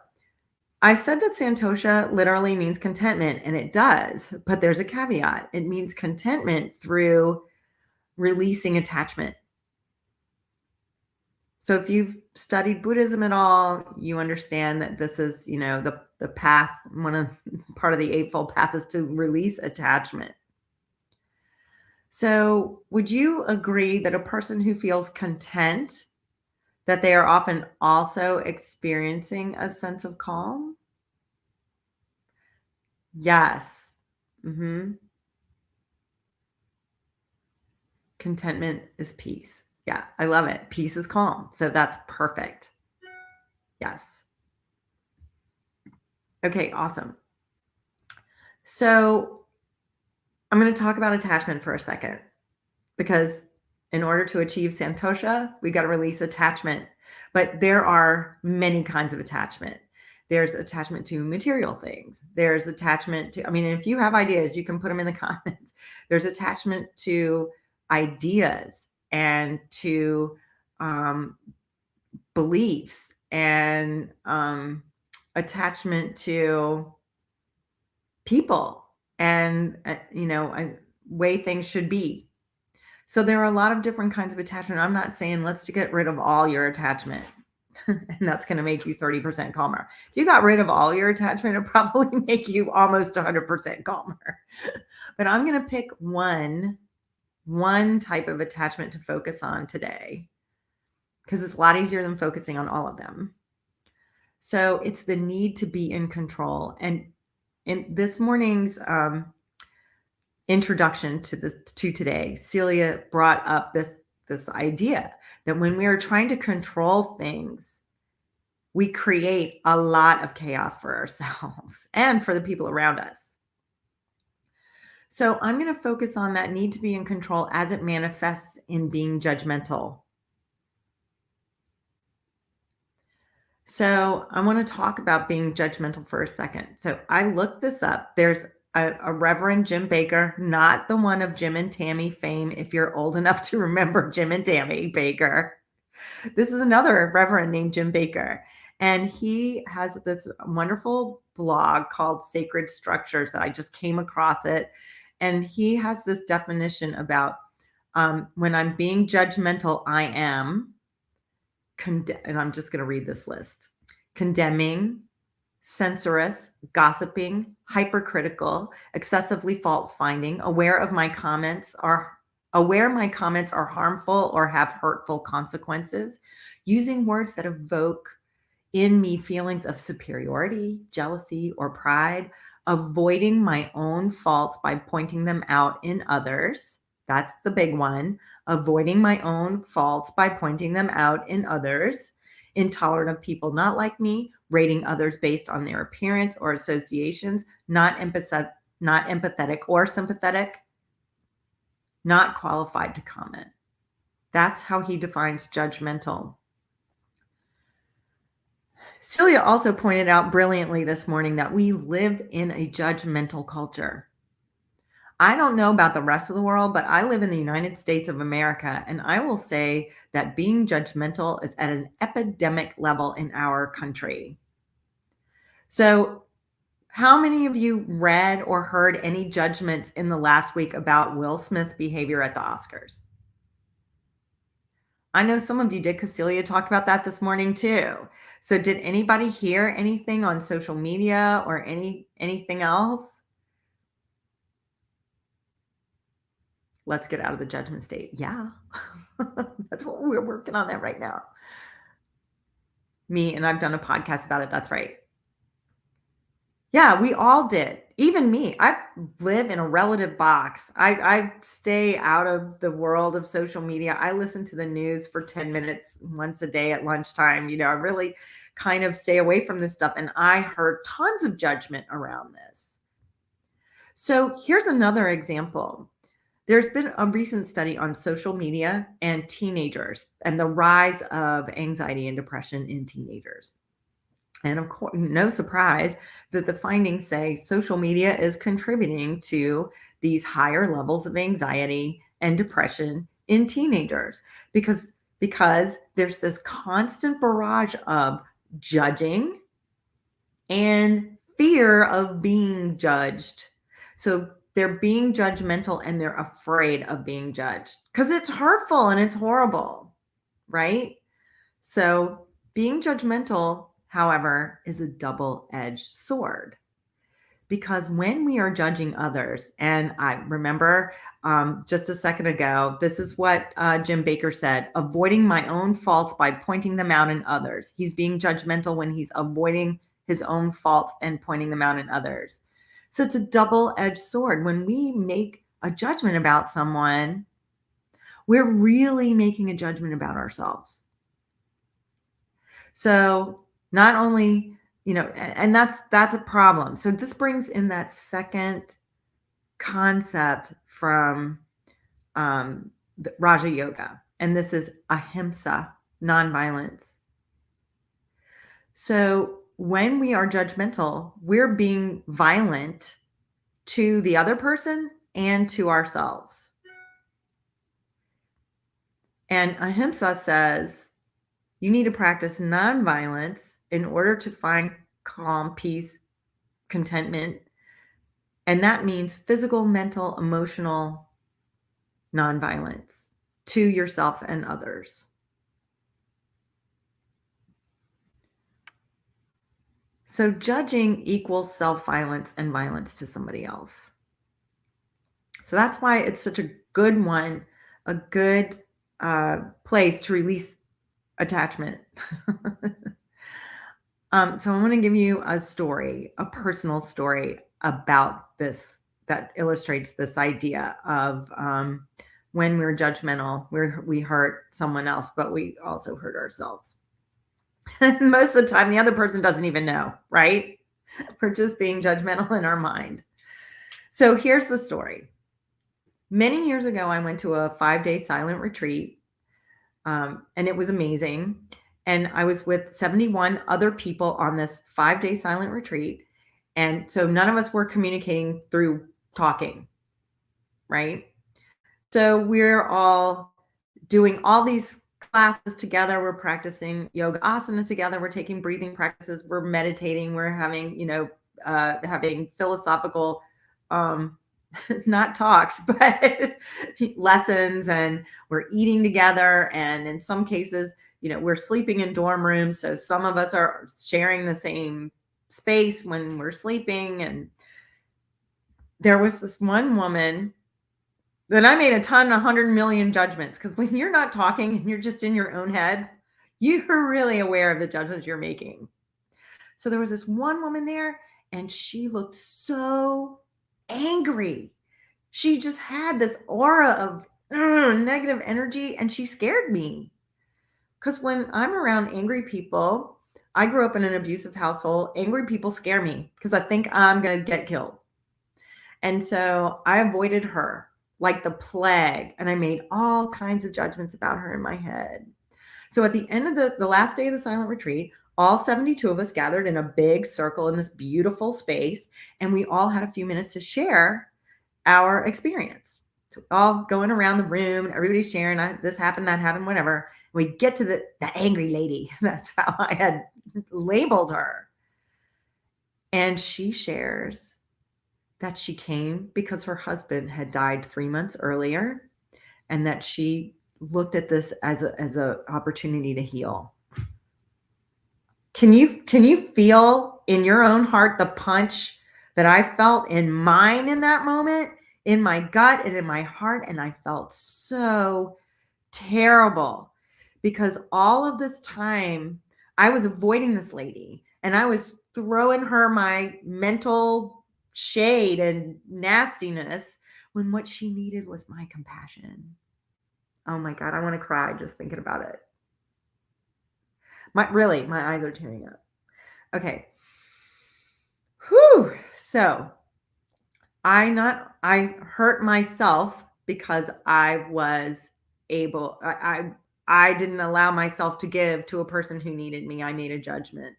S8: I said that Santosha literally means contentment, and it does, but there's a caveat. It means contentment through releasing attachment. So if you've studied Buddhism at all, you understand that this is, the path, part of the Eightfold Path is to release attachment. So would you agree that a person who feels content, that they are often also experiencing a sense of calm? Yes. Contentment is peace. Yeah, I love it. Peace is calm. So that's perfect. Yes. Okay, awesome. So I'm going to talk about attachment for a second, because in order to achieve Santosha, we got to release attachment. But there are many kinds of attachment. There's attachment to material things. There's attachment to, if you have ideas, you can put them in the comments. There's attachment to ideas and to beliefs, and attachment to people, and way things should be. So there are a lot of different kinds of attachment. I'm not saying let's get rid of all your attachment and that's going to make you 30% calmer. If you got rid of all your attachment, it'll probably make you almost 100% calmer. But I'm going to pick one type of attachment to focus on today, because it's a lot easier than focusing on all of them. So it's the need to be in control. And in this morning's introduction to today, Celia brought up this idea that when we are trying to control things, we create a lot of chaos for ourselves and for the people around us. So I'm going to focus on that need to be in control as it manifests in being judgmental. So I want to talk about being judgmental for a second. So I looked this up. There's a Reverend Jim Baker, not the one of Jim and Tammy fame, if you're old enough to remember Jim and Tammy Baker. This is another Reverend named Jim Baker. And he has this wonderful blog called Sacred Structures that I just came across it. And he has this definition about when I'm being judgmental, I am, and I'm just going to read this list: condemning, censorious, gossiping, hypercritical, excessively fault-finding, aware of my comments are aware my comments are harmful or have hurtful consequences, using words that evoke in me feelings of superiority, jealousy, or pride, avoiding my own faults by pointing them out in others. That's the big one. Avoiding my own faults by pointing them out in others. Intolerant of people not like me, rating others based on their appearance or associations, not empathetic or sympathetic, not qualified to comment. That's how he defines judgmental. Celia also pointed out brilliantly this morning that we live in a judgmental culture. I don't know about the rest of the world, but I live in the United States of America, and I will say that being judgmental is at an epidemic level in our country. So, how many of you read or heard any judgments in the last week about Will Smith's behavior at the Oscars? I know some of you did because Celia talked about that this morning too. So did anybody hear anything on social media or anything else? Let's get out of the judgment state. Yeah, that's what we're working on that right now. And I've done a podcast about it. That's right. Yeah, we all did. Even me. I live in a relative box. I stay out of the world of social media. I listen to the news for 10 minutes once a day at lunchtime. I really kind of stay away from this stuff. And I heard tons of judgment around this. So here's another example. There's been a recent study on social media and teenagers and the rise of anxiety and depression in teenagers. And of course, no surprise that the findings say social media is contributing to these higher levels of anxiety and depression in teenagers because there's this constant barrage of judging and fear of being judged. So they're being judgmental and they're afraid of being judged because it's hurtful and it's horrible, right? So being judgmental, however, is a double-edged sword because when we are judging others, and I remember just a second ago, this is what Jim Baker said, avoiding my own faults by pointing them out in others. He's being judgmental when he's avoiding his own faults and pointing them out in others. So it's a double-edged sword. When we make a judgment about someone, we're really making a judgment about ourselves. So not only, and that's a problem. So this brings in that second concept from Raja Yoga, and this is ahimsa, nonviolence. So when we are judgmental, we're being violent to the other person and to ourselves. And ahimsa says you need to practice nonviolence in order to find calm, peace, contentment. And that means physical, mental, emotional nonviolence to yourself and others. So judging equals self-violence and violence to somebody else. So that's why it's such a good one, a good place to release attachment. So I want to give you a story, a personal story about this that illustrates this idea of when we're judgmental, we hurt someone else, but we also hurt ourselves. Most of the time, the other person doesn't even know, right? We're just being judgmental in our mind. So here's the story. Many years ago, I went to a 5-day silent retreat, and it was amazing. And I was with 71 other people on this 5-day silent retreat. And so none of us were communicating through talking, right? So we're all doing all these classes together. We're practicing yoga asana together. We're taking breathing practices. We're meditating. We're having, having philosophical, not talks, but lessons, and we're eating together. And in some cases, we're sleeping in dorm rooms. So some of us are sharing the same space when we're sleeping. And there was this one woman Then I made a ton, 100 million judgments, because when you're not talking and you're just in your own head, you're really aware of the judgments you're making. So there was this one woman there, and she looked so angry. She just had this aura of negative energy, and she scared me. Because when I'm around angry people, I grew up in an abusive household. Angry people scare me because I think I'm going to get killed. And so I avoided her like the plague. And I made all kinds of judgments about her in my head. So at the end of the last day of the silent retreat, all 72 of us gathered in a big circle in this beautiful space. And we all had a few minutes to share our experience. So all going around the room, everybody's sharing, this happened, that happened, whatever. We get to the angry lady. That's how I had labeled her. And she shares that she came because her husband had died 3 months earlier, and that she looked at this as a opportunity to heal. Can you feel in your own heart the punch that I felt in mine in that moment, in my gut and in my heart? And I felt so terrible because all of this time I was avoiding this lady and I was throwing her my mental shade and nastiness when what she needed was my compassion. Oh my God, I want to cry just thinking about it. My eyes are tearing up. Okay. Whew. So I hurt myself because I was able, I didn't allow myself to give to a person who needed me. I made a judgment.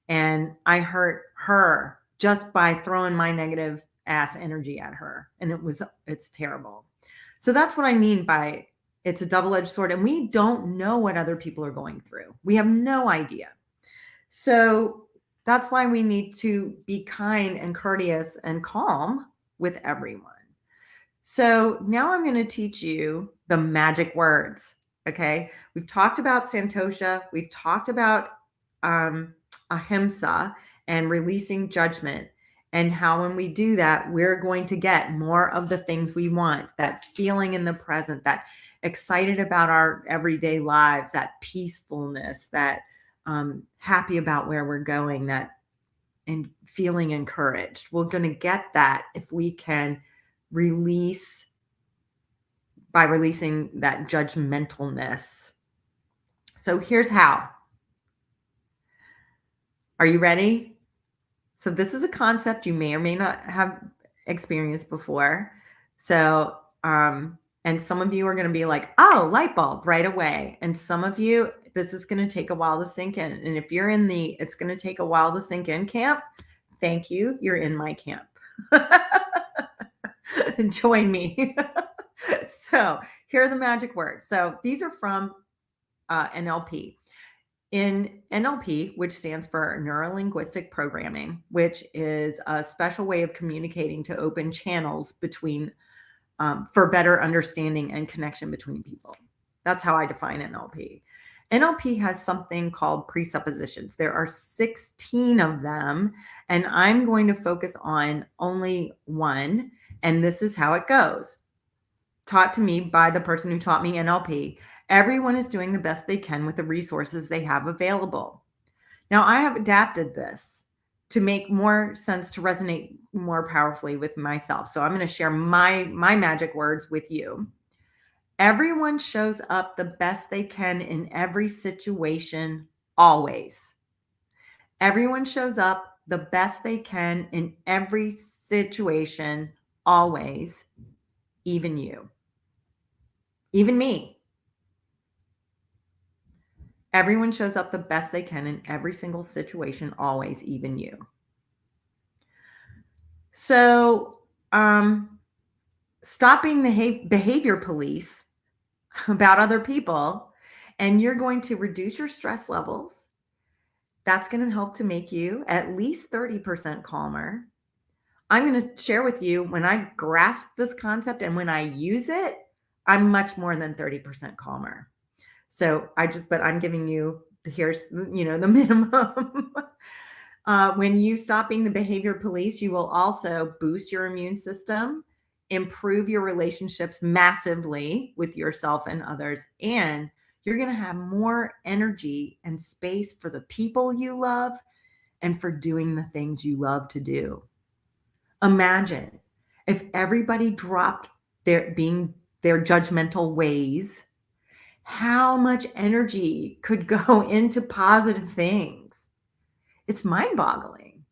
S8: And I hurt her just by throwing my negative ass energy at her. And it's terrible. So that's what I mean by it's a double-edged sword. And we don't know what other people are going through. We have no idea. So that's why we need to be kind and courteous and calm with everyone. So now I'm going to teach you the magic words. Okay. We've talked about Santosha. We've talked about ahimsa and releasing judgment, and how when we do that, we're going to get more of the things we want, that feeling in the present, that excited about our everyday lives, that peacefulness, that happy about where we're going, that and feeling encouraged. We're going to get that if we can release by releasing that judgmentalness. So here's how. Are you ready? So this is a concept you may or may not have experienced before. So, and some of you are going to be like, oh, light bulb right away. And some of you, this is going to take a while to sink in. And if you're in the, it's going to take a while to sink in camp, thank you. You're in my camp. Join me. So here are the magic words. So these are from NLP. In NLP, which stands for Neuro-Linguistic Programming, which is a special way of communicating to open channels between, for better understanding and connection between people. That's how I define NLP. NLP has something called presuppositions. There are 16 of them, and I'm going to focus on only one, and this is how it goes. Taught to me by the person who taught me NLP. Everyone is doing the best they can with the resources they have available. Now, I have adapted this to make more sense, to resonate more powerfully with myself. So I'm going to share my magic words with you. Everyone shows up the best they can in every situation, always. Everyone shows up the best they can in every situation, always, even you. Even me. Everyone shows up the best they can in every single situation, always, even you. So, stopping the behavior police about other people, and you're going to reduce your stress levels. That's going to help to make you at least 30% calmer. I'm going to share with you when I grasp this concept and when I use it, I'm much more than 30% calmer. So but I'm giving you, here's, the minimum. When you stop being the behavior police, you will also boost your immune system, improve your relationships massively with yourself and others, and you're going to have more energy and space for the people you love and for doing the things you love to do. Imagine if everybody dropped their judgmental ways, how much energy could go into positive things. It's mind-boggling.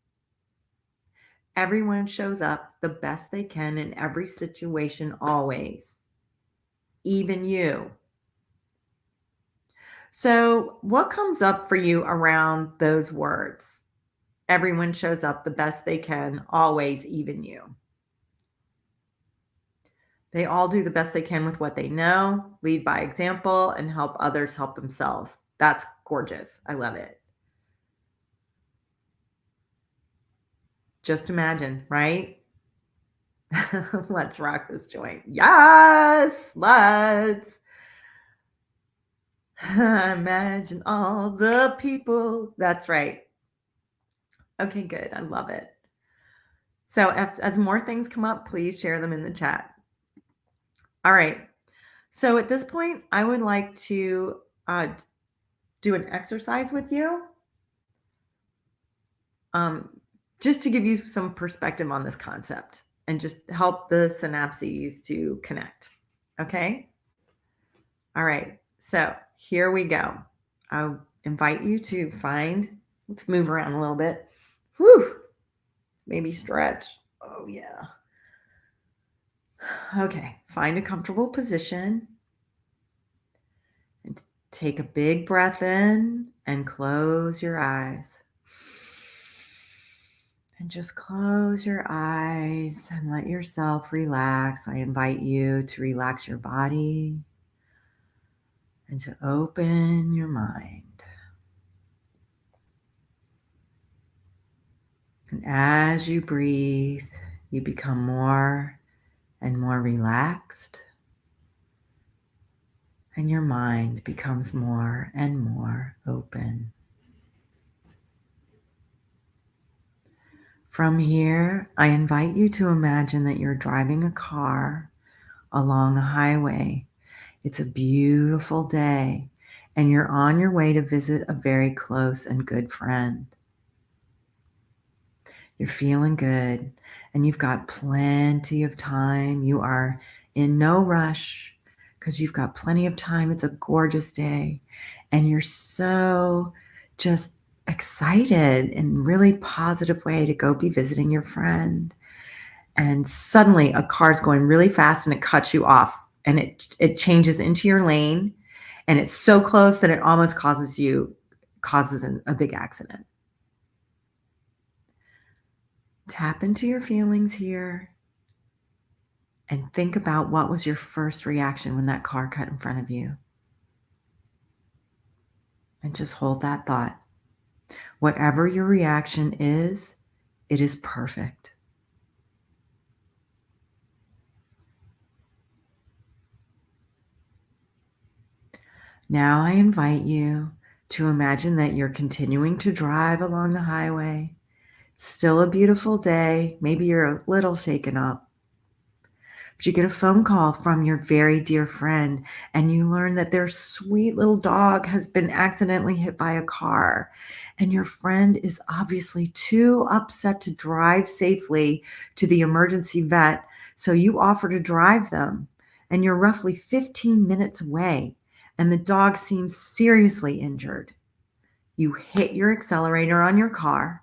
S8: Everyone shows up the best they can in every situation, always, even you. So, what comes up for you around those words? Everyone shows up the best they can, always, even you. They all do the best they can with what they know, lead by example, and help others help themselves. That's gorgeous. I love it. Just imagine, right? Let's rock this joint. Yes, let's. Imagine all the people. That's right. Okay, good. I love it. So as more things come up, please share them in the chat. All right. So at this point, I would like to do an exercise with you, just to give you some perspective on this concept and just help the synapses to connect. Okay? All right. So here we go. I'll invite you to let's move around a little bit. Whew. Maybe stretch. Oh, yeah. Okay. Find a comfortable position and take a big breath in and close your eyes. And just close your eyes and let yourself relax. I invite you to relax your body and to open your mind. And as you breathe, you become more and more relaxed, and your mind becomes more and more open. From here, I invite you to imagine that you're driving a car along a highway. It's a beautiful day, and you're on your way to visit a very close and good friend. You're feeling good, and you've got plenty of time. You are in no rush because you've got plenty of time. It's a gorgeous day, and you're so just excited in really positive way to go be visiting your friend. And suddenly a car's going really fast and it cuts you off, and it changes into your lane, and it's so close that it almost causes a big accident. Tap into your feelings here and think about what was your first reaction when that car cut in front of you. And just hold that thought. Whatever your reaction is, it is perfect. Now I invite you to imagine that you're continuing to drive along the highway. Still a beautiful day. Maybe you're a little shaken up. But you get a phone call from your very dear friend, and you learn that their sweet little dog has been accidentally hit by a car. And your friend is obviously too upset to drive safely to the emergency vet. So you offer to drive them, and you're roughly 15 minutes away, and the dog seems seriously injured. You hit your accelerator on your car,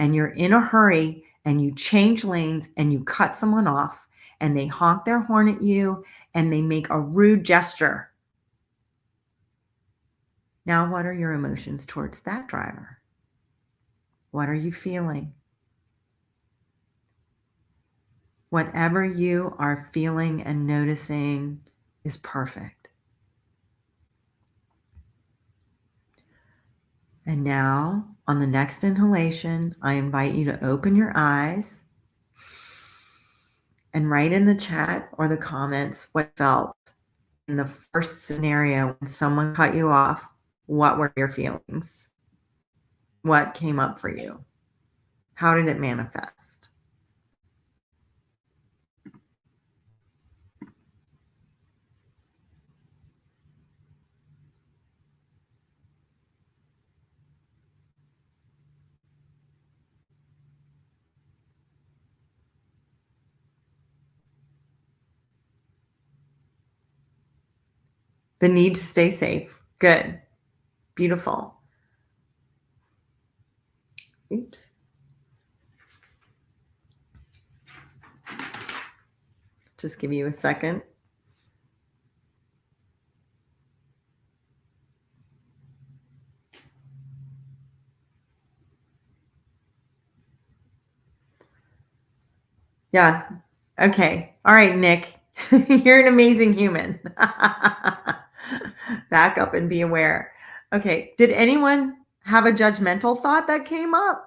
S8: and you're in a hurry, and you change lanes, and you cut someone off, and they honk their horn at you, and they make a rude gesture. Now, what are your emotions towards that driver? What are you feeling? Whatever you are feeling and noticing is perfect. And now, on the next inhalation, I invite you to open your eyes and write in the chat or the comments what you felt in the first scenario when someone cut you off. What were your feelings? What came up for you? How did it manifest? The need to stay safe. Good. Beautiful. Oops. Just give you a second. Yeah. Okay. All right, Nick. You're an amazing human. Back up and be aware. Okay. Did anyone have a judgmental thought that came up?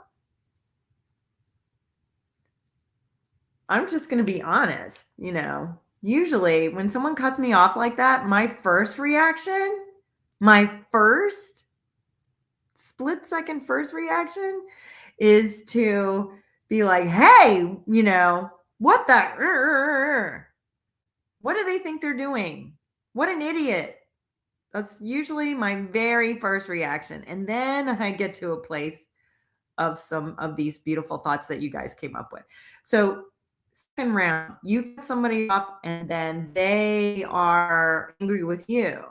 S8: I'm just going to be honest. Usually when someone cuts me off like that, my first reaction, my first split-second first reaction is to be like, hey, what the, what do they think they're doing? What an idiot. That's usually my very first reaction. And then I get to a place of some of these beautiful thoughts that you guys came up with. So second round, you cut somebody off and then they are angry with you.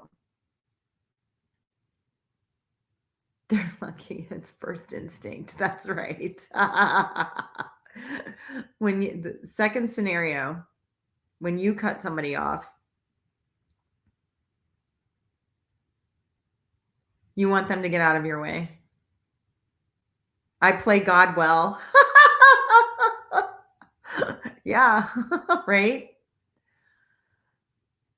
S8: They're lucky. It's first instinct. That's right. The second scenario, when you cut somebody off, you want them to get out of your way. I play God well. Yeah, right.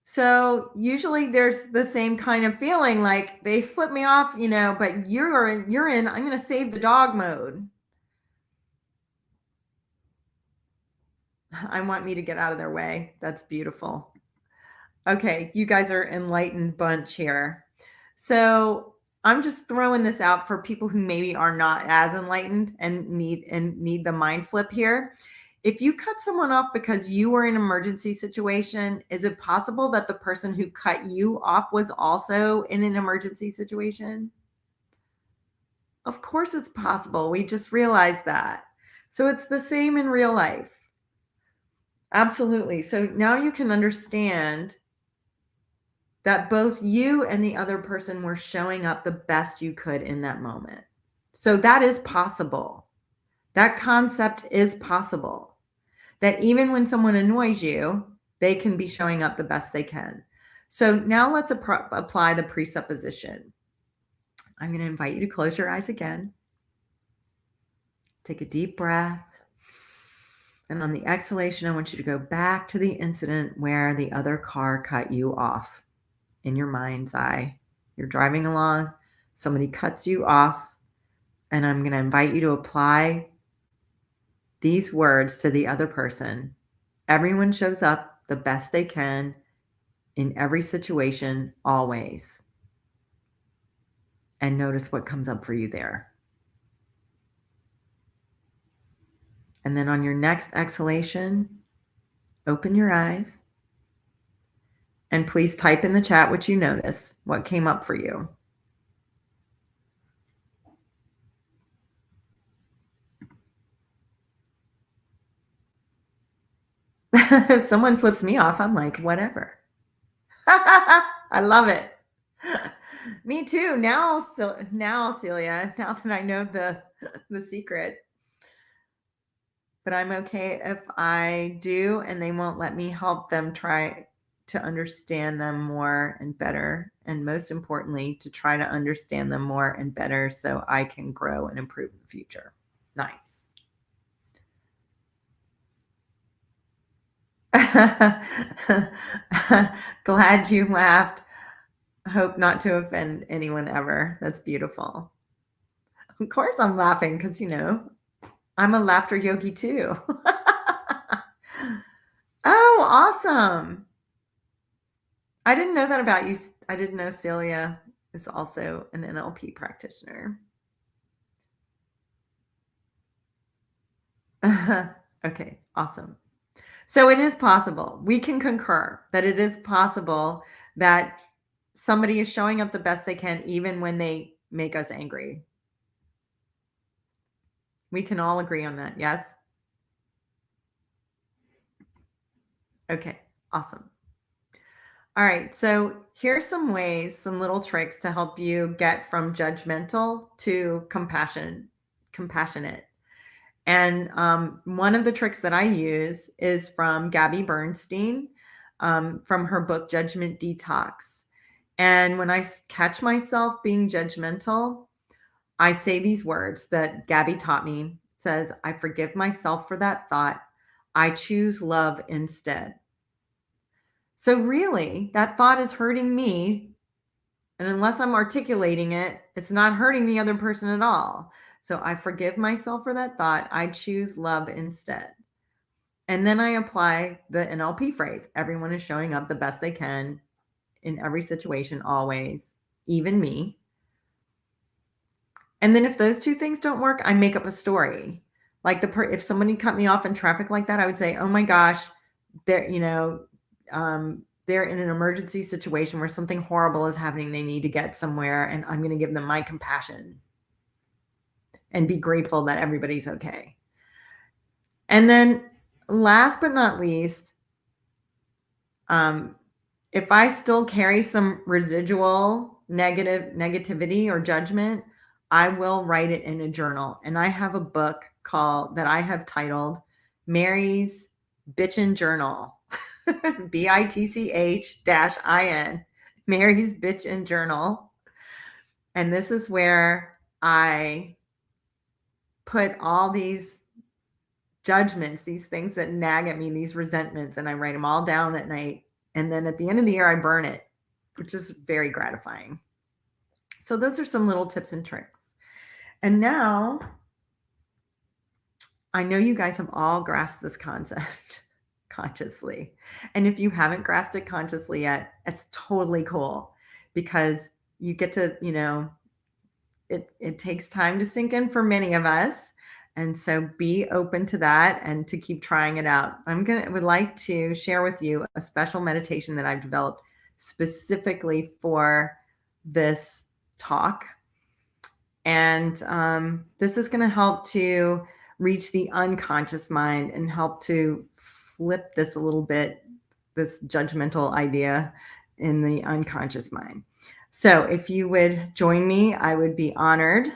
S8: So usually there's the same kind of feeling, like they flip me off, but you're in, I'm going to save the dog mode. I want me to get out of their way. That's beautiful. Okay, you guys are enlightened bunch here. So I'm just throwing this out for people who maybe are not as enlightened and need the mind flip here. If you cut someone off because you were in an emergency situation, is it possible that the person who cut you off was also in an emergency situation? Of course it's possible. We just realized that. So it's the same in real life. Absolutely. So now you can understand that both you and the other person were showing up the best you could in that moment. So that is possible. That concept is possible. That even when someone annoys you, they can be showing up the best they can. So now let's apply the presupposition. I'm going to invite you to close your eyes again. Take a deep breath. And on the exhalation, I want you to go back to the incident where the other car cut you off in your mind's eye. You're driving along, somebody cuts you off, and I'm going to invite you to apply these words to the other person. Everyone shows up the best they can in every situation, always. And notice what comes up for you there. And then on your next exhalation, open your eyes. And please type in the chat what you notice, what came up for you. If someone flips me off, I'm like, whatever. I love it. Me too. Now, Celia, now that I know the secret. But I'm okay if I do, and they won't let me help them try to understand them more and better. And most importantly, to try to understand them more and better so I can grow and improve in the future. Nice. Glad you laughed. Hope not to offend anyone ever. That's beautiful. Of course I'm laughing because, I'm a laughter yogi too. Oh, awesome. I didn't know that about you. I didn't know Celia is also an NLP practitioner. Okay, awesome. So it is possible. We can concur that it is possible that somebody is showing up the best they can even when they make us angry. We can all agree on that, yes? Okay, awesome. All right. So here's some ways, some little tricks to help you get from judgmental to compassionate. And one of the tricks that I use is from Gabby Bernstein, from her book Judgment Detox. And when I catch myself being judgmental, I say these words that Gabby taught me. It says, I forgive myself for that thought. I choose love instead. So really, that thought is hurting me. And unless I'm articulating it, it's not hurting the other person at all. So I forgive myself for that thought. I choose love instead. And then I apply the NLP phrase. Everyone is showing up the best they can in every situation, always, even me. And then if those two things don't work, I make up a story. Like if somebody cut me off in traffic like that, I would say, oh my gosh, they're, they're in an emergency situation where something horrible is happening. They need to get somewhere, and I'm going to give them my compassion and be grateful that everybody's okay. And then last but not least, if I still carry some residual negativity or judgment, I will write it in a journal. And I have a book that I have titled Mary's Bitchin' Journal, BITCH-IN, Mary's Bitchin' Journal. And this is where I put all these judgments, these things that nag at me, these resentments, and I write them all down at night. And then at the end of the year, I burn it, which is very gratifying. So those are some little tips and tricks. And now I know you guys have all grasped this concept consciously. And if you haven't grasped it consciously yet, it's totally cool, because you get to, it takes time to sink in for many of us. And so be open to that and to keep trying it out. Would like to share with you a special meditation that I've developed specifically for this talk. And this is going to help to reach the unconscious mind and help to flip this a little bit, this judgmental idea in the unconscious mind. So if you would join me, I would be honored.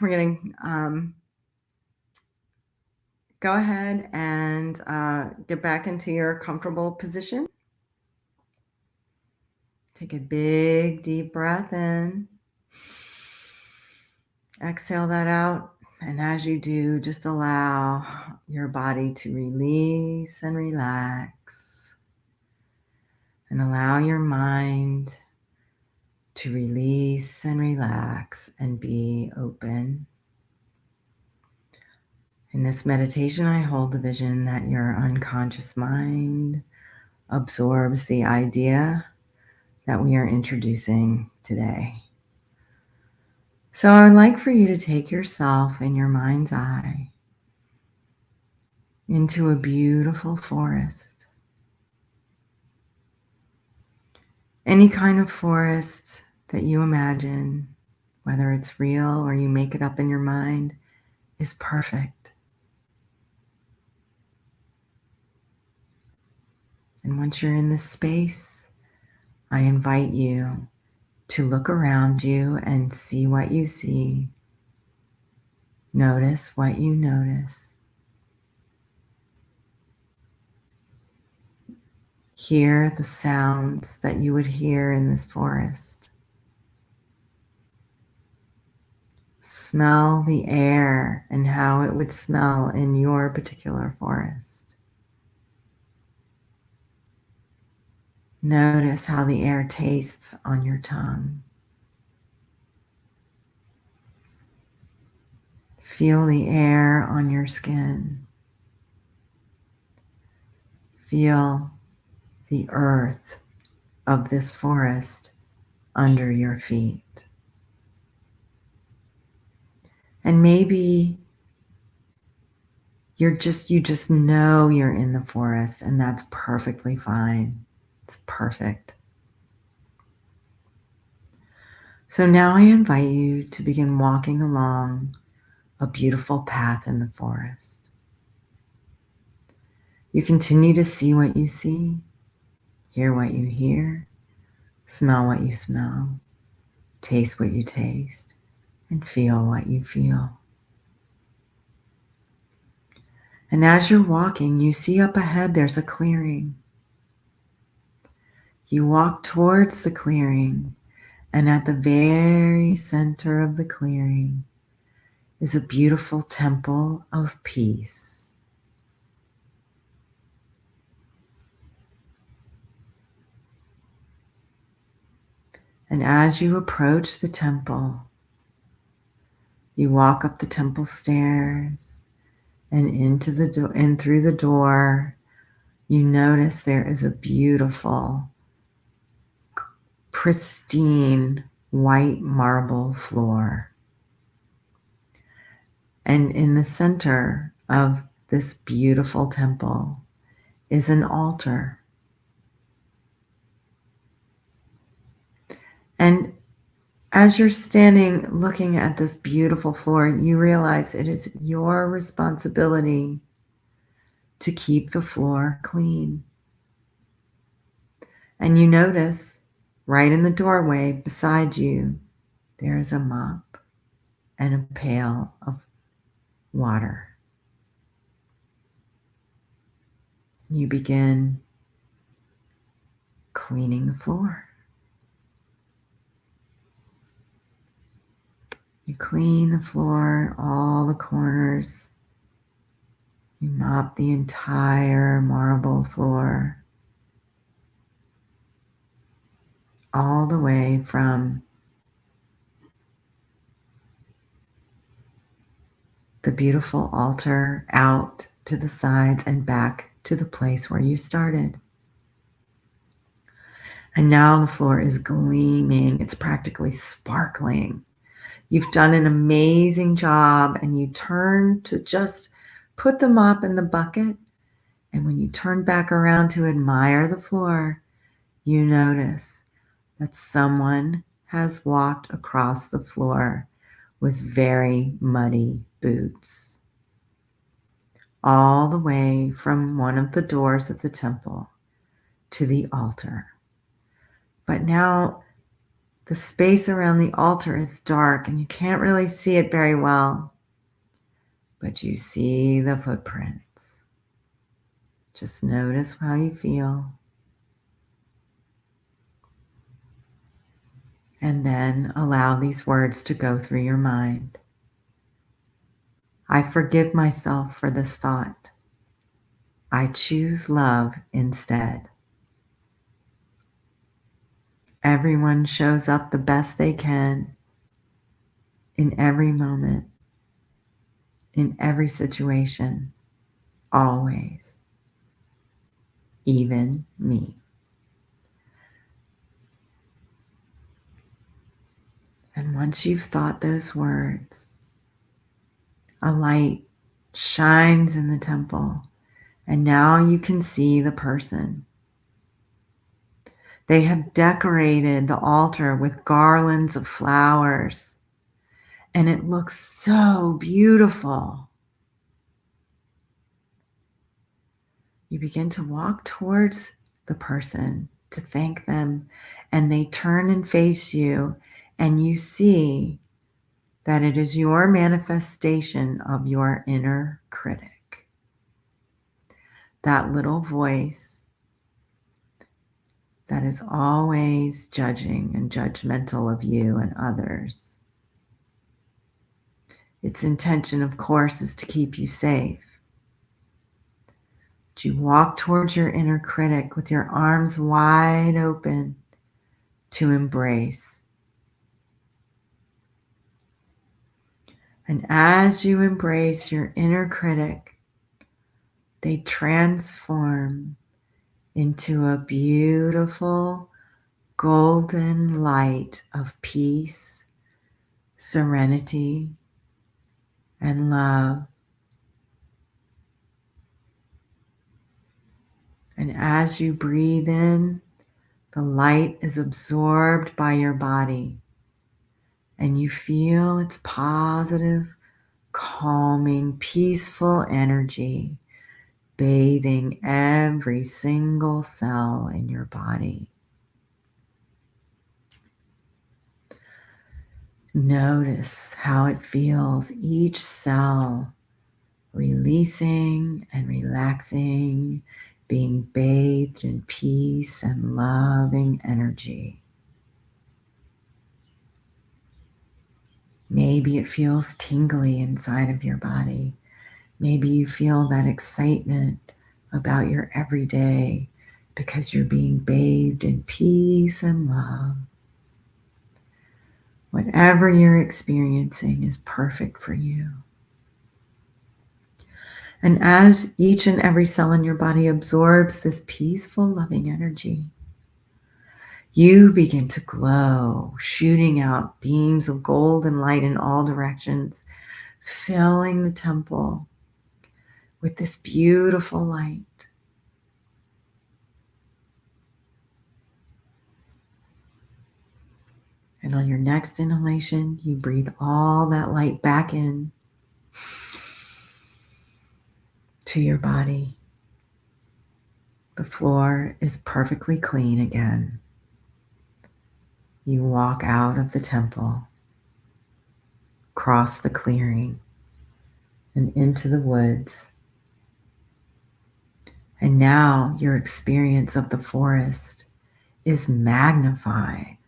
S8: We're going to go ahead and get back into your comfortable position. Take a big, deep breath in. Exhale that out. And as you do, just allow your body to release and relax. And allow your mind to release and relax and be open. In this meditation, I hold the vision that your unconscious mind absorbs the idea that we are introducing today. So I would like for you to take yourself in your mind's eye into a beautiful forest. Any kind of forest that you imagine, whether it's real or you make it up in your mind, is perfect. And once you're in this space, I invite you to look around you and see what you see. Notice what you notice. Hear the sounds that you would hear in this forest. Smell the air and how it would smell in your particular forest. Notice how the air tastes on your tongue. Feel the air on your skin. Feel the earth of this forest under your feet. And maybe you just know you're in the forest, and that's perfectly fine. It's perfect. So now I invite you to begin walking along a beautiful path in the forest. You continue to see what you see. hear what you hear, smell what you smell, taste what you taste, and feel what you feel. And as you're walking, you see up ahead there's a clearing. You walk towards the clearing, and at the very center of the clearing is a beautiful temple of peace. And as you approach the temple, you walk up the temple stairs and into the door and through the door. You notice there is a beautiful, pristine white marble floor. And in the center of this beautiful temple is an altar. And as you're standing looking at this beautiful floor, you realize it is your responsibility to keep the floor clean. And you notice right in the doorway beside you, there is a mop and a pail of water. You begin cleaning the floor. You clean the floor, all the corners. You mop the entire marble floor, all the way from the beautiful altar out to the sides and back to the place where you started. And now the floor is gleaming. It's practically sparkling. You've done an amazing job, and you turn to just put the mop in the bucket. And when you turn back around to admire the floor, you notice that someone has walked across the floor with very muddy boots, all the way from one of the doors of the temple to the altar. But now the space around the altar is dark and you can't really see it very well, but you see the footprints. Just notice how you feel. And then allow these words to go through your mind. I forgive myself for this thought. I choose love instead. Everyone shows up the best they can in every moment, in every situation, always, even me. And once you've thought those words, a light shines in the temple, and now you can see the person. They have decorated the altar with garlands of flowers, and it looks so beautiful. You begin to walk towards the person to thank them, and they turn and face you, and you see that it is your manifestation of your inner critic. That little voice that is always judging and judgmental of you and others. Its intention, of course, is to keep you safe. But you walk towards your inner critic with your arms wide open to embrace. And as you embrace your inner critic, they transform into a beautiful golden light of peace, serenity, and love. And as you breathe in, the light is absorbed by your body, and you feel its positive, calming, peaceful energy bathing every single cell in your body. Notice how it feels, each cell releasing and relaxing, being bathed in peace and loving energy. Maybe it feels tingly inside of your body. Maybe you feel that excitement about your everyday because you're being bathed in peace and love. Whatever you're experiencing is perfect for you. And as each and every cell in your body absorbs this peaceful, loving energy, you begin to glow, shooting out beams of golden light in all directions, filling the temple with this beautiful light. And on your next inhalation, you breathe all that light back in to your body. The floor is perfectly clean again. You walk out of the temple, cross the clearing, and into the woods. And now your experience of the forest is magnified.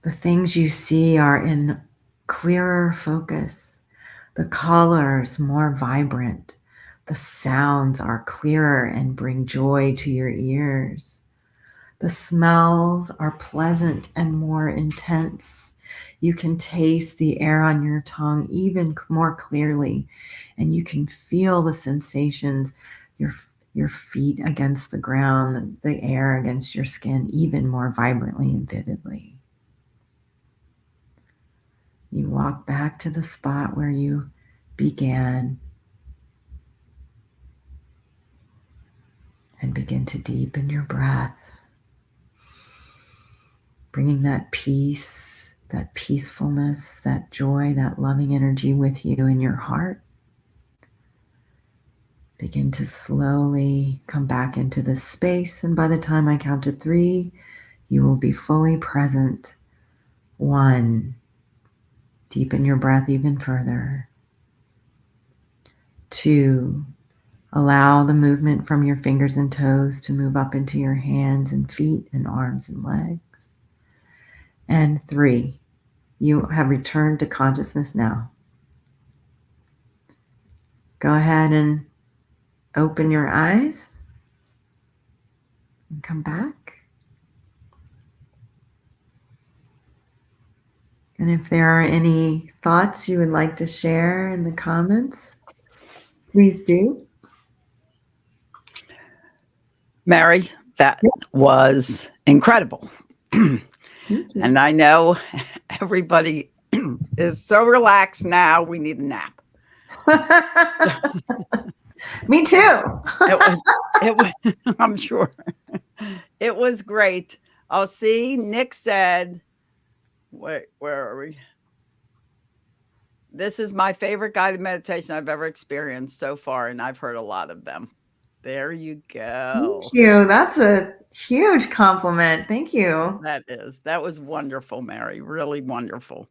S8: The things you see are in clearer focus, the colors more vibrant, the sounds are clearer and bring joy to your ears. The smells are pleasant and more intense. You can taste the air on your tongue even more clearly, and you can feel the sensations, your feet against the ground, the air against your skin even more vibrantly and vividly. You walk back to the spot where you began and begin to deepen your breath, bringing that peace, that peacefulness, that joy, that loving energy with you in your heart. Begin to slowly come back into this space, and by the time I count to 3, you will be fully present. 1, deepen your breath even further. 2, allow the movement from your fingers and toes to move up into your hands and feet and arms and legs. And 3, you have returned to consciousness now. Go ahead and open your eyes and come back. And if there are any thoughts you would like to share in the comments, please do.
S1: Mary, that was incredible.
S8: Thank you.
S1: And I know everybody is so relaxed now, we need a nap.
S8: Me too.
S1: It was I'm sure. It was great. Oh, see, Nick said, wait, where are we? This is my favorite guided meditation I've ever experienced so far, and I've heard a lot of them. There you go.
S8: Thank you. That's a huge compliment. Thank you.
S1: That was wonderful, Mary. Really wonderful.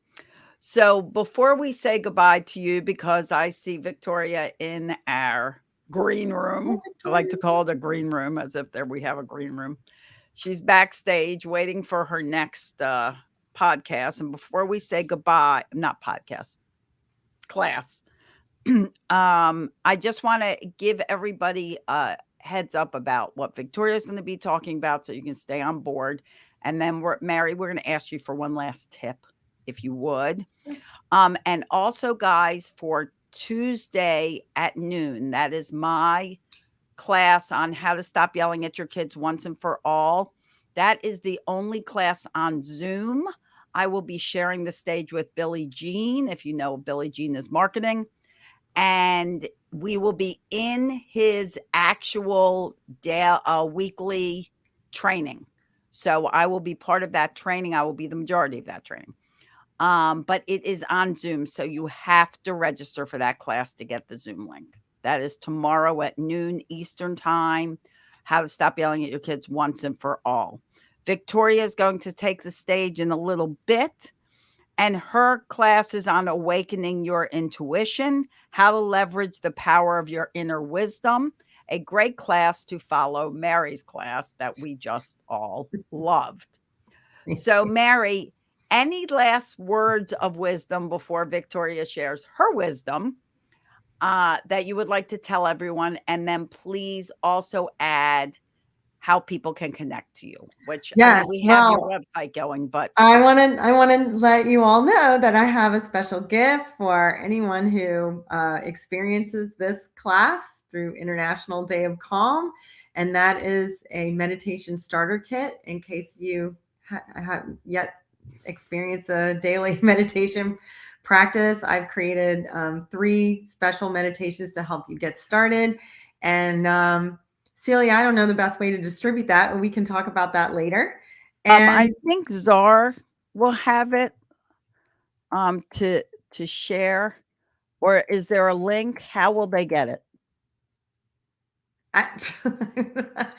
S1: So before we say goodbye to you, because I see Victoria in our green room, I like to call it a green room as if there we have a green room. She's backstage waiting for her next podcast. And before we say goodbye, not podcast, class, I just want to give everybody a heads up about what Victoria is going to be talking about so you can stay on board. And then Mary, we're going to ask you for one last tip, if you would. And also, guys, for Tuesday at noon, that is my class on how to stop yelling at your kids once and for all. That is the only class on Zoom. I will be sharing the stage with Billy Jean, if you know Billy Jean is marketing. And we will be in his actual weekly training. So I will be part of that training. I will be the majority of that training. But it is on Zoom, so you have to register for that class to get the Zoom link. That is tomorrow at noon Eastern time. How to stop yelling at your kids once and for all. Victoria is going to take the stage in a little bit, and her class is on awakening your intuition, how to leverage the power of your inner wisdom. A great class to follow Mary's class that we just all loved. So, Mary, any last words of wisdom before Victoria shares her wisdom that you would like to tell everyone? And then please also add how people can connect to you, which I mean,
S8: Yes,
S1: we have your
S8: well,
S1: website going, but
S8: I want to let you all know that I have a special gift for anyone who experiences this class through International Day of Calm, and that is a meditation starter kit in case you haven't yet experienced a daily meditation practice. I've created 3 special meditations to help you get started, and Celia, I don't know the best way to distribute that, but we can talk about that later.
S1: I
S8: And
S1: think Czar will have it to share, or is there a link? How will they get it?
S8: I,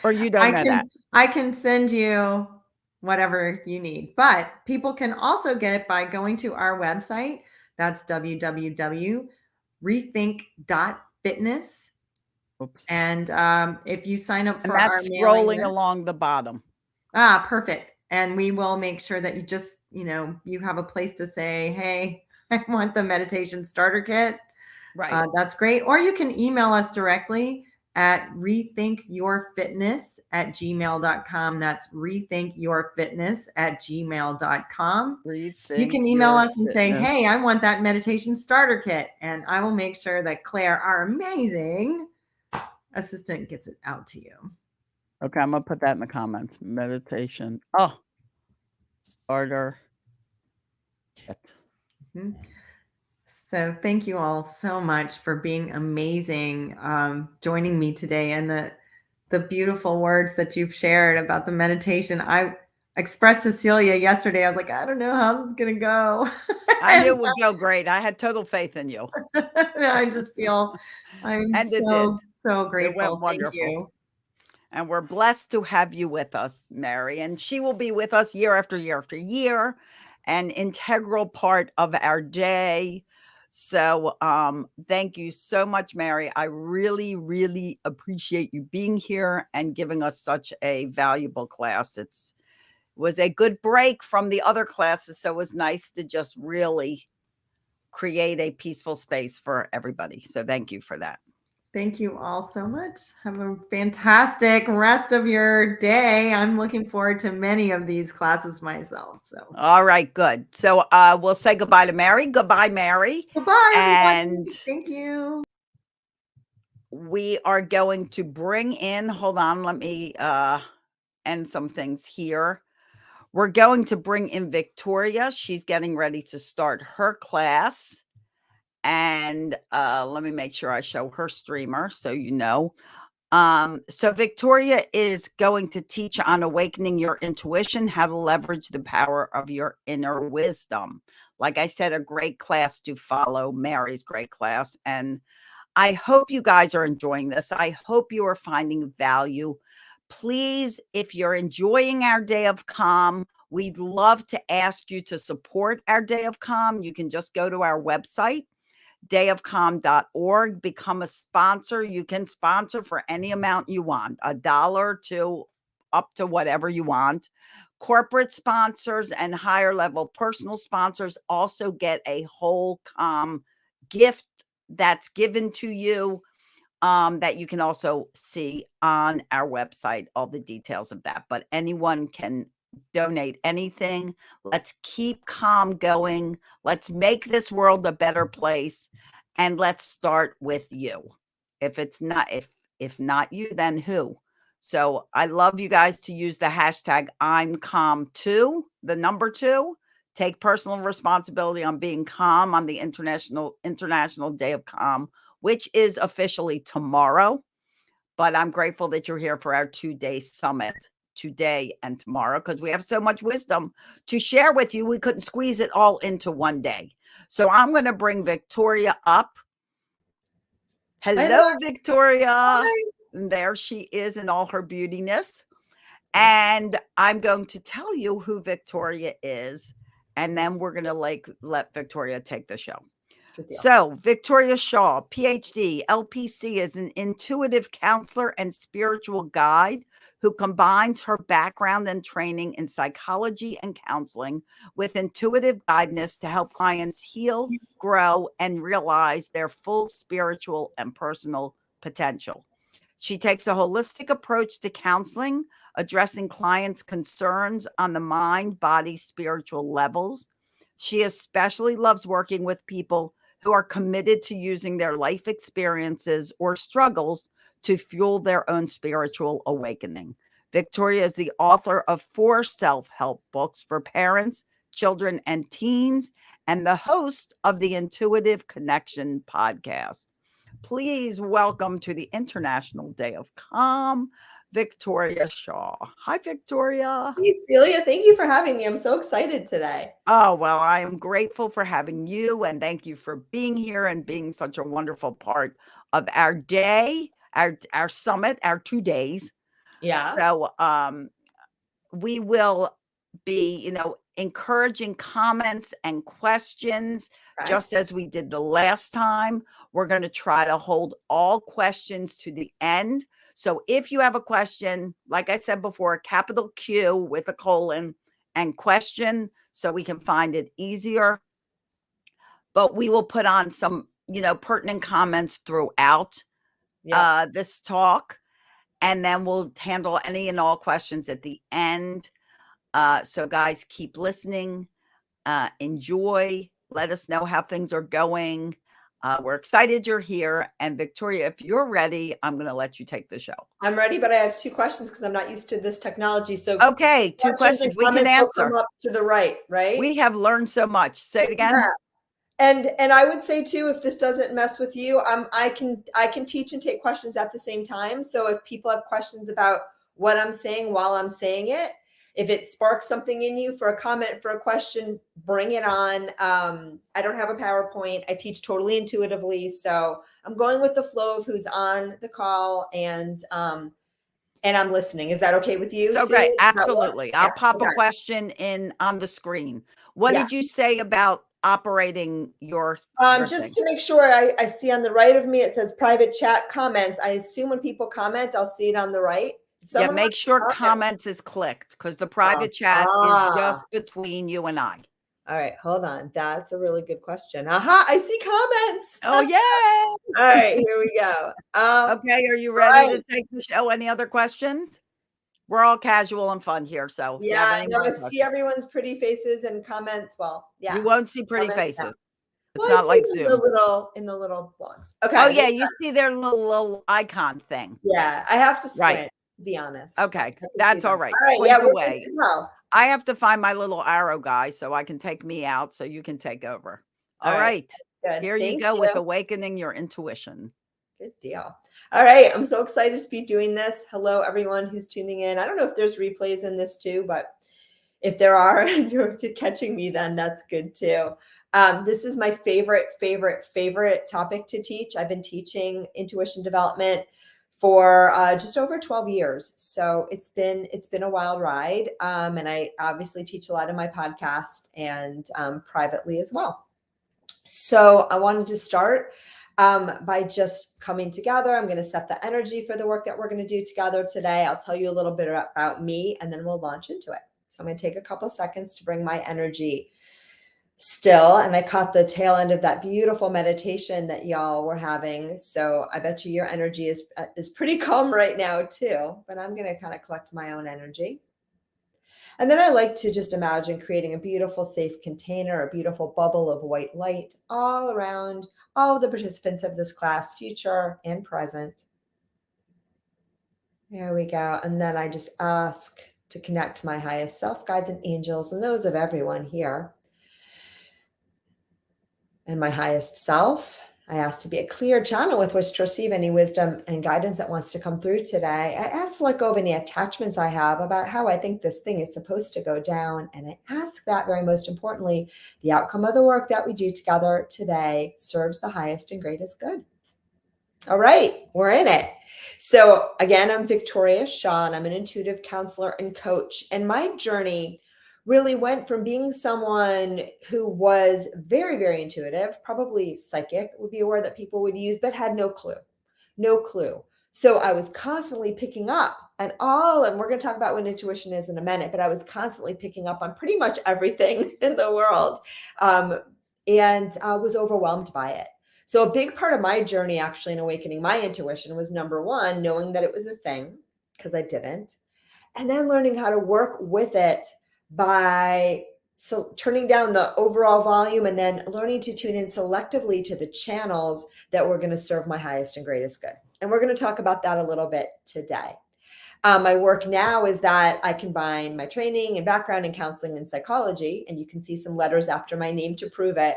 S1: Or you don't know that?
S8: I can send you whatever you need, but people can also get it by going to our website. That's www.rethink.fitness.
S1: Oops.
S8: And if you sign up
S1: And
S8: for our
S1: that's
S8: mailing
S1: scrolling
S8: list,
S1: along the bottom.
S8: perfect. And we will make sure that you just, you have a place to say, hey, I want the meditation starter kit.
S1: Right.
S8: That's great. Or you can email us directly at rethinkyourfitness@gmail.com. That's rethinkyourfitness@gmail.com. You
S1: Rethink
S8: can email
S1: your
S8: us and say,
S1: fitness.
S8: hey, I want that meditation starter kit. And I will make sure that Claire, our amazing assistant, gets it out to you.
S1: Okay, I'm gonna put that in the comments. Meditation. Oh, starter kit.
S8: Mhm. So thank you all so much for being amazing, joining me today, and the beautiful words that you've shared about the meditation. I expressed to Celia yesterday. I was like, I don't know how this is going to go.
S1: I knew it would go great. I had total faith in you.
S8: I just feel I'm
S1: And it did.
S8: so
S1: It
S8: grateful.
S1: went
S8: Thank
S1: wonderful.
S8: you.
S1: And we're blessed to have you with us, Mary. And she will be with us year after year after year, an integral part of our day. So thank you so much, Mary. I really, really appreciate you being here and giving us such a valuable class. It was a good break from the other classes. So it was nice to just really create a peaceful space for everybody. So thank you for that.
S8: Thank you all so much. Have a fantastic rest of your day. I'm looking forward to many of these classes myself. So,
S1: All right, good. So we'll say goodbye to Mary. Goodbye, Mary.
S8: goodbye, everybody.
S1: And
S8: Thank you.
S1: we are going to bring in, hold on, let me end some things here. We're going to bring in Victoria. She's getting ready to start her class. And let me make sure I show her streamer so you know. So Victoria is going to teach on awakening your intuition, how to leverage the power of your inner wisdom. Like I said, a great class to follow, Mary's great class. And I hope you guys are enjoying this. I hope you are finding value. Please, if you're enjoying our Day of Calm, we'd love to ask you to support our Day of Calm. You can just go to our website, dayofcalm.org, become a sponsor. You can sponsor for any amount you want, $1 to up to whatever you want. Corporate sponsors and higher level personal sponsors also get a whole calm gift that's given to you, that you can also see on our website, all the details of that. But anyone can donate anything. Let's keep calm going. Let's make this world a better place. And let's start with you. If not you, then who? So I love you guys to use the hashtag I'm calm too, the number 2. Take personal responsibility on being calm on the International Day of Calm, which is officially tomorrow. But I'm grateful that you're here for our 2-day summit today and tomorrow because we have so much wisdom to share with you. We couldn't squeeze it all into one day. So I'm going to bring Victoria up. Hello, Victoria.
S9: Hi.
S1: And there she is in all her beautiness. And I'm going to tell you who Victoria is, and then we're going to let Victoria take the show. So, Victoria Shaw, PhD, LPC, is an intuitive counselor and spiritual guide who combines her background and training in psychology and counseling with intuitive guidance to help clients heal, grow, and realize their full spiritual and personal potential. She takes a holistic approach to counseling, addressing clients' concerns on the mind, body, spiritual levels. She especially loves working with people who are committed to using their life experiences or struggles to fuel their own spiritual awakening. Victoria is the author of 4 self-help books for parents, children, and teens, and the host of the Intuitive Connection podcast. Please welcome to the International Day of Calm, Victoria Shaw. Hi, Victoria.
S9: Hey, Celia, thank you for having me. I'm so excited today.
S1: Oh, well, I am grateful for having you, and thank you for being here and being such a wonderful part of our day, our summit, our 2 days.
S9: Yeah.
S1: So, we will be, encouraging comments and questions,
S9: Okay.
S1: just as we did the last time. We're going to try to hold all questions to the end. So if you have a question, like I said before, capital Q with a colon and question, so we can find it easier. But we will put on some, pertinent comments throughout this talk. And then we'll handle any and all questions at the end. So guys, keep listening, enjoy, let us know how things are going. We're excited you're here. And Victoria, if you're ready, I'm going to let you take the show.
S9: I'm ready, but I have 2 questions because I'm not used to this technology. So
S1: Okay, 2 questions we can
S9: comments will
S1: answer.
S9: come up to the right, right?
S1: We have learned so much. Say it again.
S9: Yeah. And I would say too, if this doesn't mess with you, I can teach and take questions at the same time. So if people have questions about what I'm saying while I'm saying it, if it sparks something in you for a comment, for a question, bring it on. I don't have a PowerPoint. I teach totally intuitively. So I'm going with the flow of who's on the call, and I'm listening. Is that okay with you?
S1: So
S9: Celia?
S1: great. Absolutely. I'll pop
S9: okay.
S1: a question in on the screen. What
S9: Yeah.
S1: did you say about operating your
S9: Just
S1: thing?
S9: to make sure, I see on the right of me, it says private chat comments. I assume when people comment, I'll see it on the right. If
S1: Yeah,
S9: someone
S1: make
S9: wants to
S1: sure
S9: comment-
S1: comments is clicked because the private chat is just between you and I.
S9: All right, hold on. That's a really good question. Aha, I see comments.
S1: Oh, yay.
S9: All right, here we go.
S1: Okay, are you ready to take the show? Any other questions? We're all casual and fun here, so if you have
S9: Yeah,
S1: any
S9: no,
S1: more
S9: I
S1: questions.
S9: see everyone's pretty faces and comments. Well, yeah.
S1: You won't see pretty
S9: Comments, yeah.
S1: faces. It's
S9: Well, I
S1: not
S9: see
S1: like
S9: it
S1: Zoom.
S9: in the little blogs. Okay.
S1: Oh, yeah, you see their little icon thing.
S9: Yeah, I have to squint,
S1: Right.
S9: to be honest.
S1: Okay,
S9: I can
S1: that's
S9: see
S1: all
S9: them.
S1: right.
S9: All right,
S1: Squint
S9: yeah, we're
S1: away.
S9: good to go.
S1: I have to find my little arrow guy so I can take me out so you can take over. All right.
S9: Good.
S1: Here you
S9: Thank
S1: go
S9: you.
S1: with awakening your intuition.
S9: Good deal. All right. I'm so excited to be doing this. Hello, everyone who's tuning in. I don't know if there's replays in this too, but if there are and you're catching me, then that's good too. This is my favorite topic to teach. I've been teaching intuition development for just over 12 years. So it's been a wild ride. And I obviously teach a lot in my podcast and privately as well. So I wanted to start by just coming together. I'm going to set the energy for the work that we're going to do together today. I'll tell you a little bit about me, and then we'll launch into it. So I'm going to take a couple seconds to bring my energy still. And I caught the tail end of that beautiful meditation that y'all were having. So I bet you your energy is pretty calm right now too. But I'm going to kind of collect my own energy. And then I like to just imagine creating a beautiful, safe container, a beautiful bubble of white light all around all the participants of this class, future and present. There we go. And then I just ask to connect to my highest self, guides, and angels, and those of everyone here. And my highest self, I ask to be a clear channel with which to receive any wisdom and guidance that wants to come through today. I ask to let go of any attachments I have about how I think this thing is supposed to go down. And I ask that, very most importantly, the outcome of the work that we do together today serves the highest and greatest good. All right, we're in it. So again, I'm Victoria Shaw, and I'm an intuitive counselor and coach. And my journey really went from being someone who was very, very intuitive, probably psychic would be a word that people would use, but had no clue. So I was constantly picking up and we're going to talk about what intuition is in a minute, but I was constantly picking up on pretty much everything in the world, and I was overwhelmed by it. So a big part of my journey actually in awakening my intuition was, number one, knowing that it was a thing, because I didn't, and then learning how to work with it by turning down the overall volume and then learning to tune in selectively to the channels that were going to serve my highest and greatest good. And we're going to talk about that a little bit today. My work now is that I combine my training and background in counseling and psychology, and you can see some letters after my name to prove it,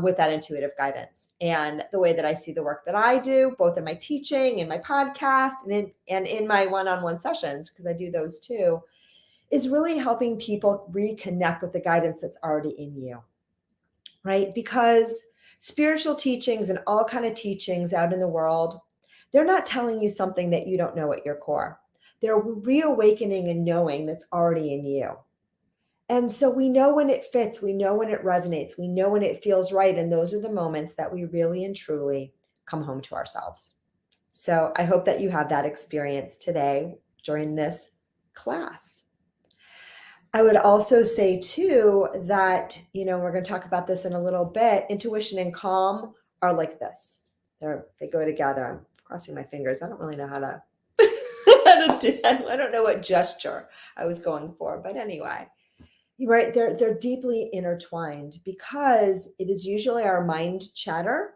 S9: with that intuitive guidance. And the way that I see the work that I do, both in my teaching, in my podcast, and in my one-on-one sessions, because I do those too, is really helping people reconnect with the guidance that's already in you, right? Because spiritual teachings and all kind of teachings out in the world, they're not telling you something that you don't know at your core. They're reawakening and knowing that's already in you. And so we know when it fits, we know when it resonates, we know when it feels right. And those are the moments that we really and truly come home to ourselves. So I hope that you have that experience today during this class. I would also say too that, we're going to talk about this in a little bit. Intuition and calm are like this. They go together. I'm crossing my fingers. I don't really know how to, I don't know what gesture I was going for, but anyway. Right, they're deeply intertwined, because it is usually our mind chatter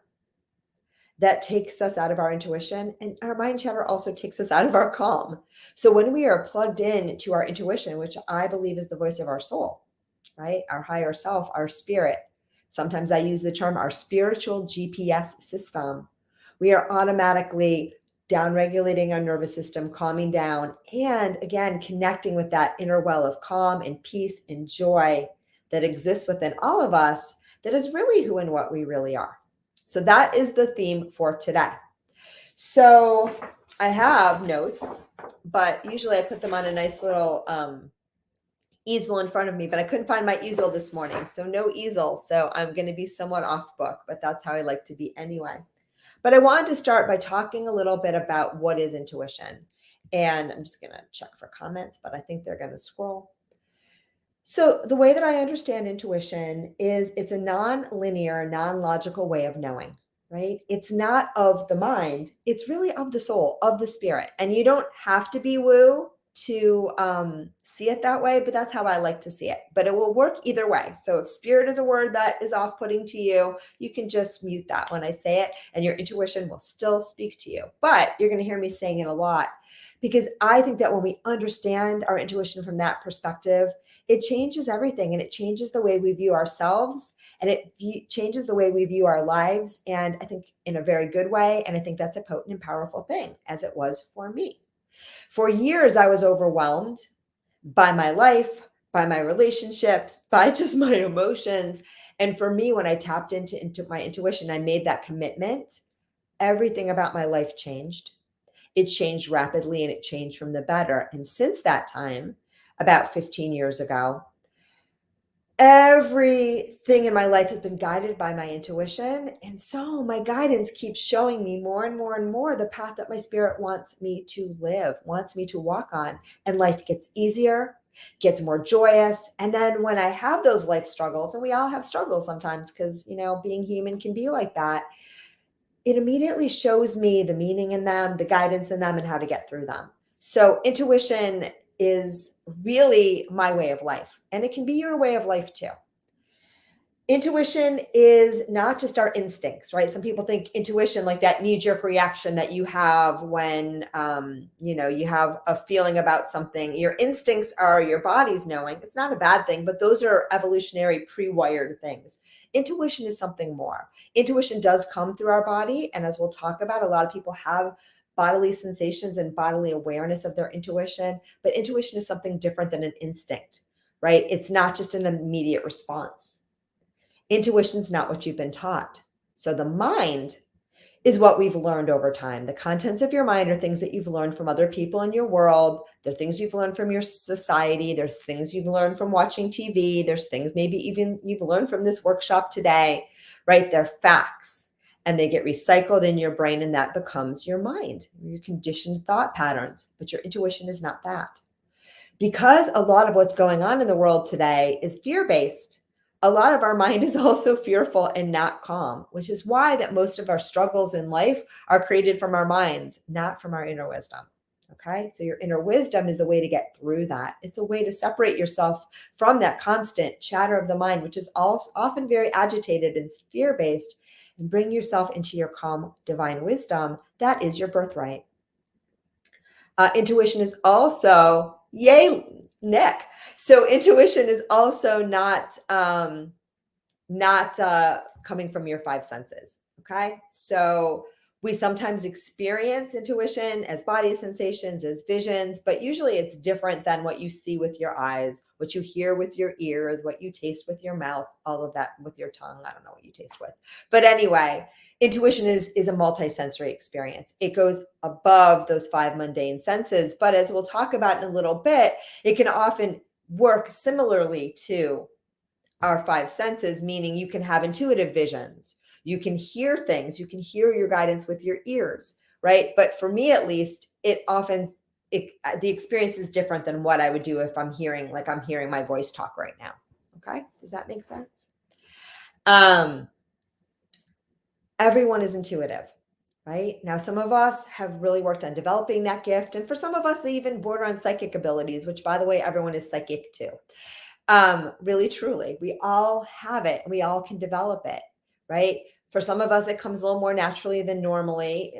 S9: that takes us out of our intuition, and our mind chatter also takes us out of our calm. So when we are plugged in to our intuition, which I believe is the voice of our soul, right, our higher self, our spirit, sometimes I use the term our spiritual GPS system, we are automatically down-regulating our nervous system, calming down, and again, connecting with that inner well of calm and peace and joy that exists within all of us, that is really who and what we really are. So that is the theme for today. So I have notes, but usually I put them on a nice little easel in front of me, but I couldn't find my easel this morning. So no easel. So I'm going to be somewhat off book, but that's how I like to be anyway. But I wanted to start by talking a little bit about what is intuition. And I'm just going to check for comments, but I think they're going to scroll. So the way that I understand intuition is it's a non-linear, non-logical way of knowing, right? It's not of the mind. It's really of the soul, of the spirit. And you don't have to be woo to see it that way, but that's how I like to see it. But it will work either way. So if spirit is a word that is off-putting to you, you can just mute that when I say it, and your intuition will still speak to you. But you're going to hear me saying it a lot, because I think that when we understand our intuition from that perspective, it changes everything, and it changes the way we view ourselves, and it changes the way we view our lives. And I think in a very good way. And I think that's a potent and powerful thing, as it was for me. For years, I was overwhelmed by my life, by my relationships, by just my emotions. And for me, when I tapped into my intuition, I made that commitment, everything about my life changed. It changed rapidly, and it changed from the better. And since that time, about 15 years ago, everything in my life has been guided by my intuition. And so my guidance keeps showing me more and more and more the path that my spirit wants me to live, wants me to walk on. And life gets easier, gets more joyous. And then when I have those life struggles, and we all have struggles sometimes, because, being human can be like that, it immediately shows me the meaning in them, the guidance in them, and how to get through them. So intuition is really my way of life, and it can be your way of life too. Intuition is not just our instincts, right? Some people think intuition like that knee-jerk reaction that you have when you have a feeling about something. Your instincts are your body's knowing. It's not a bad thing, but those are evolutionary pre-wired things. Intuition is something more. Intuition does come through our body, and as we'll talk about, a lot of people have bodily sensations and bodily awareness of their intuition, but intuition is something different than an instinct, right? It's not just an immediate response. Intuition's not what you've been taught. So the mind is what we've learned over time. The contents of your mind are things that you've learned from other people in your world. They're things you've learned from your society. There's things you've learned from watching TV. There's things maybe even you've learned from this workshop today, right? They're facts and they get recycled in your brain, and that becomes your mind, your conditioned thought patterns. But your intuition is not that. Because a lot of what's going on in the world today is fear-based, a lot of our mind is also fearful and not calm, which is why that most of our struggles in life are created from our minds, not from our inner wisdom. Okay, so your inner wisdom is a way to get through that. It's a way to separate yourself from that constant chatter of the mind, which is often very agitated and fear-based, and bring yourself into your calm divine wisdom. That is your birthright. Intuition is also, yay, Nick. So intuition is also not coming from your five senses. Okay. So we sometimes experience intuition as body sensations, as visions, but usually it's different than what you see with your eyes, what you hear with your ears, what you taste with your mouth, all of that with your tongue. I don't know what you taste with. But anyway, intuition is a multisensory experience. It goes above those five mundane senses. But as we'll talk about in a little bit, it can often work similarly to our five senses, meaning you can have intuitive visions. You can hear things. You can hear your guidance with your ears, right? But for me, at least, the experience is different than what I would do if I'm hearing my voice talk right now. Okay. Does that make sense? Everyone is intuitive, right? Now, some of us have really worked on developing that gift. And for some of us, they even border on psychic abilities, which, by the way, everyone is psychic too. Really, truly, we all have it and we all can develop it, right? For some of us, it comes a little more naturally and normally.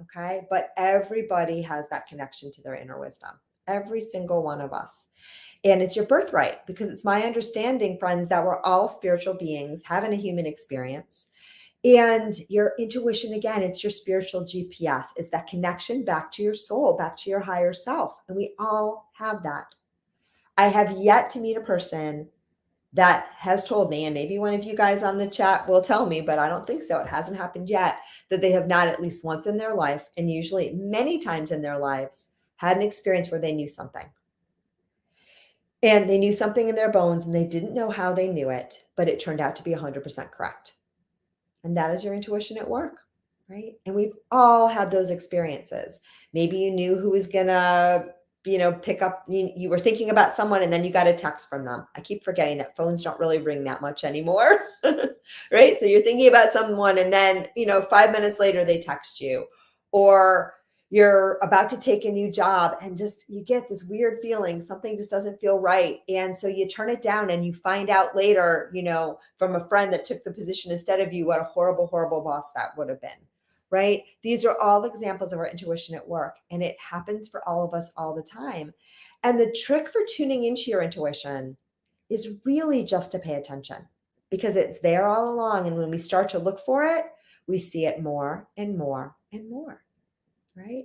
S9: Okay. But everybody has that connection to their inner wisdom, every single one of us. And it's your birthright, because it's my understanding, friends, that we're all spiritual beings having a human experience. And your intuition, again, it's your spiritual GPS. It's that connection back to your soul, back to your higher self. And we all have that. I have yet to meet a person that has told me, and maybe one of you guys on the chat will tell me, but I don't think so. It hasn't happened yet, that they have not at least once in their life, and usually many times in their lives, had an experience where they knew something. And they knew something in their bones and they didn't know how they knew it, but it turned out to be 100% correct. And that is your intuition at work, right? And we've all had those experiences. Maybe you knew who was going to pick up, you were thinking about someone and then you got a text from them. I keep forgetting that phones don't really ring that much anymore, right? So you're thinking about someone and then, 5 minutes later they text you, or you're about to take a new job and just, you get this weird feeling, something just doesn't feel right. And so you turn it down and you find out later, from a friend that took the position instead of you, what a horrible, horrible boss that would have been. Right? These are all examples of our intuition at work, and it happens for all of us all the time. And the trick for tuning into your intuition is really just to pay attention, because it's there all along. And when we start to look for it, we see it more and more and more. Right?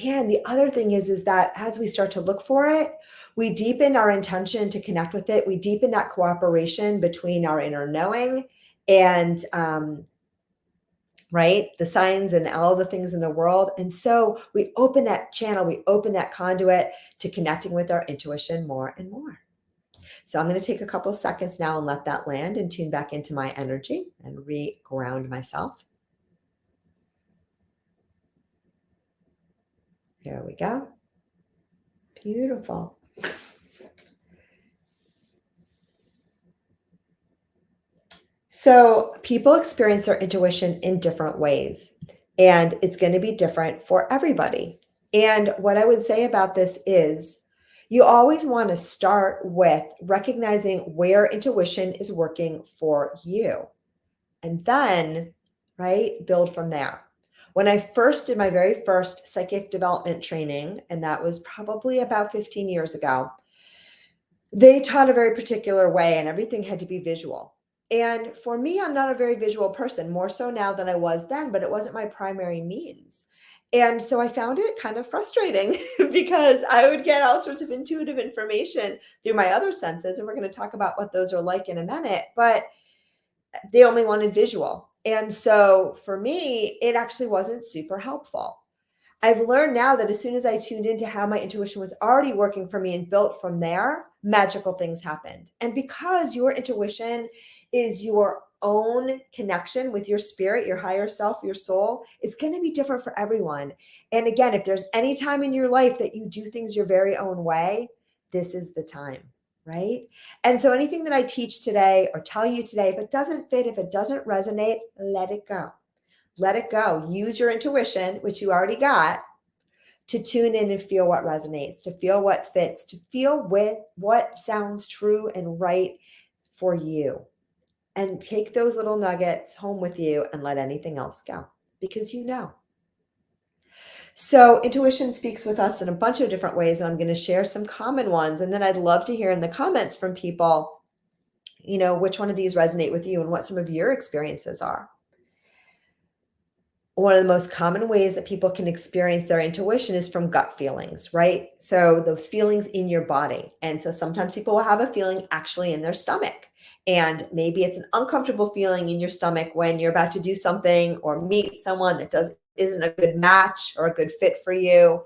S9: And the other thing is that as we start to look for it, we deepen our intention to connect with it. We deepen that cooperation between our inner knowing and, right? The signs and all the things in the world. And so we open that channel, we open that conduit to connecting with our intuition more and more. So I'm going to take a couple of seconds now and let that land and tune back into my energy and re-ground myself. There we go. Beautiful. So people experience their intuition in different ways, and it's going to be different for everybody. And what I would say about this is You always want to start with recognizing where intuition is working for you. And then, right, build from there. When I first did my very first psychic development training, and that was probably about 15 years ago, they taught a very particular way and everything had to be visual. And for me, I'm not a very visual person, more so now than I was then, but it wasn't my primary means. And so I found it kind of frustrating because I would get all sorts of intuitive information through my other senses. And we're going to talk about what those are like in a minute, but they only wanted visual. And so for me, it actually wasn't super helpful. I've learned now that as soon as I tuned into how my intuition was already working for me and built from there, magical things happened. And because your intuition is your own connection with your spirit, your higher self, your soul, it's going to be different for everyone. And again, if there's any time in your life that you do things your very own way, this is the time, right? And so anything that I teach today or tell you today, if it doesn't fit, if it doesn't resonate, let it go. Let it go. Use your intuition, which you already got, to tune in and feel what resonates, to feel what fits, to feel with what sounds true and right for you. And take those little nuggets home with you and let anything else go because you know. So intuition speaks with us in a bunch of different ways, and I'm going to share some common ones. And then I'd love to hear in the comments from people, which one of these resonate with you and what some of your experiences are. One of the most common ways that people can experience their intuition is from gut feelings, right? So those feelings in your body. And so sometimes people will have a feeling actually in their stomach. And maybe it's an uncomfortable feeling in your stomach when you're about to do something or meet someone that isn't a good match or a good fit for you.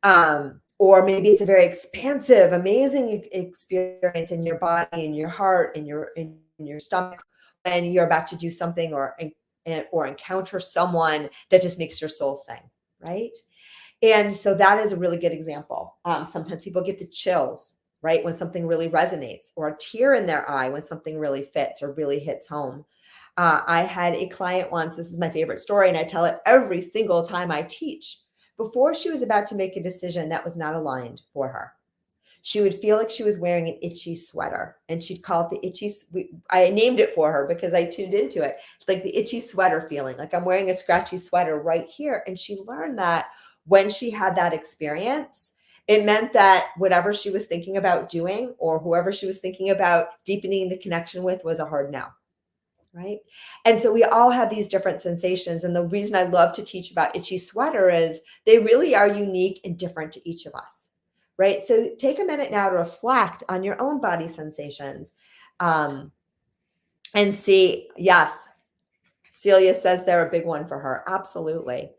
S9: Or maybe it's a very expansive, amazing experience in your body, in your heart, in your stomach when you're about to do something or encounter someone that just makes your soul sing, right? And so that is a really good example. Sometimes people get the chills, right? When something really resonates, or a tear in their eye when something really fits or really hits home. I had a client once, this is my favorite story, and I tell it every single time I teach. Before she was about to make a decision that was not aligned for her, she would feel like she was wearing an itchy sweater, and she'd call it the itchy. I named it for her because I tuned into it, like the itchy sweater feeling, like I'm wearing a scratchy sweater right here. And she learned that when she had that experience, it meant that whatever she was thinking about doing or whoever she was thinking about deepening the connection with was a hard no. Right. And so we all have these different sensations. And the reason I love to teach about itchy sweater is they really are unique and different to each of us. Right. So take a minute now to reflect on your own body sensations and see. Yes. Celia says they're a big one for her. Absolutely.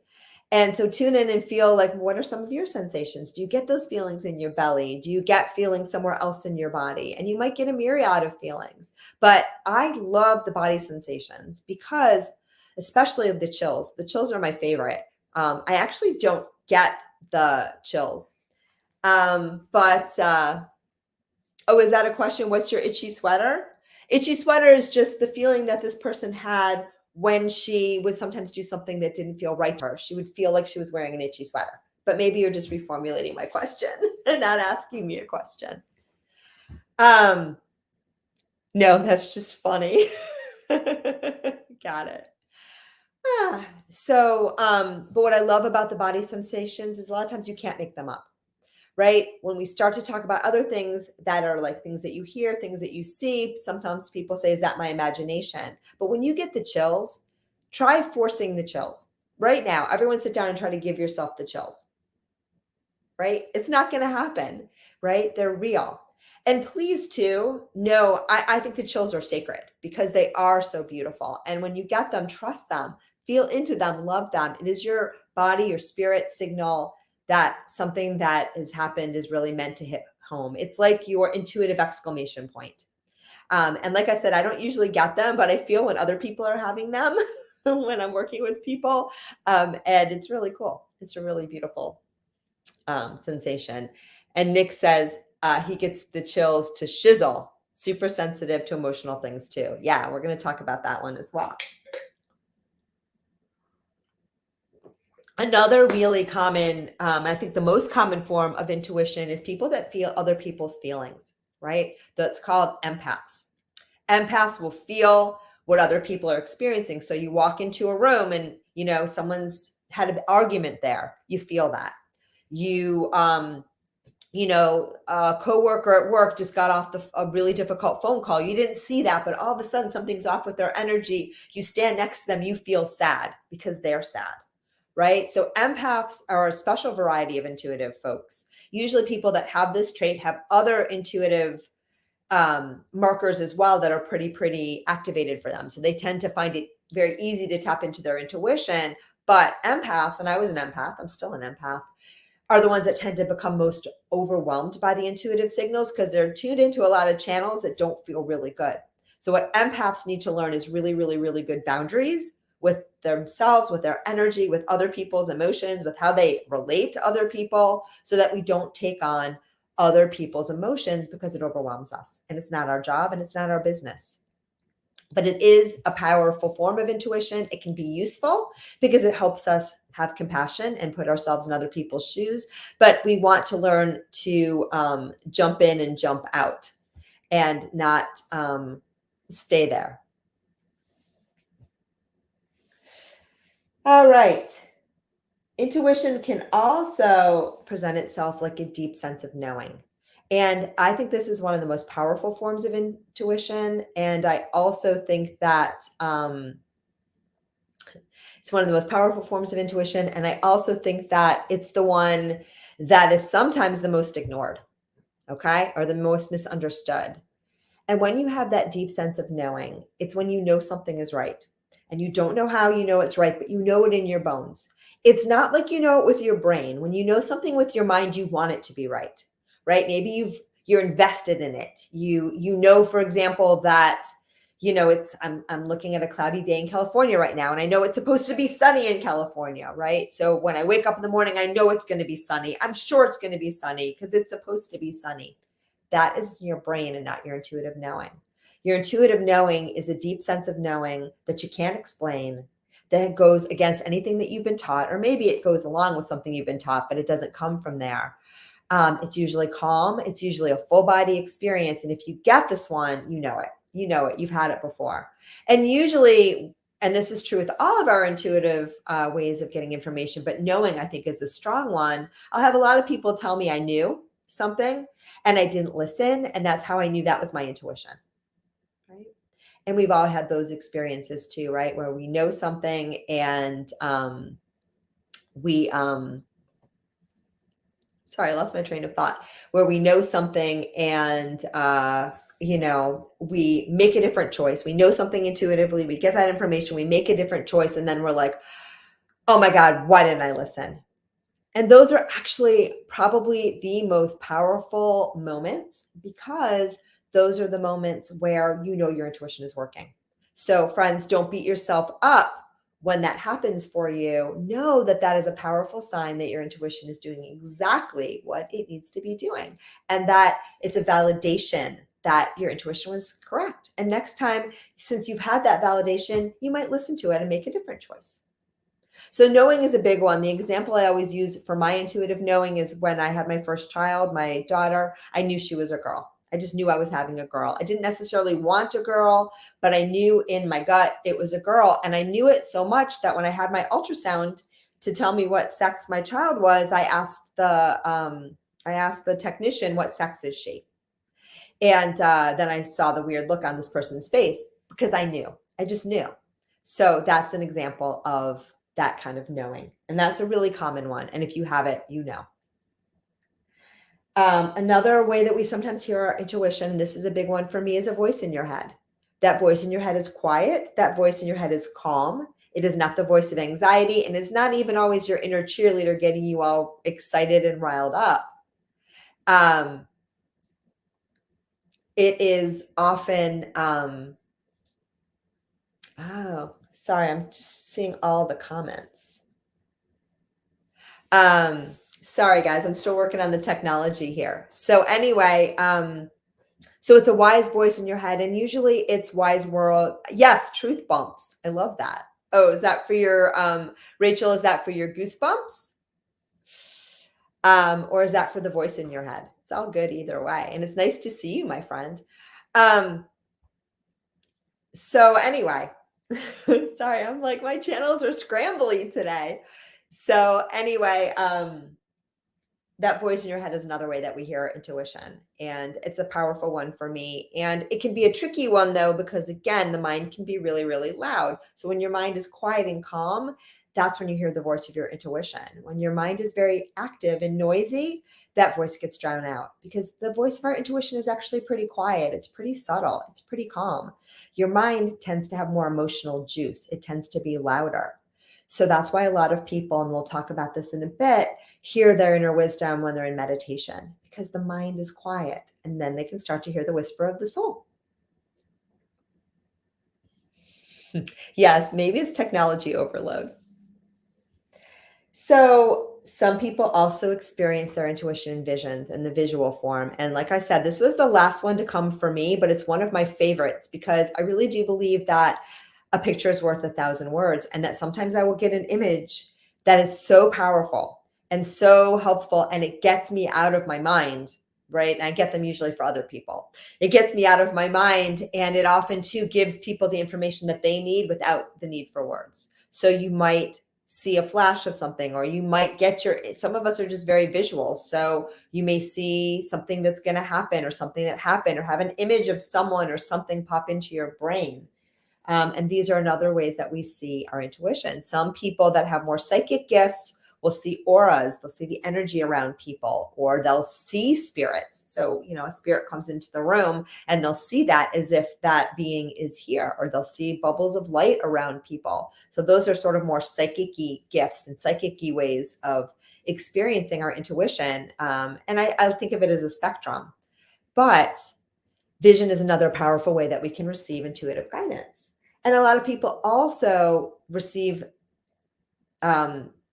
S9: And so tune in and feel like, what are some of your sensations? Do you get those feelings in your belly? Do you get feelings somewhere else in your body? And you might get a myriad of feelings. But I love the body sensations because, especially the chills are my favorite. I actually don't get the chills. Oh, is that a question? What's your itchy sweater? Itchy sweater is just the feeling that this person had when she would sometimes do something that didn't feel right to her. She would feel like she was wearing an itchy sweater. But maybe you're just reformulating my question and not asking me a question. No, that's just funny. Got it. But what I love about the body sensations is a lot of times you can't make them up. Right? When we start to talk about other things that are like things that you hear, things that you see, sometimes people say, is that my imagination? But when you get the chills, try forcing the chills. Right now, everyone sit down and try to give yourself the chills. Right? It's not going to happen. Right? They're real. And please too, know, I think the chills are sacred because they are so beautiful. And when you get them, trust them, feel into them, love them. It is your body, your spirit signal that something that has happened is really meant to hit home. It's like your intuitive exclamation point. And like I said, I don't usually get them, but I feel when other people are having them when I'm working with people. And it's really cool. It's a really beautiful sensation. And Nick says he gets the chills to shizzle, super sensitive to emotional things too. Yeah, we're going to talk about that one as well. Another really common, I think the most common form of intuition is people that feel other people's feelings, right? That's called empaths. Empaths will feel what other people are experiencing. So you walk into a room and, you know, someone's had an argument there. You feel that. You, you know, a coworker at work just got off a really difficult phone call. You didn't see that, but all of a sudden something's off with their energy. You stand next to them, you feel sad because they're sad, right? So empaths are a special variety of intuitive folks. Usually people that have this trait have other intuitive markers as well that are pretty activated for them. So they tend to find it very easy to tap into their intuition. But empath, and I was an empath, I'm still an empath, are the ones that tend to become most overwhelmed by the intuitive signals because they're tuned into a lot of channels that don't feel really good. So what empaths need to learn is really good boundaries with themselves, with their energy, with other people's emotions, with how they relate to other people, so that we don't take on other people's emotions because it overwhelms us. And it's not our job and it's not our business. But it is a powerful form of intuition. It can be useful because it helps us have compassion and put ourselves in other people's shoes. But we want to learn to jump in and jump out and not stay there. All right. Intuition can also present itself like a deep sense of knowing. And I think this is one of the most powerful forms of intuition. And I also think that it's one of the most powerful forms of intuition. And I also think that it's the one that is sometimes the most ignored, okay, or the most misunderstood. And when you have that deep sense of knowing, it's when you know something is right. And you don't know how you know it's right, but you know it in your bones. It's not like you know it with your brain. When you know something with your mind, you want it to be right, right? Maybe you're invested in it. You know, for example, that, you know, I'm looking at a cloudy day in California right now, and I know it's supposed to be sunny in California, right? So when I wake up in the morning, I know it's going to be sunny. I'm sure it's going to be sunny because it's supposed to be sunny. That is your brain and not your intuitive knowing. Your intuitive knowing is a deep sense of knowing that you can't explain, that goes against anything that you've been taught, or maybe it goes along with something you've been taught, but it doesn't come from there. It's usually calm. It's usually a full body experience. And if you get this one, you know it. You know it. You've had it before. And usually, and this is true with all of our intuitive ways of getting information, but knowing, I think, is a strong one. I'll have a lot of people tell me I knew something and I didn't listen. And that's how I knew that was my intuition. Right. And we've all had those experiences too, right? Where we know something and sorry, I lost my train of thought, where we know something and, you know, we make a different choice. We know something intuitively, we get that information, we make a different choice. And then we're like, oh my God, why didn't I listen? And those are actually probably the most powerful moments, because those are the moments where you know your intuition is working. So friends, don't beat yourself up when that happens for you. Know that that is a powerful sign that your intuition is doing exactly what it needs to be doing, and that it's a validation that your intuition was correct. And next time, since you've had that validation, you might listen to it and make a different choice. So knowing is a big one. The example I always use for my intuitive knowing is when I had my first child, my daughter. I knew she was a girl. I just knew I was having a girl. I didn't necessarily want a girl, but I knew in my gut it was a girl. And I knew it so much that when I had my ultrasound to tell me what sex my child was, I asked the technician, what sex is she? And then I saw the weird look on this person's face because I knew. I just knew. So that's an example of that kind of knowing. And that's a really common one. And if you have it, you know. Another way that we sometimes hear our intuition, and this is a big one for me, is a voice in your head. That voice in your head is quiet. That voice in your head is calm. It is not the voice of anxiety. And it's not even always your inner cheerleader getting you all excited and riled up. It is often, oh, sorry, I'm just seeing all the comments. Sorry, guys, I'm still working on the technology here. So anyway, so it's a wise voice in your head, and usually it's wise world. Yes, truth bumps. I love that. Oh, is that for your, Rachel, is that for your goosebumps? Or is that for the voice in your head? It's all good either way. And it's nice to see you, my friend. So anyway, sorry, I'm like, my channels are scrambly today. So anyway, that voice in your head is another way that we hear intuition, and it's a powerful one for me. And it can be a tricky one though, because again, the mind can be really, really loud. So when your mind is quiet and calm, that's when you hear the voice of your intuition. When your mind is very active and noisy, that voice gets drowned out, because the voice of our intuition is actually pretty quiet. It's pretty subtle. It's pretty calm. Your mind tends to have more emotional juice. It tends to be louder. So that's why a lot of people, and we'll talk about this in a bit, hear their inner wisdom when they're in meditation, because the mind is quiet, and then they can start to hear the whisper of the soul. Yes, maybe it's technology overload. So some people also experience their intuition in visions in the visual form. And like I said, this was the last one to come for me, but it's one of my favorites, because I really do believe that a picture is worth 1,000 words, and that sometimes I will get an image that is so powerful and so helpful, and it gets me out of my mind, right? And I get them usually for other people. It gets me out of my mind, and it often too gives people the information that they need without the need for words. So you might see a flash of something, or you might get some of us are just very visual. So you may see something that's going to happen, or something that happened, or have an image of someone or something pop into your brain. And these are another ways that we see our intuition. Some people that have more psychic gifts will see auras, they'll see the energy around people, or they'll see spirits. So, a spirit comes into the room and they'll see that as if that being is here, or they'll see bubbles of light around people. So those are sort of more psychic-y gifts and psychic-y ways of experiencing our intuition. And I think of it as a spectrum. But vision is another powerful way that we can receive intuitive guidance. And a lot of people also receive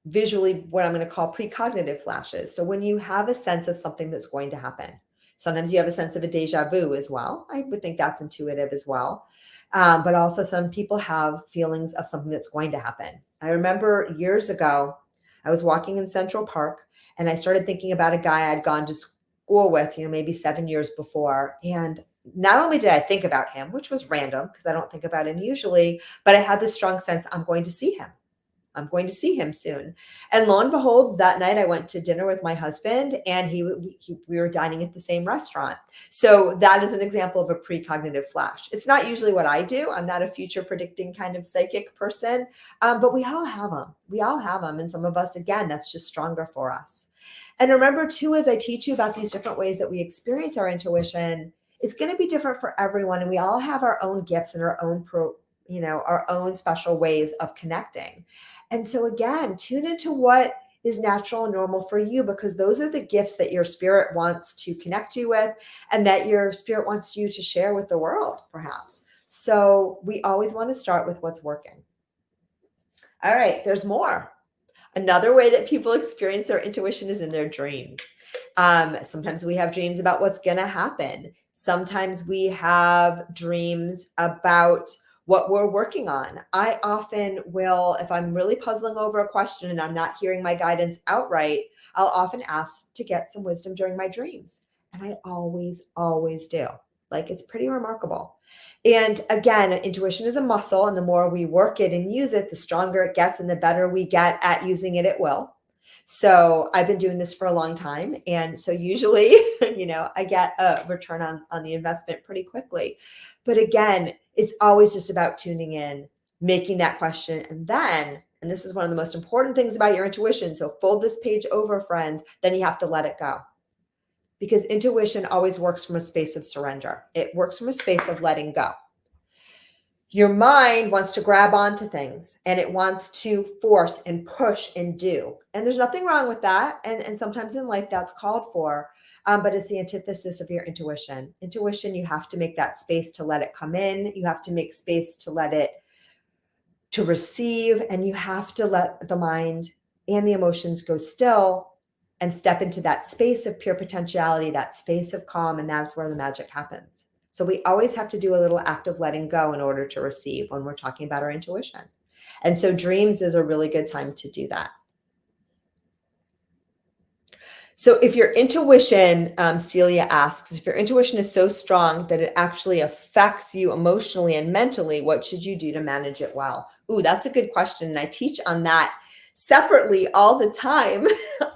S9: visually what I'm going to call precognitive flashes. So when you have a sense of something that's going to happen, sometimes you have a sense of a deja vu as well. I would think that's intuitive as well. But also some people have feelings of something that's going to happen. I remember years ago, I was walking in Central Park, and I started thinking about a guy I'd gone to school with, maybe 7 years before. And not only did I think about him, which was random because I don't think about him usually, but I had this strong sense I'm going to see him. I'm going to see him soon. And lo and behold, that night I went to dinner with my husband, and we were dining at the same restaurant. So that is an example of a precognitive flash. It's not usually what I do. I'm not a future predicting kind of psychic person, but we all have them. We all have them. And some of us, again, that's just stronger for us. And remember too, as I teach you about these different ways that we experience our intuition, it's going to be different for everyone. And we all have our own gifts and our own our own special ways of connecting. And so again, tune into what is natural and normal for you, because those are the gifts that your spirit wants to connect you with, and that your spirit wants you to share with the world, perhaps. So we always want to start with what's working. All right, there's more. Another way that people experience their intuition is in their dreams. Sometimes we have dreams about what's going to happen. Sometimes we have dreams about what we're working on. I often will, if I'm really puzzling over a question and I'm not hearing my guidance outright, I'll often ask to get some wisdom during my dreams. And I always, always do. Like, it's pretty remarkable. And again, intuition is a muscle, and the more we work it and use it, the stronger it gets and the better we get at using it at will. So I've been doing this for a long time. And so usually, I get a return on the investment pretty quickly. But again, it's always just about tuning in, making that question. And then, and this is one of the most important things about your intuition. So fold this page over, friends, then you have to let it go. Because intuition always works from a space of surrender. It works from a space of letting go. Your mind wants to grab onto things, and it wants to force and push and do. And there's nothing wrong with that. And sometimes in life that's called for, but it's the antithesis of your intuition. Intuition, you have to make that space to let it come in. You have to make space to let it, to receive, and you have to let the mind and the emotions go still and step into that space of pure potentiality, that space of calm, and that's where the magic happens. So we always have to do a little act of letting go in order to receive when we're talking about our intuition. And so dreams is a really good time to do that. So if your intuition, Celia asks, if your intuition is so strong that it actually affects you emotionally and mentally, what should you do to manage it well? Ooh, that's a good question. And I teach on that separately all the time,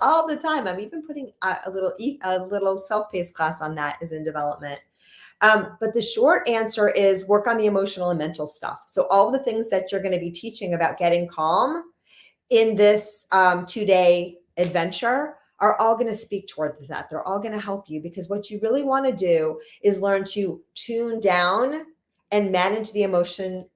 S9: all the time. I'm even putting a little self-paced class on that is in development. But the short answer is work on the emotional and mental stuff. So all the things that you're going to be teaching about getting calm in this 2-day adventure are all going to speak towards that. They're all going to help you, because what you really want to do is learn to tune down and manage the emotion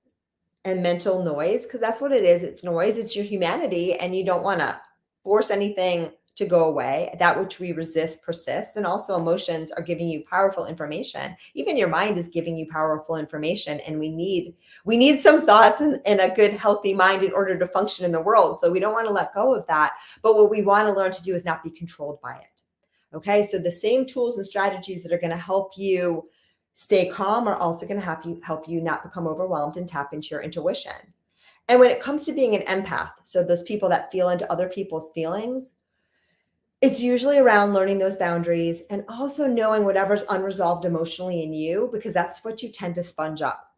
S9: and mental noise, because that's what it is. It's noise. It's your humanity, and you don't want to force anything to go away. That which we resist persists. And also emotions are giving you powerful information. Even your mind is giving you powerful information, and we need some thoughts and a good healthy mind in order to function in the world. So we don't want to let go of that. But what we want to learn to do is not be controlled by it. Okay, so the same tools and strategies that are going to help you stay calm are also going to help you not become overwhelmed and tap into your intuition. And when it comes to being an empath, so those people that feel into other people's feelings, it's usually around learning those boundaries and also knowing whatever's unresolved emotionally in you, because that's what you tend to sponge up.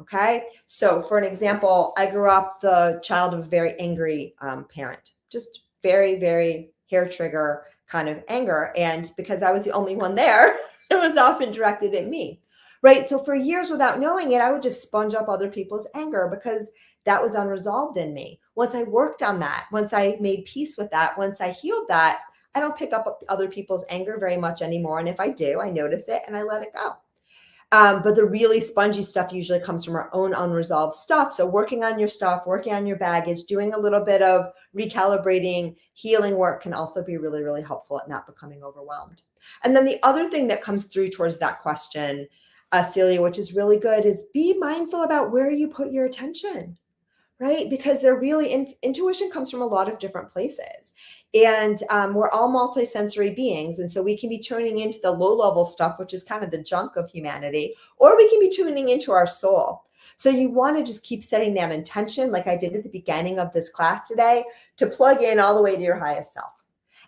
S9: Okay. So for an example, I grew up the child of a very angry parent, just very, very hair trigger kind of anger. And because I was the only one there, it was often directed at me. Right. So for years without knowing it, I would just sponge up other people's anger because that was unresolved in me. Once I worked on that, once I made peace with that, once I healed that, I don't pick up other people's anger very much anymore. And if I do, I notice it and I let it go. But the really spongy stuff usually comes from our own unresolved stuff. So working on your stuff, working on your baggage, doing a little bit of recalibrating, healing work can also be really, really helpful at not becoming overwhelmed. And then the other thing that comes through towards that question, Celia, which is really good, is be mindful about where you put your attention. Right? Because they're really, intuition comes from a lot of different places. And we're all multisensory beings. And so we can be tuning into the low level stuff, which is kind of the junk of humanity, or we can be tuning into our soul. So you want to just keep setting that intention, like I did at the beginning of this class today, to plug in all the way to your highest self.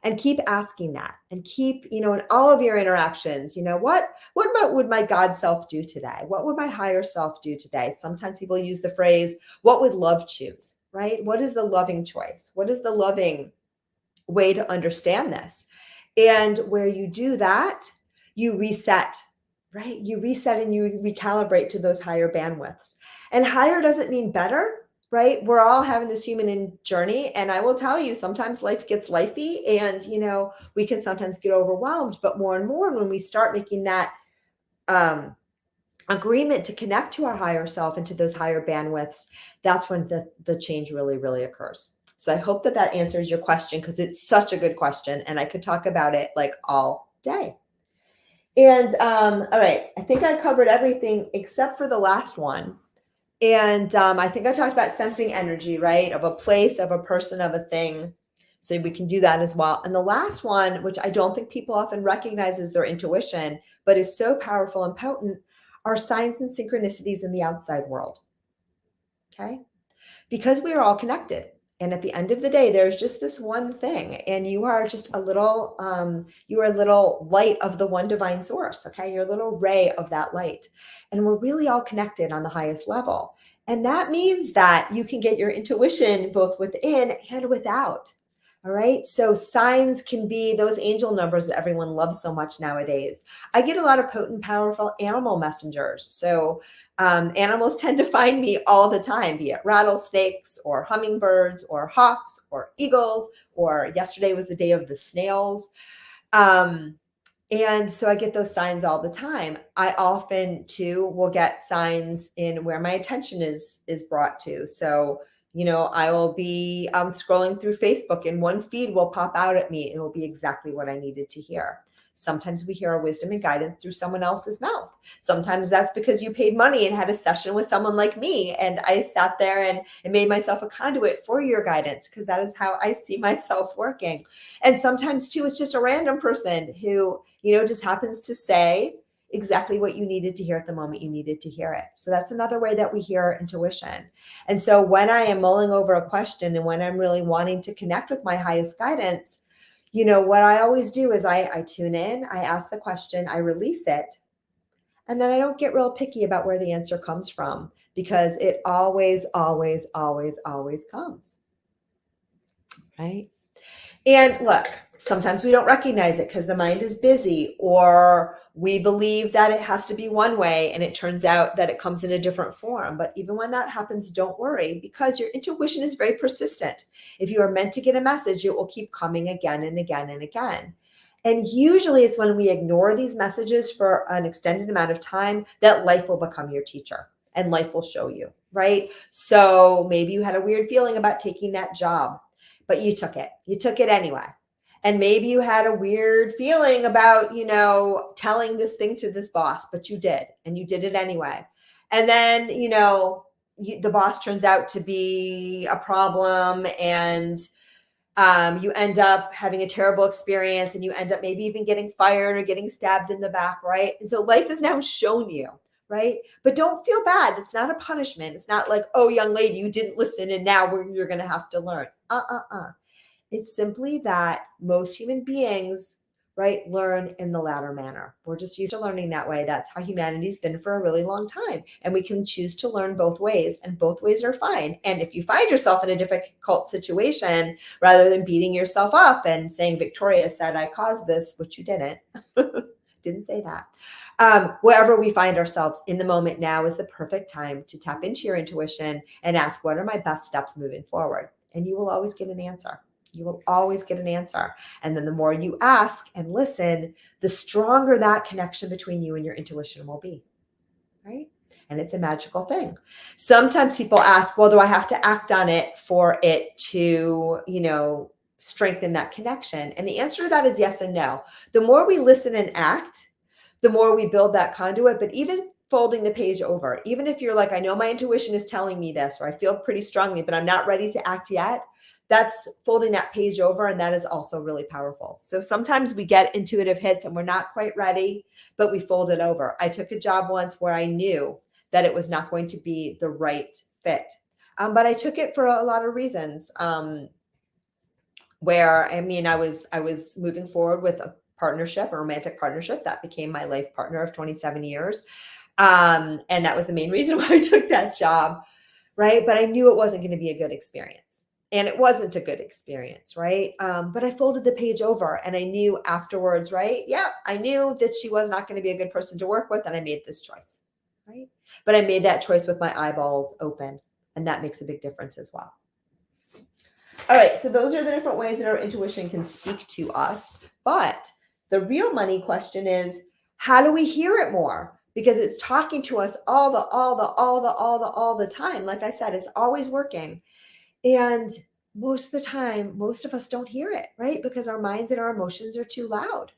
S9: And keep asking that, and keep, in all of your interactions, what would my God self do today? What would my higher self do today? Sometimes people use the phrase, what would love choose, right? What is the loving choice? What is the loving way to understand this? And where you do that, you reset, right? You reset and you recalibrate to those higher bandwidths. And higher doesn't mean better. Right? We're all having this human journey. And I will tell you, sometimes life gets lifey and, we can sometimes get overwhelmed, but more and more when we start making that agreement to connect to our higher self and to those higher bandwidths, that's when the change really, really occurs. So I hope that answers your question, because it's such a good question and I could talk about it like all day. And all right, I think I covered everything except for the last one. And I think I talked about sensing energy, right? Of a place, of a person, of a thing. So we can do that as well. And the last one, which I don't think people often recognize as their intuition, but is so powerful and potent, are signs and synchronicities in the outside world. Okay? Because we are all connected. And at the end of the day, there's just this one thing, and you are just a little light of the one divine source. Okay. You're a little ray of that light, and we're really all connected on the highest level. And that means that you can get your intuition both within and without. All right. So signs can be those angel numbers that everyone loves so much nowadays. I get a lot of potent, powerful animal messengers. So animals tend to find me all the time, be it rattlesnakes or hummingbirds or hawks or eagles, or yesterday was the day of the snails. And so I get those signs all the time. I often too will get signs in where my attention is brought to. So, I will be scrolling through Facebook and one feed will pop out at me and it will be exactly what I needed to hear. Sometimes we hear our wisdom and guidance through someone else's mouth. Sometimes that's because you paid money and had a session with someone like me, and I sat there and made myself a conduit for your guidance, because that is how I see myself working. And sometimes too, it's just a random person who, just happens to say exactly what you needed to hear at the moment you needed to hear it. So that's another way that we hear intuition. And so when I am mulling over a question and when I'm really wanting to connect with my highest guidance, what I always do is I tune in, I ask the question, I release it, and then I don't get real picky about where the answer comes from, because it always, always, always, always comes. Right? And look, sometimes we don't recognize it because the mind is busy, or we believe that it has to be one way and it turns out that it comes in a different form. But even when that happens, don't worry, because your intuition is very persistent. If you are meant to get a message, it will keep coming again and again and again. And usually it's when we ignore these messages for an extended amount of time that life will become your teacher and life will show you, right? So maybe you had a weird feeling about taking that job, but you took it. You took it anyway. And maybe you had a weird feeling about, telling this thing to this boss, but you did, and you did it anyway. And then, the boss turns out to be a problem, and you end up having a terrible experience, and you end up maybe even getting fired or getting stabbed in the back, right? And so life has now shown you, right? But don't feel bad. It's not a punishment. It's not like, oh, young lady, you didn't listen and now you're going to have to learn. It's simply that most human beings, right, learn in the latter manner. We're just used to learning that way. That's how humanity's been for a really long time. And we can choose to learn both ways, and both ways are fine. And if you find yourself in a difficult situation, rather than beating yourself up and saying, Victoria said I caused this, which you didn't, didn't say that. Wherever we find ourselves in the moment, now is the perfect time to tap into your intuition and ask, what are my best steps moving forward? And you will always get an answer. You will always get an answer. And then the more you ask and listen, the stronger that connection between you and your intuition will be, right? And it's a magical thing. Sometimes people ask, well, do I have to act on it for it to, strengthen that connection? And the answer to that is yes and no. The more we listen and act, the more we build that conduit. But even folding the page over, even if you're like, I know my intuition is telling me this, or I feel pretty strongly, but I'm not ready to act yet, that's folding that page over. And that is also really powerful. So sometimes we get intuitive hits and we're not quite ready, but we fold it over. I took a job once where I knew that it was not going to be the right fit. But I took it for a lot of reasons. Where, I was moving forward with a partnership, a romantic partnership that became my life partner of 27 years. And that was the main reason why I took that job, right? But I knew it wasn't going to be a good experience. And it wasn't a good experience, right? But I folded the page over and I knew afterwards, right? Yeah, I knew that she was not going to be a good person to work with, and I made this choice, right? But I made that choice with my eyeballs open, and that makes a big difference as well. All right, so those are the different ways that our intuition can speak to us. But the real money question is, how do we hear it more? Because it's talking to us all the time. Like I said, it's always working. And most of the time, most of us don't hear it, right? Because our minds and our emotions are too loud.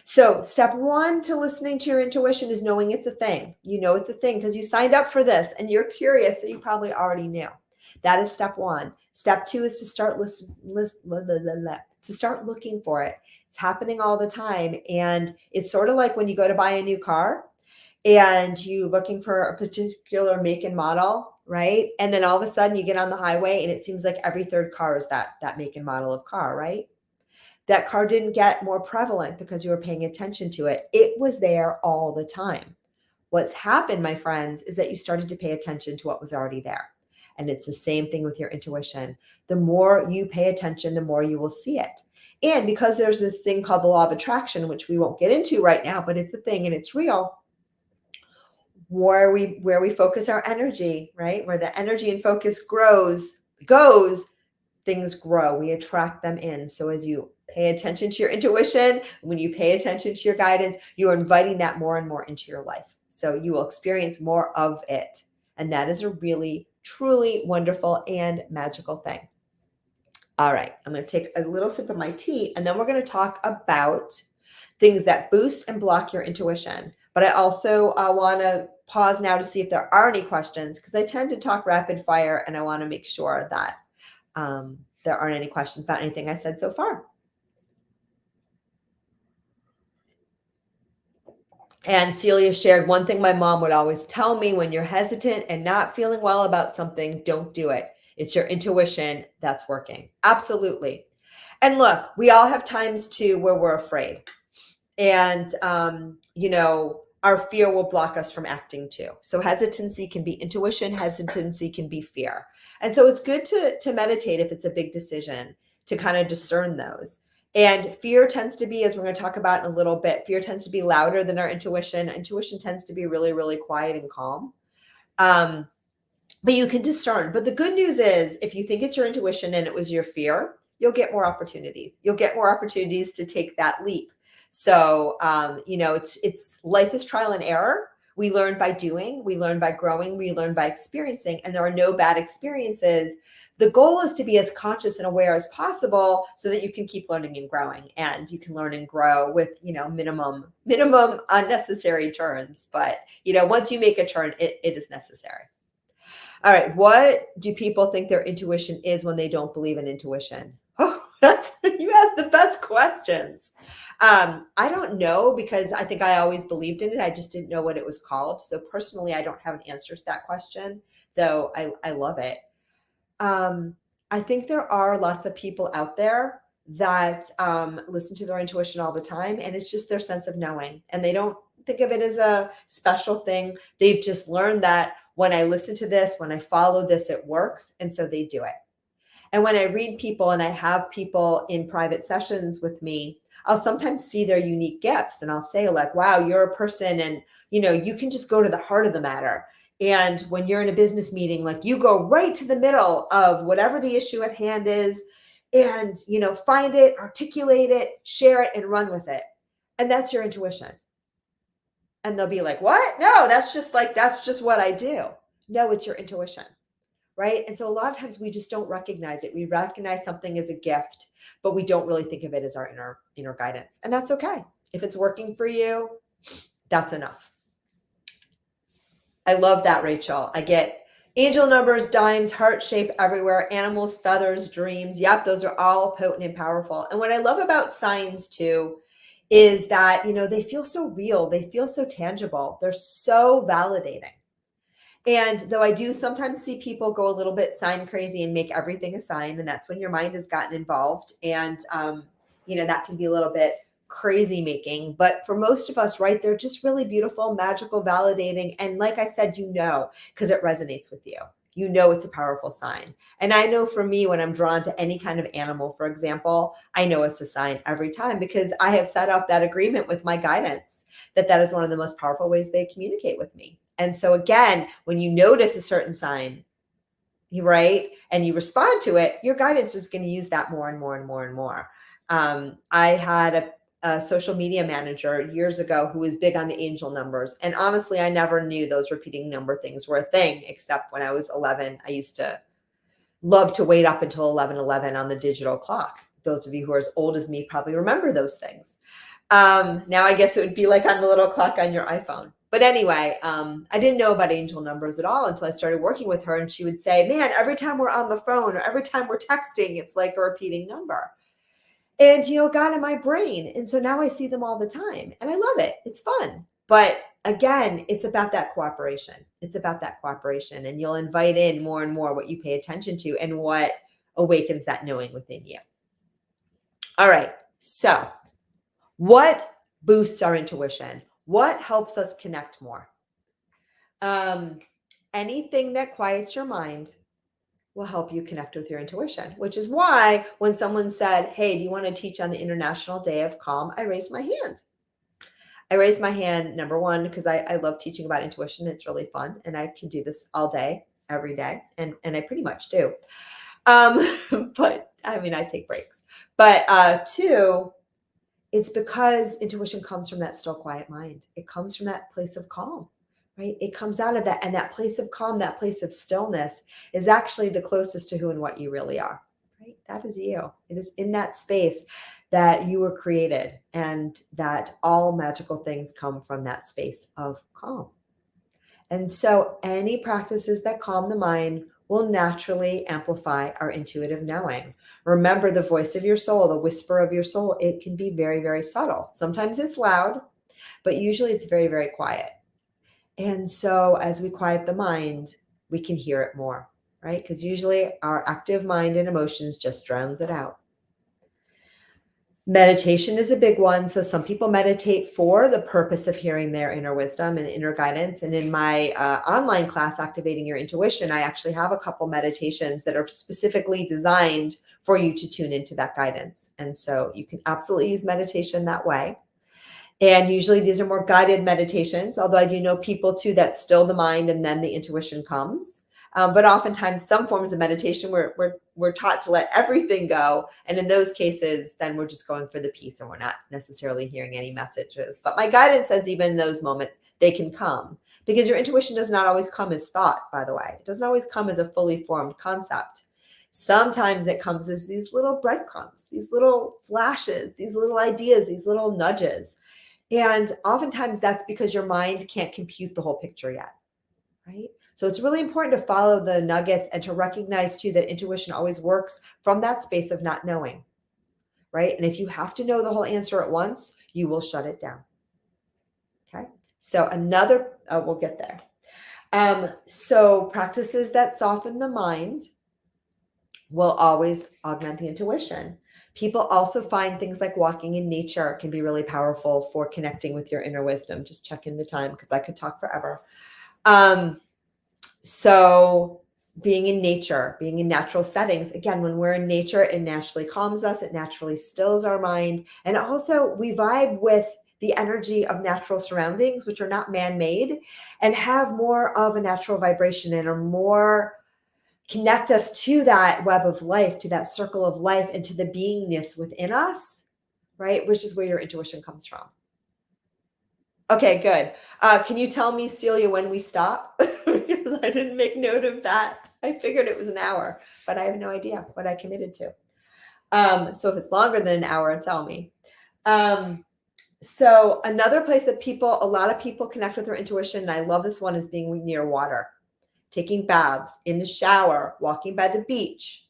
S9: So step one to listening to your intuition is knowing it's a thing. You know it's a thing because you signed up for this and you're curious, so you probably already knew. That is step one. Step two is to start start looking for it. It's happening all the time. And it's sort of like when you go to buy a new car and you're looking for a particular make and model, right? And then all of a sudden you get on the highway and it seems like every third car is that make and model of car, right? That car didn't get more prevalent because you were paying attention to it. It was there all the time. What's happened, my friends, is that you started to pay attention to what was already there. And it's the same thing with your intuition. The more you pay attention, the more you will see it. And because there's this thing called the law of attraction, which we won't get into right now, but it's a thing and it's real. Where we focus our energy, right? Where the energy and focus goes, things grow. We attract them in. So as you pay attention to your intuition, when you pay attention to your guidance, you're inviting that more and more into your life. So you will experience more of it. And that is a really, truly wonderful and magical thing. All right, I'm going to take a little sip of my tea, and then we're going to talk about things that boost and block your intuition. But I also want to pause now to see if there are any questions, because I tend to talk rapid fire, and I want to make sure that there aren't any questions about anything I said so far. And Celia shared, one thing my mom would always tell me: when you're hesitant and not feeling well about something, don't do it. It's your intuition that's working. Absolutely. And look, we all have times too where we're afraid. And, our fear will block us from acting too. So hesitancy can be intuition, hesitancy can be fear. And so it's good to meditate if it's a big decision, to kind of discern those. And fear tends to be, as we're going to talk about in a little bit, fear tends to be louder than our intuition. Intuition tends to be really, really quiet and calm. But you can discern. But the good news is, if you think it's your intuition and it was your fear, you'll get more opportunities. You'll get more opportunities to take that leap. So, it's life is trial and error. We learn by doing, we learn by growing, we learn by experiencing, and there are no bad experiences. The goal is to be as conscious and aware as possible so that you can keep learning and growing, and you can learn and grow with, minimum unnecessary turns. But, once you make a turn, it is necessary. All right. What do people think their intuition is when they don't believe in intuition? Oh, you asked the best questions. I don't know, because I think I always believed in it. I just didn't know what it was called. So personally, I don't have an answer to that question, though I love it. I think there are lots of people out there that listen to their intuition all the time, and it's just their sense of knowing, and they don't think of it as a special thing. They've just learned that when I listen to this, when I follow this, it works, and so they do it. And when I read people and I have people in private sessions with me, I'll sometimes see their unique gifts, and I'll say, like, wow, you're a person, and you can just go to the heart of the matter. And when you're in a business meeting, like, you go right to the middle of whatever the issue at hand is, and find it, articulate it, share it, and run with it. And that's your intuition. And they'll be like, what? No, that's just what I do. No, it's your intuition. Right? And so a lot of times we just don't recognize it. We recognize something as a gift, but we don't really think of it as our inner guidance. And that's okay. If it's working for you, that's enough. I love that, Rachel. I get angel numbers, dimes, heart shape everywhere, animals, feathers, dreams. Yep, those are all potent and powerful. And what I love about signs too is that, they feel so real. They feel so tangible. They're so validating. And though I do sometimes see people go a little bit sign crazy and make everything a sign, and that's when your mind has gotten involved, and that can be a little bit crazy making. But for most of us, right, they're just really beautiful, magical, validating, and like I said, because it resonates with you. It's a powerful sign. And I know for me, when I'm drawn to any kind of animal, for example, I know it's a sign every time, because I have set up that agreement with my guidance that is one of the most powerful ways they communicate with me. And so again, when you notice a certain sign, right, and you respond to it, your guidance is going to use that more and more and more and more. I had a social media manager years ago who was big on the angel numbers. And honestly, I never knew those repeating number things were a thing, except when I was 11. I used to love to wait up until 11:11 on the digital clock. Those of you who are as old as me probably remember those things. Now I guess it would be like on the little clock on your iPhone. But anyway, I didn't know about angel numbers at all until I started working with her. And she would say, man, every time we're on the phone or every time we're texting, it's like a repeating number. And, it got in my brain. And so now I see them all the time. And I love it. It's fun. But again, it's about that cooperation. It's about that cooperation. And you'll invite in more and more what you pay attention to and what awakens that knowing within you. All right. So what boosts our intuition? What helps us connect more? Anything that quiets your mind will help you connect with your intuition, which is why when someone said, hey, do you want to teach on the International Day of Calm? I raised my hand. I raised my hand, number one, because I love teaching about intuition. It's really fun. And I can do this all day, every day. And I pretty much do. But I take breaks. But two, it's because intuition comes from that still, quiet mind. It comes from that place of calm, right? It comes out of that. And that place of calm, that place of stillness is actually the closest to who and what you really are, right? That is you. It is in that space that you were created, and that all magical things come from that space of calm. And so any practices that calm the mind will naturally amplify our intuitive knowing. Remember, the voice of your soul, the whisper of your soul, it can be very, very subtle. Sometimes it's loud, but usually it's very, very quiet. And so as we quiet the mind, we can hear it more, right? Because usually our active mind and emotions just drowns it out. Meditation is a big one. So some people meditate for the purpose of hearing their inner wisdom and inner guidance. And in my online class, Activating Your Intuition, I actually have a couple meditations that are specifically designed for you to tune into that guidance. And so you can absolutely use meditation that way. And usually these are more guided meditations, although I do know people too that still the mind and then the intuition comes. But oftentimes some forms of meditation, we're taught to let everything go. And in those cases, then we're just going for the peace and we're not necessarily hearing any messages. But my guidance says even in those moments, they can come, because your intuition does not always come as thought, by the way. It doesn't always come as a fully formed concept. Sometimes it comes as these little breadcrumbs, these little flashes, these little ideas, these little nudges. And oftentimes that's because your mind can't compute the whole picture yet, right? So it's really important to follow the nuggets and to recognize too that intuition always works from that space of not knowing, right? And if you have to know the whole answer at once, you will shut it down. Okay. So we'll get there. So practices that soften the mind will always augment the intuition. People also find things like walking in nature can be really powerful for connecting with your inner wisdom. Just check in the time because I could talk forever. So being in nature, being in natural settings, again, when we're in nature, it naturally calms us. It naturally stills our mind. And also we vibe with the energy of natural surroundings, which are not man-made, and have more of a natural vibration and are more connect us to that web of life, to that circle of life, and to the beingness within us, right? Which is where your intuition comes from. Okay, good. Can you tell me, Celia, when we stop? Because I didn't make note of that. I figured it was an hour, but I have no idea what I committed to. So if it's longer than an hour, tell me. So another place that a lot of people connect with their intuition, and I love this one, is being near water. Taking baths, in the shower, walking by the beach,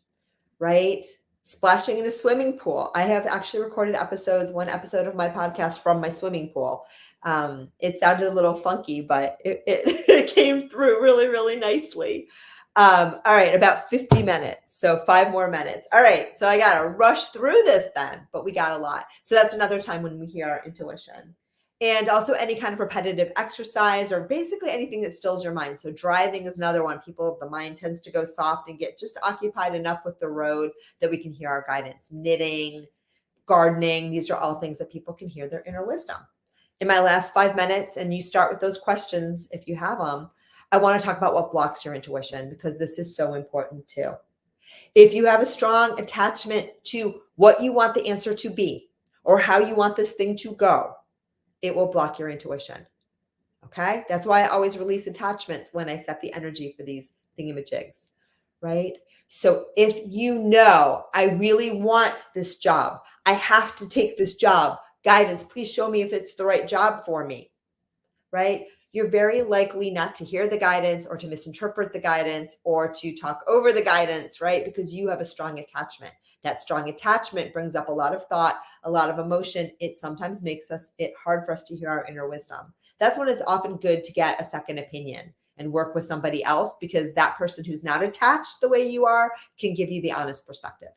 S9: right? Splashing in a swimming pool. I have actually recorded one episode of my podcast from my swimming pool. It sounded a little funky, but it came through really, really nicely. All right, about 50 minutes. So 5 more minutes. All right, so I got to rush through this then, but we got a lot. So that's another time when we hear our intuition. And also any kind of repetitive exercise or basically anything that stills your mind. So driving is another one. The mind tends to go soft and get just occupied enough with the road that we can hear our guidance. Knitting, gardening, these are all things that people can hear their inner wisdom. In my last 5 minutes, and you start with those questions if you have them, I want to talk about what blocks your intuition, because this is so important too. If you have a strong attachment to what you want the answer to be or how you want this thing to go, it will block your intuition. Okay. That's why I always release attachments when I set the energy for these thingamajigs, right? So if you know, I really want this job, I have to take this job, guidance, please show me if it's the right job for me, right? You're very likely not to hear the guidance or to misinterpret the guidance or to talk over the guidance, right? Because you have a strong attachment. That strong attachment brings up a lot of thought, a lot of emotion. It sometimes makes it hard for us to hear our inner wisdom. That's when it's often good to get a second opinion and work with somebody else, because that person who's not attached the way you are can give you the honest perspective.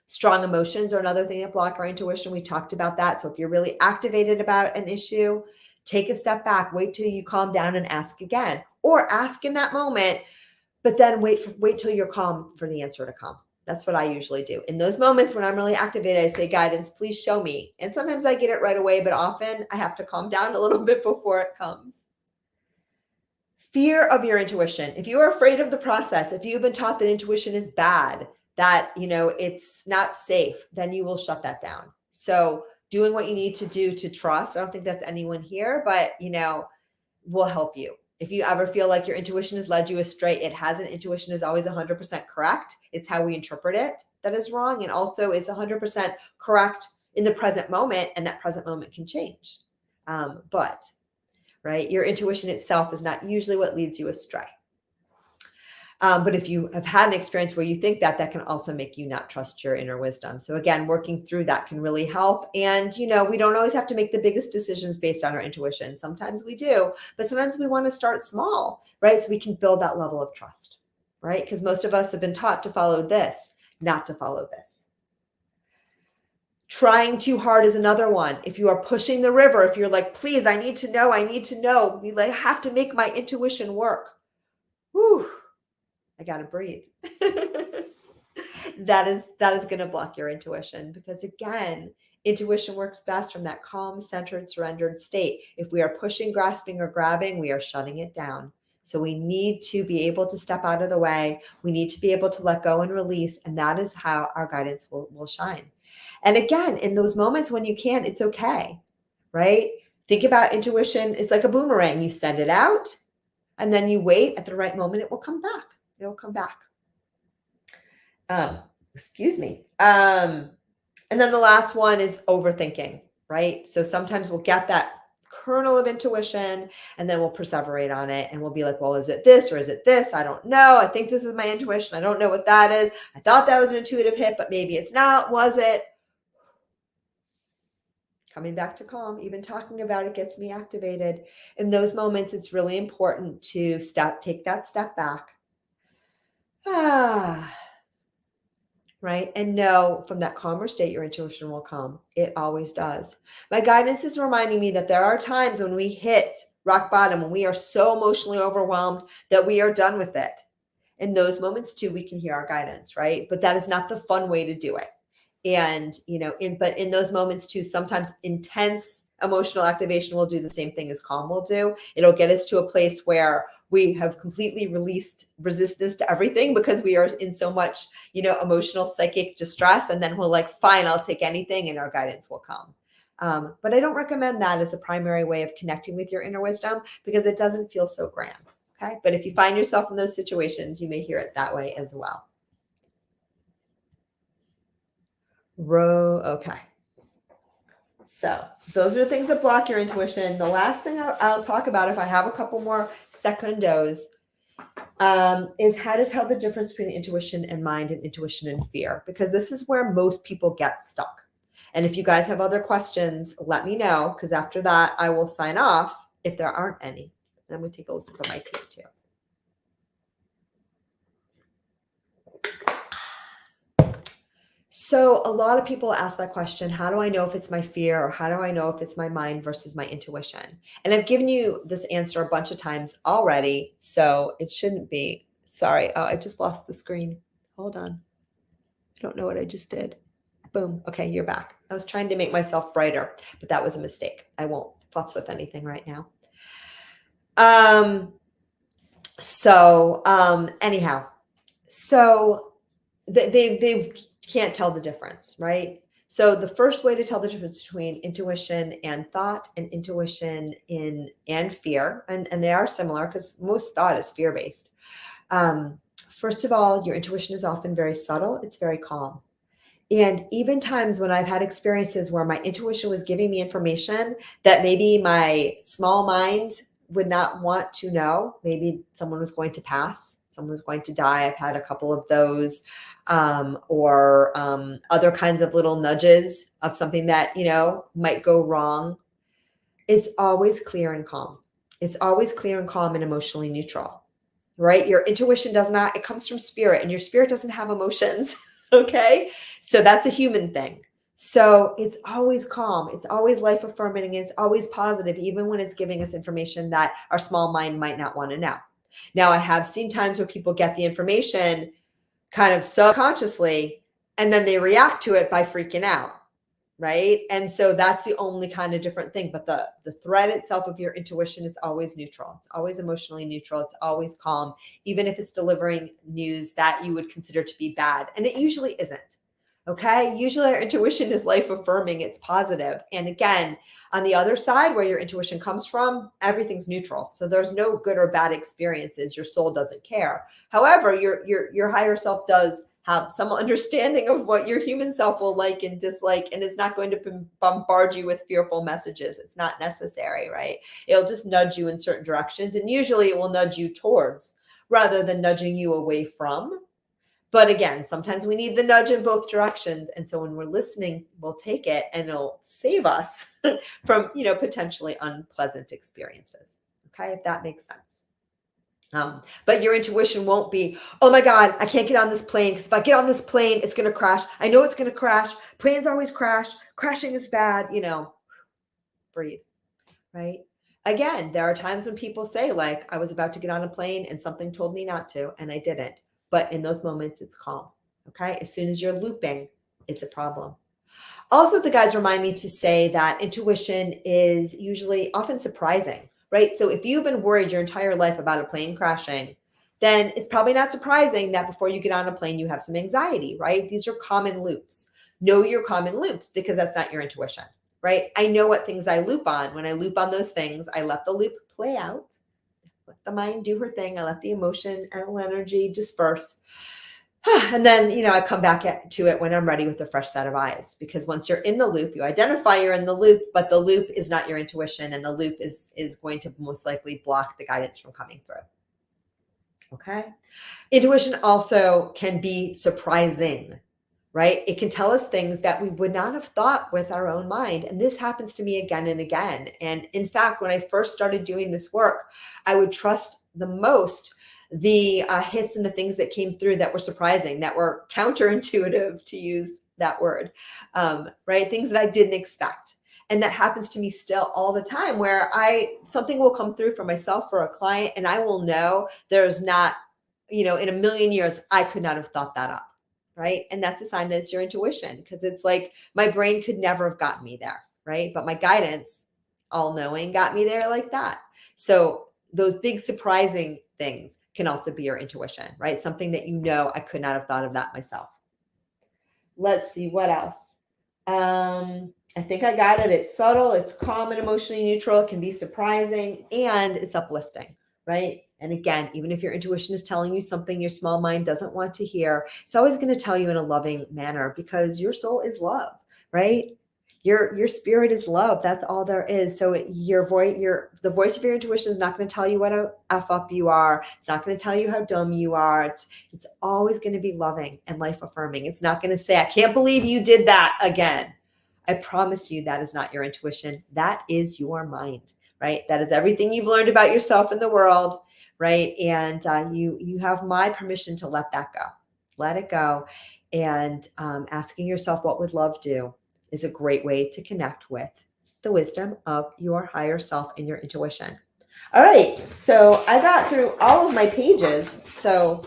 S9: Strong emotions are another thing that block our intuition. We talked about that. So if you're really activated about an issue, take a step back, wait till you calm down and ask again, or ask in that moment, but then wait till you're calm for the answer to come. That's what I usually do. In those moments when I'm really activated, I say, guidance, please show me. And sometimes I get it right away, but often I have to calm down a little bit before it comes. Fear of your intuition. If you are afraid of the process, if you've been taught that intuition is bad, that, it's not safe, then you will shut that down. So doing what you need to do to trust. I don't think that's anyone here, but, will help you. If you ever feel like your intuition has led you astray, it hasn't. Intuition is always 100% correct. It's how we interpret it that is wrong. And also it's 100% correct in the present moment, and that present moment can change. But right, your intuition itself is not usually what leads you astray. But if you have had an experience where you think that, that can also make you not trust your inner wisdom. So again, working through that can really help. And, you know, we don't always have to make the biggest decisions based on our intuition. Sometimes we do, but sometimes we want to start small, right? So we can build that level of trust, right? Because most of us have been taught to follow this, not to follow this. Trying too hard is another one. If you are pushing the river, if you're like, please, I need to know, we like have to make my intuition work. Whew. I got to breathe. that is going to block your intuition, because again, intuition works best from that calm, centered, surrendered state. If we are pushing, grasping, or grabbing, we are shutting it down. So we need to be able to step out of the way. We need to be able to let go and release. And that is how our guidance will shine. And again, in those moments when you can't, it's okay, right? Think about intuition. It's like a boomerang. You send it out and then you wait. At the right moment, it will come back. It will come back. Excuse me. And then the last one is overthinking, right? So sometimes we'll get that kernel of intuition and then we'll perseverate on it and we'll be like, well, is it this or is it this? I don't know. I think this is my intuition. I don't know what that is. I thought that was an intuitive hit, but maybe it's not. Was it? Coming back to calm, even talking about it gets me activated. In those moments, it's really important to take that step back. Right? And know from that calmer state, your intuition will come. It always does. My guidance is reminding me that there are times when we hit rock bottom, when we are so emotionally overwhelmed that we are done with it. In those moments too, we can hear our guidance, right? But that is not the fun way to do it. And, you know, but in those moments too, sometimes intense emotional activation will do the same thing as calm will do. It'll get us to a place where we have completely released resistance to everything because we are in so much, you know, emotional psychic distress. And then we're like, fine, I'll take anything, and our guidance will come. But I don't recommend that as a primary way of connecting with your inner wisdom, because it doesn't feel so grand. Okay. But if you find yourself in those situations, you may hear it that way as well. Okay. So those are the things that block your intuition. The last thing I'll talk about, if I have a couple more secundos, is how to tell the difference between intuition and mind, and intuition and fear, because this is where most people get stuck. And if you guys have other questions, let me know, because after that, I will sign off if there aren't any. And I'm going to take a listen from my team too. So a lot of people ask that question, how do I know if it's my fear, or how do I know if it's my mind versus my intuition? And I've given you this answer a bunch of times already, so it shouldn't be. Sorry. Oh, I just lost the screen. Hold on. I don't know what I just did. Boom. Okay, you're back. I was trying to make myself brighter, but that was a mistake. I won't futz with anything right now. Anyhow, so they can't tell the difference, right? So the first way to tell the difference between intuition and thought, and intuition and fear, and they are similar because most thought is fear-based. First of all, your intuition is often very subtle. It's very calm. And even times when I've had experiences where my intuition was giving me information that maybe my small mind would not want to know, maybe someone was going to pass, someone was going to die. I've had a couple of those, or other kinds of little nudges of something that, you know, might go wrong. It's always clear and calm. It's always clear and calm and emotionally neutral, right? Your intuition does not, it comes from spirit, and your spirit doesn't have emotions. Okay. So that's a human thing. So it's always calm. It's always life affirming. It's always positive, even when it's giving us information that our small mind might not want to know. Now, I have seen times where people get the information kind of subconsciously, and then they react to it by freaking out. Right. And so that's the only kind of different thing. But the thread itself of your intuition is always neutral. It's always emotionally neutral. It's always calm, even if it's delivering news that you would consider to be bad. And it usually isn't. Okay. Usually our intuition is life affirming. It's positive. And again, on the other side, where your intuition comes from, everything's neutral. So there's no good or bad experiences. Your soul doesn't care. However, your higher self does have some understanding of what your human self will like and dislike, and it's not going to bombard you with fearful messages. It's not necessary, right? It'll just nudge you in certain directions, and usually it will nudge you towards rather than nudging you away from. But again, sometimes we need the nudge in both directions. And so when we're listening, we'll take it and it'll save us from, potentially unpleasant experiences. Okay, if that makes sense. But your intuition won't be, oh my God, I can't get on this plane because if I get on this plane, it's going to crash. I know it's going to crash. Planes always crash. Crashing is bad. Breathe, right? Again, there are times when people say, like, I was about to get on a plane and something told me not to, and I didn't. But in those moments, it's calm. Okay. As soon as you're looping, it's a problem. Also, the guys remind me to say that intuition is usually often surprising, right? So if you've been worried your entire life about a plane crashing, then it's probably not surprising that before you get on a plane, you have some anxiety, right? These are common loops. Know your common loops because that's not your intuition, right? I know what things I loop on. When I loop on those things, I let the loop play out, let the mind do her thing. I let the emotion and energy disperse. And then, I come back to it when I'm ready with a fresh set of eyes, because once you're in the loop, you identify you're in the loop, but the loop is not your intuition. And the loop is going to most likely block the guidance from coming through. Okay. Intuition also can be surprising, right? It can tell us things that we would not have thought with our own mind. And this happens to me again and again. And in fact, when I first started doing this work, I would trust the most the hits and the things that came through that were surprising, that were counterintuitive, to use that word, right? Things that I didn't expect. And that happens to me still all the time, where something will come through for myself, for a client, and I will know there's not, in a million years, I could not have thought that up. Right. And that's a sign that it's your intuition, because it's like my brain could never have gotten me there. Right. But my guidance, all knowing, got me there like that. So those big surprising things can also be your intuition, right? Something that I could not have thought of that myself. Let's see what else. I think I got it. It's subtle, it's calm and emotionally neutral. It can be surprising, and it's uplifting, right? And again, even if your intuition is telling you something your small mind doesn't want to hear, it's always going to tell you in a loving manner, because your soul is love, right? Your spirit is love. That's all there is. So the voice of your intuition is not going to tell you what a F up you are. It's not going to tell you how dumb you are. It's always going to be loving and life affirming. It's not going to say, I can't believe you did that again. I promise you that is not your intuition. That is your mind, right? That is everything you've learned about yourself in the world, right? And you have my permission to let that go. Let it go. And asking yourself, what would love do, is a great way to connect with the wisdom of your higher self and your intuition. All right. So I got through all of my pages. So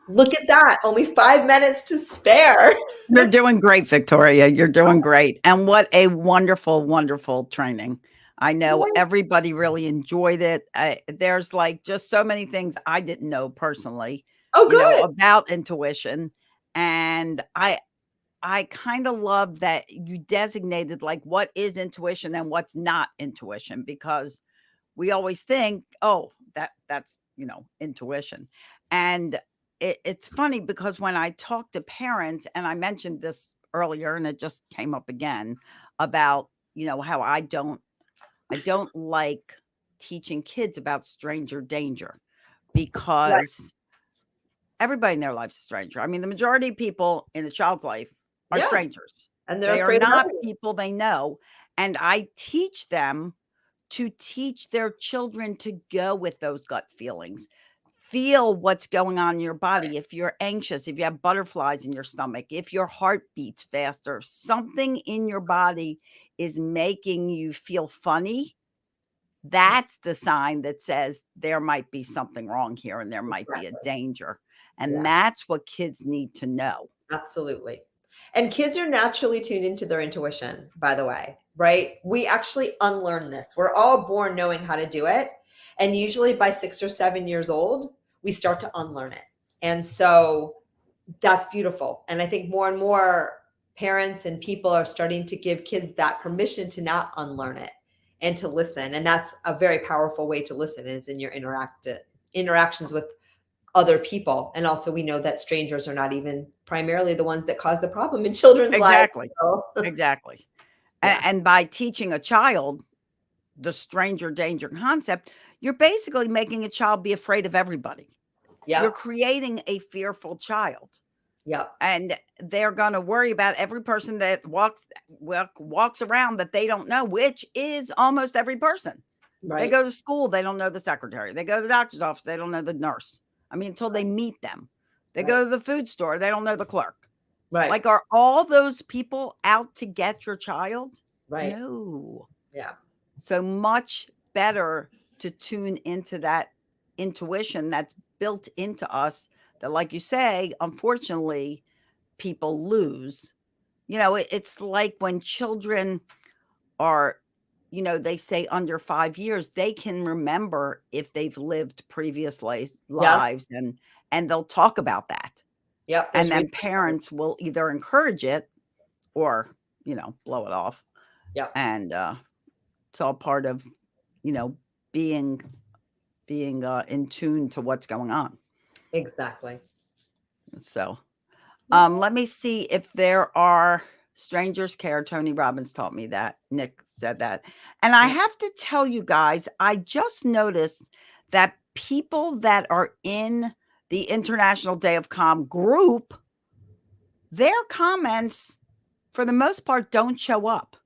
S9: look at that. Only 5 minutes to spare.
S1: You're doing great, Victoria. You're doing great. And what a wonderful, wonderful training. I know everybody really enjoyed it. There's like just so many things I didn't know personally, about intuition. And I kind of love that you designated like what is intuition and what's not intuition, because we always think, oh, that's, intuition. And it's funny because when I talk to parents, and I mentioned this earlier and it just came up again about, how I don't like teaching kids about stranger danger, because everybody in their life's a stranger. I mean, the majority of people in a child's life are strangers.
S9: And they're
S1: They are
S9: afraid of
S1: not
S9: everything.
S1: people they know. And I teach them to teach their children to go with those gut feelings. Feel what's going on in your body. If you're anxious, if you have butterflies in your stomach, if your heart beats faster, something in your body is making you feel funny, that's the sign that says there might be something wrong here and there might be a danger. And that's what kids need to know.
S9: Absolutely. And kids are naturally tuned into their intuition, by the way, right? We actually unlearn this. We're all born knowing how to do it. And usually by 6 or 7 years old, we start to unlearn it. And so that's beautiful. And I think more and more parents and people are starting to give kids that permission to not unlearn it and to listen. And that's a very powerful way to listen, is in your interactions with other people. And also we know that strangers are not even primarily the ones that cause the problem in children's
S1: Exactly.
S9: lives. So.
S1: Exactly. And by teaching a child the stranger danger concept, you're basically making a child be afraid of everybody.
S9: Yeah.
S1: You're creating a fearful child.
S9: Yeah.
S1: And they're going to worry about every person that walks around that they don't know, which is almost every person. They
S9: Right.
S1: go to school, they don't know the secretary. They go to the doctor's office, they don't know the nurse. I mean, until they meet them. They go to the food store, they don't know the clerk.
S9: Right.
S1: Like, are all those people out to get your child?
S9: Right.
S1: No.
S9: Yeah.
S1: So much better to tune into that intuition that's built into us that, like you say, unfortunately, people lose. You know, it's like when children are, you know, they say under 5 years, they can remember if they've lived previous
S9: Yes.
S1: lives and they'll talk about that.
S9: Yep.
S1: And
S9: There's
S1: then
S9: research on it.
S1: parents will either encourage it or, you know, blow it off.
S9: Yep.
S1: And it's all part of, you know, being in tune to what's going on.
S9: Exactly.
S1: So
S9: Yeah.
S1: let me see if there are strangers care. Tony Robbins taught me that. Nick said that. And I
S9: Yeah.
S1: have to tell you guys, I just noticed that people that are in the International Day of Calm group, their comments, for the most part, don't show up.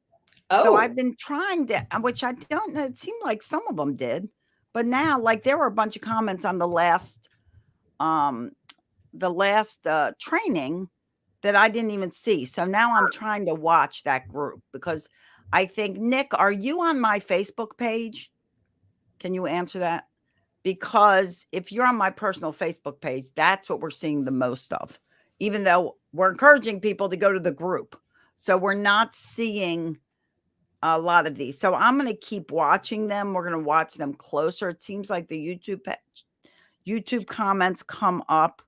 S1: So
S9: Oh.
S1: I've been trying to, which I don't know, it seemed like some of them did, but now, like, there were a bunch of comments on the last training that I didn't even see. So now I'm trying to watch that group because I think, Nick, are you on my Facebook page? Can you answer that? Because if you're on my personal Facebook page, that's what we're seeing the most of, even though we're encouraging people to go to the group. So we're not seeing a lot of these. So I'm going to keep watching them. We're going to watch them closer. It seems like the YouTube comments come up.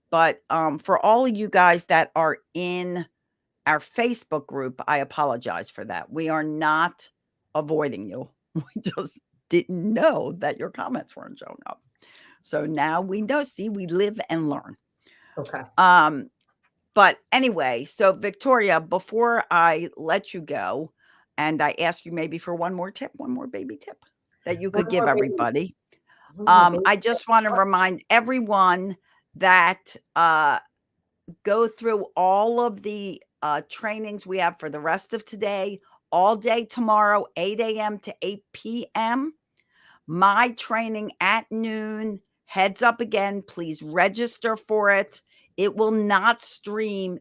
S1: But for all of you guys that are in our Facebook group, I apologize for that. We are not avoiding you. We just didn't know that your comments weren't showing up. So now we know. See, we live and learn.
S9: Okay.
S1: But anyway, so Victoria, before I let you go, and I ask you maybe for one more tip, one more baby tip that you
S9: One
S1: could give
S9: more baby.
S1: everybody.
S9: One more baby
S1: I
S9: tip.
S1: just want to remind everyone that go through all of the trainings we have for the rest of today, all day tomorrow, 8 a.m. to 8 p.m. My training at noon. Heads up again, please register for it. It will not stream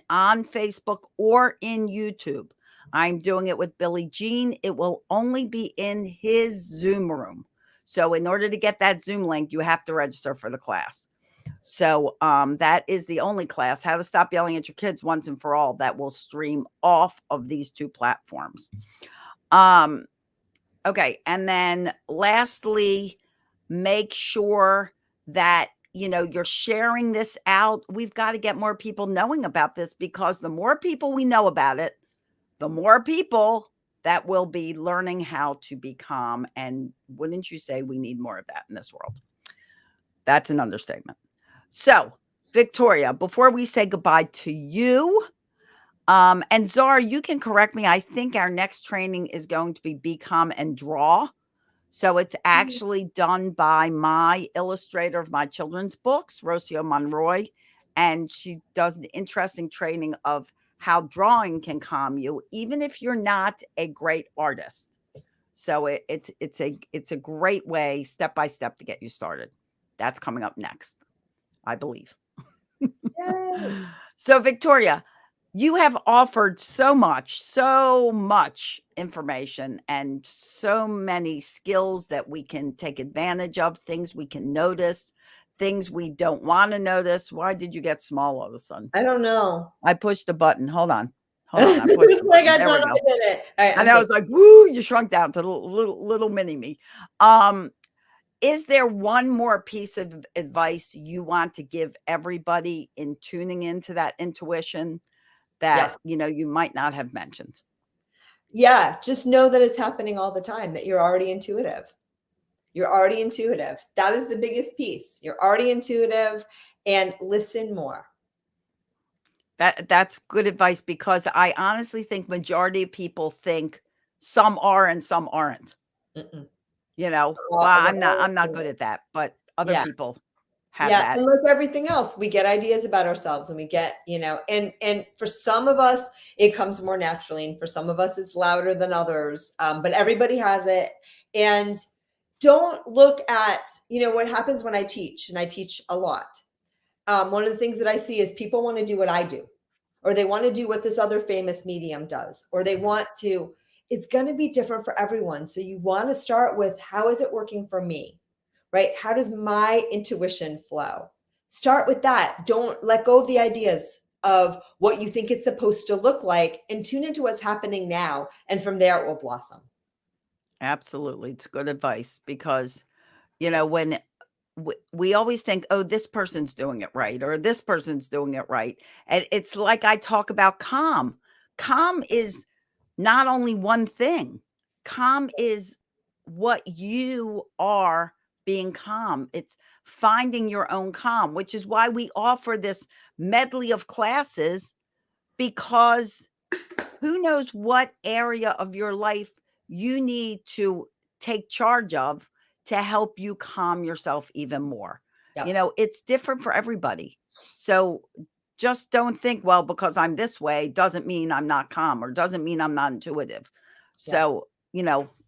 S1: on Facebook or in YouTube. I'm doing it with Billy Jean. It will only be in his Zoom room. So in order to get that Zoom link, you have to register for the class. So that is the only class, How to Stop Yelling at Your Kids Once and for All, that will stream off of these two platforms. Okay. And then lastly, make sure that, you know, you're sharing this out. We've got to get more people knowing about this, because the more people we know about it, the more people that will be learning how to be calm. And wouldn't you say we need more of that in this world? That's an understatement. So, Victoria, before we say goodbye to you, and Zara, you can correct me. I think our next training is going to be calm and draw. So it's actually done by my illustrator of my children's books, Rocio Monroy. And she does an interesting training of how drawing can calm you, even if you're not a great artist. So it's a great way, step by step, to get you started. That's coming up next, I believe. So, Victoria, you have offered so much information and so many skills that we can take advantage of, things we can notice, things we don't want to notice. Why did you get small all of a sudden?
S9: I don't know.
S1: I pushed a button. Hold on. I pushed a
S9: Like
S1: button.
S9: I
S1: There we
S9: thought
S1: go.
S9: I did it. All right.
S1: And I was like, woo, you shrunk down to little mini me. Is there one more piece of advice you want to give everybody in tuning into that intuition that,
S9: Yes.
S1: you know, you might not have mentioned?
S9: Yeah. Just know that it's happening all the time, that you're already intuitive. You're already intuitive. That is the biggest piece. You're already intuitive, and listen more.
S1: That's good advice, because I honestly think majority of people think some are and some aren't.
S9: Mm-mm.
S1: You know,
S9: We're
S1: well,
S9: all
S1: I'm not good
S9: intuitive.
S1: at that, but other
S9: Yeah.
S1: people. have
S9: Yeah,
S1: that.
S9: and like everything else, we get ideas about ourselves, and we get, and for some of us it comes more naturally, and for some of us it's louder than others. But everybody has it. And don't look at, what happens when I teach, and I teach a lot. One of the things that I see is people want to do what I do, or they want to do what this other famous medium does, or they want to, it's going to be different for everyone. So you want to start with, how is it working for me? Right? How does my intuition flow? Start with that. Don't let go of the ideas of what you think it's supposed to look like, and tune into what's happening now. And from there, it will blossom.
S1: Absolutely. It's good advice because, when we always think, oh, this person's doing it right, or this person's doing it right. And it's like I talk about calm. Calm is not only one thing, calm is what you are being calm. It's finding your own calm, which is why we offer this medley of classes, because who knows what area of your life you need to take charge of to help you calm yourself even more.
S9: Yep.
S1: It's different for everybody. So just don't think, well, because I'm this way doesn't mean I'm not calm, or doesn't mean I'm not intuitive. So,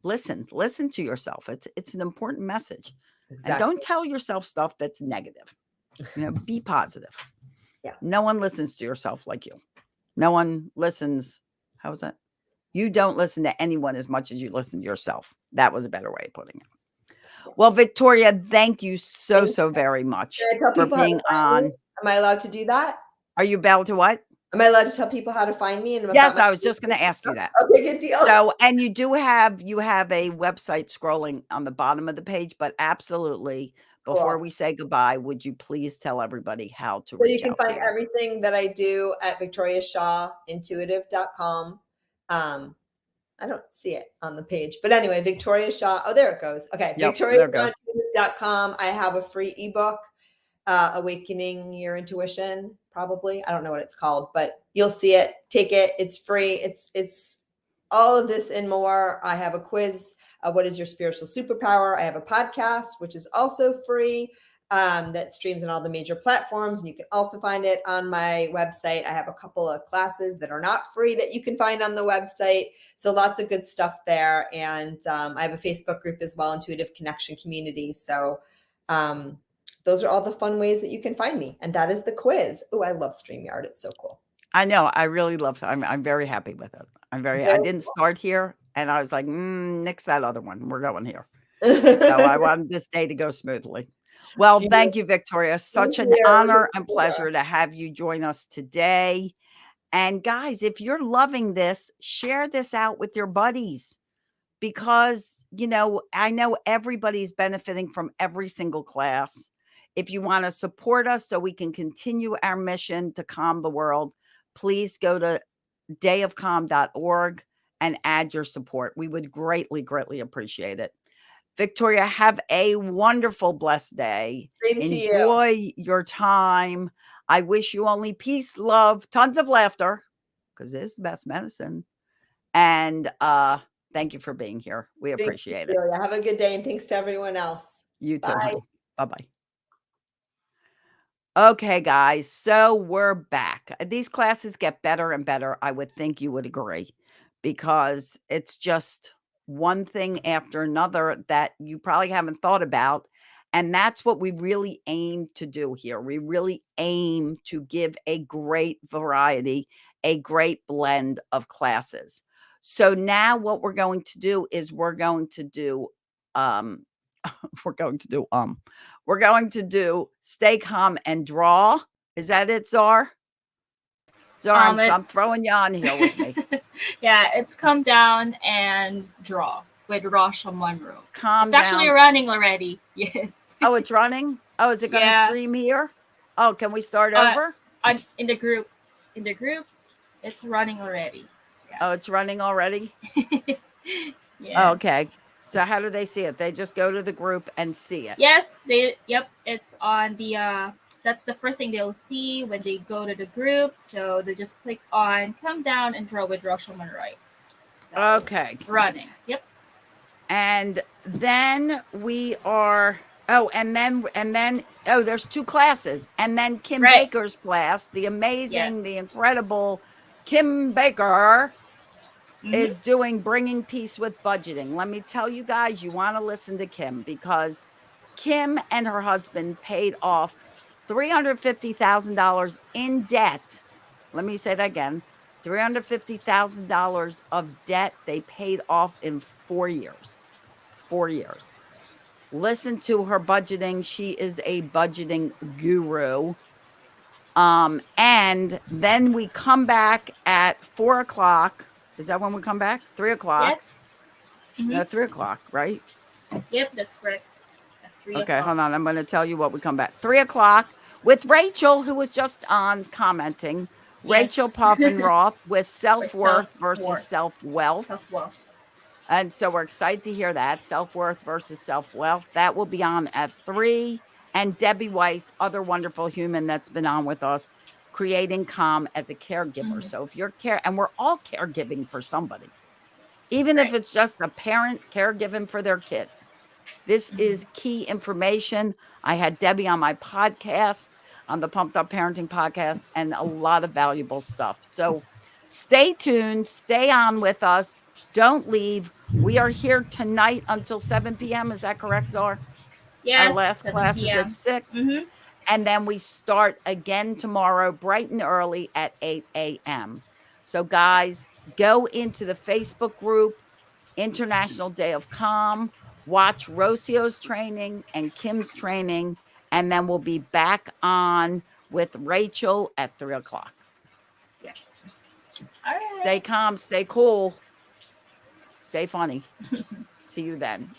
S1: listen to yourself. It's an important message. And
S9: Exactly.
S1: don't tell yourself stuff that's negative. Be positive.
S9: Yeah.
S1: No one listens to yourself like you. No one listens. How was that? You don't listen to anyone as much as you listen to yourself. That was a better way of putting it. Well, Victoria, thank you so very much
S9: Can I tell
S1: for
S9: people how to
S1: being
S9: find
S1: on.
S9: me? Am I allowed to do that?
S1: Are you about to what?
S9: Am I allowed to tell people how to find me? And about
S1: Yes,
S9: my
S1: I was just going to ask you that.
S9: Okay, good deal.
S1: So, and you have a website scrolling on the bottom of the page, but absolutely, before
S9: Cool.
S1: we say goodbye, would you please tell everybody how to
S9: So you
S1: reach
S9: can
S1: out to
S9: find
S1: you?
S9: everything that I do at victoriashawintuitive.com. I don't see it on the page, but anyway, Victoria Shaw. Oh, there it goes. Okay,
S1: Yep, there it goes.
S9: victoriashawintuitive.com. I have a free ebook, Awakening Your Intuition. Probably, I don't know what it's called, but you'll see it. Take it. It's free. It's all of this and more. I have a quiz. What is your spiritual superpower? I have a podcast, which is also free. That streams on all the major platforms. And you can also find it on my website. I have a couple of classes that are not free that you can find on the website. So lots of good stuff there. And I have a Facebook group as well, Intuitive Connection Community. So those are all the fun ways that you can find me. And that is the quiz. Oh, I love StreamYard. It's so cool.
S1: I know. I really love it. I'm very happy with it. I didn't start here, and I was like, nix that other one. We're going here. So I wanted this day to go smoothly. Well, thank you, Victoria. Such an honor and pleasure to have you join us today. And guys, if you're loving this, share this out with your buddies, because, I know everybody's benefiting from every single class. If you want to support us so we can continue our mission to calm the world, please go to dayofcalm.org and add your support. We would greatly, greatly appreciate it. Victoria, have a wonderful, blessed day.
S9: Same to you.
S1: Enjoy your time. I wish you only peace, love, tons of laughter, because it's the best medicine. And thank you for being here. We appreciate it.
S9: Have a good day, and thanks to everyone else.
S1: You too.
S9: Bye.
S1: Bye-bye. Okay, guys, so we're back. These classes get better and better. I would think you would agree, because it's just one thing after another that you probably haven't thought about. And that's what we really aim to do here. We really aim to give a great variety, a great blend of classes. So now what we're going to do is we're going to do stay calm and draw. Is that it, Czar? Czar, I'm throwing you on here with me.
S2: Yeah, it's come down and draw with Rasha Monroe.
S1: Calm
S2: it's
S1: down.
S2: Actually running already. Yes.
S1: Oh, it's running? Oh, is it going to stream here? Oh, can we start over?
S2: In the group, it's running already.
S1: Yeah. Oh, it's running already?
S2: Yeah.
S1: Oh, okay. So how do they see it? They just go to the group and see it.
S2: Yes, it's on the that's the first thing they'll see when they go to the group. So they just click on come down and draw with Rasha Monroe.
S1: Okay.
S2: Running. Yep.
S1: And then we are Oh, and then there's two classes. And then Kim
S2: Right.
S1: Baker's class, the
S2: Yes.
S1: amazing, the incredible Kim Baker
S2: Mhm.
S1: is doing Bringing Peace with Budgeting. Let me tell you guys, you want to listen to Kim because Kim and her husband paid off $350,000 in debt. Let me say that again. $350,000 of debt they paid off in 4 years. 4 years. Listen to her budgeting. She is a budgeting guru. And then we come back at 4 o'clock. Is that when we come back? 3 o'clock.
S2: Yes. Mhm.
S1: No, 3 o'clock, right?
S2: Yep, that's correct. At 3
S1: Okay,
S2: o'clock.
S1: hold on. I'm going to tell you what we come back. 3 o'clock with Rachel, who was just on commenting.
S2: Yes.
S1: Rachel Puffenroth with self worth
S2: self-worth.
S1: versus self wealth.
S2: Self-wealth.
S1: And so we're excited to hear that. Self worth versus self wealth. That will be on at 3. And Debbie Weiss, other wonderful human that's been on with us, creating calm as a caregiver. So if you're and we're all caregiving for somebody, even if
S2: Right.
S1: it's just a parent caregiving for their kids. This is key information. I had Debbie on my podcast, on the Pumped Up Parenting podcast, and a lot of valuable stuff. So stay tuned, stay on with us. Don't leave. We are here tonight until 7 p.m. Is that correct, Zar?
S2: Yes.
S1: Our last
S2: 7
S1: class is
S2: p.m.
S1: at 6.
S2: Mhm.
S1: And then we start again tomorrow, bright and early at 8 a.m. So, guys, go into the Facebook group, International Day of Calm, watch Rocio's training and Kim's training, and then we'll be back on with Rachel at 3 o'clock.
S2: Yeah. All right.
S1: Stay calm, stay cool, stay funny. See you then.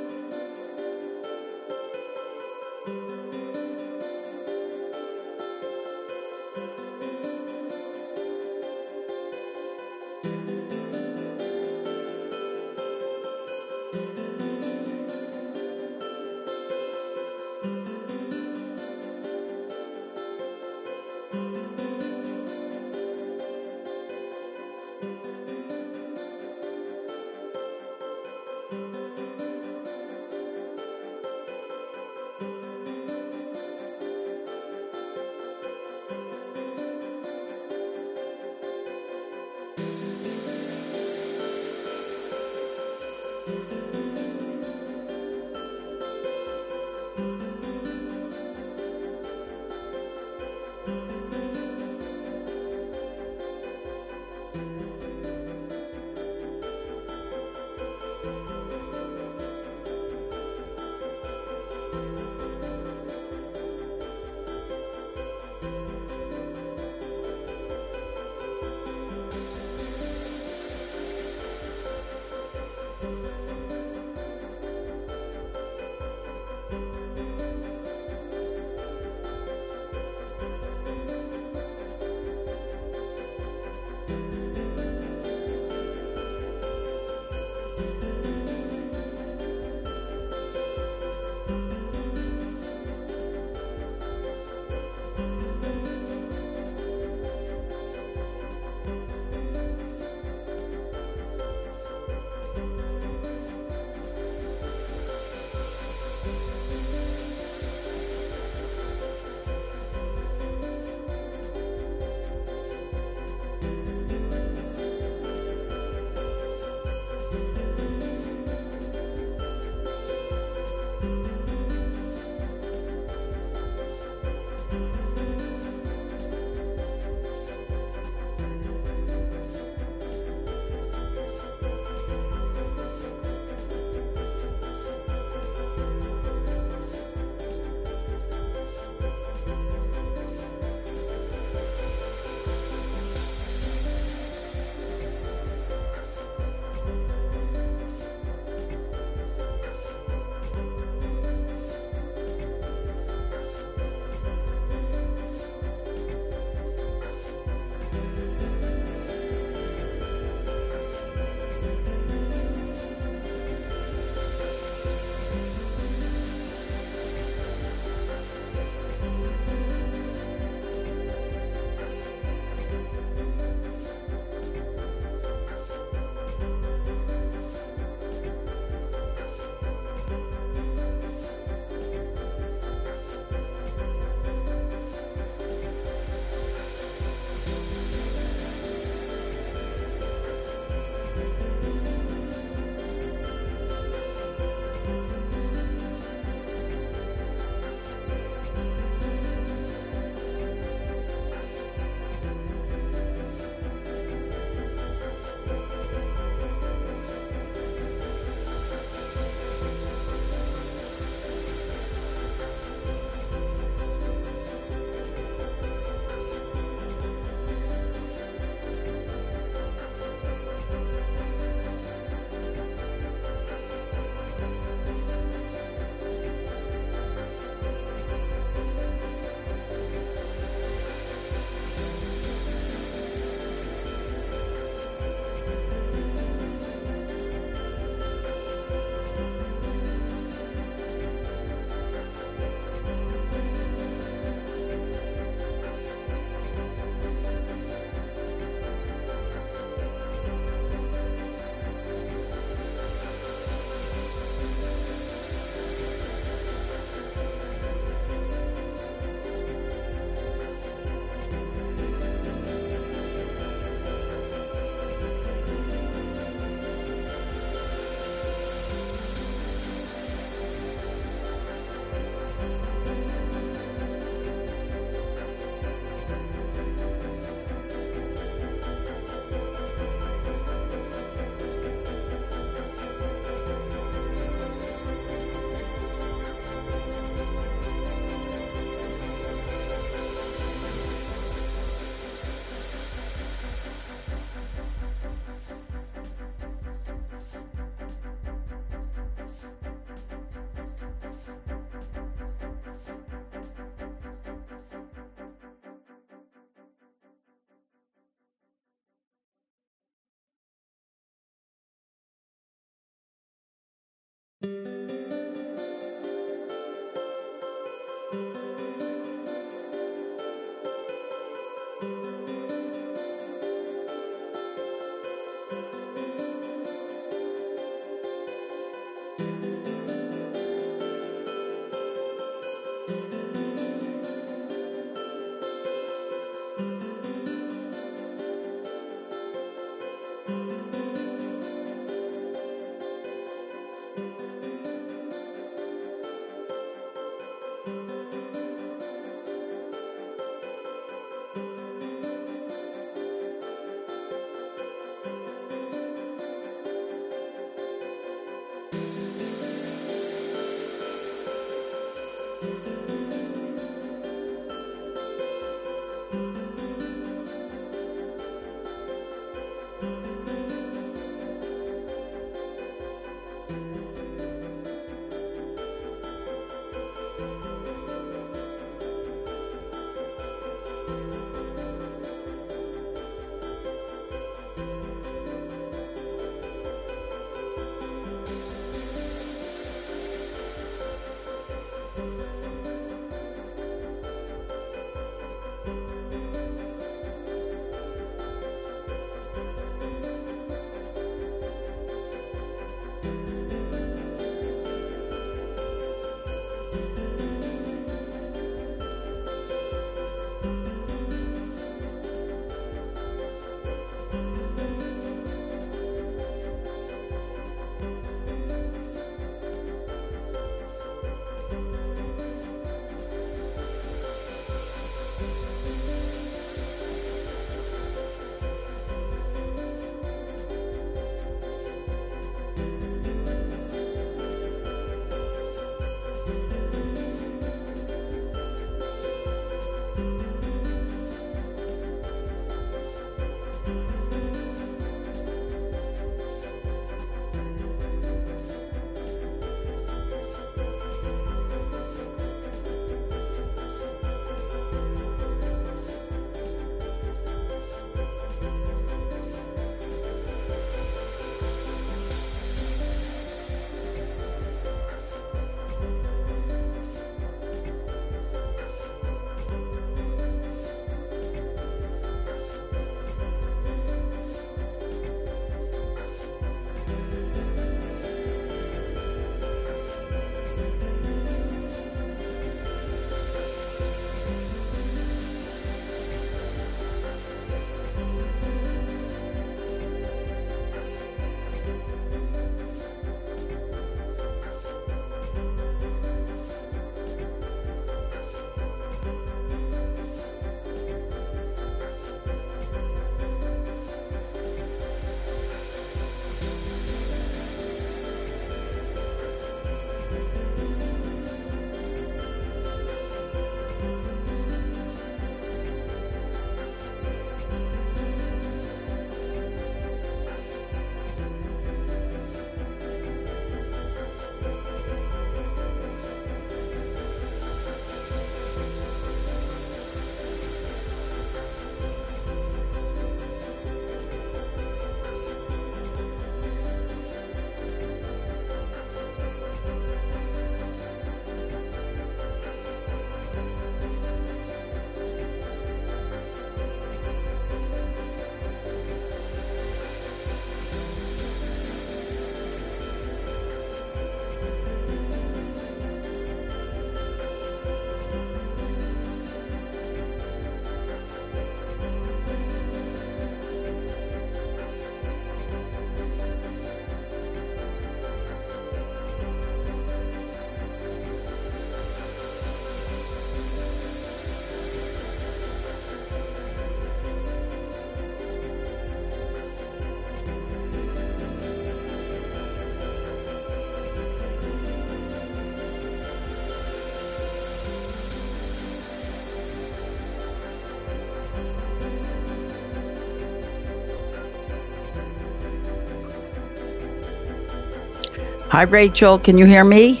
S1: Hi, Rachel. Can you hear me?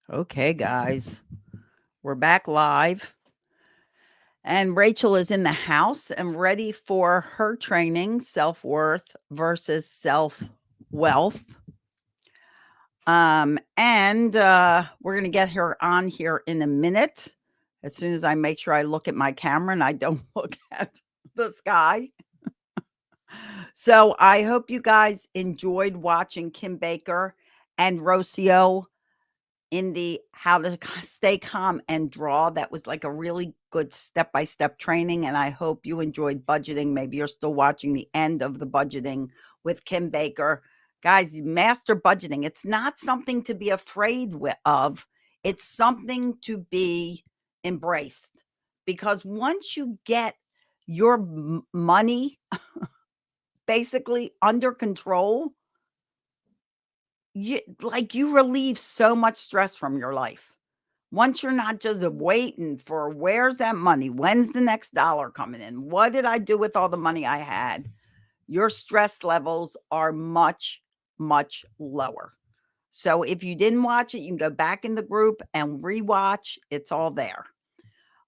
S1: Okay, guys. We're back live. And Rachel is in the house and ready for her training, self-worth versus self-wealth. And we're going to get her on here in a minute. As soon as I make sure I look at my camera and I don't look at the sky. So I hope you guys enjoyed watching Kim Baker and Rocio in the how to stay calm and draw. That was like a really good step-by-step training, and I hope you enjoyed budgeting. Maybe you're still watching the end of the budgeting with Kim Baker. Guys, master budgeting. It's not something to be afraid of. It's something to be embraced, because once you get your money basically under control, you relieve so much stress from your life. Once you're not just waiting for where's that money? When's the next dollar coming in? What did I do with all the money I had? Your stress levels are much, much lower. So if you didn't watch it, you can go back in the group and rewatch. It's all there.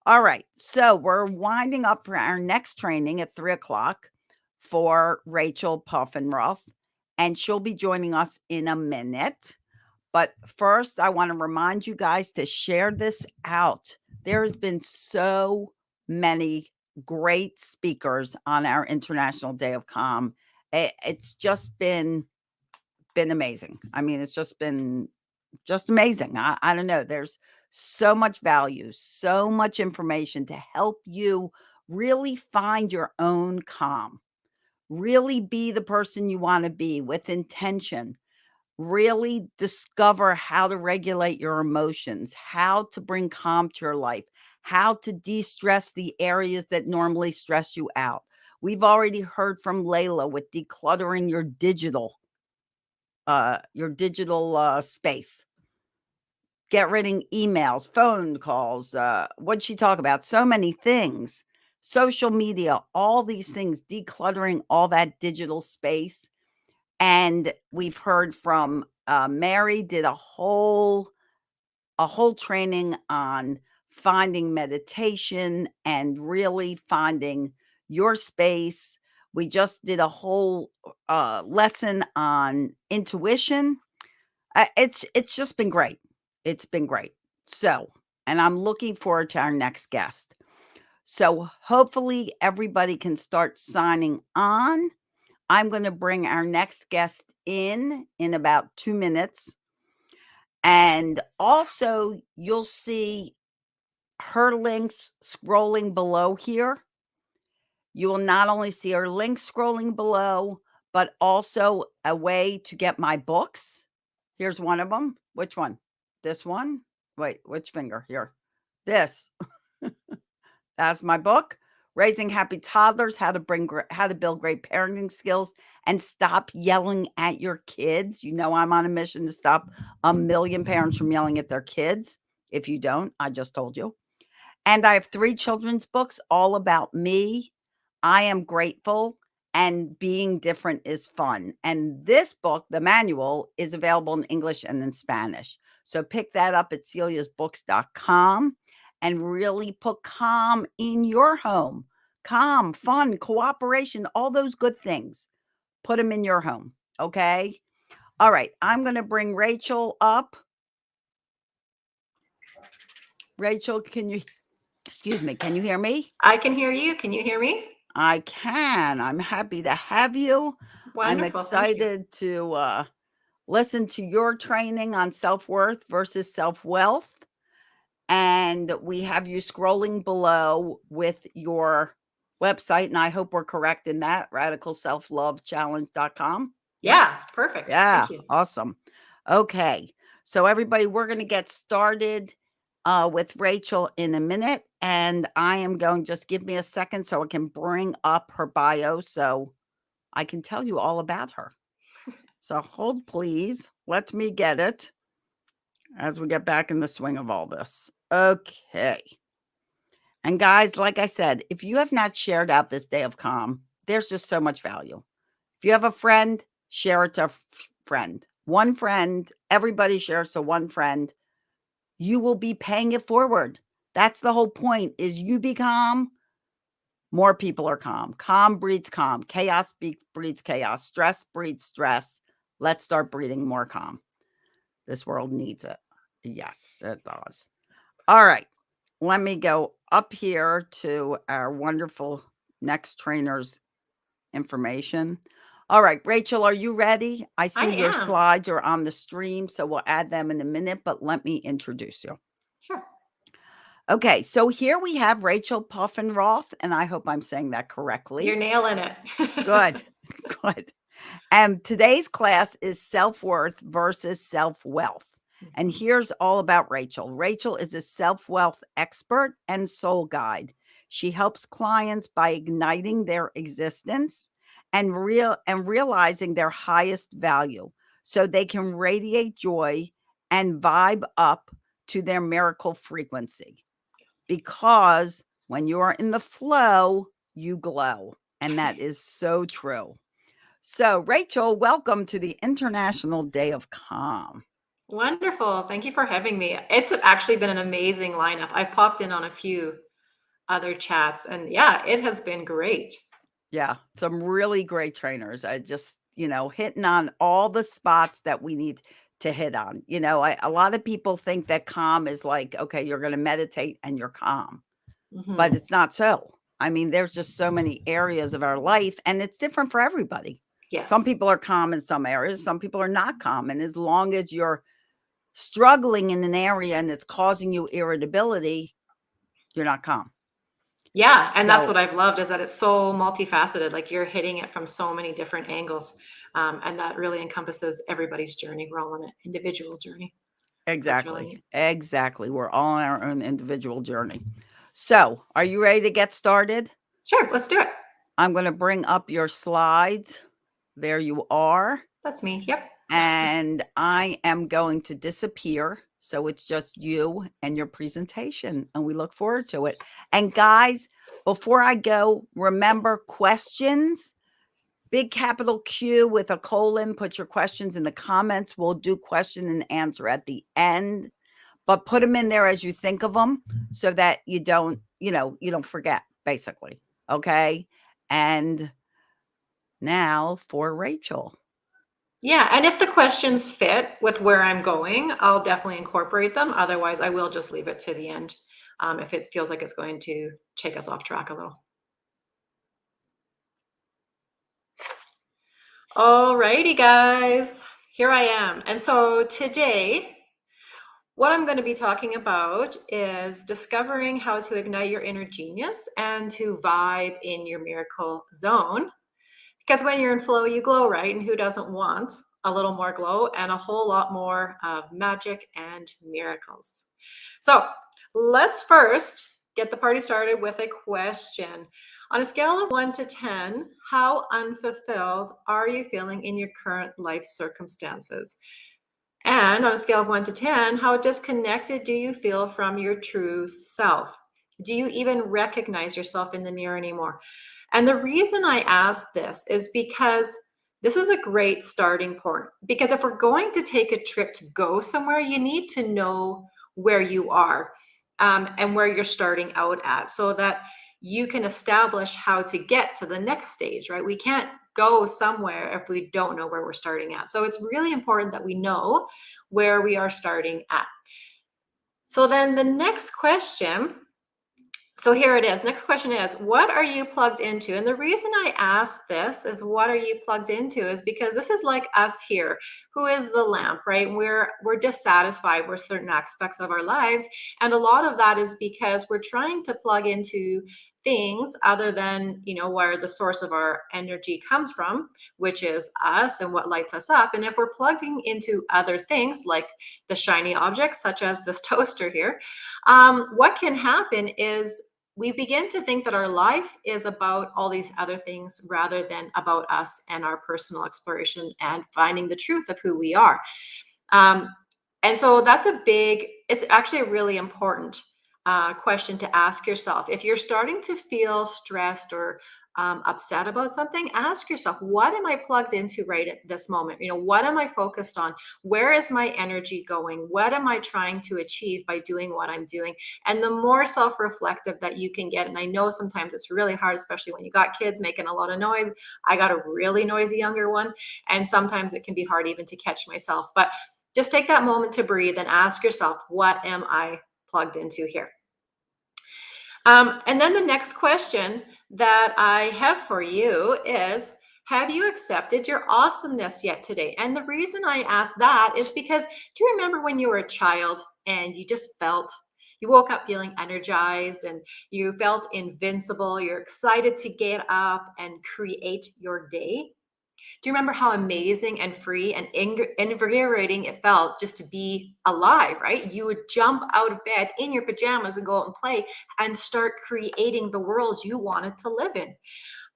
S1: All right. So we're winding up for our next training at 3:00 for Rachel Puffenruff, and she'll be joining us in a minute. But first, I want to remind you guys to share this out. There's been so many great speakers on our International Day of Calm. It's just been amazing. I mean, it's just been just amazing. I don't know. There's so much value, so much information to help you really find your own calm, really be the person you want to be with intention, really discover how to regulate your emotions, how to bring calm to your life, how to de-stress the areas that normally stress you out. We've already heard from Layla with decluttering your digital space. Get rid of emails, phone calls. What'd she talk about? So many things. Social media, all these things, decluttering all that digital space. And we've heard from Mary did a whole training on finding meditation and really finding your space. We just did a whole lesson on intuition. It's just been great. It's been great. So, and I'm looking forward to our next guest. So hopefully everybody can start signing on. I'm going to bring our next guest in about 2 minutes. And also you'll see her links scrolling below here. You will not only see her links scrolling below, but also a way to get my books. Here's one of them. Which one? This one? Wait, which finger? Here. This. That's my book, Raising Happy Toddlers, how to build great parenting skills and stop yelling at your kids. You know, I'm on a mission to stop 1 million parents from yelling at their kids. If you don't, I just told you. And I have 3 children's books all about me. I am grateful, and being different is fun. And this book, the manual, is available in English and in Spanish. So pick that up at celiasbooks.com and really put calm in your home. Calm, fun, cooperation, all those good things. Put them in your home. Okay. All right. I'm going to bring Rachel up. Rachel, excuse me, can you hear me?
S8: I can hear you. Can you hear me?
S1: I can. I'm happy to have you.
S8: Wonderful.
S1: I'm
S8: Thank you.
S1: excited to listen to your training on self-worth versus self-wealth. And we have you scrolling below with your website. And I hope we're correct in that, radicalselflovechallenge.com.
S8: Yeah, perfect.
S1: Yeah,
S8: Thank you.
S1: awesome. Okay. So everybody, we're going to get started with Rachel in a minute. And I am going, just give me a second so I can bring up her bio so I can tell you all about her. So hold, please. Let me get it as we get back in the swing of all this. Okay. And guys, like I said, if you have not shared out this day of calm, there's just so much value. If you have a friend, share it to a friend. One friend, everybody shares to one friend. You will be paying it forward. That's the whole point, is you be calm, more people are calm. Calm breeds calm. Chaos breeds chaos. Stress breeds stress. Let's start breeding more calm. This world needs it. Yes, it does. All right. Let me go up here to our wonderful next trainer's information. All right, Rachel, are you ready? I see
S8: I
S1: your
S8: am.
S1: slides are on the stream, so we'll add them in a minute, but let me introduce you.
S8: Sure.
S1: Okay, so here we have Rachel Puffenroth, and I hope I'm saying that correctly.
S8: You're nailing it.
S1: Good, good. And today's class is self-worth versus self-wealth. And here's all about Rachel. Rachel is a self-wealth expert and soul guide. She helps clients by igniting their existence and realizing their highest value so they can radiate joy and vibe up to their miracle frequency. Because when you are in the flow, you glow. And that is so true. So, Rachel, welcome to the International Day of Calm.
S8: Wonderful. Thank you for having me. It's actually been an amazing lineup. I've popped in on a few other chats, and yeah, it has been great.
S1: Yeah, some really great trainers. I just, hitting on all the spots that we need to hit on. A lot of people think that calm is like, okay, you're going to meditate and you're calm, but it's not so. I mean, there's just so many areas of our life, and it's different for everybody.
S8: Yes.
S1: Some people are calm in some areas, some people are not calm. And as long as you're struggling in an area and it's causing you irritability, you're not calm.
S8: Yeah, and that's
S1: So-
S8: what I've loved, is that it's so multifaceted. Like, you're hitting it from so many different angles, and that really encompasses everybody's journey. We're all on an individual journey.
S1: Exactly.
S8: neat.
S1: Exactly. We're all on our own individual journey. So, are you ready to get started?
S8: Sure, let's do it.
S1: I'm going to bring up your slides. There you are.
S8: That's me. Yep.
S1: And I am going to disappear. So it's just you and your presentation, and we look forward to it. And guys, before I go, remember questions, big capital Q with a colon. Put your questions in the comments. We'll do question and answer at the end, but put them in there as you think of them so that you don't forget, basically. Okay. And now for Rachel.
S8: Yeah, and if the questions fit with where I'm going, I'll definitely incorporate them. Otherwise, I will just leave it to the end if it feels like it's going to take us off track a little. Alrighty, guys, here I am. And so today, what I'm going to be talking about is discovering how to ignite your inner genius and to vibe in your miracle zone. Because when you're in flow, you glow, right? And who doesn't want a little more glow and a whole lot more of magic and miracles? So let's first get the party started with a question. On a scale of 1 to 10, how unfulfilled are you feeling in your current life circumstances? And on a scale of 1 to 10, how disconnected do you feel from your true self? Do you even recognize yourself in the mirror anymore? And the reason I ask this is because this is a great starting point. Because if we're going to take a trip to go somewhere, you need to know where you are and where you're starting out at, so that you can establish how to get to the next stage, right? We can't go somewhere if we don't know where we're starting at. So it's really important that we know where we are starting at. So then the next question, so here it is. Next question is, what are you plugged into? And the reason I ask this is, what are you plugged into, is because this is like us here, who is the lamp, right? We're dissatisfied with certain aspects of our lives. And a lot of that is because we're trying to plug into things other than, where the source of our energy comes from, which is us and what lights us up. And if we're plugging into other things like the shiny objects, such as this toaster here, what can happen is we begin to think that our life is about all these other things rather than about us and our personal exploration and finding the truth of who we are. And so that's it's actually really important
S9: question to ask yourself. If you're starting to feel stressed or upset about something, ask yourself, what am I plugged into right at this moment? What am I focused on? Where is my energy going? What am I trying to achieve by doing what I'm doing? And the more self-reflective that you can get, and I know sometimes it's really hard, especially when you got kids making a lot of noise. I got a really noisy younger one, and sometimes it can be hard even to catch myself. But just take that moment to breathe and ask yourself, what am I plugged into here? And then the next question that I have for you is, have you accepted your awesomeness yet today? And the reason I ask that is because, do you remember when you were a child and you woke up feeling energized and you felt invincible? You're excited to get up and create your day. Do you remember how amazing and free and invigorating it felt just to be alive, right? You would jump out of bed in your pajamas and go out and play and start creating the world you wanted to live in.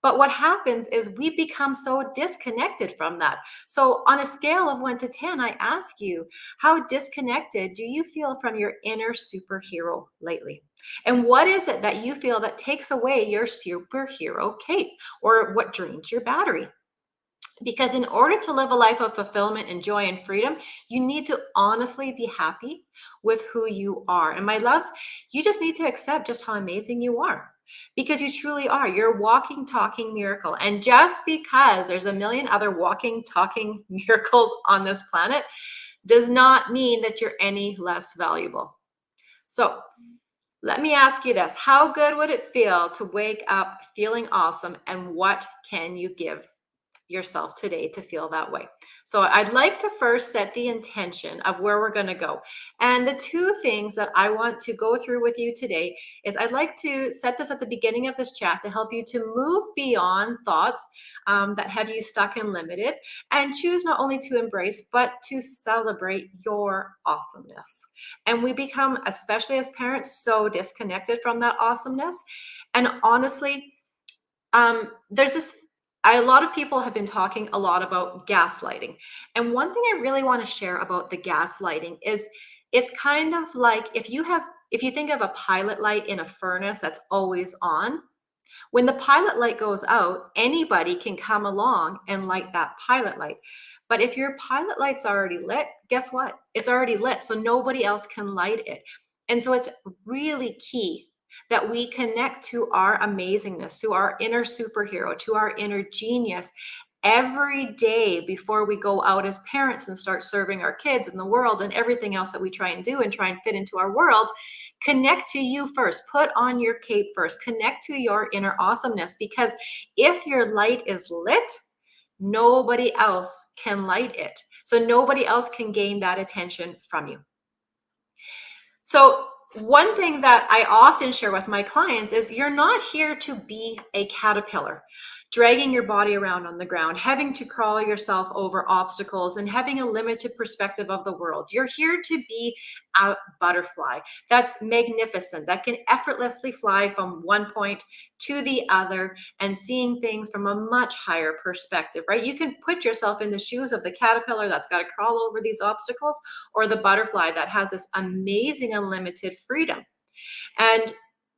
S9: But what happens is we become so disconnected from that. So on a scale of 1 to 10, I ask you, how disconnected do you feel from your inner superhero lately? And what is it that you feel that takes away your superhero cape, or what drains your battery? Because in order to live a life of fulfillment and joy and freedom, you need to honestly be happy with who you are. And my loves, you just need to accept just how amazing you are, because you truly are. You're a walking, talking miracle. And just because there's a million other walking, talking miracles on this planet does not mean that you're any less valuable. So let me ask you this. How good would it feel to wake up feeling awesome? And what can you give yourself today to feel that way? So I'd like to first set the intention of where we're going to go. And the two things that I want to go through with you today is, I'd like to set this at the beginning of this chat to help you to move beyond thoughts that have you stuck and limited, and choose not only to embrace, but to celebrate your awesomeness. And we become, especially as parents, so disconnected from that awesomeness. And honestly, there's this, a lot of people have been talking a lot about gaslighting. And one thing I really want to share about the gaslighting is, it's kind of like if you think of a pilot light in a furnace that's always on. When the pilot light goes out, anybody can come along and light that pilot light. But if your pilot light's already lit, guess what? It's already lit, so nobody else can light it. And so it's really key that we connect to our amazingness, to our inner superhero, to our inner genius every day before we go out as parents and start serving our kids and the world and everything else that we try and do and try and fit into our world. Connect to you first. Put on your cape first. Connect to your inner awesomeness, because if your light is lit, nobody else can light it. So nobody else can gain that attention from you. So one thing that I often share with my clients is, you're not here to be a caterpillar, dragging your body around on the ground, having to crawl yourself over obstacles and having a limited perspective of the world. You're here to be a butterfly that's magnificent, that can effortlessly fly from one point to the other and seeing things from a much higher perspective, right? You can put yourself in the shoes of the caterpillar that's got to crawl over these obstacles, or the butterfly that has this amazing unlimited freedom. And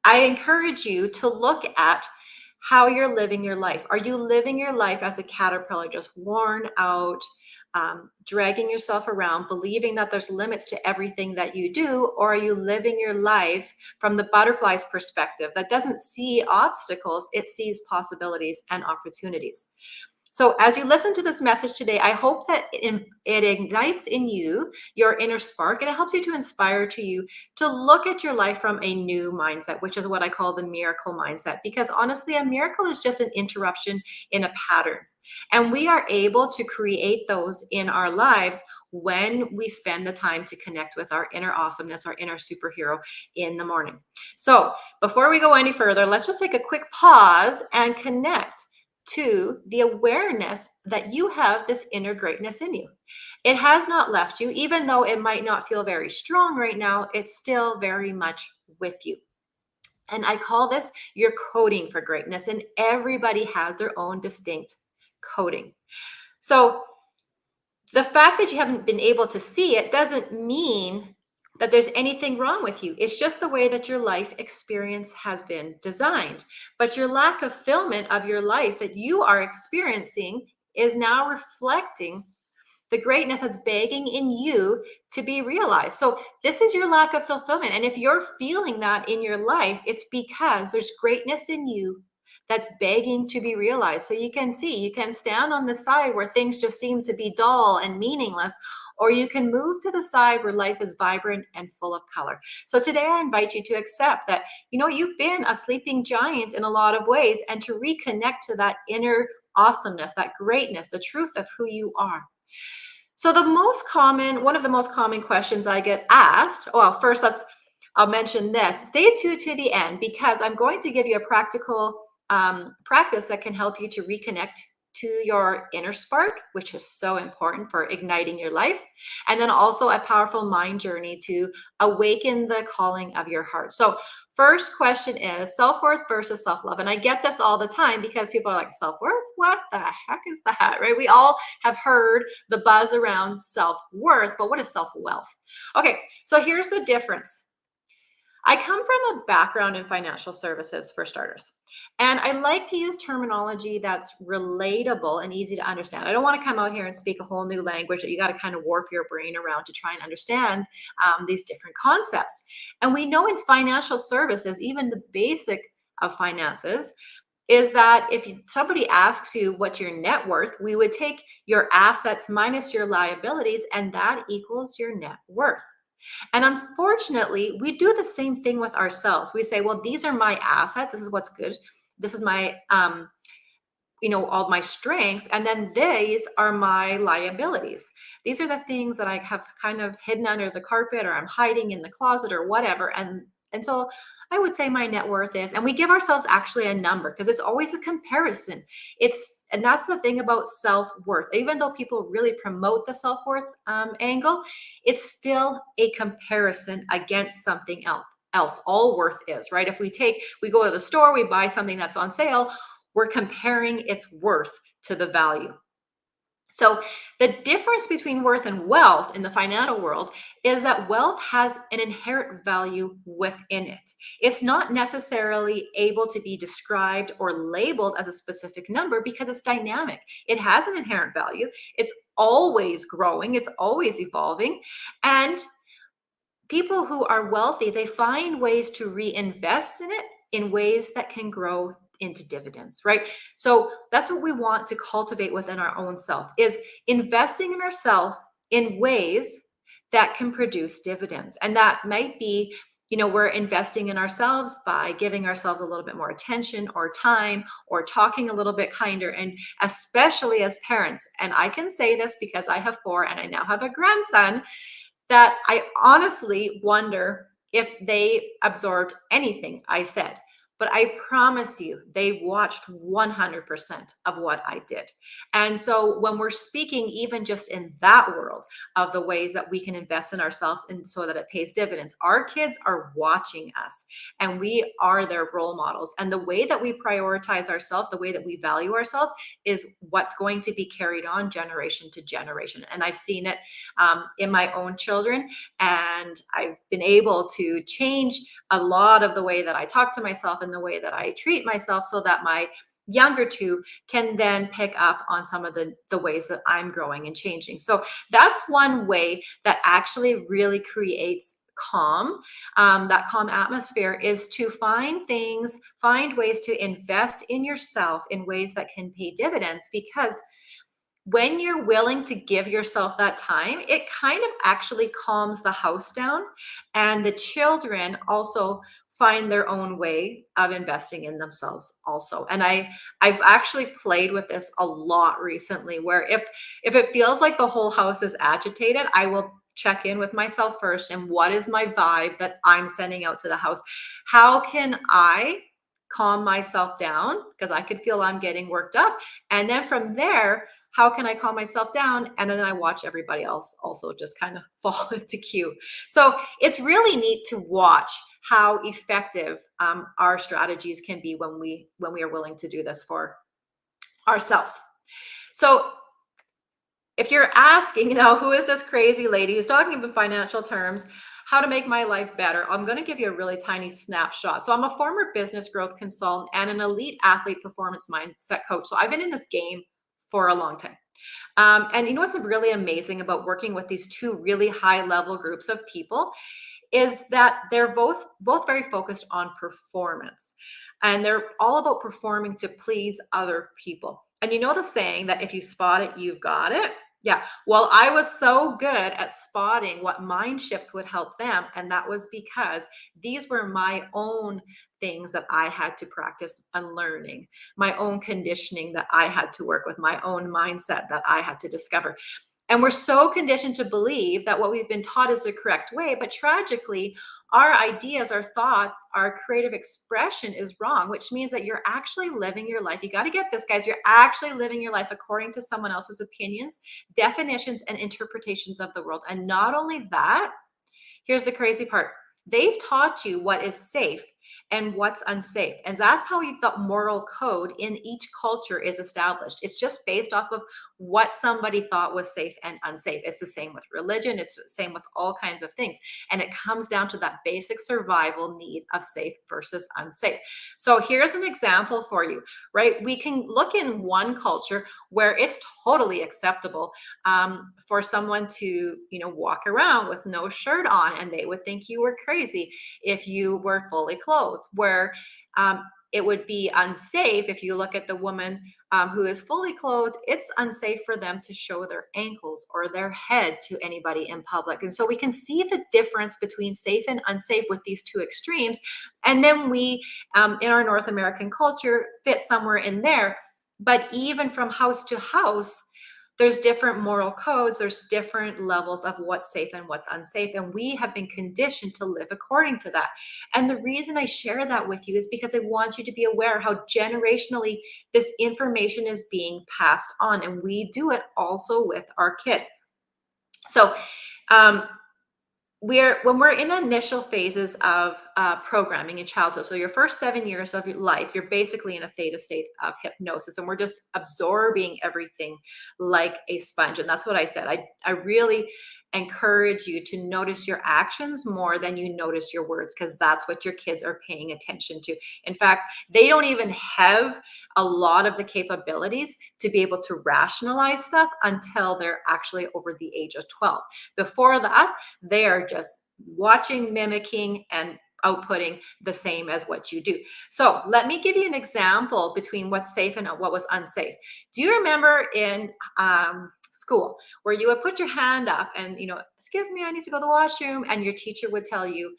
S9: I encourage you to look at how you're living your life. Are you living your life as a caterpillar, just worn out, dragging yourself around, believing that there's limits to everything that you do? Or are you living your life from the butterfly's perspective that doesn't see obstacles, it sees possibilities and opportunities? So as you listen to this message today, I hope that it ignites in you your inner spark, and it helps you to inspire you to look at your life from a new mindset, which is what I call the miracle mindset. Because honestly, a miracle is just an interruption in a pattern. And we are able to create those in our lives when we spend the time to connect with our inner awesomeness, our inner superhero in the morning. So before we go any further, let's just take a quick pause and connect to the awareness that you have this inner greatness in you. It has not left you, even though it might not feel very strong right now, it's still very much with you. And I call this your coding for greatness, and everybody has their own distinct coding. So the fact that you haven't been able to see it doesn't mean that there's anything wrong with you. It's just the way that your life experience has been designed. But your lack of fulfillment of your life that you are experiencing is now reflecting the greatness that's begging in you to be realized. So this is your lack of fulfillment. And if you're feeling that in your life, it's because there's greatness in you that's begging to be realized. So you can see, you can stand on the side where things just seem to be dull and meaningless, or you can move to the side where life is vibrant and full of color. So today I invite you to accept that, you've been a sleeping giant in a lot of ways, and to reconnect to that inner awesomeness, that greatness, the truth of who you are. So one of the most common questions I get asked, well, first I'll mention this. Stay tuned to the end, because I'm going to give you a practical practice that can help you to reconnect to your inner spark, which is so important for igniting your life. And then also a powerful mind journey to awaken the calling of your heart. So first question is self-worth versus self-love. And I get this all the time, because people are like, self-worth? What the heck is that, right? We all have heard the buzz around self-worth, but what is self-wealth? Okay, so here's the difference. I come from a background in financial services, for starters, and I like to use terminology that's relatable and easy to understand. I don't want to come out here and speak a whole new language that you got to kind of work your brain around to try and understand these different concepts. And we know in financial services, even the basic of finances, is that if somebody asks you what's your net worth, we would take your assets minus your liabilities, and that equals your net worth. And unfortunately, we do the same thing with ourselves. We say, well, these are my assets. This is what's good. This is my, all my strengths. And then these are my liabilities. These are the things that I have kind of hidden under the carpet, or I'm hiding in the closet, or whatever. And so I would say my net worth is, and we give ourselves actually a number, because it's always a comparison. And that's the thing about self-worth. Even though people really promote the self-worth angle, it's still a comparison against something else. All worth is, right? If we go to the store, we buy something that's on sale, we're comparing its worth to the value. So the difference between worth and wealth in the financial world is that wealth has an inherent value within it. It's not necessarily able to be described or labeled as a specific number, because it's dynamic. It has an inherent value. It's always growing. It's always evolving. And people who are wealthy, they find ways to reinvest in it in ways that can grow into dividends, right? So that's what we want to cultivate within our own self, is investing in ourselves in ways that can produce dividends. And that might be, we're investing in ourselves by giving ourselves a little bit more attention or time, or talking a little bit kinder. And especially as parents, and I can say this because I have 4 and I now have a grandson, that I honestly wonder if they absorbed anything I said. But I promise you, they watched 100% of what I did. And so when we're speaking, even just in that world of the ways that we can invest in ourselves and so that it pays dividends, our kids are watching us, and we are their role models. And the way that we prioritize ourselves, the way that we value ourselves, is what's going to be carried on generation to generation. And I've seen it in my own children, and I've been able to change a lot of the way that I talk to myself and the way that I treat myself, so that my younger 2 can then pick up on some of the ways that I'm growing and changing. So that's one way that actually really creates calm. That calm atmosphere is to find ways to invest in yourself in ways that can pay dividends, because when you're willing to give yourself that time, it kind of actually calms the house down, and the children also find their own way of investing in themselves also. And I've actually played with this a lot recently, where if it feels like the whole house is agitated, I will check in with myself first, and what is my vibe that I'm sending out to the house? How can I calm myself down, because I could feel I'm getting worked up, and then from there, how can I calm myself down? And then I watch everybody else also just kind of fall into cue. So it's really neat to watch how effective our strategies can be when we are willing to do this for ourselves. So if you're asking, who is this crazy lady who's talking about financial terms?
S10: how to make my life better, I'm going to give you a really tiny snapshot. So I'm a former business growth consultant and an elite athlete performance mindset coach. So I've been in this game for a long time. And you know what's really amazing about working with these two really high level groups of people is that they're both very focused on performance, and they're all about performing to please other people. And you know the saying that if you spot it, you've got it. Yeah. Well, I was so good at spotting what mind shifts would help them. And that was because these were my own things that I had to practice unlearning, my own conditioning that I had to work with, my own mindset that I had to discover. And we're so conditioned to believe that what we've been taught is the correct way. But tragically, our ideas, our thoughts, our creative expression is wrong, which means that you're actually living your life. You got to get this, guys. You're actually living your life according to someone else's opinions, definitions, and interpretations of the world. And not only that, here's the crazy part. They've taught you what is safe and what's unsafe. And that's how the moral code in each culture is established. It's just based off of what somebody thought was safe and unsafe. It's the same with religion. It's the same with all kinds of things. And it comes down to that basic survival need of safe versus unsafe. So here's an example for you, right? We can look in one culture where it's totally acceptable for someone to, walk around with no shirt on, and they would think you were crazy if you were fully clothed, where it would be unsafe if you look at the woman who is fully clothed. It's unsafe for them to show their ankles or their head to anybody in public. And so we can see the difference between safe and unsafe with these two extremes. And then we, in our North American culture, fit somewhere in there. But even from house to house, there's different moral codes, there's different levels of what's safe and what's unsafe, and we have been conditioned to live according to that. And the reason I share that with you is because I want you to be aware how generationally this information is being passed on, and we do it also with our kids. So when we're in initial phases of programming in childhood, so your first 7 years of your life, you're basically in a theta state of hypnosis, and we're just absorbing everything like a sponge. And that's what I said. I really encourage you to notice your actions more than you notice your words, because that's what your kids are paying attention to. In fact, they don't even have a lot of the capabilities to be able to rationalize stuff until they're actually over the age of 12. Before that, they are just watching, mimicking, and outputting the same as what you do. So let me give you an example between what's safe and what was unsafe. Do you remember in school where you would put your hand up and, excuse me, I need to go to the washroom, and your teacher would tell you,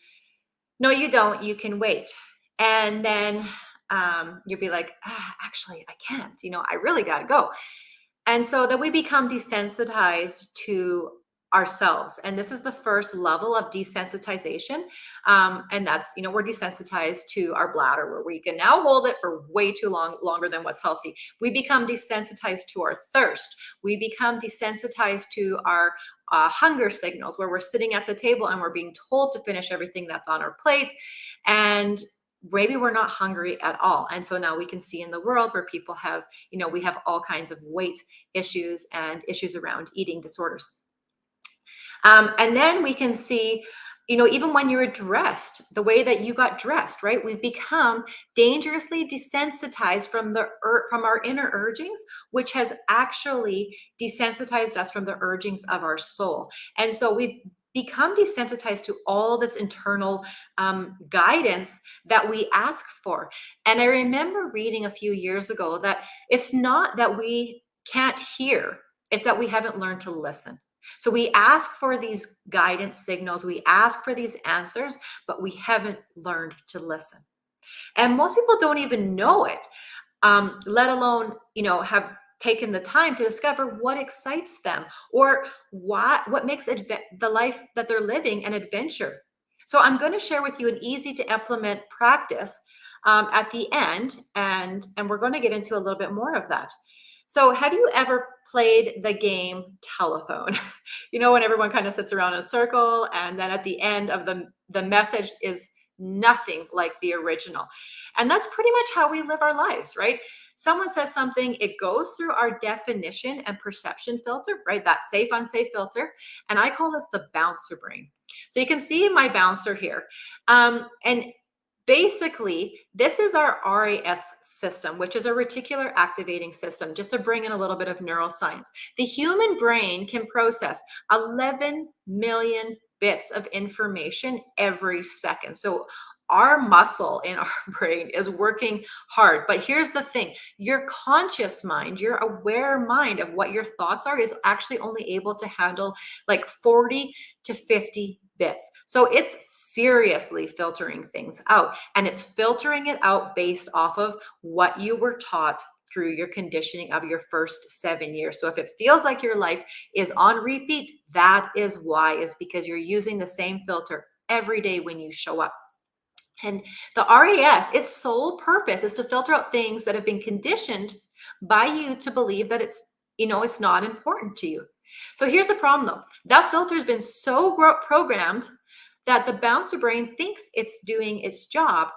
S10: no, you don't, you can wait. And then you'd be like, actually, I can't, I really got to go. And so then we become desensitized to ourselves. And this is the first level of desensitization. And that's, we're desensitized to our bladder, where we can now hold it for way too long, longer than what's healthy. We become desensitized to our thirst. We become desensitized to our hunger signals, where we're sitting at the table and we're being told to finish everything that's on our plate. And maybe we're not hungry at all. And so now we can see in the world where people have, we have all kinds of weight issues and issues around eating disorders. And then we can see, even when you're dressed, the way that you got dressed, right? We've become dangerously desensitized from our inner urgings, which has actually desensitized us from the urgings of our soul. And so we've become desensitized to all this internal guidance that we ask for. And I remember reading a few years ago that it's not that we can't hear, it's that we haven't learned to listen. So we ask for these guidance signals, we ask for these answers, but we haven't learned to listen. And most people don't even know it, let alone, have taken the time to discover what excites them or what makes the life that they're living an adventure. So I'm going to share with you an easy to implement practice at the end, and we're going to get into a little bit more of that. So have you ever played the game telephone? When everyone kind of sits around in a circle, and then at the end of the message is nothing like the original. And that's pretty much how we live our lives, right? someone says something, it goes through our definition and perception filter, right? That safe, unsafe filter. And I call this the bouncer brain. So you can see my bouncer here. And basically, this is our RAS system, which is a reticular activating system, just to bring in a little bit of neuroscience. The human brain can process 11 million bits of information every second. So our muscle in our brain is working hard. But here's the thing, your conscious mind, your aware mind of what your thoughts are is actually only able to handle like 40 to 50 bits. So it's seriously filtering things out, and it's filtering it out based off of what you were taught through your conditioning of your first 7 years. So if it feels like your life is on repeat, that is why, is because you're using the same filter every day when you show up. And the RAS, its sole purpose is to filter out things that have been conditioned by you to believe that it's not important to you. So here's the problem though. That filter has been so programmed that the bouncer brain thinks it's doing its job,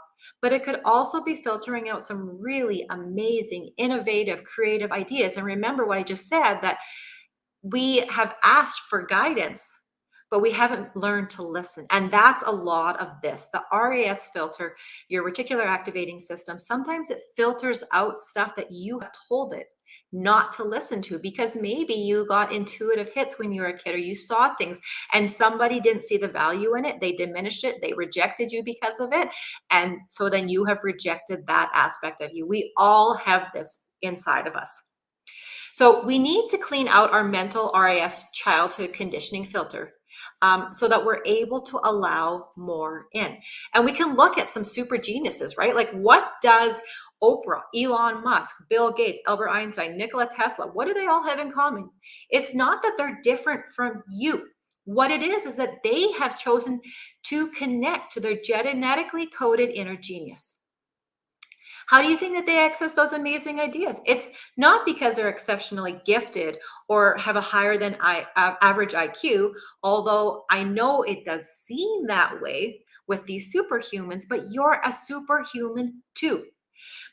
S10: but it could also be filtering out some really amazing, innovative, creative ideas. And remember what I just said, that we have asked for guidance, but we haven't learned to listen. And that's a lot of this. The RAS filter, your reticular activating system, sometimes it filters out stuff that you have told it not to listen to, because maybe you got intuitive hits when you were a kid, or you saw things and somebody didn't see the value in it. They diminished it. They rejected you because of it. And so then you have rejected that aspect of you. We all have this inside of us. So we need to clean out our mental RAS childhood conditioning filter so that we're able to allow more in. And we can look at some super geniuses, right? Like, what does Oprah, Elon Musk, Bill Gates, Albert Einstein, Nikola Tesla, what do they all have in common? It's not that they're different from you. What it is that they have chosen to connect to their genetically coded inner genius. How do you think that they access those amazing ideas? It's not because they're exceptionally gifted or have a higher than average IQ, although I know it does seem that way with these superhumans, but you're a superhuman too.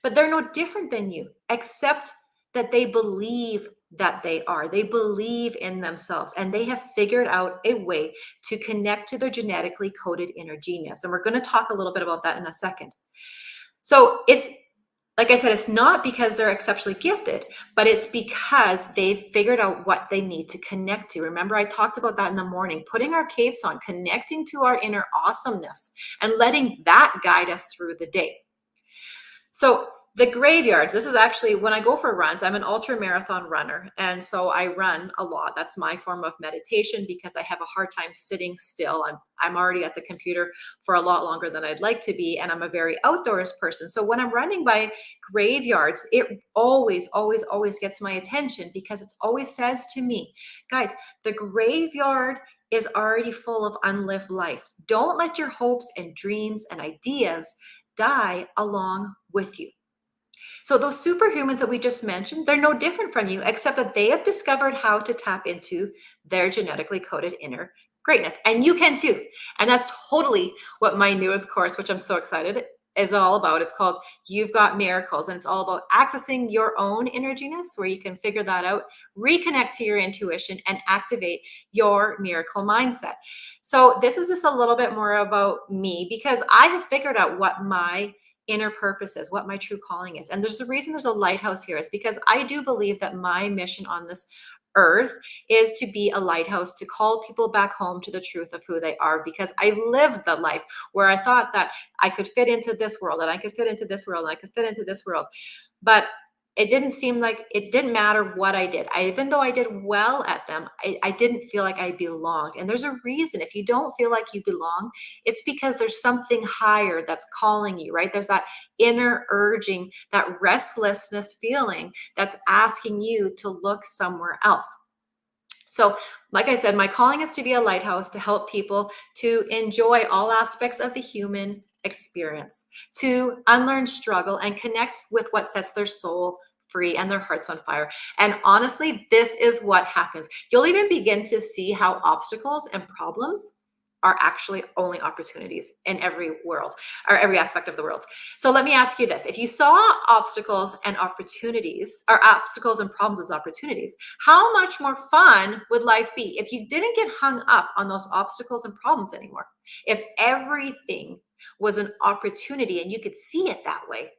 S10: But they're no different than you, except that they believe that they are. They believe in themselves, and they have figured out a way to connect to their genetically coded inner genius. And we're going to talk a little bit about that in a second. So it's, like I said, it's not because they're exceptionally gifted, but it's because they've figured out what they need to connect to. Remember, I talked about that in the morning, putting our capes on, connecting to our inner awesomeness, and letting that guide us through the day. So the graveyards, this is actually when I go for runs, I'm an ultra marathon runner. And so I run a lot. That's my form of meditation, because I have a hard time sitting still. I'm already at the computer for a lot longer than I'd like to be. And I'm a very outdoors person. So when I'm running by graveyards, it always, always, always gets my attention, because it always says to me, guys, the graveyard is already full of unlived life. Don't let your hopes and dreams and ideas die along with you. So those superhumans that we just mentioned, they're no different from you, except that they have discovered how to tap into their genetically coded inner greatness. And you can too. And that's totally what my newest course, which I'm so excited, is all about. It's called You've Got Miracles. And it's all about accessing your own inner genius, where you can figure that out, reconnect to your intuition, and activate your miracle mindset. So this is just a little bit more about me, because I have figured out what my inner purpose is, what my true calling is. And there's a reason there's a lighthouse here, is because I do believe that my mission on this earth is to be a lighthouse, to call people back home to the truth of who they are, because I lived the life where I thought that I could fit into this world, and I could fit into this world, and I could fit into this world. But it didn't seem like, it didn't matter what I did. Even though I did well at them, I didn't feel like I belonged. And there's a reason. If you don't feel like you belong, it's because there's something higher that's calling you, right? There's that inner urging, that restlessness feeling that's asking you to look somewhere else. So, like I said, my calling is to be a lighthouse, to help people to enjoy all aspects of the human experience, to unlearn struggle and connect with what sets their soul free and their hearts on fire. And honestly, this is what happens. You'll even begin to see how obstacles and problems are actually only opportunities in every world, or every aspect of the world. So let me ask you this. If you saw obstacles and opportunities, or obstacles and problems as opportunities, how much more fun would life be if you didn't get hung up on those obstacles and problems anymore? If everything was an opportunity and you could see it that way,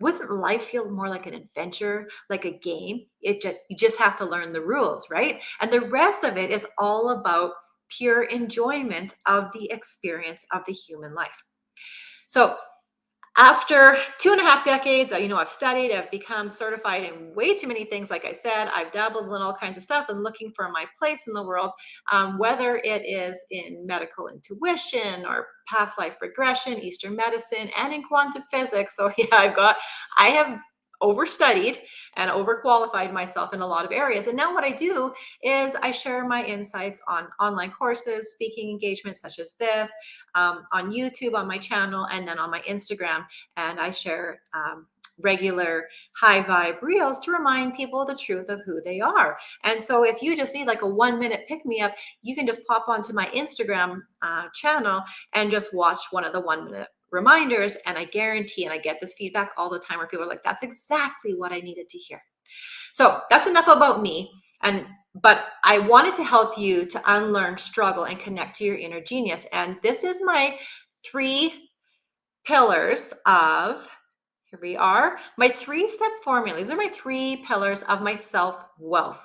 S10: wouldn't life feel more like an adventure, like a game? You just have to learn the rules, right? And the rest of it is all about pure enjoyment of the experience of the human life. So after 2.5 decades, I've studied, I've become certified in way too many things. Like I said, I've dabbled in all kinds of stuff and looking for my place in the world, whether it is in medical intuition or past life regression, Eastern medicine, and in quantum physics. So yeah, I have overstudied and overqualified myself in a lot of areas. And now what I do is I share my insights on online courses, speaking engagements such as this, on YouTube, on my channel, and then on my Instagram. And I share regular high vibe reels to remind people the truth of who they are. And so if you just need like a 1-minute pick me up, you can just pop onto my Instagram channel and just watch one of the 1-minute reminders. And I guarantee, and I get this feedback all the time where people are like, that's exactly what I needed to hear. So that's enough about me. But I wanted to help you to unlearn struggle and connect to your inner genius. And this is my 3 pillars of, here we are, my 3-step formula. These are my 3 pillars of my self-wealth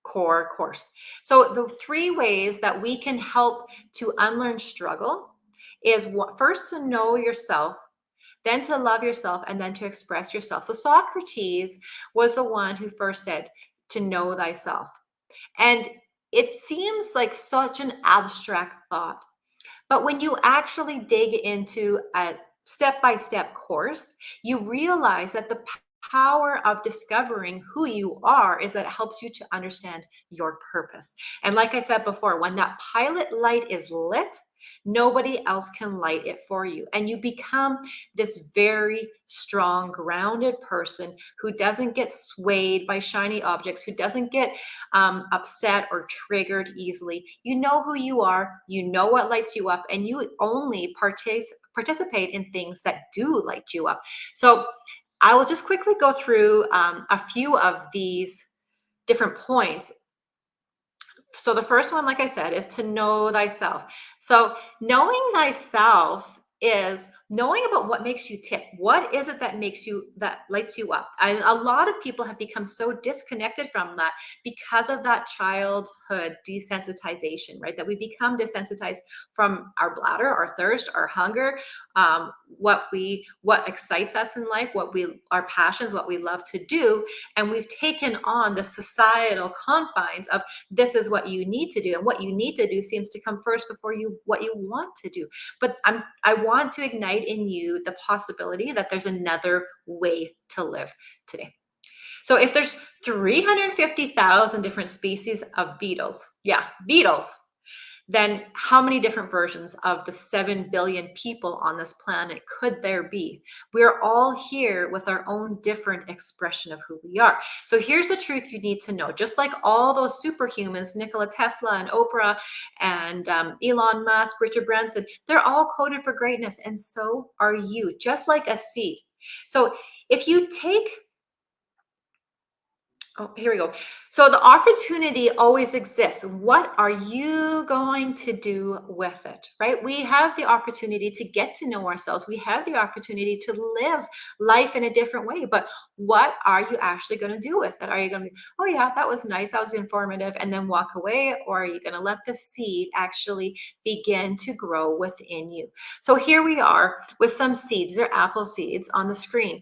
S10: core course. So the 3 ways that we can help to unlearn struggle is first to know yourself, then to love yourself, and then to express yourself. So Socrates was the one who first said to know thyself. And it seems like such an abstract thought, but when you actually dig into a step-by-step course, you realize that the power of discovering who you are is that it helps you to understand your purpose. And like I said before, when that pilot light is lit, nobody else can light it for you. And you become this very strong, grounded person who doesn't get swayed by shiny objects, who doesn't get upset or triggered easily. You know who you are, you know what lights you up, and you only participate in things that do light you up. So I will just quickly go through a few of these different points. So the first one, like I said, is to know thyself. So knowing thyself is knowing about what makes you tick. What is it that lights you up? A lot of people have become so disconnected from that because of that childhood desensitization, right? That we become desensitized from our bladder, our thirst, our hunger, what excites us in life, our passions, what we love to do. And we've taken on the societal confines of this is what you need to do. And what you need to do seems to come first before what you want to do. But I want to ignite in you the possibility that there's another way to live today. So if there's 350,000 different species of beetles, then how many different versions of the 7 billion people on this planet could there be? We're all here with our own different expression of who we are. So here's the truth you need to know. Just like all those superhumans, Nikola Tesla and Oprah and Elon Musk, Richard Branson, they're all coded for greatness, and so are you, just like a seed. So if you take here we go. So the opportunity always exists. What are you going to do with it, right? We have the opportunity to get to know ourselves. We have the opportunity to live life in a different way. But what are you actually going to do with it? Are you going to, oh yeah, that was nice, that was informative, and then walk away? Or are you going to let the seed actually begin to grow within you? So here we are with some seeds. These are apple seeds on the screen.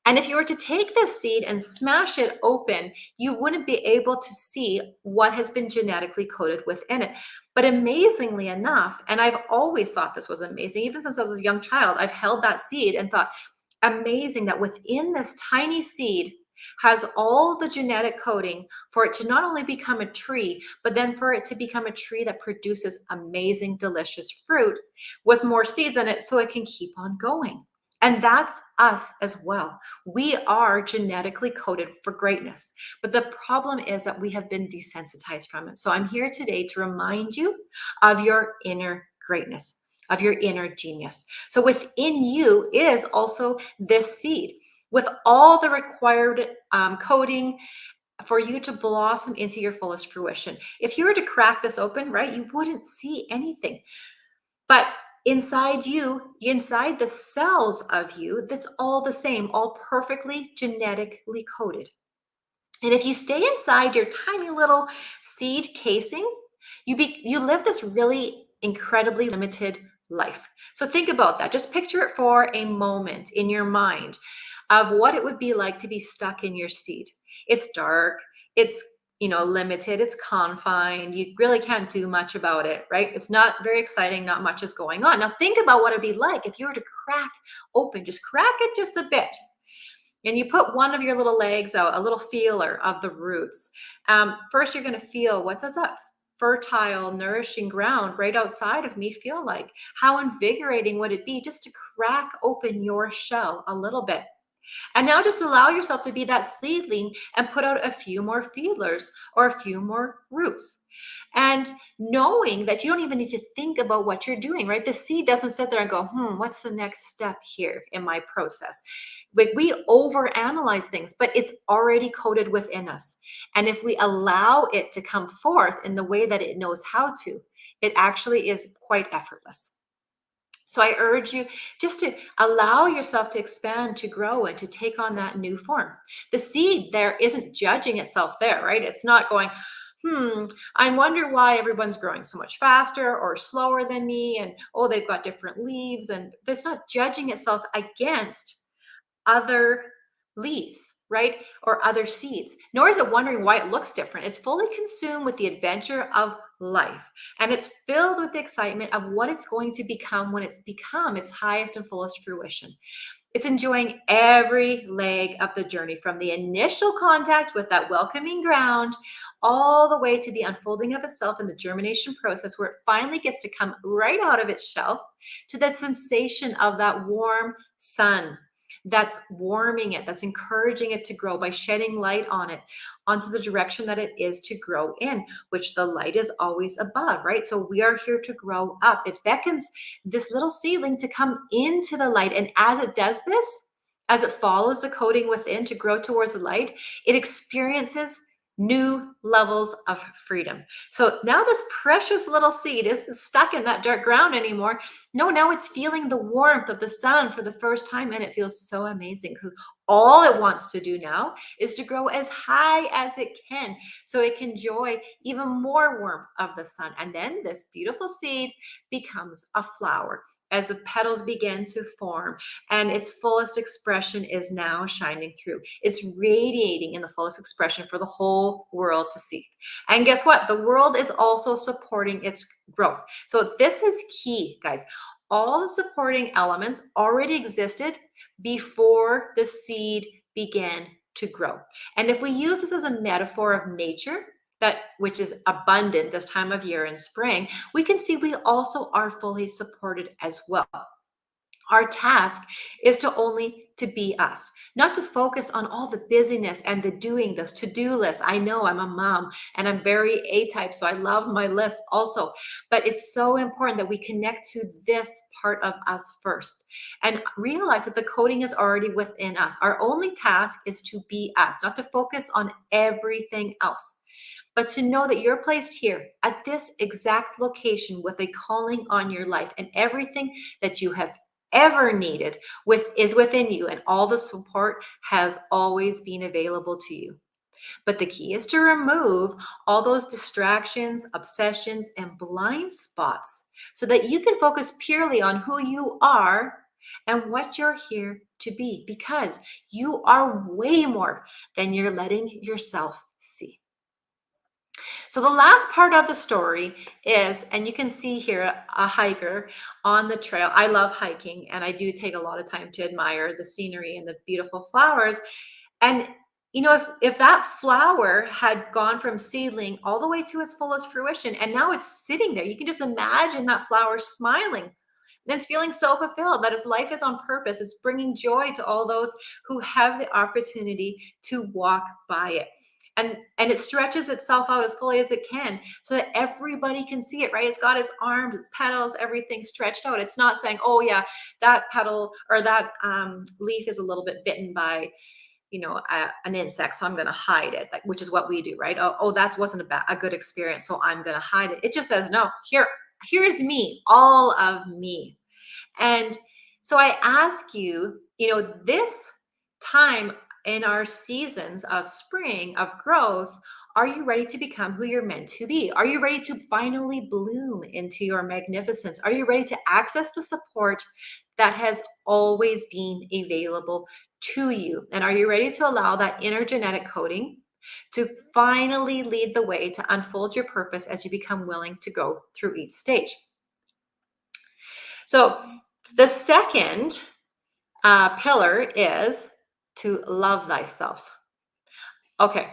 S10: And if you were to take this seed and smash it open, you wouldn't be able to see what has been genetically coded within it. But amazingly enough, and I've always thought this was amazing, even since I was a young child, I've held that seed and thought, amazing that within this tiny seed has all the genetic coding for it to not only become a tree, but then for it to become a tree that produces amazing, delicious fruit with more seeds in it so it can keep on going. And that's us as well. We are genetically coded for greatness. But the problem is that we have been desensitized from it. So I'm here today to remind you of your inner greatness, of your inner genius. So within you is also this seed with all the required coding for you to blossom into your fullest fruition. If you were to crack this open, right, you wouldn't see anything. But inside you, inside the cells of you, that's all the same, all perfectly genetically coded. And if you stay inside your tiny little seed casing, you live this really incredibly limited life. So think about that. Just picture it for a moment in your mind of what it would be like to be stuck in your seed. It's dark, it's limited, it's confined. You really can't do much about it, right? It's not very exciting, not much is going on. Now think about what it'd be like if you were to crack open, just crack it just a bit. And you put one of your little legs out, a little feeler of the roots. First, you're going to feel, what does that fertile, nourishing ground right outside of me feel like? How invigorating would it be just to crack open your shell a little bit? And now just allow yourself to be that seedling and put out a few more feelers or a few more roots. And knowing that you don't even need to think about what you're doing, right? The seed doesn't sit there and go, what's the next step here in my process? Like we overanalyze things, but it's already coded within us. And if we allow it to come forth in the way that it knows how to, it actually is quite effortless. So I urge you just to allow yourself to expand, to grow, and to take on that new form. The seed there isn't judging itself there, right? It's not going, I wonder why everyone's growing so much faster or slower than me. And, oh, they've got different leaves. And it's not judging itself against other leaves, right? Or other seeds, nor is it wondering why it looks different. It's fully consumed with the adventure of life. And it's filled with the excitement of what it's going to become when it's become its highest and fullest fruition. It's enjoying every leg of the journey, from the initial contact with that welcoming ground all the way to the unfolding of itself in the germination process, where it finally gets to come right out of its shell, to the sensation of that warm sun that's warming it, that's encouraging it to grow by shedding light on it, onto the direction that it is to grow in, which the light is always above, right? So we are here to grow up. It beckons this little seedling to come into the light. And as it does this, as it follows the coding within to grow towards the light, it experiences new levels of freedom. So now this precious little seed isn't stuck in that dark ground anymore. No, now it's feeling the warmth of the sun for the first time, and it feels so amazing, because all it wants to do now is to grow as high as it can, so it can enjoy even more warmth of the sun. And then this beautiful seed becomes a flower as the petals begin to form, and its fullest expression is now shining through. It's radiating in the fullest expression for the whole world to see. And guess what? The world is also supporting its growth. So this is key, guys. All the supporting elements already existed before the seed began to grow. And if we use this as a metaphor of nature, which is abundant this time of year in spring, we can see we also are fully supported as well. Our task is to be us, not to focus on all the busyness and the doing, this to-do list. I know I'm a mom and I'm very A-type, so I love my list also. But it's so important that we connect to this part of us first and realize that the coding is already within us. Our only task is to be us, not to focus on everything else, but to know that you're placed here at this exact location with a calling on your life, and everything that you have ever needed is within you, and all the support has always been available to you. But the key is to remove all those distractions, obsessions, and blind spots so that you can focus purely on who you are and what you're here to be, because you are way more than you're letting yourself see. So the last part of the story is, and you can see here a hiker on the trail. I love hiking, and I do take a lot of time to admire the scenery and the beautiful flowers. And if that flower had gone from seedling all the way to its fullest fruition, and now it's sitting there, you can just imagine that flower smiling. And it's feeling so fulfilled that its life is on purpose. It's bringing joy to all those who have the opportunity to walk by it. and it stretches itself out as fully as it can so that everybody can see it, right? It's got its arms, its petals, everything stretched out. It's not saying, oh yeah, that petal or that leaf is a little bit bitten by, you know, an insect, so I'm going to hide it, like, which is what we do, right? Oh, that wasn't a good experience, so I'm going to hide it. It just says, no, here's me, all of me. And so I ask you, you know, this time in our seasons of spring, of growth, are you ready to become who you're meant to be? Are you ready to finally bloom into your magnificence? Are you ready to access the support that has always been available to you? And are you ready to allow that inner genetic coding to finally lead the way to unfold your purpose as you become willing to go through each stage? So the second pillar is to love thyself. Okay,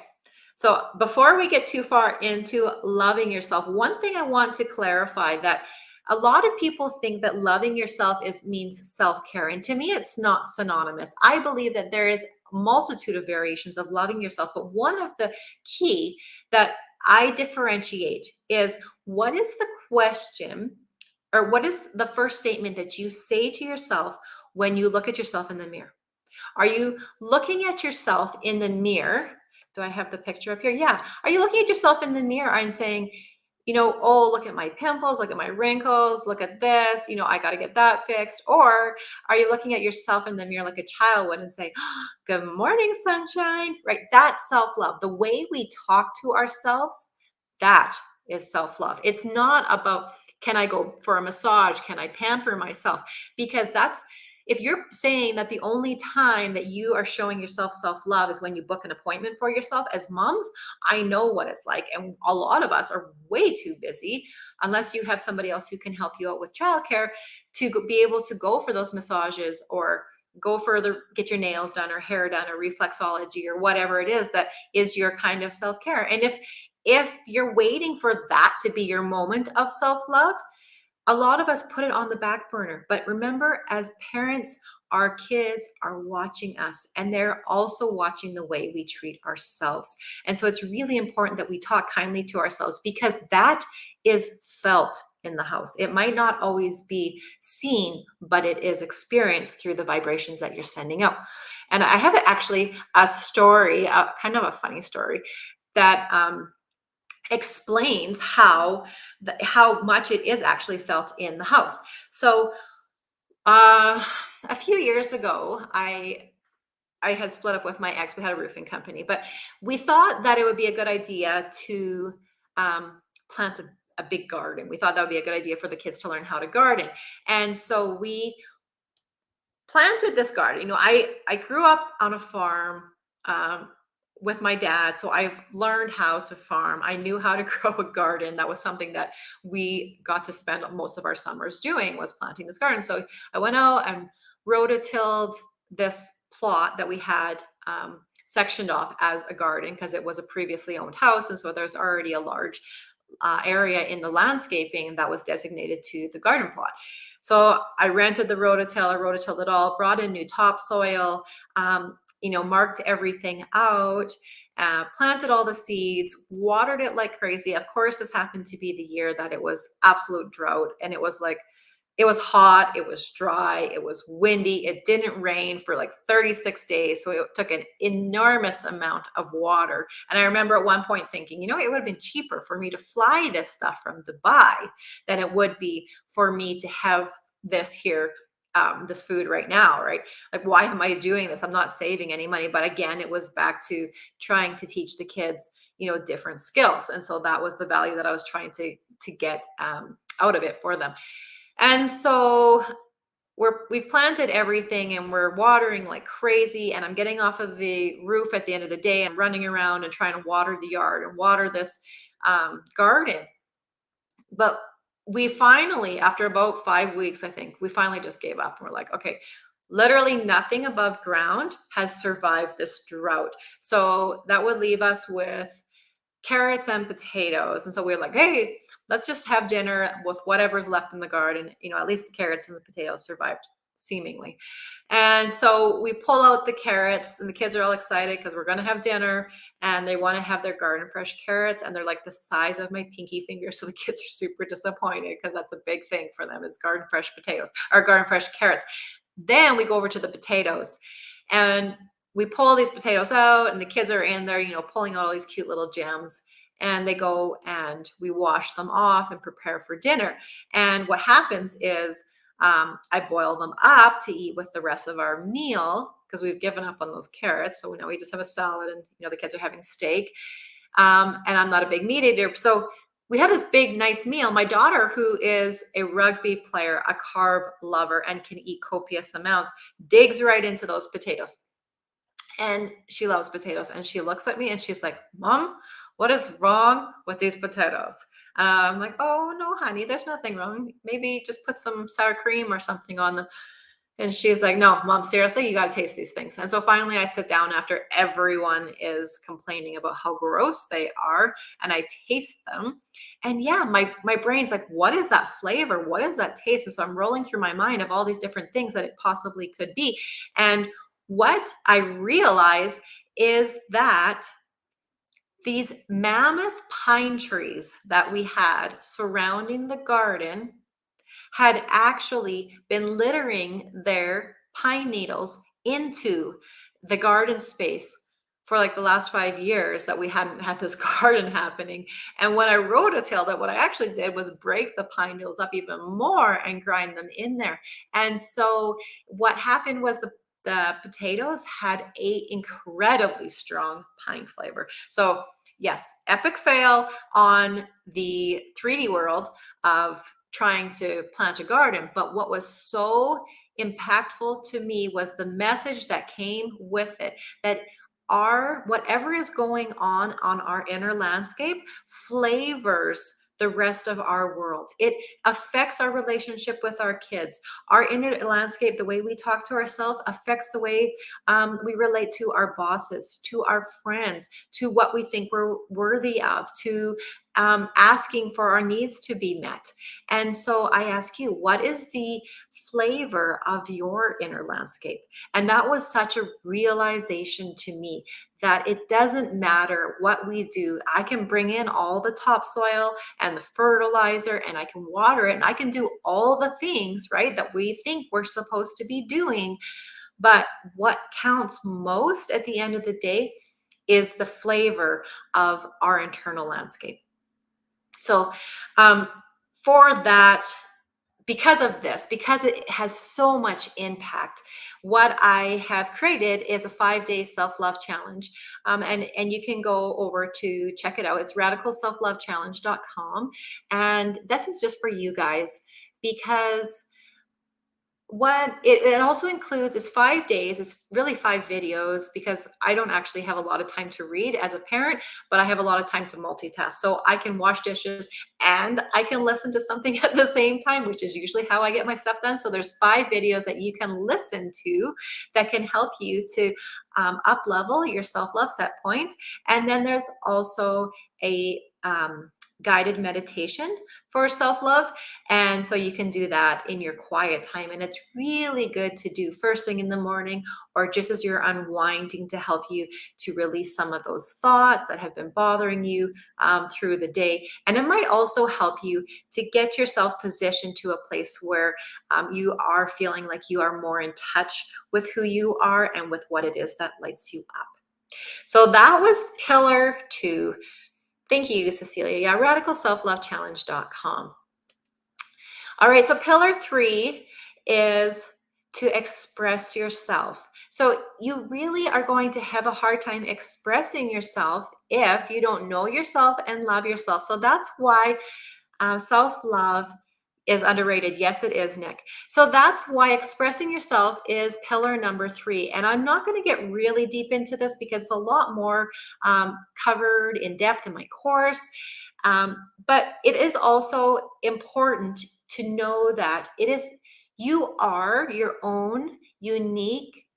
S10: so before we get too far into loving yourself, one thing I want to clarify, that a lot of people think that loving yourself means self-care, and to me it's not synonymous. I believe that there is a multitude of variations of loving yourself, but one of the key that I differentiate is, what is the question, or what is the first statement that you say to yourself when you look at yourself in the mirror? Are you looking at yourself in the mirror? Do I have the picture up here? Yeah. Are you looking at yourself in the mirror and saying, you know, oh, look at my pimples, look at my wrinkles, look at this, you know, I got to get that fixed? Or are you looking at yourself in the mirror like a child would and say, oh, good morning, sunshine, right? That's self-love. The way we talk to ourselves, that is self-love. It's not about, can I go for a massage? Can I pamper myself? Because if you're saying that the only time that you are showing yourself self-love is when you book an appointment for yourself, as moms, I know what it's like. And a lot of us are way too busy, unless you have somebody else who can help you out with childcare, to be able to go for those massages or go further, get your nails done or hair done or reflexology or whatever it is that is your kind of self-care. And if you're waiting for that to be your moment of self-love, a lot of us put it on the back burner. But remember, as parents, our kids are watching us, and they're also watching the way we treat ourselves. And so it's really important that we talk kindly to ourselves, because that is felt in the house. It might not always be seen, but it is experienced through the vibrations that you're sending out. And I have actually a story, kind of a funny story, that explains how much it is actually felt in the house. So a few years ago, I had split up with my ex. We had a roofing company, but we thought that it would be a good idea to plant a big garden. We thought that would be a good idea for the kids to learn how to garden. And so we planted this garden. You know, I grew up on a farm with my dad, so I've learned how to farm. I knew how to grow a garden. That was something that we got to spend most of our summers doing, was planting this garden. So I went out and rototilled this plot that we had sectioned off as a garden, because it was a previously owned house, and so there's already a large area in the landscaping that was designated to the garden plot. So I rented the rototilled it all, brought in new topsoil, you know, marked everything out, planted all the seeds, watered it like crazy. Of course, this happened to be the year that it was absolute drought, and it was like, it was hot, it was dry, it was windy, it didn't rain for like 36 days. So it took an enormous amount of water. And I remember at one point thinking, you know, it would have been cheaper for me to fly this stuff from Dubai than it would be for me to have this here, this food right now, right? Like, why am I doing this? I'm not saving any money. But again, it was back to trying to teach the kids, you know, different skills. And so that was the value that I was trying to get out of it for them. And so we've planted everything, and we're watering like crazy. And I'm getting off of the roof at the end of the day and running around and trying to water the yard and water this garden. But we finally, after about 5 weeks, I think, we finally just gave up. And we're like, okay, literally nothing above ground has survived this drought. So that would leave us with carrots and potatoes. And so we were like, hey, let's just have dinner with whatever's left in the garden. You know, at least the carrots and the potatoes survived. seemingly. And so we pull out the carrots, and the kids are all excited because we're going to have dinner, and they want to have their garden fresh carrots, and they're like the size of my pinky finger. So the kids are super disappointed because that's a big thing for them, is garden fresh potatoes or garden fresh carrots. Then we go over to the potatoes, and we pull these potatoes out, and the kids are in there, pulling out all these cute little gems. And they go and we wash them off and prepare for dinner. And what happens is I boil them up to eat with the rest of our meal because we've given up on those carrots. So now we just have a salad, and the kids are having steak. And I'm not a big meat eater. So we have this big, nice meal. My daughter, who is a rugby player, a carb lover, and can eat copious amounts, digs right into those potatoes. And she loves potatoes. And she looks at me and she's like, Mom, what is wrong with these potatoes? And I'm like, oh, no, honey, there's nothing wrong. Maybe just put some sour cream or something on them. And she's like, no, Mom, seriously, you got to taste these things. And so finally I sit down after everyone is complaining about how gross they are, and I taste them. And yeah, my brain's like, what is that flavor? What is that taste? And so I'm rolling through my mind of all these different things that it possibly could be. And what I realize is that these mammoth pine trees that we had surrounding the garden had actually been littering their pine needles into the garden space for like the last 5 years that we hadn't had this garden happening. And when I rototilled it, what I actually did was break the pine needles up even more and grind them in there. And so what happened was the potatoes had a incredibly strong pine flavor. So yes, epic fail on the 3D world of trying to plant a garden. But what was so impactful to me was the message that came with it, that whatever is going on our inner landscape flavors the rest of our world. It affects our relationship with our kids. Our inner landscape, the way we talk to ourselves, affects the way we relate to our bosses, to our friends, to what we think we're worthy of, to asking for our needs to be met. And so I ask you, what is the flavor of your inner landscape? And that was such a realization to me that it doesn't matter what we do. I can bring in all the topsoil and the fertilizer, and I can water it, and I can do all the things, right, that we think we're supposed to be doing. But what counts most at the end of the day is the flavor of our internal landscape. So for that, because of this, because it has so much impact, what I have created is a 5-day self-love challenge. And you can go over to check it out. It's radicalselflovechallenge.com. And this is just for you guys, because what it also includes is 5 days. It's really 5 videos, because I don't actually have a lot of time to read as a parent, but I have a lot of time to multitask. So I can wash dishes and I can listen to something at the same time, which is usually how I get my stuff done. So there's 5 videos that you can listen to that can help you to up level your self-love set point. And then there's also a guided meditation for self-love. And so you can do that in your quiet time. And it's really good to do first thing in the morning, or just as you're unwinding, to help you to release some of those thoughts that have been bothering you through the day. And it might also help you to get yourself positioned to a place where you are feeling like you are more in touch with who you are and with what it is that lights you up. So that was pillar 2. Thank you, Cecilia. Yeah, radicalselflovechallenge.com. All right, so pillar 3 is to express yourself. So you really are going to have a hard time expressing yourself if you don't know yourself and love yourself. So that's why self-love is underrated. Yes, it is, Nick. So that's why expressing yourself is pillar number 3. And I'm not going to get really deep into this because it's a lot more covered in depth in my course. But it is also important to know that you are your own unique,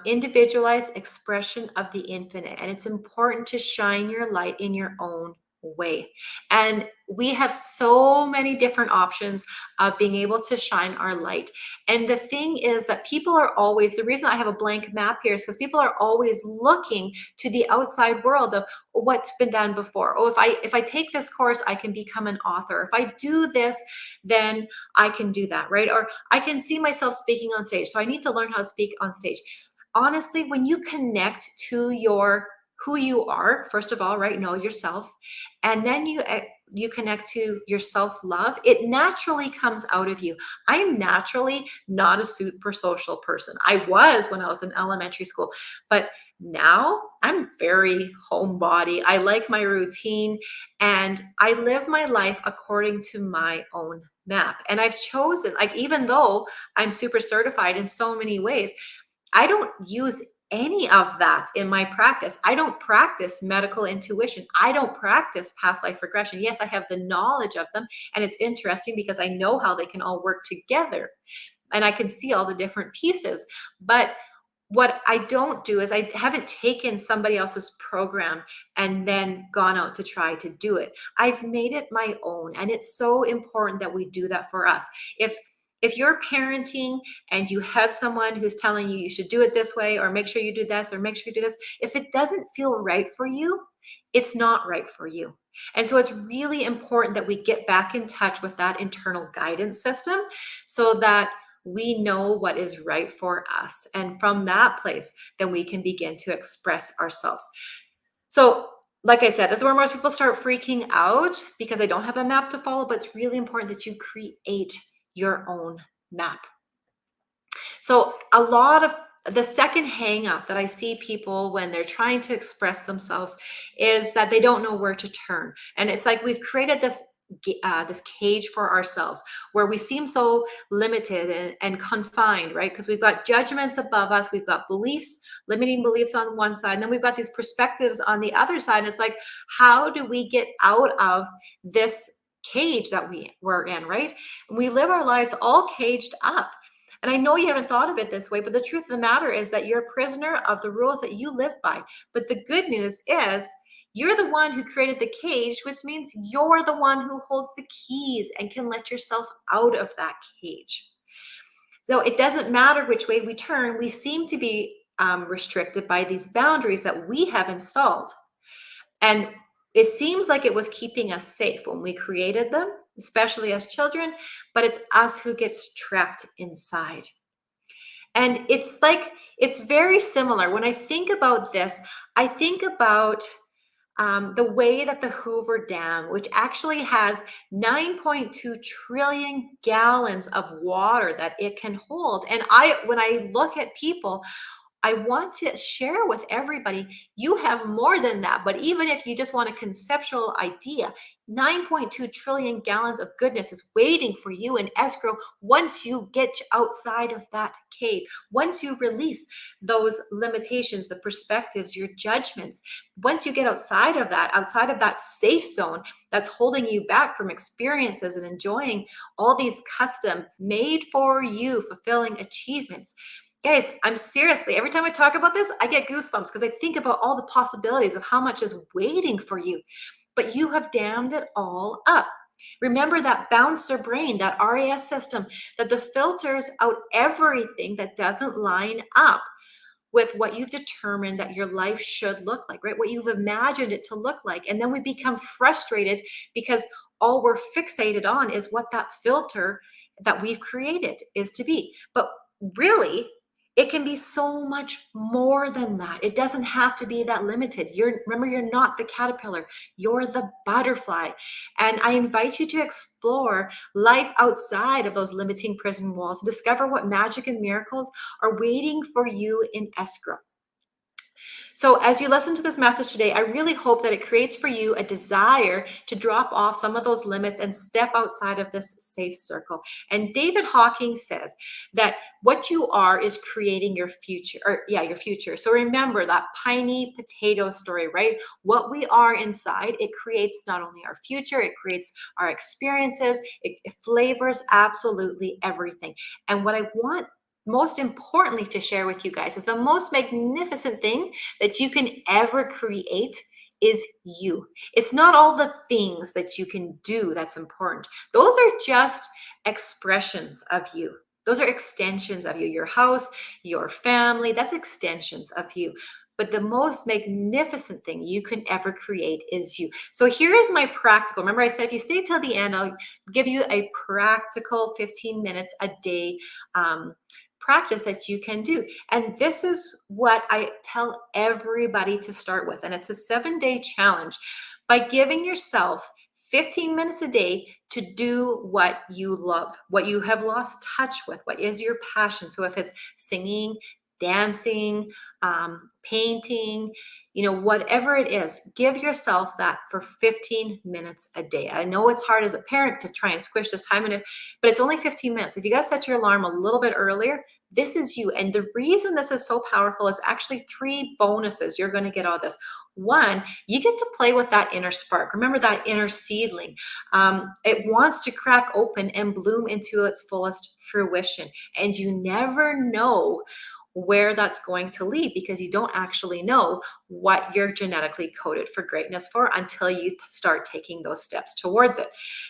S10: individualized expression of the infinite. And it's important to shine your light in your own way. And we have so many different options of being able to shine our light. And the thing is that people are always, the reason I have a blank map here is because people are always looking to the outside world of what's been done before. Oh, if I take this course, I can become an author. If I do this, then I can do that, right? Or I can see myself speaking on stage, so I need to learn how to speak on stage. Honestly, when you connect to who you are, first of all, right, know yourself, and then you connect to your self-love, it naturally comes out of you. I'm naturally not a super social person. I was when I was in elementary school, but now I'm very homebody. I like my routine, and I live my life according to my own map. And I've chosen, like, even though I'm super certified in so many ways, I don't use any of that in my practice. I don't practice medical intuition. I don't practice past life regression. Yes, I have the knowledge of them, and it's interesting because I know how they can all work together and I can see all the different pieces. But what I don't do is I haven't taken somebody else's program and then gone out to try to do it. I've made it my own, and it's so important that we do that for us. If you're parenting and you have someone who's telling you should do it this way, or make sure you do this, or make sure you do this, if it doesn't feel right for you, it's not right for you. And so it's really important that we get back in touch with that internal guidance system so that we know what is right for us. And from that place, then we can begin to express ourselves. So, like I said, this is where most people start freaking out because they don't have a map to follow, but it's really important that you create your own map. So a lot of the second hang up that I see people when they're trying to express themselves is that they don't know where to turn. And it's like we've created this cage for ourselves where we seem so limited and confined, right? Because we've got judgments above us, we've got beliefs, limiting beliefs on one side, and then we've got these perspectives on the other side. And it's like, how do we get out of this cage that we're in, right? And we live our lives all caged up. And I know you haven't thought of it this way, but the truth of the matter is that you're a prisoner of the rules that you live by. But the good news is you're the one who created the cage, which means you're the one who holds the keys and can let yourself out of that cage. So it doesn't matter which way we turn. We seem to be restricted by these boundaries that we have installed. And it seems like it was keeping us safe when we created them, especially as children, but it's us who gets trapped inside. And it's very similar. When I think about this, I think about the way that the Hoover Dam, which actually has 9.2 trillion gallons of water that it can hold. And when I look at people, I want to share with everybody, you have more than that. But even if you just want a conceptual idea, 9.2 trillion gallons of goodness is waiting for you in escrow once you get outside of that cave, once you release those limitations, the perspectives, your judgments. Once you get outside of that safe zone that's holding you back from experiences and enjoying all these custom made for you fulfilling achievements. Guys, I'm seriously, every time I talk about this, I get goosebumps because I think about all the possibilities of how much is waiting for you. But you have dammed it all up. Remember that bouncer brain, that RAS system, that the filters out everything that doesn't line up with what you've determined that your life should look like, right? What you've imagined it to look like. And then we become frustrated because all we're fixated on is what that filter that we've created is to be. But really, it can be so much more than that. It doesn't have to be that limited. Remember, you're not the caterpillar, you're the butterfly. And I invite you to explore life outside of those limiting prison walls, discover what magic and miracles are waiting for you in escrow. So as you listen to this message today, I really hope that it creates for you a desire to drop off some of those limits and step outside of this safe circle. And David Hawking says that what you are is creating your future, your future. So remember that piney potato story, right? What we are inside, it creates not only our future, it creates our experiences, it flavors absolutely everything. And what I want most importantly to share with you guys is the most magnificent thing that you can ever create is you. It's not all the things that you can do that's important. Those are just expressions of you. Those are extensions of you. Your house, your family, that's extensions of you. But the most magnificent thing you can ever create is you. So here is my practical. Remember I said if you stay till the end, I'll give you a practical 15 minutes a day practice that you can do. And this is what I tell everybody to start with. And it's a 7-day challenge. By giving yourself 15 minutes a day to do what you love, what you have lost touch with, what is your passion. So if it's singing, dancing, painting, whatever it is, give yourself that for 15 minutes a day. I know it's hard as a parent to try and squish this time in it, but it's only 15 minutes. If you got to set your alarm a little bit earlier, this is you. And the reason this is so powerful is actually 3 bonuses you're going to get out of this. One, you get to play with that inner spark. Remember that inner seedling. It wants to crack open and bloom into its fullest fruition. And you never know where that's going to lead because you don't actually know what you're genetically coded for greatness for until you start taking those steps towards it.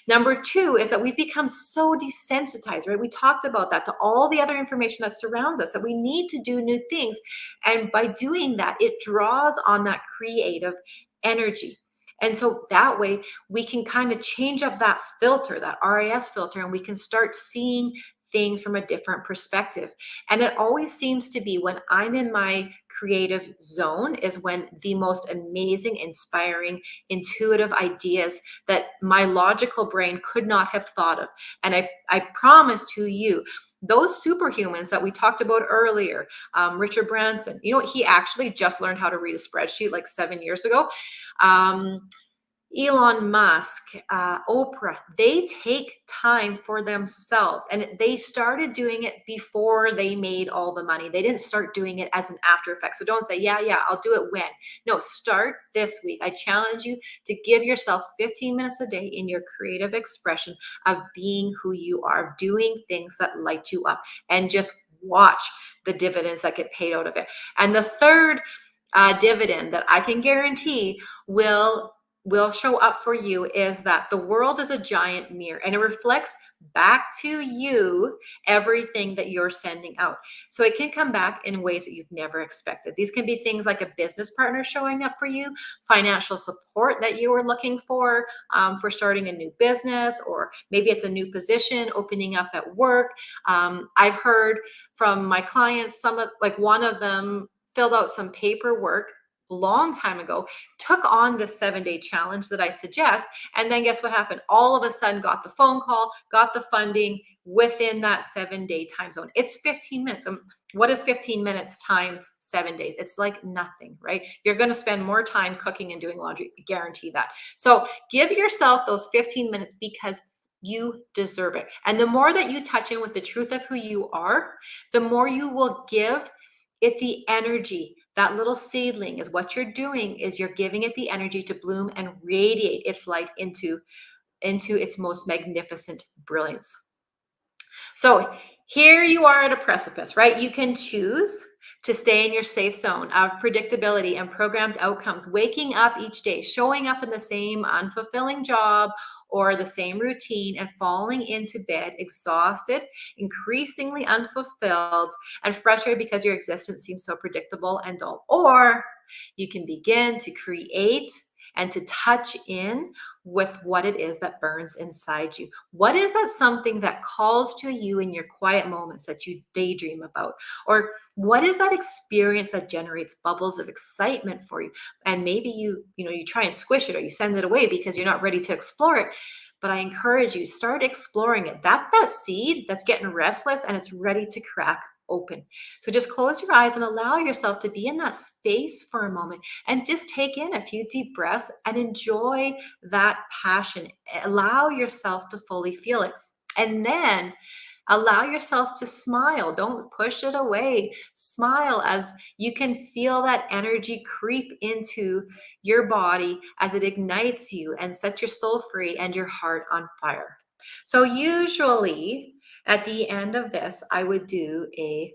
S10: Number 2 is that we've become so desensitized, right? We talked about that, to all the other information that surrounds us, that we need to do new things. And by doing that, it draws on that creative energy. And so that way we can kind of change up that filter, that RAS filter, and we can start seeing things from a different perspective. And it always seems to be when I'm in my creative zone is when the most amazing, inspiring, intuitive ideas that my logical brain could not have thought of. And I promise to you, those superhumans that we talked about earlier, Richard Branson, he actually just learned how to read a spreadsheet like 7 years ago. Elon Musk, Oprah, they take time for themselves, and they started doing it before they made all the money. They didn't start doing it as an after effect. So don't say, yeah, I'll do it when. No, start this week. I challenge you to give yourself 15 minutes a day in your creative expression of being who you are, doing things that light you up, and just watch the dividends that get paid out of it. And the third dividend that I can guarantee will show up for you is that the world is a giant mirror, and it reflects back to you everything that you're sending out. So it can come back in ways that you've never expected. These can be things like a business partner showing up for you, financial support that you were looking for starting a new business, or maybe it's a new position opening up at work. I've heard from my clients, one of them filled out some paperwork long time ago, took on the 7-day challenge that I suggest, and then guess what happened? All of a sudden got the phone call, got the funding within that 7-day time zone. It's 15 minutes. What is 15 minutes times 7 days? It's like nothing, right? You're going to spend more time cooking and doing laundry, guarantee that. So give yourself those 15 minutes because you deserve it. And the more that you touch in with the truth of who you are, the more you will give it the energy. That little seedling is what you're doing, is you're giving it the energy to bloom and radiate its light into its most magnificent brilliance. So here you are at a precipice, right? You can choose to stay in your safe zone of predictability and programmed outcomes, waking up each day, showing up in the same unfulfilling job or the same routine, and falling into bed exhausted, increasingly unfulfilled, and frustrated because your existence seems so predictable and dull. Or you can begin to create and to touch in with what it is that burns inside you. What is that something that calls to you in your quiet moments that you daydream about? Or what is that experience that generates bubbles of excitement for you? And maybe you try and squish it, or you send it away because you're not ready to explore it. But I encourage you, start exploring it. That's that seed that's getting restless and it's ready to crack open. So just close your eyes and allow yourself to be in that space for a moment, and just take in a few deep breaths and enjoy that passion. Allow yourself to fully feel it. And then allow yourself to smile. Don't push it away. Smile as you can feel that energy creep into your body as it ignites you and sets your soul free and your heart on fire. So usually at the end of this, I would do a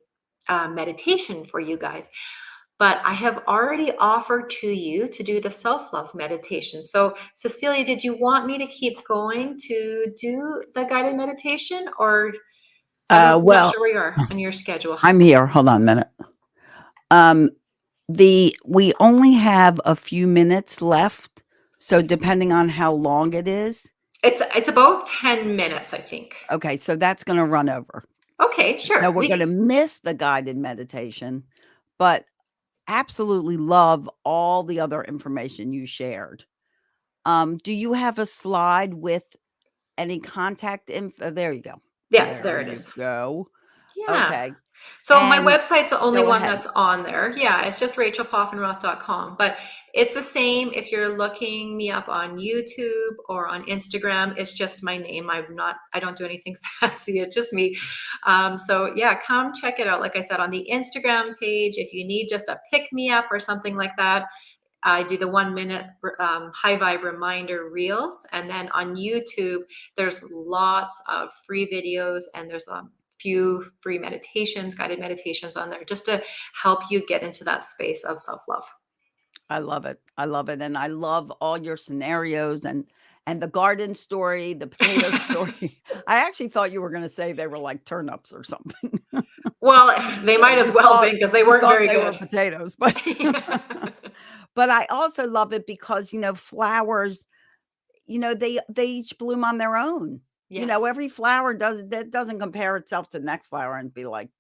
S10: meditation for you guys. but I have already offered to you to do the self-love meditation. So Cecilia, did you want me to keep going to do the guided meditation, or I'm not
S1: Well,
S10: sure where you are on your schedule.
S1: I'm here. Hold on a minute. We only have a few minutes left, so depending on how long it is.
S10: It's about 10 minutes, I think.
S1: Okay, so that's going to run over.
S10: Okay, sure.
S1: So we're going to miss the guided meditation, but absolutely love all the other information you shared. Do you have a slide with any contact info? There you go.
S10: Yeah, there it
S1: you
S10: is.
S1: go.
S10: Yeah.
S1: Okay.
S10: So my
S1: And
S10: website's the only
S1: go
S10: one
S1: ahead.
S10: that's on there. Yeah, it's just rachelpoffenroth.com. But it's the same if you're looking me up on YouTube or on Instagram. It's just my name. I don't do anything fancy. It's just me. So yeah, come check it out. Like I said, on the Instagram page, if you need just a pick me up or something like that, I do the 1 minute high vibe reminder reels. And then on YouTube, there's lots of free videos, and there's few free meditations, guided meditations on there, just to help you get into that space of self-love.
S1: I love it. I love it. And I love all your scenarios and the garden story, the potato story. I actually thought you were going to say they were like turnips or something.
S10: Well, they might as well be, because they weren't very
S1: They were
S10: good.
S1: potatoes, but but I also love it because, flowers, they each bloom on their own.
S10: Yes.
S1: Every flower doesn't compare itself to the next flower and be like,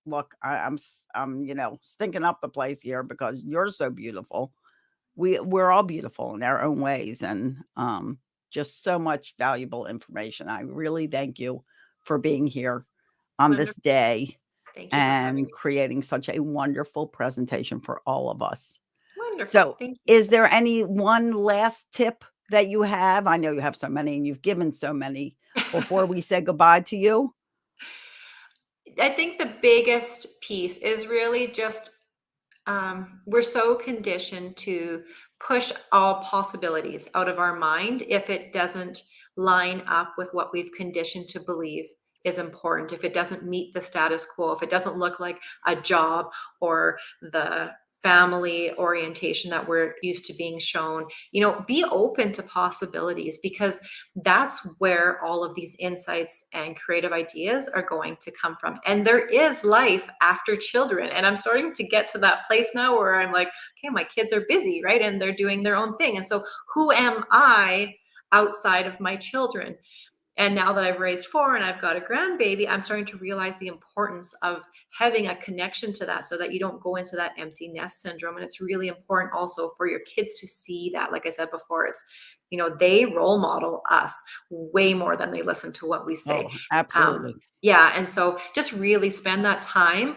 S1: look, I'm stinking up the place here because you're so beautiful. We're all beautiful in our own ways, and just so much valuable information. I really thank you for being here on this
S10: Wonderful.
S1: day
S10: Thank you for having
S1: and
S10: me.
S1: creating such a wonderful presentation for all of us.
S10: Wonderful.
S1: So,
S10: Thank you.
S1: is there any one last tip that you have? I know you have so many and you've given so many before we say goodbye to you.
S10: I think the biggest piece is really just we're so conditioned to push all possibilities out of our mind if it doesn't line up with what we've conditioned to believe is important, if it doesn't meet the status quo, if it doesn't look like a job or the family orientation that we're used to being shown. Be open to possibilities, because that's where all of these insights and creative ideas are going to come from. And there is life after children. And I'm starting to get to that place now where I'm like, okay, my kids are busy, right? And they're doing their own thing. And so who am I outside of my children? And now that I've raised 4 and I've got a grandbaby, I'm starting to realize the importance of having a connection to that, so that you don't go into that empty nest syndrome. And it's really important also for your kids to see that. Like I said before, it's, they role model us way more than they listen to what we say.
S1: Oh, absolutely.
S10: Yeah. And so just really spend that time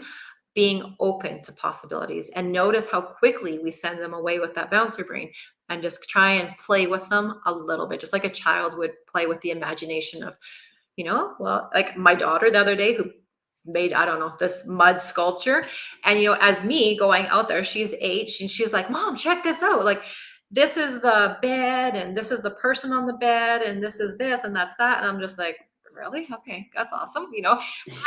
S10: being open to possibilities, and notice how quickly we send them away with that bouncer brain, and just try and play with them a little bit, just like a child would play with the imagination of, well, like my daughter the other day, who made, I don't know, this mud sculpture. And, as me going out there, she's 8, and she's like, Mom, check this out. Like, this is the bed, and this is the person on the bed, and this is this, and that's that. And I'm just like, really? Okay, that's awesome.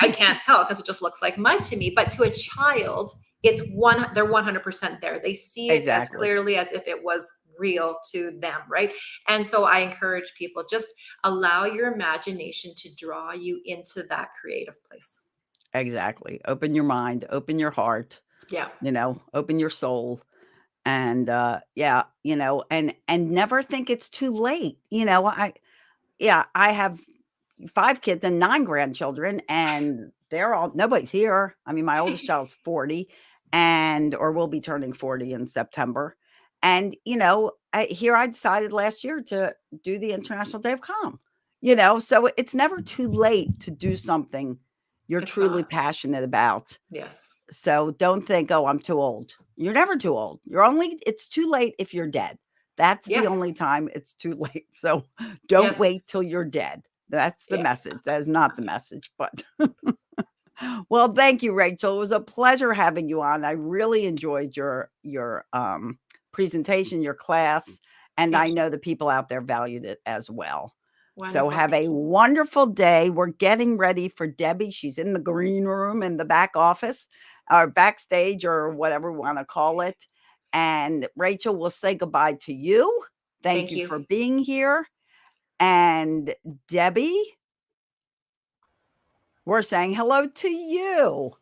S10: I can't tell because it just looks like mud to me. But to a child, they're 100% there. They see it as clearly as if it was real to them, right? And so I encourage people, just allow your imagination to draw you into that creative place.
S1: Exactly. Open your mind, open your heart.
S10: Yeah.
S1: Open your soul. And and never think it's too late. I have 5 kids and 9 grandchildren, and nobody's here. I mean, my oldest child's 40 or will be turning 40 in September. And, I decided last year to do the International Day of Calm, so it's never too late to do something you're truly passionate about.
S10: Yes.
S1: So don't think, oh, I'm too old. You're never too old. It's too late if you're dead. That's the only time it's too late. So don't wait till you're dead. That's the message. That is not the message, but well, thank you, Rachel. It was a pleasure having you on. I really enjoyed your presentation, your class, and I know the people out there valued it as well.
S10: Wonderful.
S1: So have a wonderful day. We're getting ready for Debbie. She's in the green room in the back office. or backstage or whatever we want to call it. And Rachel will say goodbye to you. Thank you for being here. And Debbie, we're saying hello to you.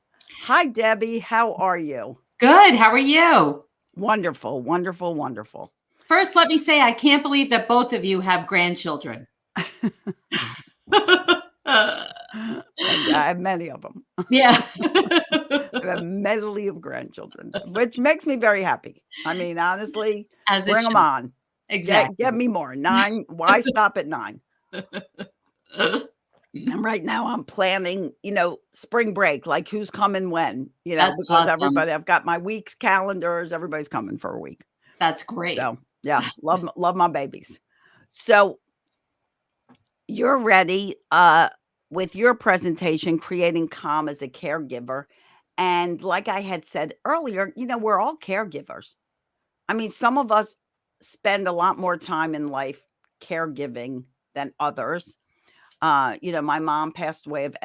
S1: Hi, Debbie. How are you?
S11: Good. How are you?
S1: Wonderful, wonderful, wonderful.
S11: First, let me say I can't believe that both of you have grandchildren.
S1: I have many of them.
S11: Yeah.
S1: I have a medley of grandchildren, which makes me very happy. I mean, honestly,
S11: As it
S1: bring them
S11: should.
S1: on.
S11: Exactly.
S1: Get me more. 9. Why stop at 9? And right now I'm planning, spring break, like who's coming when,
S11: That's
S1: because
S11: awesome.
S1: I've got my weeks calendars. Everybody's coming for a week.
S11: That's great.
S1: So yeah, love my babies. So you're ready with your presentation, Creating Calm as a Caregiver. And like I had said earlier, we're all caregivers. I mean, some of us spend a lot more time in life caregiving than others. My mom passed away of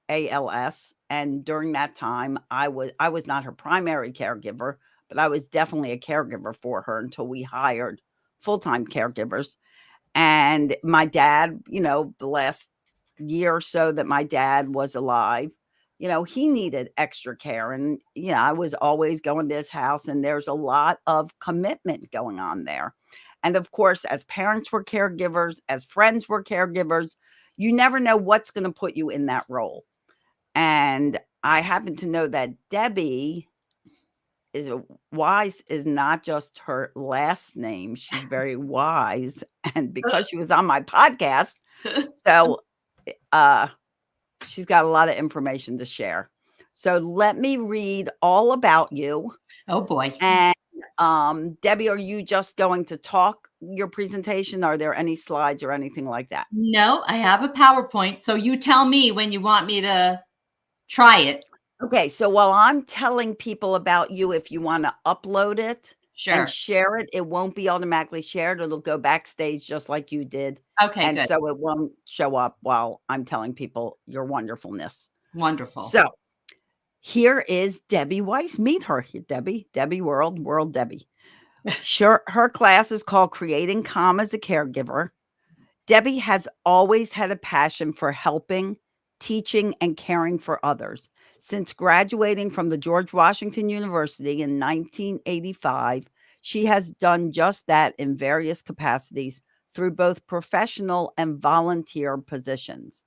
S1: ALS, and during that time, I was not her primary caregiver, but I was definitely a caregiver for her until we hired full-time caregivers. And my dad, the last year or so that my dad was alive, he needed extra care. And, I was always going to his house, and there's a lot of commitment going on there. And of course, as parents were caregivers, as friends were caregivers, you never know what's going to put you in that role. And I happen to know that Debbie Wise is not just her last name. She's very wise. And because she was on my podcast, so she's got a lot of information to share. So let me read all about you.
S11: Oh boy.
S1: And Debbie, are you just going to talk your presentation? Are there any slides or anything like that?
S11: No, I have a PowerPoint. So you tell me when you want me to try it.
S1: Okay, so while I'm telling people about you, if you want to upload it and share it, it won't be automatically shared. It'll go backstage just like you did.
S11: Okay,
S1: and
S11: good.
S1: so it won't show up while I'm telling people your wonderfulness.
S11: Wonderful.
S1: So here is Debbie Weiss. Meet her, Debbie. Debbie World Debbie. Sure, her class is called Creating Calm as a Caregiver. Debbie has always had a passion for helping, teaching, and caring for others. Since graduating from the George Washington University in 1985, she has done just that in various capacities through both professional and volunteer positions.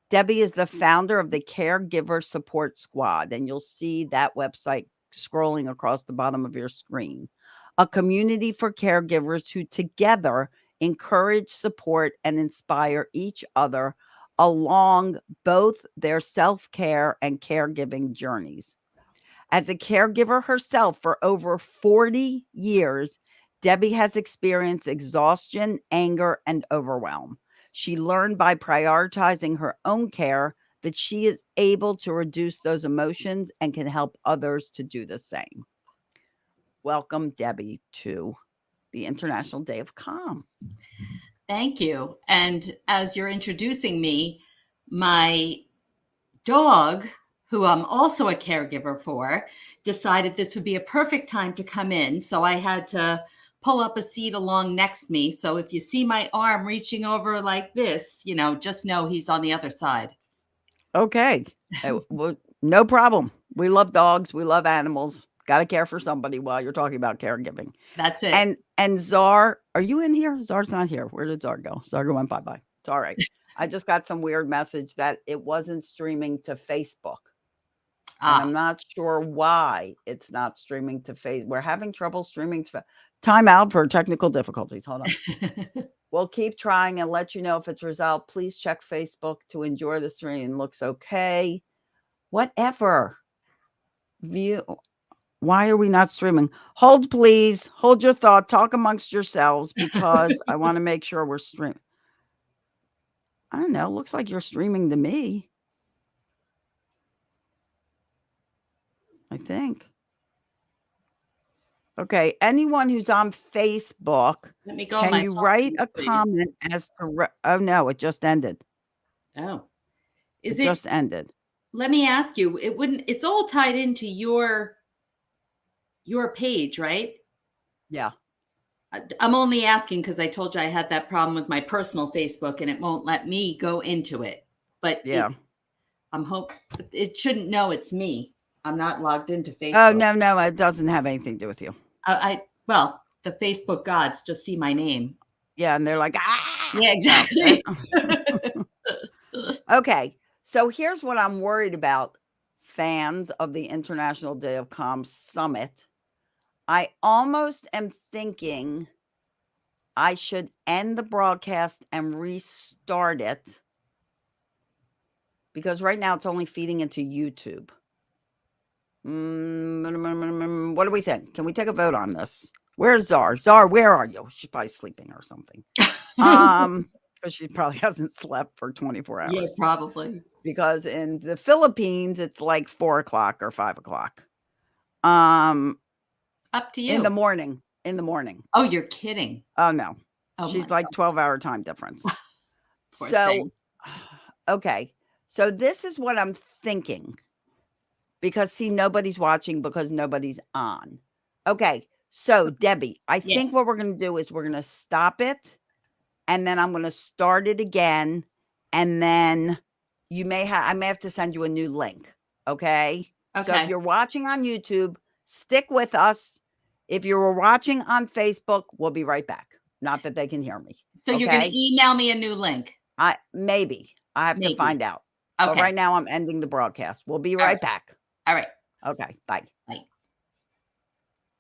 S1: Debbie is the founder of the Caregiver Support Squad, and you'll see that website scrolling across the bottom of your screen. A community for caregivers who together encourage, support, and inspire each other along both their self-care and caregiving journeys. As a caregiver herself for over 40 years, Debbie has experienced exhaustion, anger, and overwhelm. She learned by prioritizing her own care that she is able to reduce those emotions and can help others to do the same. Welcome, Debbie, to the International Day of Calm.
S11: Thank you. And as you're introducing me, my dog, who I'm also a caregiver for, decided this would be a perfect time to come in. So I had to pull up a seat along next to me. So if you see my arm reaching over like this, just know he's on the other side.
S1: Okay. Well, no problem. We love dogs. We love animals. Got to care for somebody while you're talking about caregiving.
S11: That's it.
S1: And Czar, are you in here? Czar's not here. Where did Czar go? Czar went bye-bye. It's all right. I just got some weird message that it wasn't streaming to Facebook. And I'm not sure why it's not streaming to Facebook. We're having trouble streaming to time out for technical difficulties. Hold on. We'll keep trying and let you know if it's resolved. Please check Facebook to enjoy the stream. Looks okay. Whatever. View. Why are we not streaming? Hold, please. Hold your thought. Talk amongst yourselves because I want to make sure we're streaming. I don't know. Looks like you're streaming to me. I think. Okay. Anyone who's on Facebook,
S11: let me go.
S1: Can you write a comment as to? Oh no, it just ended.
S11: Oh,
S1: it just ended.
S11: let me ask you, it's all tied into your page, right?
S1: Yeah.
S11: I'm only asking because I told you I had that problem with my personal Facebook and it won't let me go into it. But
S1: Yeah.
S11: it shouldn't know it's me. I'm not logged into Facebook.
S1: Oh, no, it doesn't have anything to do with you.
S11: Well, the Facebook gods just see my name.
S1: Yeah, and they're like, ah.
S11: Yeah, exactly.
S1: Okay, so here's what I'm worried about, fans of the International Day of Calm Summit. I almost am thinking I should end the broadcast and restart it, because right now it's only feeding into YouTube. What do we think? Can we take a vote on this? Where's Czar? Czar, where are you? She's probably sleeping or something. Because she probably hasn't slept for 24 hours.
S11: Yeah, probably.
S1: Because in the Philippines, it's like 4 o'clock or 5 o'clock.
S11: Up to you.
S1: In the morning.
S11: Oh, you're kidding.
S1: Oh, no.
S11: Oh,
S1: She's like 12-hour time difference.
S11: Poor
S1: So,
S11: thing.
S1: okay. So this is what I'm thinking. Because, see, nobody's watching because nobody's on. Okay. So, Debbie, I
S11: Yeah.
S1: think what we're going to do is we're going to stop it. And then I'm going to start it again. And then I may have to send you a new link. Okay. So if
S11: Okay.
S1: you're watching on YouTube, stick with us. If you're watching on Facebook, we'll be right back. Not that they can hear me.
S11: So you're going to email me a new link.
S1: Maybe. I have to find out.
S11: Okay.
S1: But right now I'm ending the broadcast. We'll be right back.
S11: All right.
S1: Okay. Bye.
S11: Bye.